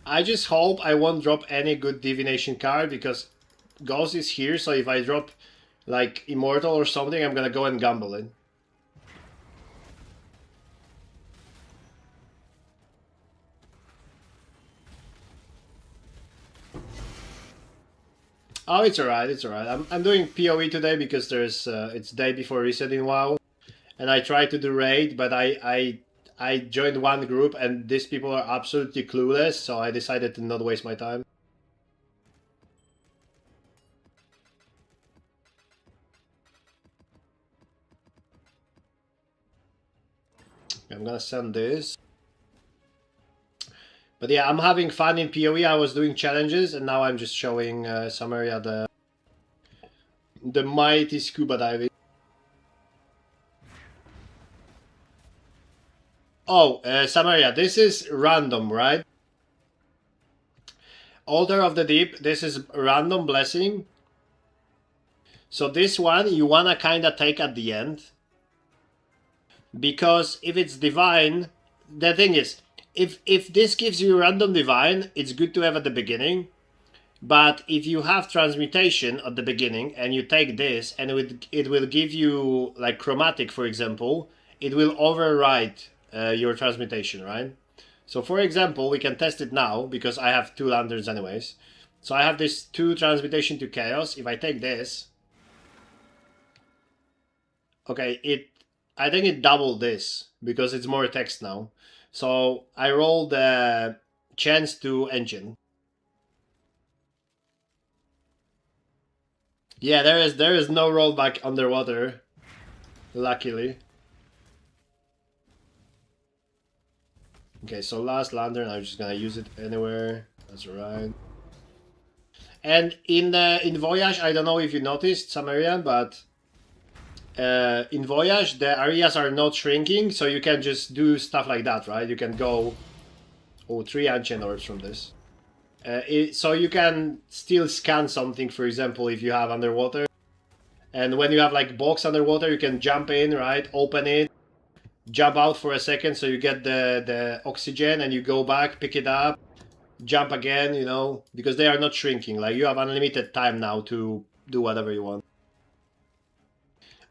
I just hope I won't drop any good divination card because Ghost is here, so if I drop like Immortal or something, I'm gonna go and gamble it. Oh, it's alright, it's alright. I'm doing PoE today because there's it's day before reset in WoW, and I tried to do raid, but I joined one group and these people are absolutely clueless, so I decided to not waste my time. I'm gonna send this. But yeah, I'm having fun in PoE. I was doing challenges and now I'm just showing Samaria the mighty scuba diving. Oh, Samaria, this is random, right? Altar of the Deep, this is random blessing. So this one you wanna kinda take at the end. Because if it's divine, the thing is, if this gives you random divine, it's good to have at the beginning. But if you have transmutation at the beginning and you take this and it will give you like chromatic, for example, it will override your transmutation, right? So for example, we can test it now because I have 2 lanterns anyways. So I have this 2 transmutation to chaos. If I take this, Okay, I think it doubled this because it's more text now. So I rolled the chance to engine. Yeah, there is no rollback underwater, luckily. Okay, so last lantern, I'm just gonna use it anywhere. That's right. And in Voyage, I don't know if you noticed, Samaria, but in Voyage, the areas are not shrinking, so you can just do stuff like that, right? You can go... Oh, 3 ancient orbs from this. So you can still scan something, for example, if you have underwater. And when you have like box underwater, you can jump in, right? Open it, jump out for a second so you get the oxygen, and you go back, pick it up, jump again, you know, because they are not shrinking. Like, you have unlimited time now to do whatever you want.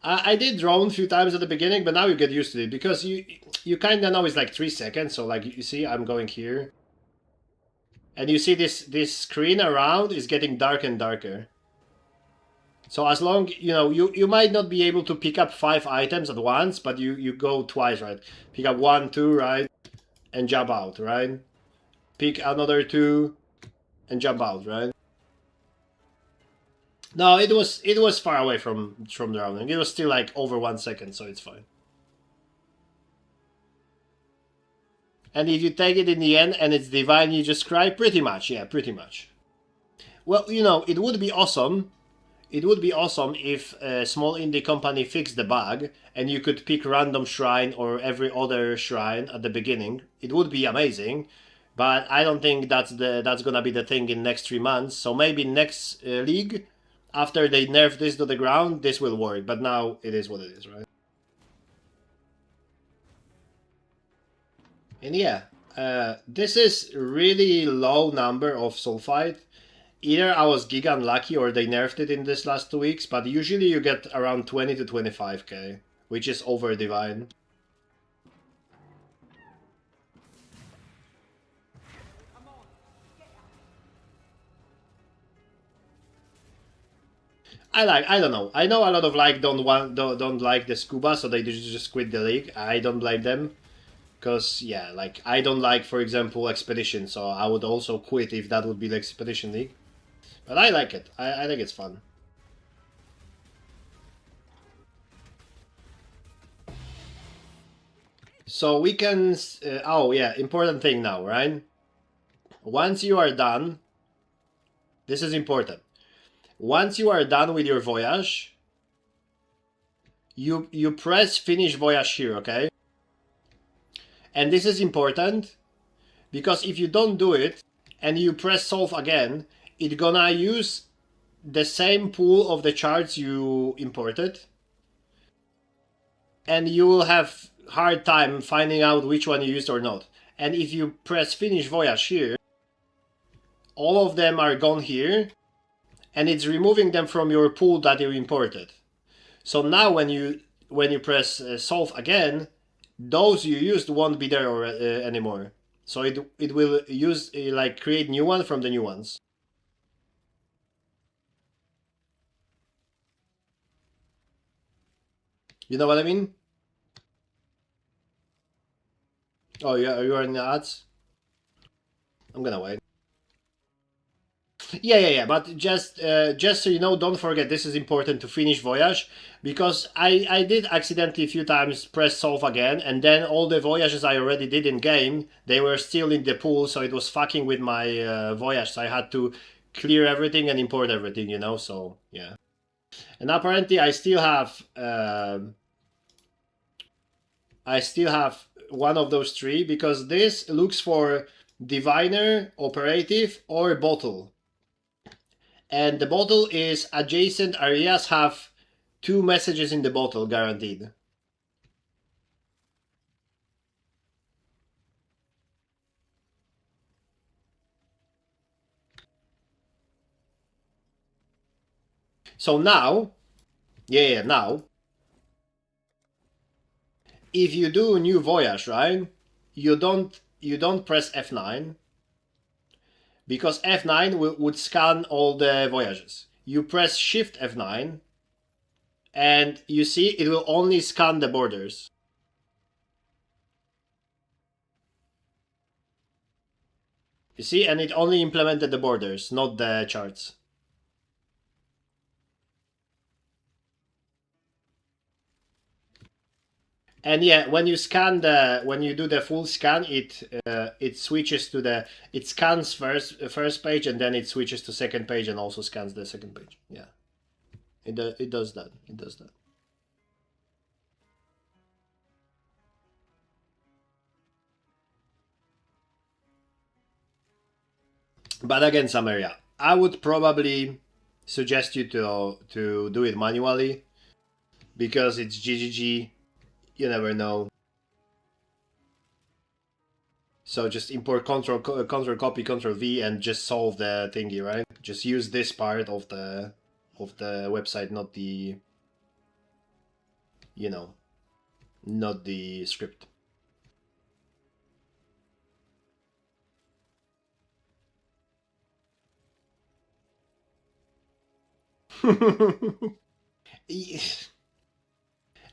I did drone a few times at the beginning, but now you get used to it because you kind of know it's like 3 seconds. So like, you see, I'm going here, and you see this screen around is getting darker and darker. So as long, you know, you might not be able to pick up 5 items at once, but you go twice, right? Pick up 1, 2, right, and jump out, right? Pick another 2 and jump out, right? No, it was far away from drowning. It was still like over 1 second, so it's fine. And if you take it in the end and it's divine, you just cry? Pretty much, yeah, pretty much. Well, you know, it would be awesome. It would be awesome if a small indie company fixed the bug and you could pick random shrine or every other shrine at the beginning. It would be amazing, but I don't think that's gonna be the thing in next 3 months. So maybe next league, after they nerf this to the ground, this will work. But now it is what it is, right? And yeah, this is really low number of sulfite. Either I was giga unlucky or they nerfed it in this last 2 weeks, but usually you get around 20 to 25k, which is over divine. I don't know. I know a lot of like don't like the scuba, so they just quit the league. I don't blame them. Because, yeah, like, I don't like, for example, Expedition, so I would also quit if that would be the Expedition League. But I like it. I think it's fun. So we can... oh, yeah, important thing now, right? Once you are done... This is important. Once you are done with your voyage, you press finish voyage here, okay? And this is important because if you don't do it and you press solve again, it's gonna use the same pool of the charts you imported, and you will have hard time finding out which one you used or not. And if you press finish voyage here, all of them are gone here, and it's removing them from your pool that you imported. So now when you press solve again, those you used won't be there or, anymore. So it will use like create new one from the new ones. You know what I mean? Oh yeah, you are in the ads? I'm gonna wait. Yeah. But just so you know, don't forget, this is important to finish voyage, because I did accidentally a few times press solve again, and then all the voyages I already did in game, they were still in the pool, so it was fucking with my voyage. So I had to clear everything and import everything, you know. So yeah, and apparently I still have one of those 3, because this looks for diviner, operative, or bottle. And the bottle is adjacent areas have 2 messages in the bottle guaranteed. So now, now, if you do new voyage, right, you don't press F9, because F9 would scan all the voyages. You press Shift F9, and you see it will only scan the borders. You see, and it only implemented the borders, not the charts. And yeah, when you do the full scan, it switches to it scans first page, and then it switches to second page and also scans the second page. Yeah, it does that. It does that. But again, Samaria, I would probably suggest you to do it manually, because it's GGG. You never know. So just import control copy control V and just solve the thingy, right? Just use this part of the website, not the, you know, not the script.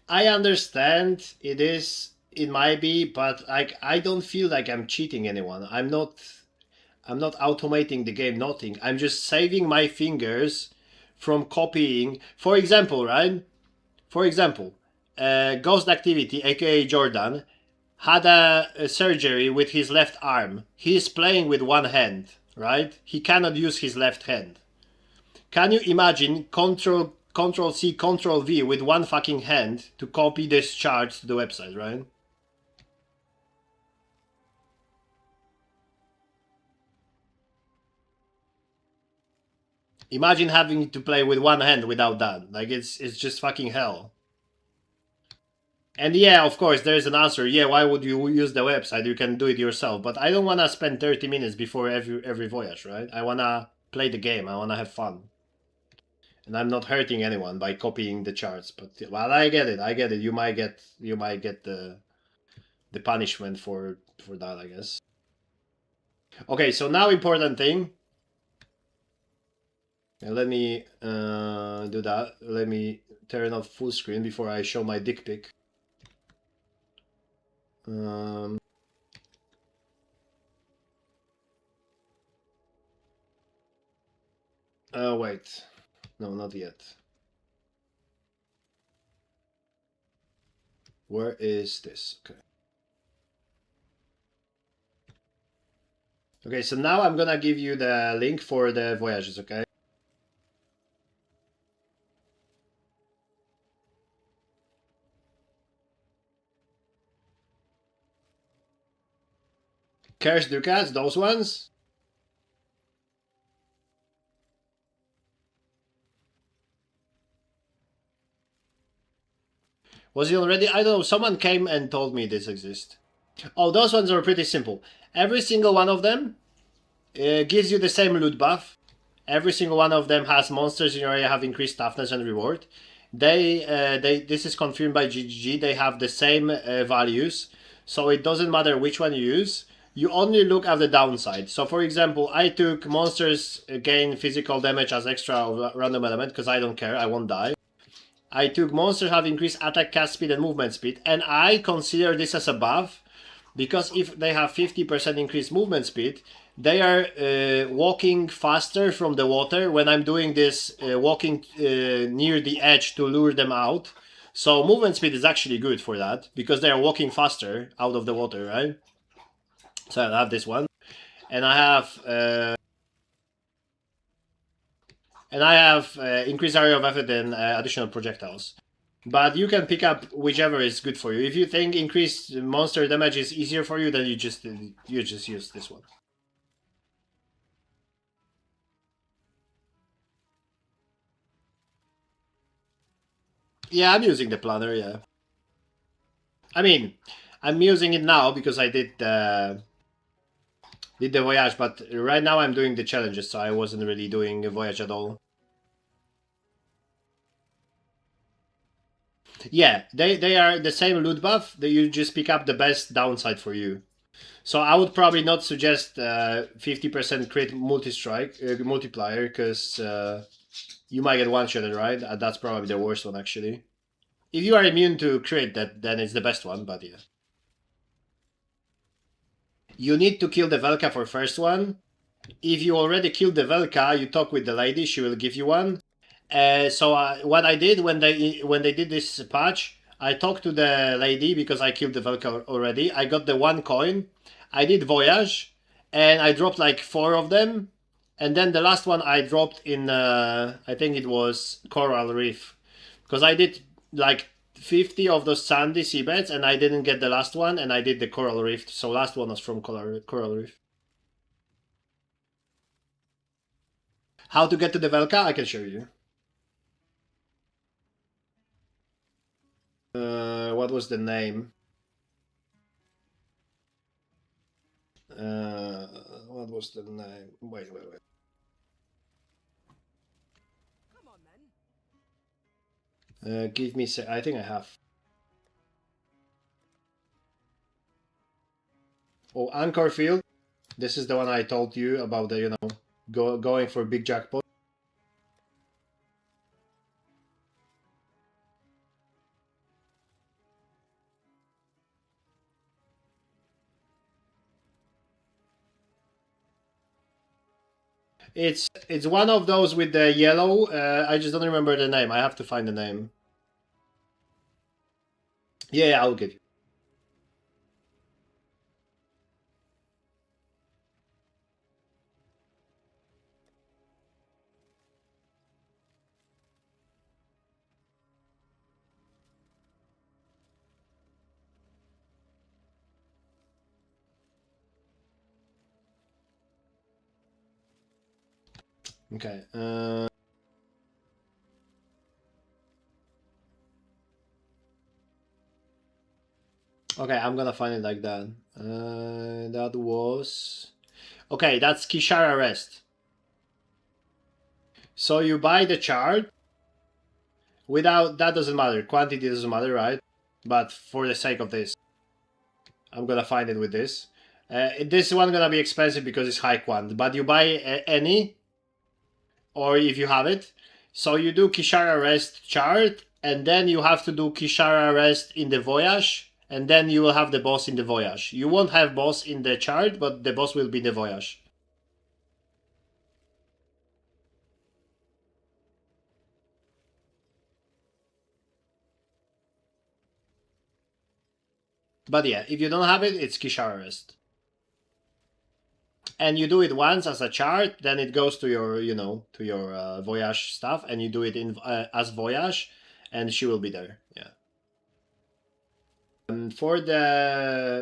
I understand it might be, but like I don't feel like I'm cheating anyone. I'm not automating the game, nothing. I'm just saving my fingers from copying. For example, right? For example, Ghost Activity, aka Jordan, had a surgery with his left arm. He's playing with one hand, right? He cannot use his left hand. Can you imagine Control C, Control V with one fucking hand to copy this chart to the website, right? Imagine having to play with one hand without that. Like, it's just fucking hell. And yeah, of course, there's an answer. Yeah, why would you use the website? You can do it yourself. But I don't want to spend 30 minutes before every voyage, right? I want to play the game. I want to have fun. And I'm not hurting anyone by copying the charts. But, well, I get it. I get it. You might get the punishment for that, I guess. Okay, so now important thing. Let me do that. Let me turn off full screen before I show my dick pic. Oh, wait. No, not yet. Where is this? Okay. Okay, so now I'm gonna give you the link for the voyages, okay? Curse Ducats, those ones? Was he already? I don't know, someone came and told me this exists. Oh, those ones are pretty simple. Every single one of them gives you the same loot buff. Every single one of them has monsters in your area have increased toughness and reward. This is confirmed by GGG. They have the same values, so it doesn't matter which one you use. You only look at the downside. So, for example, I took monsters gain physical damage as extra random element because I don't care. I won't die. I took monsters have increased attack, cast speed, and movement speed, and I consider this as a buff because if they have 50% increased movement speed, they are walking faster from the water when I'm doing this walking near the edge to lure them out. So movement speed is actually good for that because they are walking faster out of the water, right? So I have this one, and I have increased area of effort and additional projectiles. But you can pick up whichever is good for you. If you think increased monster damage is easier for you, then you just use this one. Yeah, I'm using the planner, yeah. I mean, I'm using it now because I did the voyage, but right now I'm doing the challenges, so I wasn't really doing a voyage at all. Yeah, they are the same loot buff, that you just pick up the best downside for you. So I would probably not suggest 50% crit multi-strike multiplier, because you might get one-shotted, right? That's probably the worst one, actually. If you are immune to crit, then it's the best one, but yeah. You need to kill the Velka for first one. If you already killed the Velka, you talk with the lady, she will give you one. So what I did when they did this patch, I talked to the lady because I killed the Velka already. I got the 1 coin. I did Voyage, and I dropped like 4 of them. And then the last one I dropped in, I think it was Coral Reef. Because I did like 50 of those sandy seabeds and I didn't get the last one, and I did the Coral Reef. So last one was from Coral Reef. How to get to the Velka? I can show you. What was the name? What was the name? Wait. Come on then. Give me. I think I have. Oh, Anchor Field. This is the one I told you about. The going for big jackpot. It's one of those with the yellow. I just don't remember the name. I have to find the name. Yeah, I'll give you. Okay. Okay, I'm gonna find it like that. That was... Okay, that's Kishara Rest. So you buy the chart without... That doesn't matter. Quantity doesn't matter, right? But for the sake of this, I'm gonna find it with this. This one gonna be expensive because it's high quant. But you buy any, or if you have it. So you do Kishara Rest chart, and then you have to do Kishara Rest in the Voyage, and then you will have the boss in the Voyage. You won't have boss in the chart, but the boss will be the Voyage. But yeah, if you don't have it, it's Kishara Rest. And you do it once as a chart, then it goes to your, to your Voyage stuff, and you do it in as Voyage, and she will be there. Yeah. And for the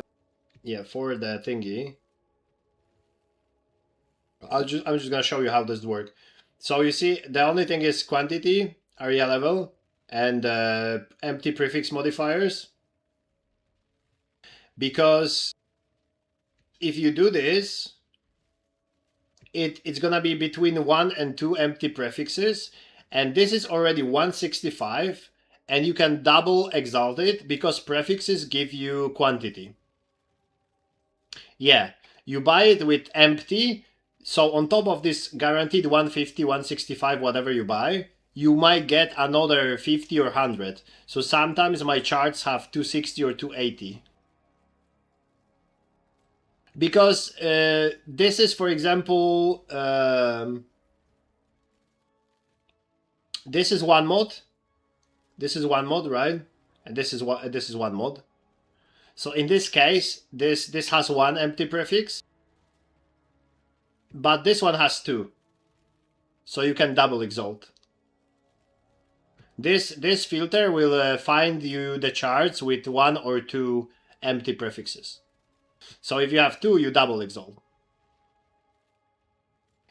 thingy, I'm just gonna show you how this works. So you see, the only thing is quantity, area level, and empty prefix modifiers. Because if you do this, it's gonna be between 1 and 2 empty prefixes, and this is already 165, and you can double exalt it because prefixes give you quantity. Yeah, you buy it with empty, so on top of this guaranteed 150, 165, whatever you buy, you might get another 50 or 100. So sometimes my charts have 260 or 280. Because this is, for example, this is one mod. This is one mod, right? And this is one mod. So in this case, this has 1 empty prefix, but this one has 2. So you can double exalt. This filter will find you the charts with 1 or 2 empty prefixes. So if you have 2, you double exalt.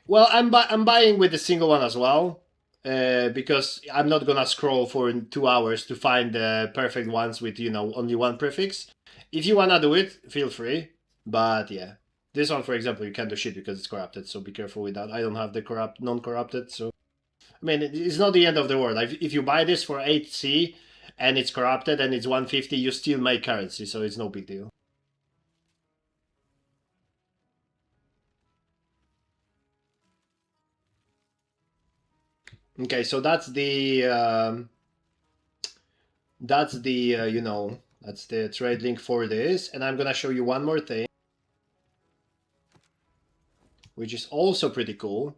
Well, I'm buying with the single one as well, because I'm not gonna scroll for 2 hours to find the perfect ones with only 1 prefix. If you wanna do it, feel free. But yeah, this one, for example, you can't do shit because it's corrupted. So be careful with that. I don't have the non-corrupted. So I mean, it's not the end of the world. If you buy this for 8C and it's corrupted and it's 150, you still make currency, so it's no big deal. Okay, so that's the you know, that's the trade link for this, and I'm gonna show you one more thing, which is also pretty cool.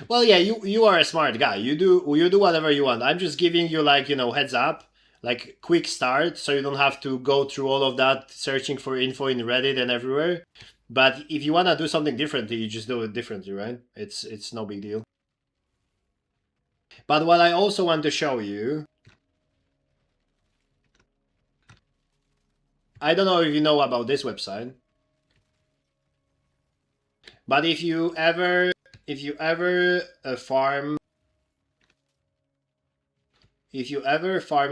Well, yeah, you are a smart guy. You do whatever you want. I'm just giving you, like, you know, heads up, like quick start, so you don't have to go through all of that searching for info in Reddit and everywhere. But if you wanna do something differently, you just do it differently, right? It's no big deal. But what I also want to show you, I don't know if you know about this website, but if you ever farm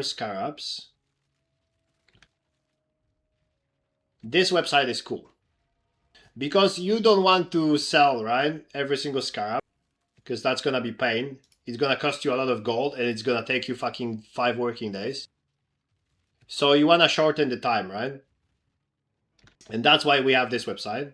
scarabs, this website is cool. Because you don't want to sell, right, every single scarab, because that's gonna be pain. It's gonna cost you a lot of gold, and it's gonna take you fucking 5 working days. So you wanna shorten the time, right? And that's why we have this website.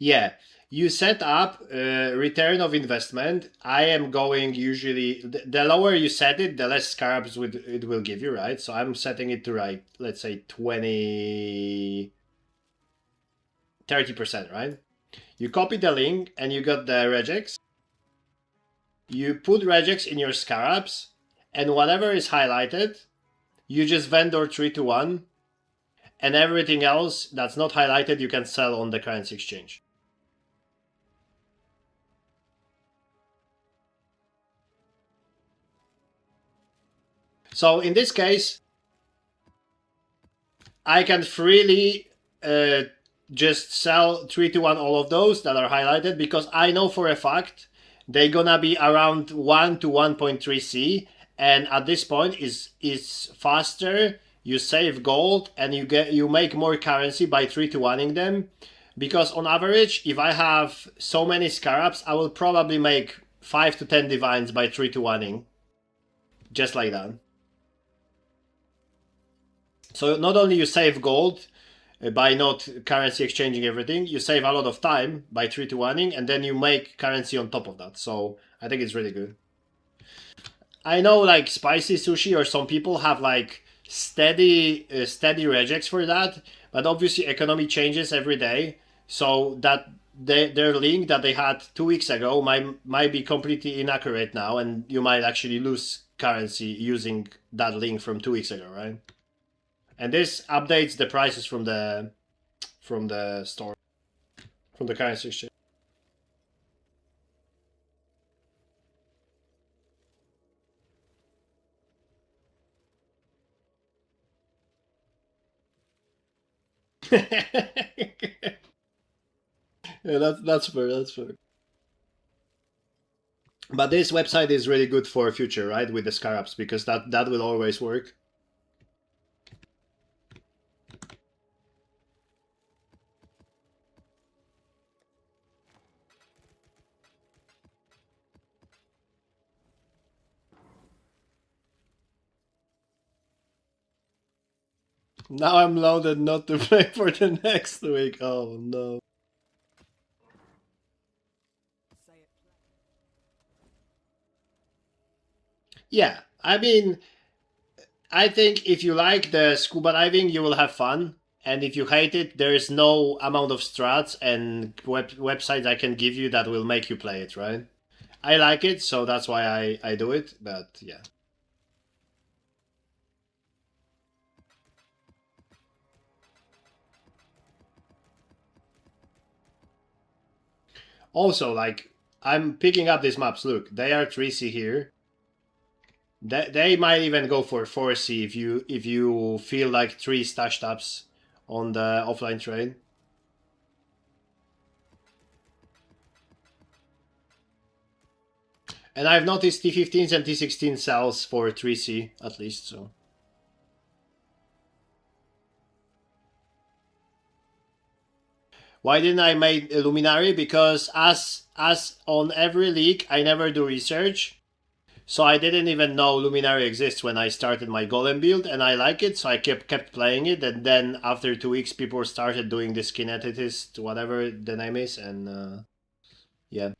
Yeah, you set up return of investment. I am going usually, the lower you set it, the less scarabs it will give you, right? So I'm setting it to, like, let's say 30%, right? You copy the link and you got the regex. You put regex in your scarabs, and whatever is highlighted, you just vendor 3 to 1, and everything else that's not highlighted you can sell on the currency exchange. So in this case, I can freely just sell 3 to 1 all of those that are highlighted, because I know for a fact they're gonna be around 1 to 1.3 C, and at this point is faster. You save gold and you make more currency by 3 to 1ing them, because on average, if I have so many scarabs, I will probably make 5 to 10 divines by 3 to 1ing, just like that. So not only you save gold by not currency exchanging everything, you save a lot of time by 3 to 1ing, and then you make currency on top of that. So I think it's really good. I know, like, spicy sushi or some people have like steady regex for that, but obviously economy changes every day, so that their link that they had 2 weeks ago might be completely inaccurate now, and you might actually lose currency using that link from 2 weeks ago, right? And this updates the prices from the store, from the currency exchange. Yeah, that's fair. That's fair. But this website is really good for future, right? With the scarabs, because that will always work. Now I'm loaded not to play for the next week. Oh no. Yeah, I mean, I think if you like the scuba diving, you will have fun. And if you hate it, there is no amount of strats and websites I can give you that will make you play it, right? I like it, so that's why I do it, but yeah. Also, like, I'm picking up these maps. Look, they are 3C here. They might even go for 4C if you feel like 3 stash tabs on the offline trade. And I've noticed T15s and T16 sells for 3C at least, so. Why didn't I make Luminary? Because as on every league, I never do research. So I didn't even know Luminary exists when I started my Golem build, and I like it, so I kept playing it, and then after 2 weeks people started doing this kineticist, whatever the name is, and yeah.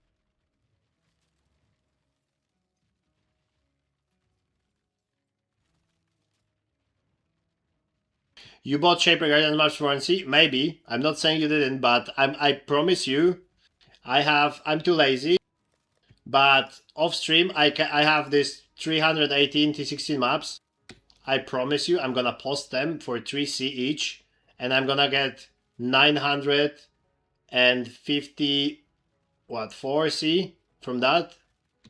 You bought Shaper Guardian maps for NC? Maybe. I'm not saying you didn't, but I promise you, I'm too lazy. But off stream, I have this 318 T16 maps. I promise you, I'm gonna post them for 3C each, and I'm gonna get 950 4C from that.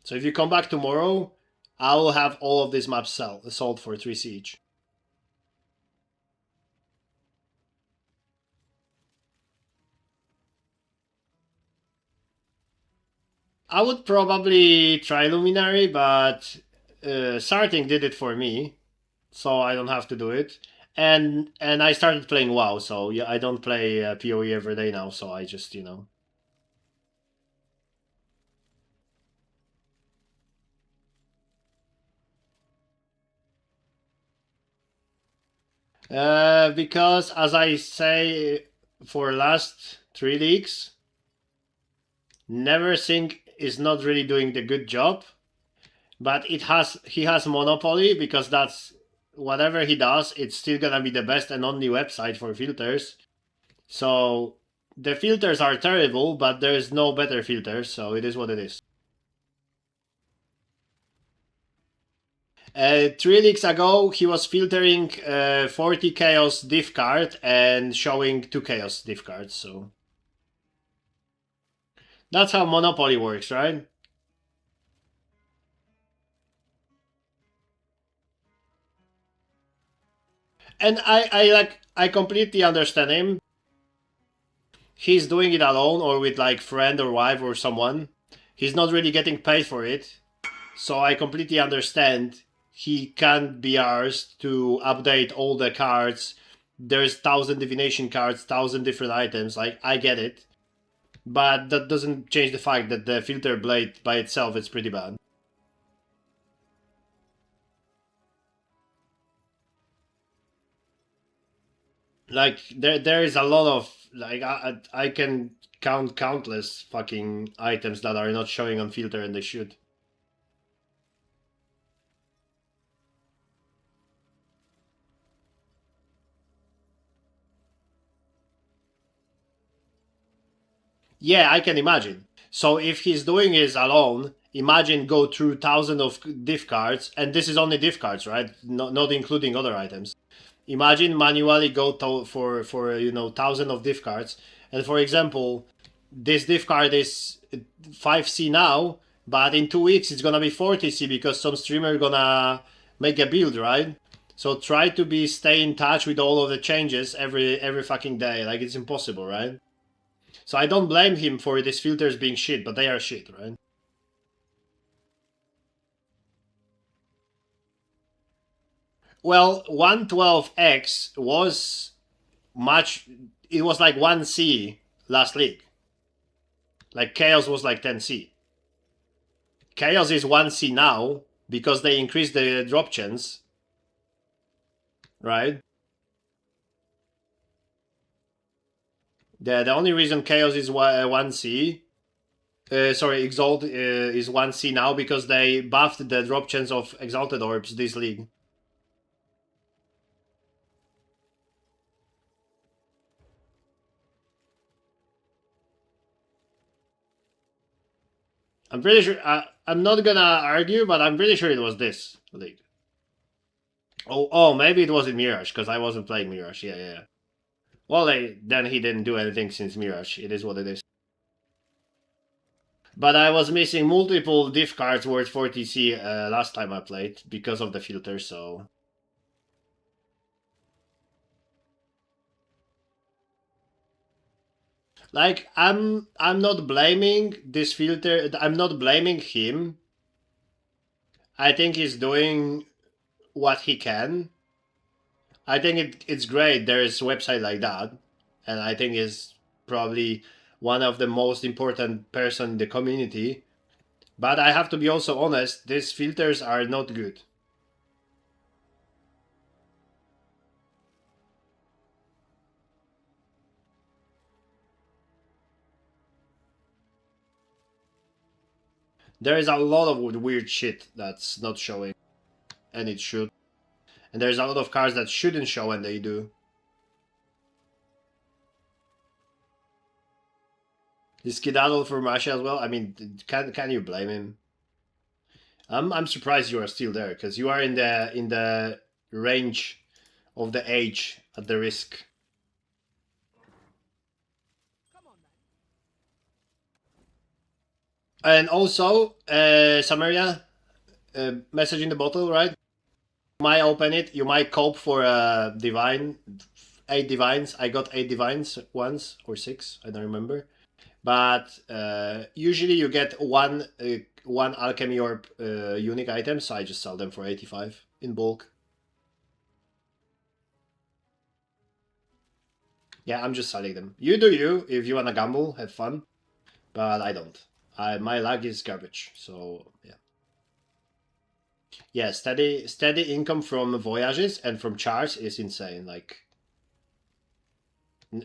So if you come back tomorrow, I will have all of these maps sold for 3C each. I would probably try Luminary, but Sarting did it for me, so I don't have to do it. And I started playing WoW, so yeah, I don't play PoE every day now, so I just, you know. Because as I say for last 3 leagues, Neversink is not really doing the good job, but he has monopoly, because that's whatever he does, it's still gonna be the best and only website for filters. So the filters are terrible, but there's no better filters, so it is what it is. 3 leagues ago, he was filtering 40 chaos diff card and showing 2 chaos diff cards, so that's how monopoly works, right? And I completely understand him. He's doing it alone or with like friend or wife or someone. He's not really getting paid for it. So I completely understand he can't be arsed to update all the cards. There's 1,000 divination cards, 1,000 different items. Like, I get it. But that doesn't change the fact that the filter blade by itself is pretty bad. Like, there is a lot of, like, I can count countless fucking items that are not showing on filter and they should. Yeah, I can imagine. So if he's doing it alone, imagine go through thousands of diff cards, and this is only diff cards, right? Not including other items. Imagine manually go for you know, thousands of diff cards, and for example, this diff card is 5C now, but in 2 weeks it's gonna be 40C because some streamer gonna make a build, right? So try to stay in touch with all of the changes every fucking day. Like, it's impossible, right? So I don't blame him for these filters being shit, but they are shit, right? Well, 112X was much... It was like 1C last league. Like, Chaos was like 10C. Chaos is 1C now, because they increased the drop chance. Right? The only reason Chaos is 1C... sorry, Exalt is 1C now because they buffed the drop chance of Exalted Orbs this league. I'm pretty sure... I'm not gonna argue, but I'm pretty sure it was this league. Oh, maybe it was in Mirage, because I wasn't playing Mirage. Yeah. Well, then he didn't do anything since Mirage. It is what it is. But I was missing multiple diff cards worth 40C last time I played because of the filter, so... Like, I'm not blaming this filter. I'm not blaming him. I think he's doing what he can. I think it's great there is a website like that, and I think he's probably one of the most important person in the community. But I have to be also honest, these filters are not good. There is a lot of weird shit that's not showing, and it should. And there's a lot of cars that shouldn't show and they do. Is skedaddle from Russia as well? I mean, can you blame him? I'm surprised you are still there, because you are in the range of the age at the risk. And also, Samaria, message in the bottle, right? You might open it, you might cope for a divine, 8 divines. I got 8 divines once, or 6, I don't remember. But usually you get one alchemy orb unique item, so I just sell them for 85 in bulk. Yeah, I'm just selling them. You do you. If you wanna gamble, have fun. But I don't. My lag is garbage, so yeah. Yeah, steady income from voyages and from chars is insane. Like,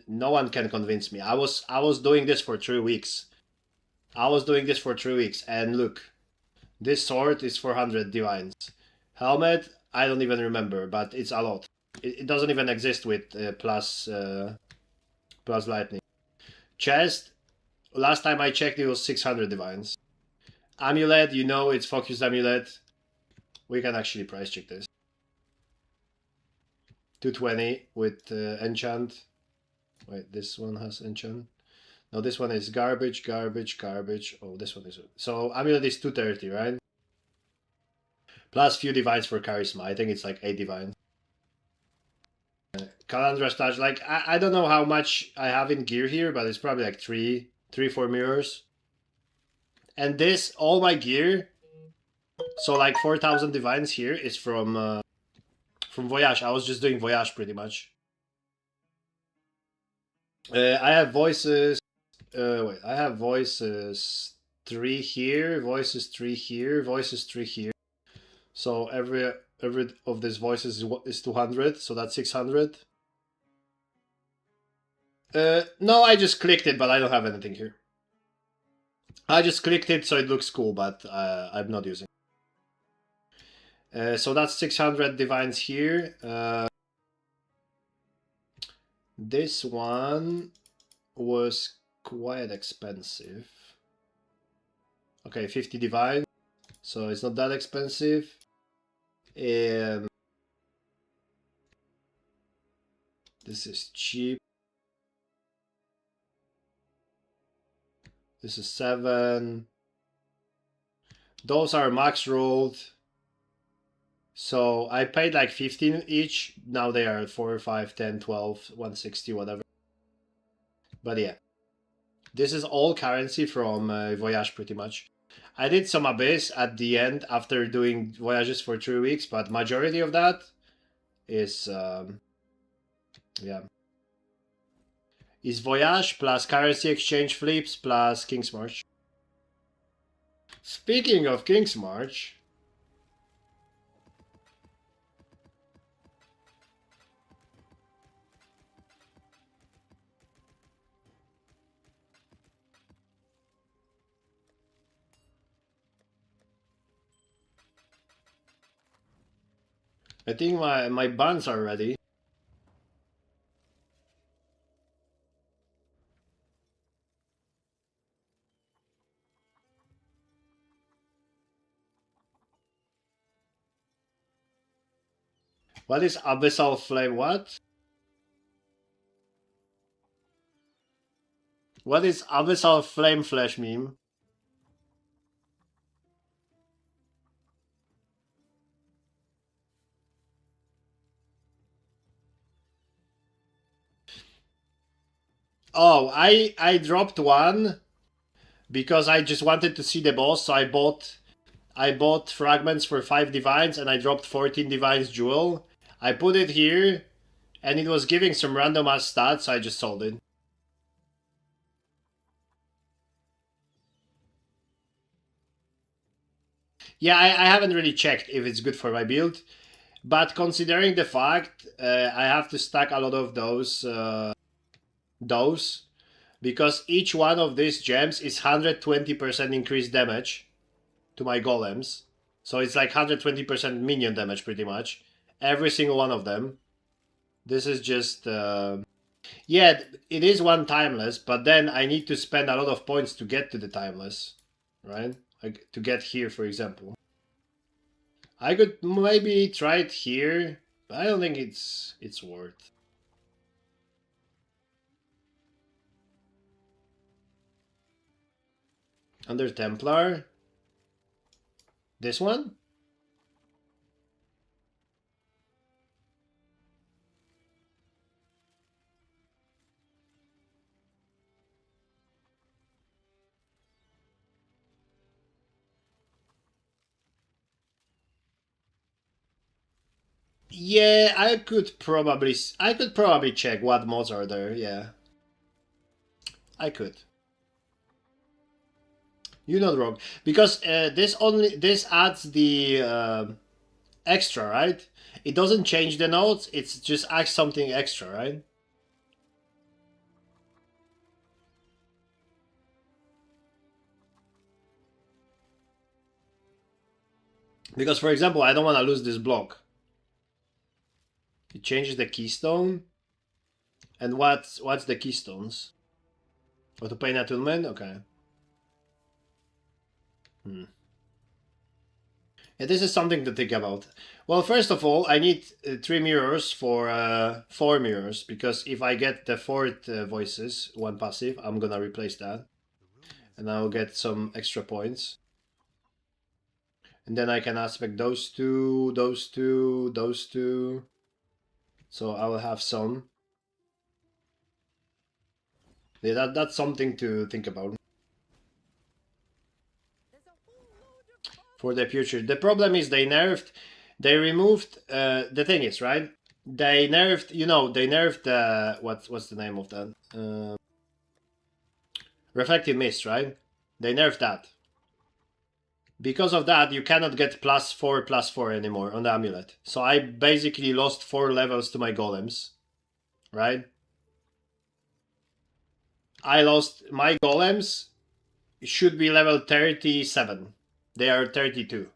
no one can convince me. I was doing this for 3 weeks. And look, this sword is 400 divines. Helmet, I don't even remember, but it's a lot. It doesn't even exist with plus lightning. Chest, last time I checked, it was 600 divines. Amulet, you know, it's focused amulet. We can actually price check this. 220 with enchant. Wait, this one has enchant. No, this one is garbage. Oh, this one is... So amulet is 230, right? Plus few divines for charisma. I think it's like 8 divines. Calandra's touch. Like, I don't know how much I have in gear here, but it's probably like 4 mirrors. And this, all my gear, so like 4,000 divines here is from Voyage. I was just doing Voyage pretty much. I have voices. Wait, I have voices 3 here, voices 3 here, voices 3 here. So every of these voices is 200, so that's 600. No, I just clicked it, but I don't have anything here. I just clicked it so it looks cool, but I'm not using it. So that's 600 divines here. This one was quite expensive. Okay, 50 divine, so it's not that expensive. This is cheap. This is 7. Those are max rolled. So I paid like 15 each. Now they are 4, 5, 10, 12, 160, whatever. But yeah. This is all currency from Voyage pretty much. I did some Abyss at the end after doing Voyages for 3 weeks, but majority of that is yeah. Is Voyage plus currency exchange flips plus King's March. Speaking of King's March, I think my buns are ready. What is Abyssal Flame? What? What is Abyssal Flame Flash meme? Oh, I dropped one because I just wanted to see the boss, so I bought fragments for 5 divines and I dropped 14 divines jewel. I put it here and it was giving some random ass stats, so I just sold it. Yeah, I haven't really checked if it's good for my build, but considering the fact I have to stack a lot of those, because each one of these gems is 120% increased damage to my golems. So it's like 120% minion damage pretty much. Every single one of them. This is just... yeah, it is one timeless, but then I need to spend a lot of points to get to the timeless. Right? Like, to get here, for example. I could maybe try it here, but I don't think it's worth. Under Templar. This one? Yeah, I could probably check what mods are there. Yeah, I could. You're not wrong, because this adds the extra, right? It doesn't change the notes. It's just adds something extra, right? Because, for example, I don't want to lose this block. It changes the keystone. And what's the keystones? Auto pain attunement? Okay. Yeah, this is something to think about. Well, first of all, I need 3 mirrors for 4 mirrors, because if I get the 4th voices, 1 passive, I'm gonna replace that. And I'll get some extra points. And then I can aspect those two, those two, those two. So I will have some. Yeah, that's something to think about. For the future. The problem is they removed, the thing is, right? They nerfed, they nerfed, what's the name of that? Reflective Mist, right? They nerfed that. Because of that, you cannot get +4/+4 anymore on the amulet. So I basically lost 4 levels to my golems, right? I lost my golems, should be level 37. They are 32.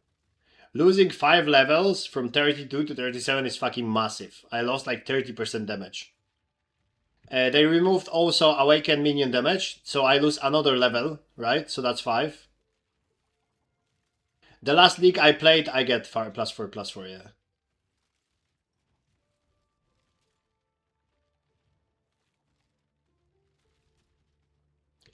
Losing 5 levels from 32 to 37 is fucking massive. I lost like 30% damage. They removed also awakened minion damage, so I lose another level, right? So that's 5. The last league I played, I get +4/+4,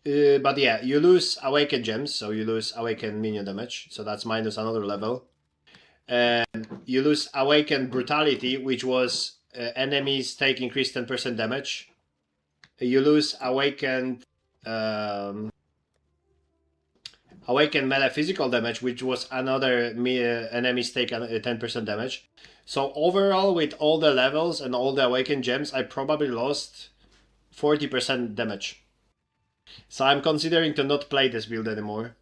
yeah. But yeah, you lose awakened gems, so you lose awakened minion damage, so that's minus another level. And you lose awakened brutality, which was enemies take increased 10% damage. You lose awakened metaphysical damage, which was another enemies take 10% damage. So overall, with all the levels and all the awakened gems, I probably lost 40% damage. So I'm considering to not play this build anymore.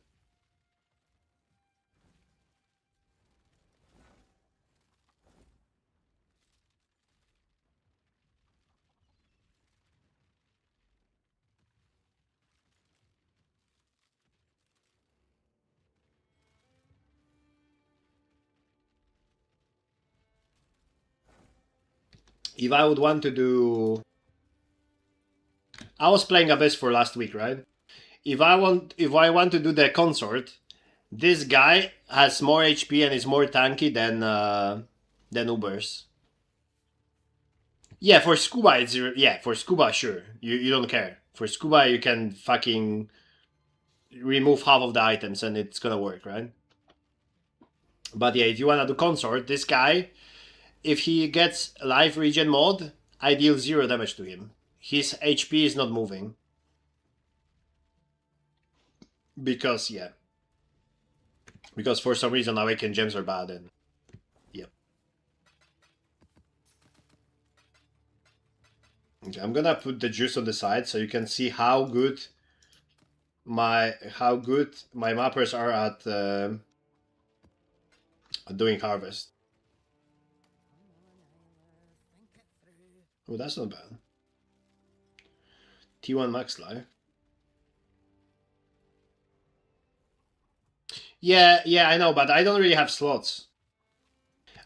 If I would want to do... I was playing Abyss for last week, right? If I want to do the consort, this guy has more HP and is more tanky than Ubers. Yeah, for Scuba, for Scuba, sure. You don't care. For Scuba, you can fucking remove half of the items and it's gonna work, right? But yeah, if you wanna do consort, this guy, if he gets life regen mod, I deal 0 damage to him. His HP is not moving. Because, yeah. Because for some reason awakened gems are bad and... yeah. Okay, I'm gonna put the juice on the side so you can see how good my mappers are doing harvest. Come on, Isla. Think it through. Oh, that's not bad. T1 max life. Yeah, I know, but I don't really have slots.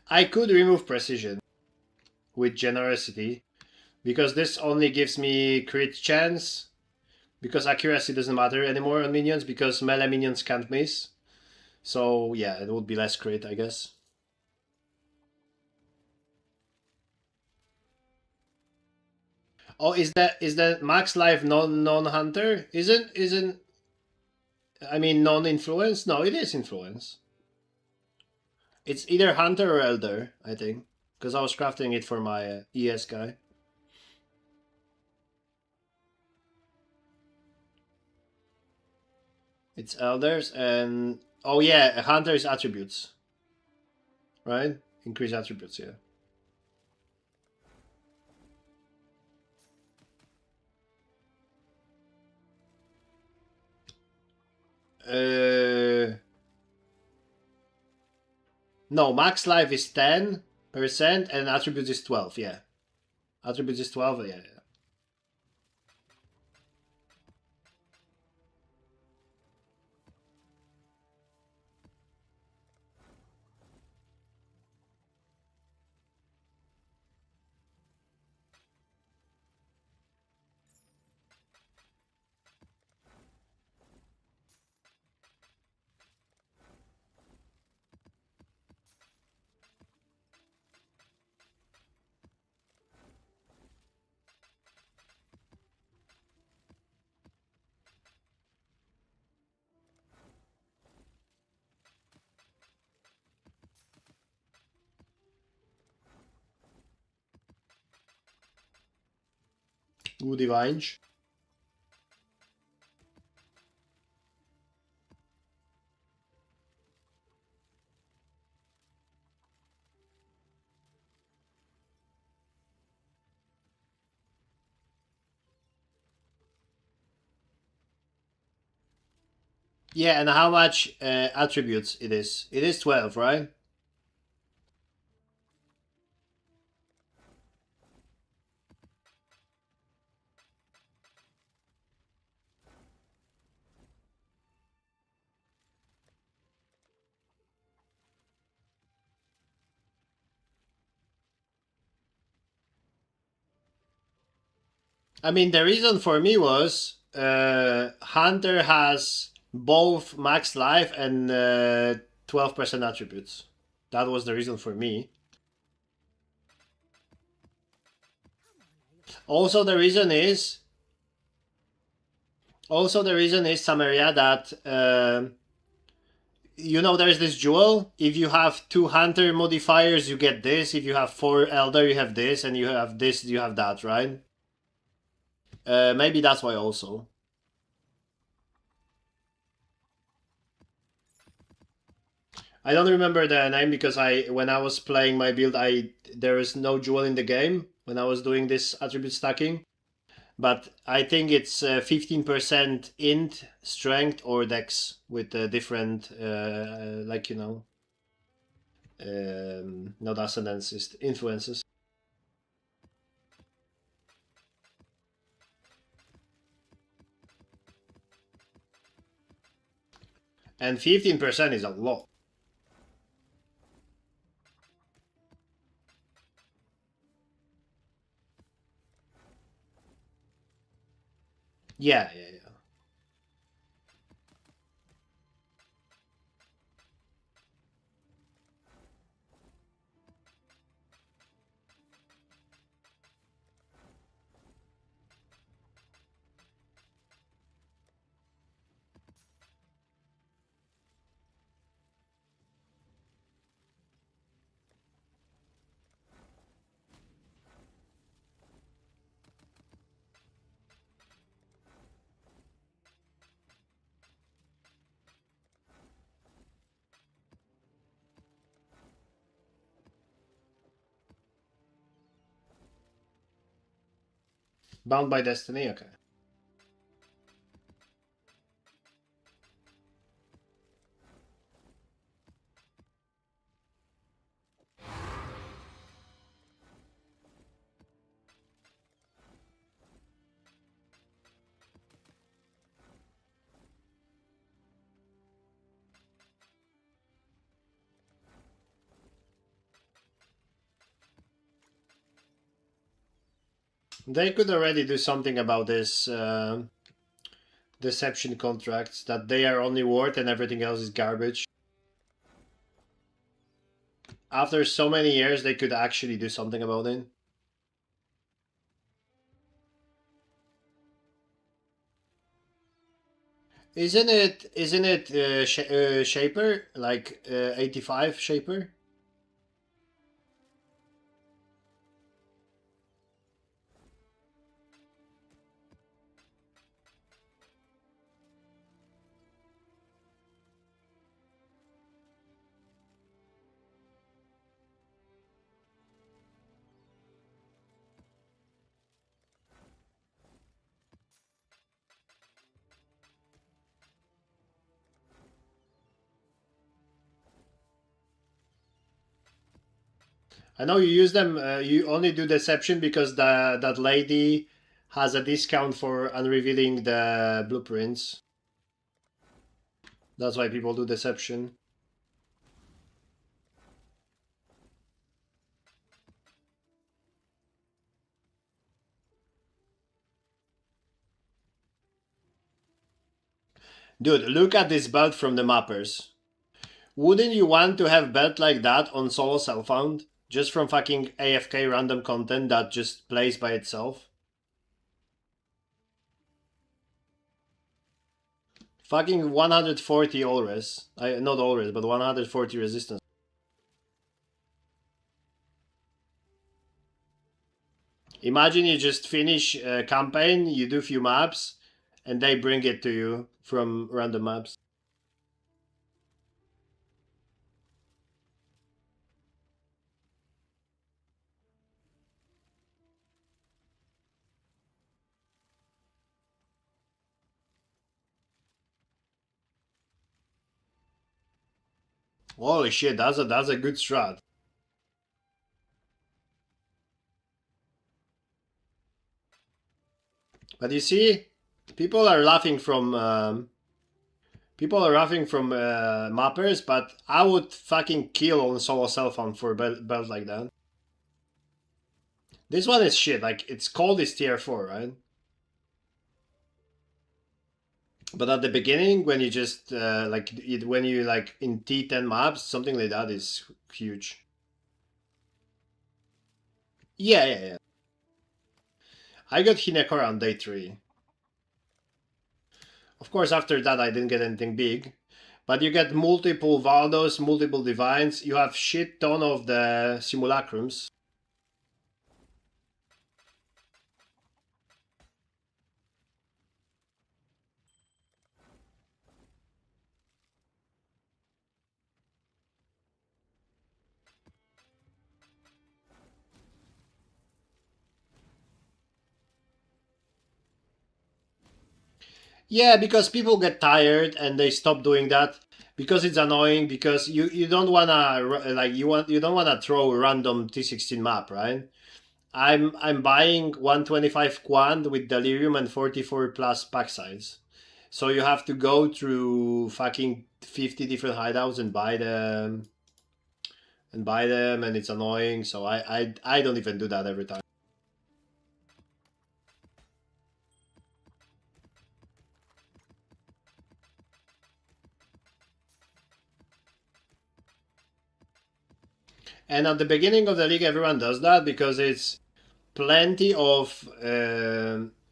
I could remove precision with generosity, because this only gives me crit chance, because accuracy doesn't matter anymore on minions, because melee minions can't miss. So yeah, it would be less crit, I guess. Oh, is that max life non-hunter? Isn't I mean non-influence? No, it is influence. It's either hunter or elder, I think, because I was crafting it for my ES guy. It's elders and oh yeah, hunter's attributes, right? Increase attributes, yeah. No, max life is 10% and attributes is 12, yeah. Attributes is 12, yeah. Good Divine. Yeah, and how much attributes it is? It is 12, right? I mean, the reason for me was Hunter has both max life and 12% attributes. That was the reason for me. Also, the reason is Samaria, that you know there's this jewel. If you have 2 hunter modifiers, you get this. If you have 4 elder, you have this, and you have this, you have that, right? Maybe that's why also. I don't remember the name because when I was playing my build, there is no jewel in the game when I was doing this attribute stacking. But I think it's 15% int, strength, or dex with different, like, you know, not ascendances, influences. And 15% is a lot. Yeah. Bound by Destiny, okay. They could already do something about this deception contracts, that they are only worth and everything else is garbage. After so many years, they could actually do something about it. Isn't it Shaper, like 85 Shaper? I know you use them. You only do deception because that lady has a discount for unrevealing the blueprints. That's why people do deception. Dude, look at this belt from the mappers. Wouldn't you want to have belt like that on solo self-found? Just from fucking AFK random content that just plays by itself? Fucking 140 all-res. Not all-res, but 140 resistance. Imagine you just finish a campaign, you do few maps, and they bring it to you from random maps. Holy shit, that's a good strat. But you see, people are laughing from mappers, but I would fucking kill on solo self-found for a belt like that. This one is shit. Like, it's called is tier 4, right? But at the beginning, when you just when you like in T10 maps, something like that is huge. Yeah. I got Hinekora on day 3. Of course, after that, I didn't get anything big. But you get multiple Valdos, multiple Divines. You have shit ton of the Simulacrums. Yeah, because people get tired and they stop doing that because it's annoying. Because you don't wanna you don't wanna throw a random T16 map, right? I'm buying 125 Quant with Delirium and 44 plus pack size, so you have to go through fucking 50 different hideouts and buy them, and it's annoying. So I don't even do that every time. And at the beginning of the league, everyone does that because it's plenty of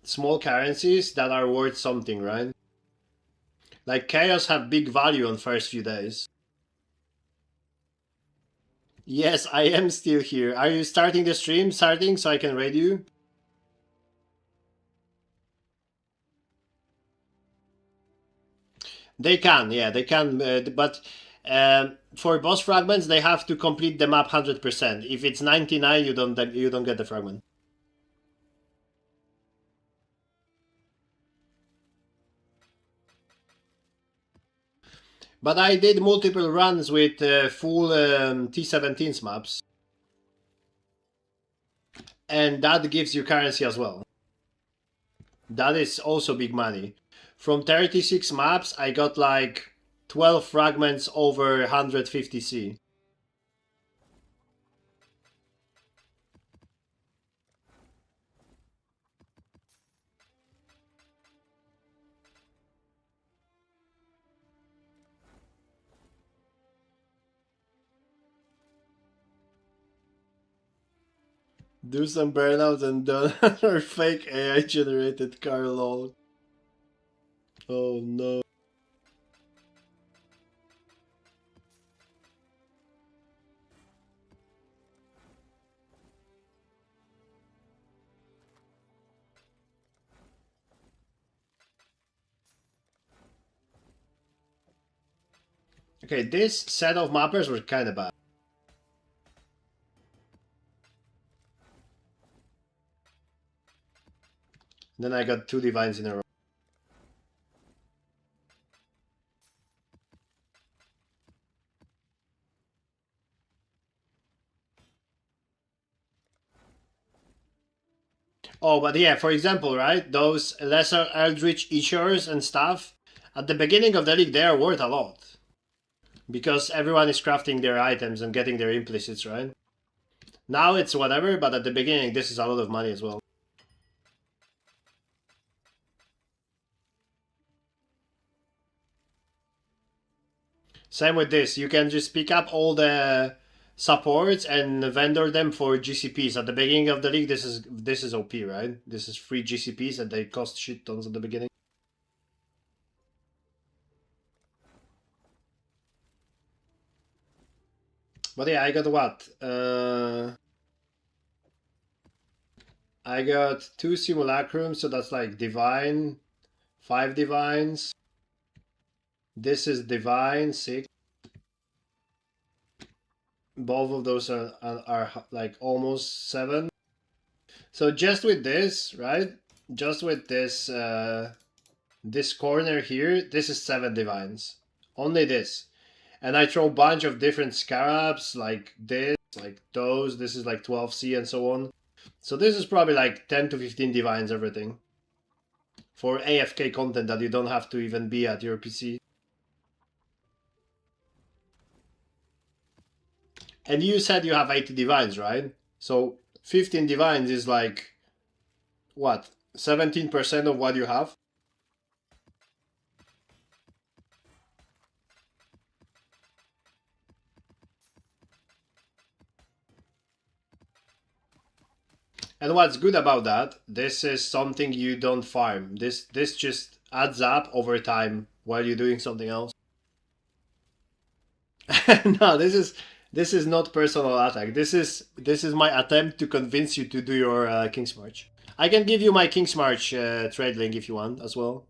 small currencies that are worth something, right? Like Chaos have big value on first few days. Yes, I am still here. Are you starting the stream? Starting so I can raid you? They can, yeah, they can, but for boss fragments, they have to complete the map 100%. If it's 99, you don't get the fragment. But I did multiple runs with full T17s maps, and that gives you currency as well. That is also big money. From 36 maps, I got like 12 fragments over 150C. Do some burnout and done another fake AI generated car lol. Oh no. Okay, this set of mappers were kind of bad. Then I got 2 divines in a row. Oh, but yeah, for example, right? Those lesser Eldritch Issuers and stuff, at the beginning of the league, they are worth a lot. Because everyone is crafting their items and getting their implicits, right? Now it's whatever, but at the beginning, this is a lot of money as well. Same with this. You can just pick up all the supports and vendor them for GCPs. At the beginning of the league, this is OP, right? This is free GCPs and they cost shit tons at the beginning. But yeah, I got what? I got 2 simulacrums, so that's like divine, 5 divines. This is divine, 6. Both of those are like almost 7. So just with this, right? Just with this this corner here, this is 7 divines. Only this. And I throw a bunch of different scarabs like this, like those. This is like 12C and so on. So this is probably like 10 to 15 divines everything. For AFK content that you don't have to even be at your PC. And you said you have 80 divines, right? So 15 divines is like, what, 17% of what you have? And what's good about that, this is something you don't farm. This just adds up over time while you're doing something else. No, this is not personal attack. This is my attempt to convince you to do your King's March. I can give you my King's March trade link if you want as well.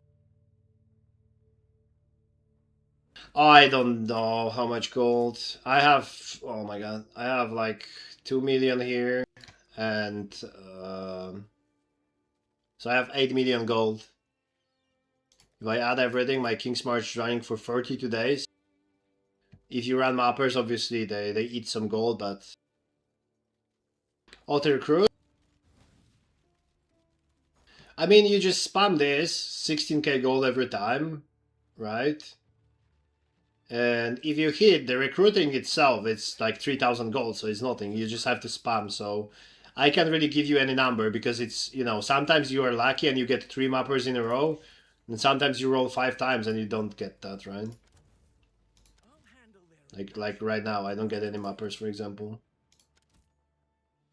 I don't know how much gold. I have, oh my god, I have like 2 million here. And so I have 8 million gold. If I add everything, my King's March is running for 32 days. If you run mappers, obviously they eat some gold, but... Otter Crew? I mean, you just spam this, 16k gold every time, right? And if you hit, the recruiting itself, it's like 3000 gold, so it's nothing. You just have to spam, so... I can't really give you any number because it's, you know, sometimes you are lucky and you get 3 mappers in a row, and sometimes you roll 5 times and you don't get that, right? Like right now, I don't get any mappers, for example.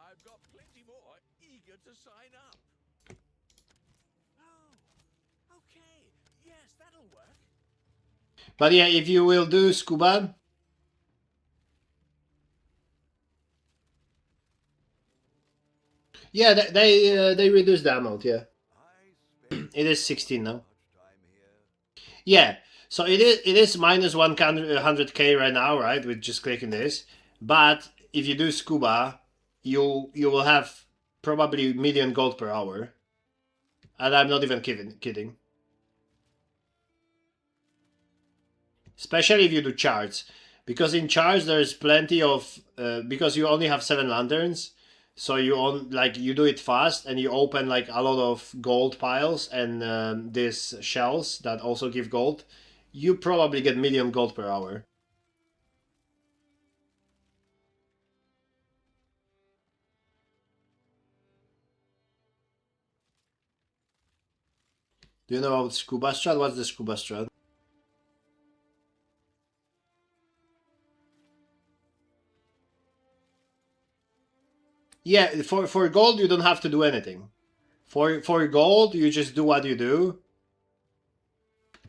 I've got plenty more eager to sign up. Oh, okay. Yes, that'll work. But yeah, if you will do Scuba... Yeah, they reduced the amount, yeah. It is 16 now. Yeah, so it is minus 100k right now, right? With just clicking this. But if you do Scuba, you will have probably million gold per hour. And I'm not even kidding. Especially if you do charts. Because in charts there's plenty of... because you only have 7 lanterns. So you do it fast and you open like a lot of gold piles and these shells that also give gold. You probably get million gold per hour. Do you know about Scuba strat? What's the Scuba strat? Yeah, for gold you don't have to do anything. For gold you just do what you do,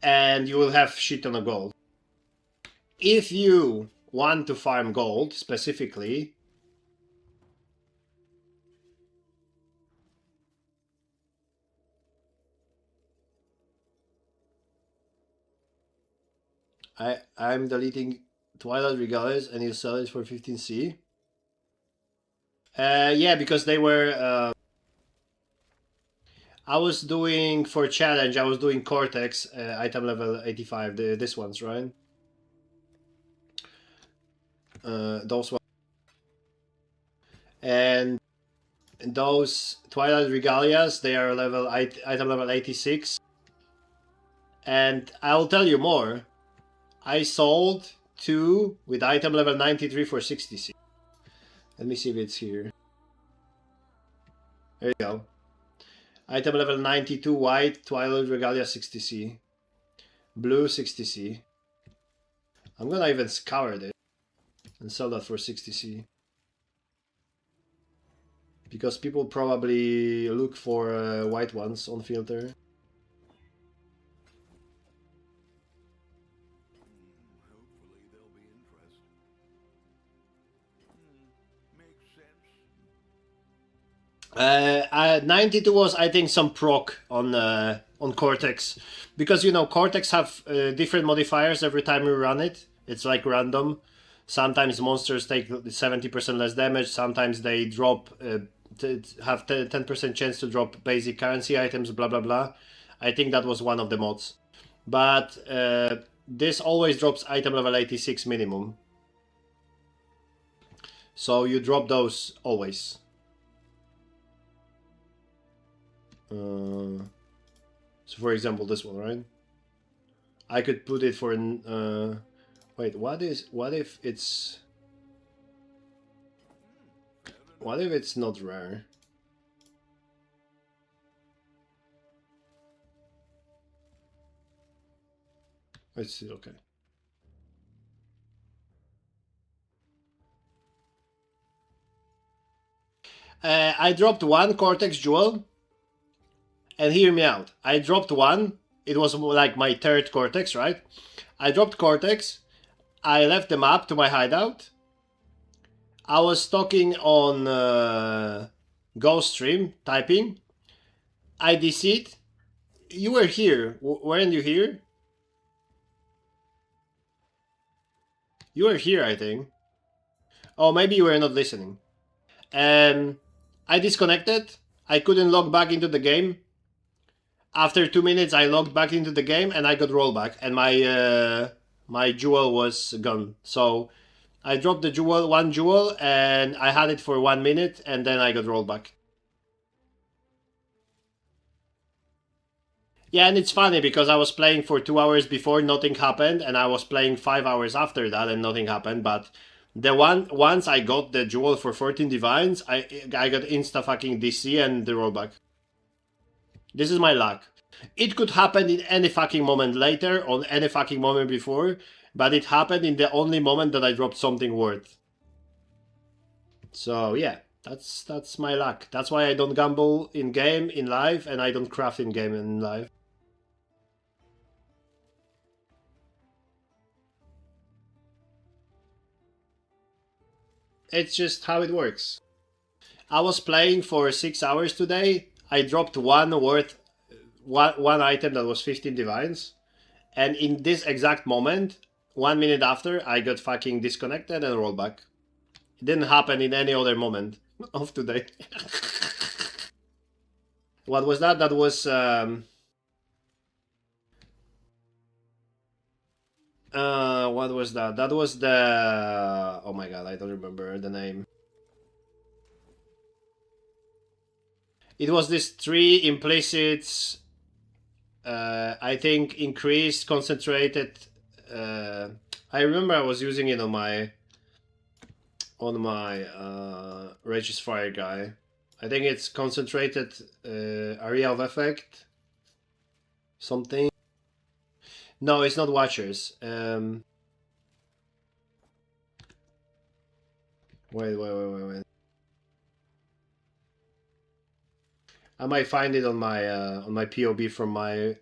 and you will have shit ton of gold. If you want to farm gold specifically, I'm deleting Twilight Regales and you sell it for 15C. Yeah, because they were. I was doing for challenge. I was doing Cortex item level 85. This ones, right? Those ones. And those Twilight Regalias, they are item level 86. And I'll tell you more. I sold 2 with item level 93 for 60C. Let me see if it's here. There you go. Item level 92 white, Twilight Regalia 60C. Blue 60C. I'm gonna even scour this and sell that for 60C. Because people probably look for white ones on filter. Hopefully there'll be interest. Makes sense. 92 was, I think, some proc on Cortex, because you know Cortex have different modifiers every time you run it. It's like random. Sometimes monsters take 70% less damage. Sometimes they drop have 10% chance to drop basic currency items. Blah blah blah. I think that was one of the mods, but this always drops item level 86 minimum. So you drop those always. So for example, this one, right? I could put it for wait, what if it's not rare? Let's see, okay. I dropped one Cortex Jewel. And hear me out. I dropped one. It was like my third Cortex, right? I dropped Cortex. I left the map to my hideout. I was talking on Ghost Stream, typing. I DC'd. You were here. Weren't you here? You were here, I think. Oh, maybe you were not listening. I disconnected. I couldn't log back into the game. After 2 minutes, I logged back into the game and I got rollback, and my jewel was gone. So I dropped the one jewel, and I had it for 1 minute, and then I got rollback. Yeah, and it's funny because I was playing for 2 hours before, nothing happened, and I was playing 5 hours after that, and nothing happened. But once I got the jewel for 14 divines, I got insta fucking DC and the rollback. This is my luck. It could happen in any fucking moment later, on any fucking moment before, but it happened in the only moment that I dropped something worth. So yeah, that's my luck. That's why I don't gamble in game, in live, and I don't craft in game and in live. It's just how it works. I was playing for 6 hours today. I dropped one item that was 15 divines, and in this exact moment, 1 minute after, I got fucking disconnected and rolled back. It didn't happen in any other moment of today. What was that? That was what was that? That was the, oh my god, I don't remember the name. It was this 3 implicits, I think increased, concentrated. I remember I was using it on my Rage's Fire guy. I think it's concentrated area of effect. Something. No, it's not Watchers. Wait. I might find it on my POB from my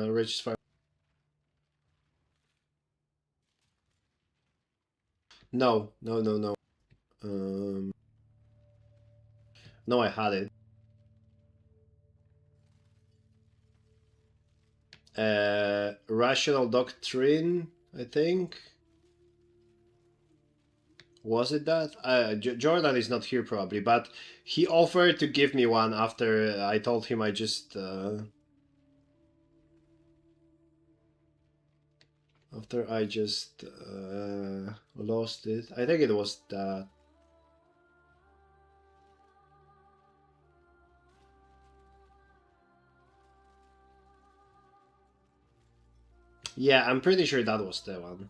register. No. No, I had it. Rational Doctrine, I think. Was it that? Jordan is not here probably, but he offered to give me one after I told him I just lost it. I think it was that. Yeah, I'm pretty sure that was the one.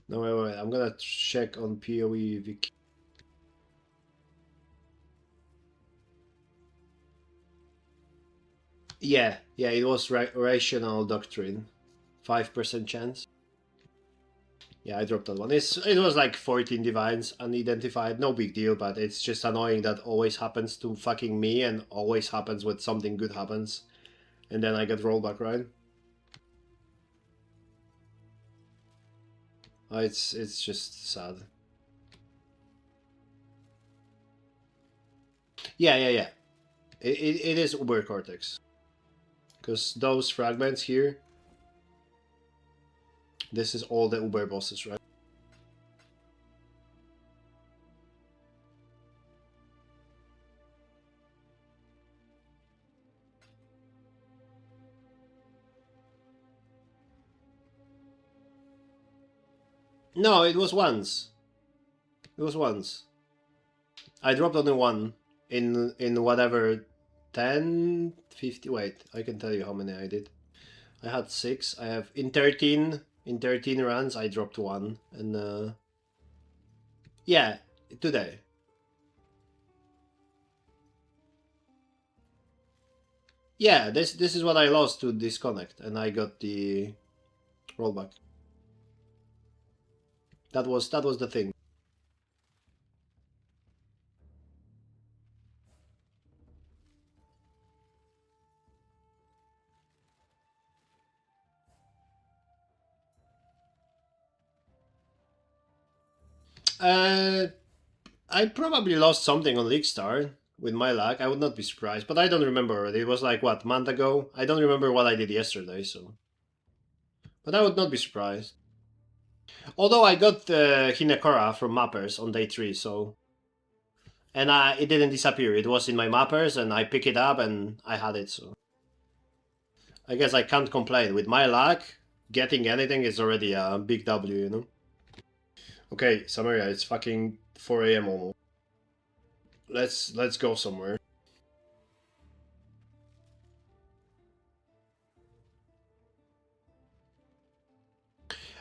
No, wait. I'm gonna check on PoE Wiki. Yeah, it was Rational Doctrine. 5% chance. Yeah, I dropped that one. It was like 14 divines unidentified. No big deal, but it's just annoying that always happens to fucking me and always happens when something good happens. And then I get rollback, right? It's just sad. Yeah. It is Uber Cortex. Because those fragments here, this is all the Uber bosses, right? No, it was once. It was once. I dropped only one in whatever 10, 50. Wait, I can tell you how many I did. I had 6. I have in 13 runs I dropped one, and yeah, today. Yeah, this is what I lost to disconnect, and I got the rollback. That was the thing. I probably lost something on League Star with my luck. I would not be surprised, but I don't remember already. It was like what, a month ago? I don't remember what I did yesterday, so. But I would not be surprised. Although I got Hinekora from Mappers on day 3, so. And it didn't disappear. It was in my Mappers, and I picked it up, and I had it, so. I guess I can't complain. With my luck, getting anything is already a big W, you know? Okay, Samaria, it's fucking 4 AM almost. Let's go somewhere.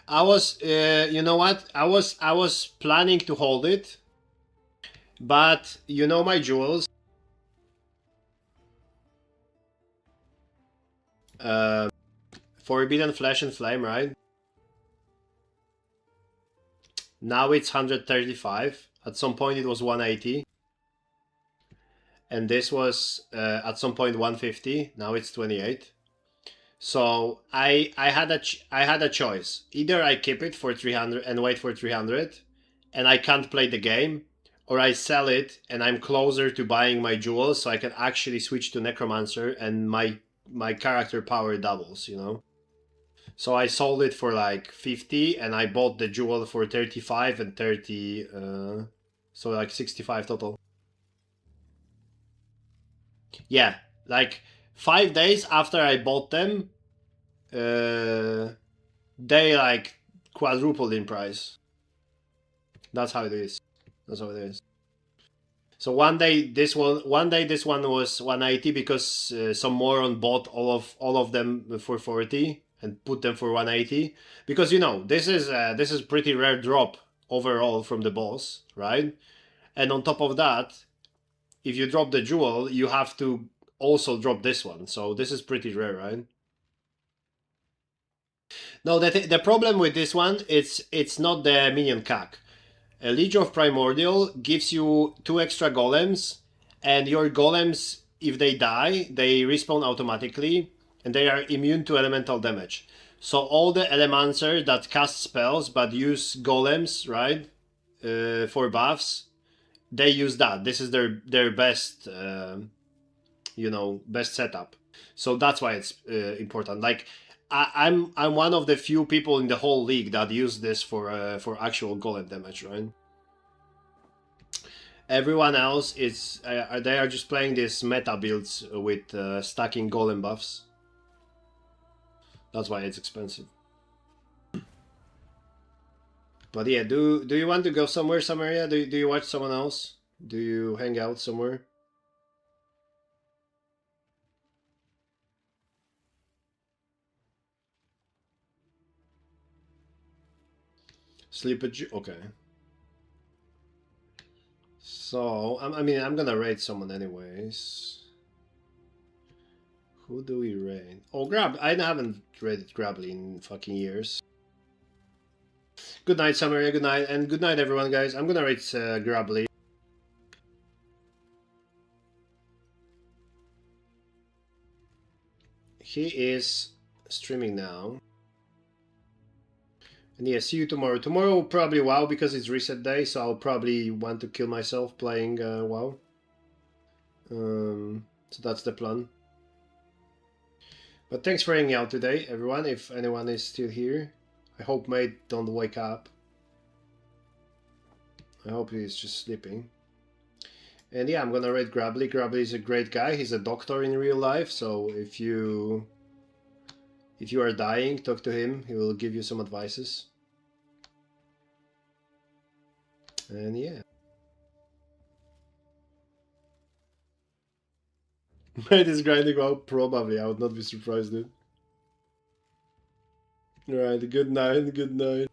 I was, you know what? I was planning to hold it, but you know my jewels. Forbidden Flesh and Flame, right? Now it's 135. At some point it was 180. And this was at some point 150. Now it's 28. So I had a choice. Either I keep it for 300 and wait for 300, and I can't play the game, or I sell it and I'm closer to buying my jewels, so I can actually switch to Necromancer and my character power doubles, you know. So I sold it for like 50, and I bought the jewel for 35 and 30, so like 65 total. Yeah, like 5 days after I bought them, they like quadrupled in price. That's how it is. So one day this one was 180 because some moron bought all of them for 40 and put them for 180, because you know this is pretty rare drop overall from the boss, right? And on top of that, if you drop the jewel, you have to also drop this one. So this is pretty rare, right? No, the problem with this one, it's not the minion CAC. A Leech of Primordial gives you 2 extra golems, and your golems, if they die, they respawn automatically, and they are immune to elemental damage. So all the Elemancer that cast spells but use golems, right, for buffs, they use that. This is their best, you know, best setup. So that's why it's important. Like I'm one of the few people in the whole league that use this for actual golem damage, right? Everyone else is they are just playing these meta builds with stacking golem buffs. That's why it's expensive. But yeah, do you want to go somewhere, Samaria? Do you watch someone else? Do you hang out somewhere? Sleep at okay. So I mean I'm gonna raid someone anyways. Who do we raid? Oh, Grab. I haven't raided Grably in fucking years. Good night, Samaria. Good night, and good night, everyone, guys. I'm gonna raid Grably. He is streaming now. And yeah, see you tomorrow. Tomorrow probably WoW because it's reset day, so I'll probably want to kill myself playing WoW. So that's the plan. But thanks for hanging out today, everyone, if anyone is still here. I hope mate don't wake up. I hope he's just sleeping. And yeah, I'm gonna raid Grably. Grably is a great guy. He's a doctor in real life, so if you are dying, talk to him. He will give you some advices. And yeah. Mate is grinding WoW? Probably. I would not be surprised, dude. Alright, good night, good night.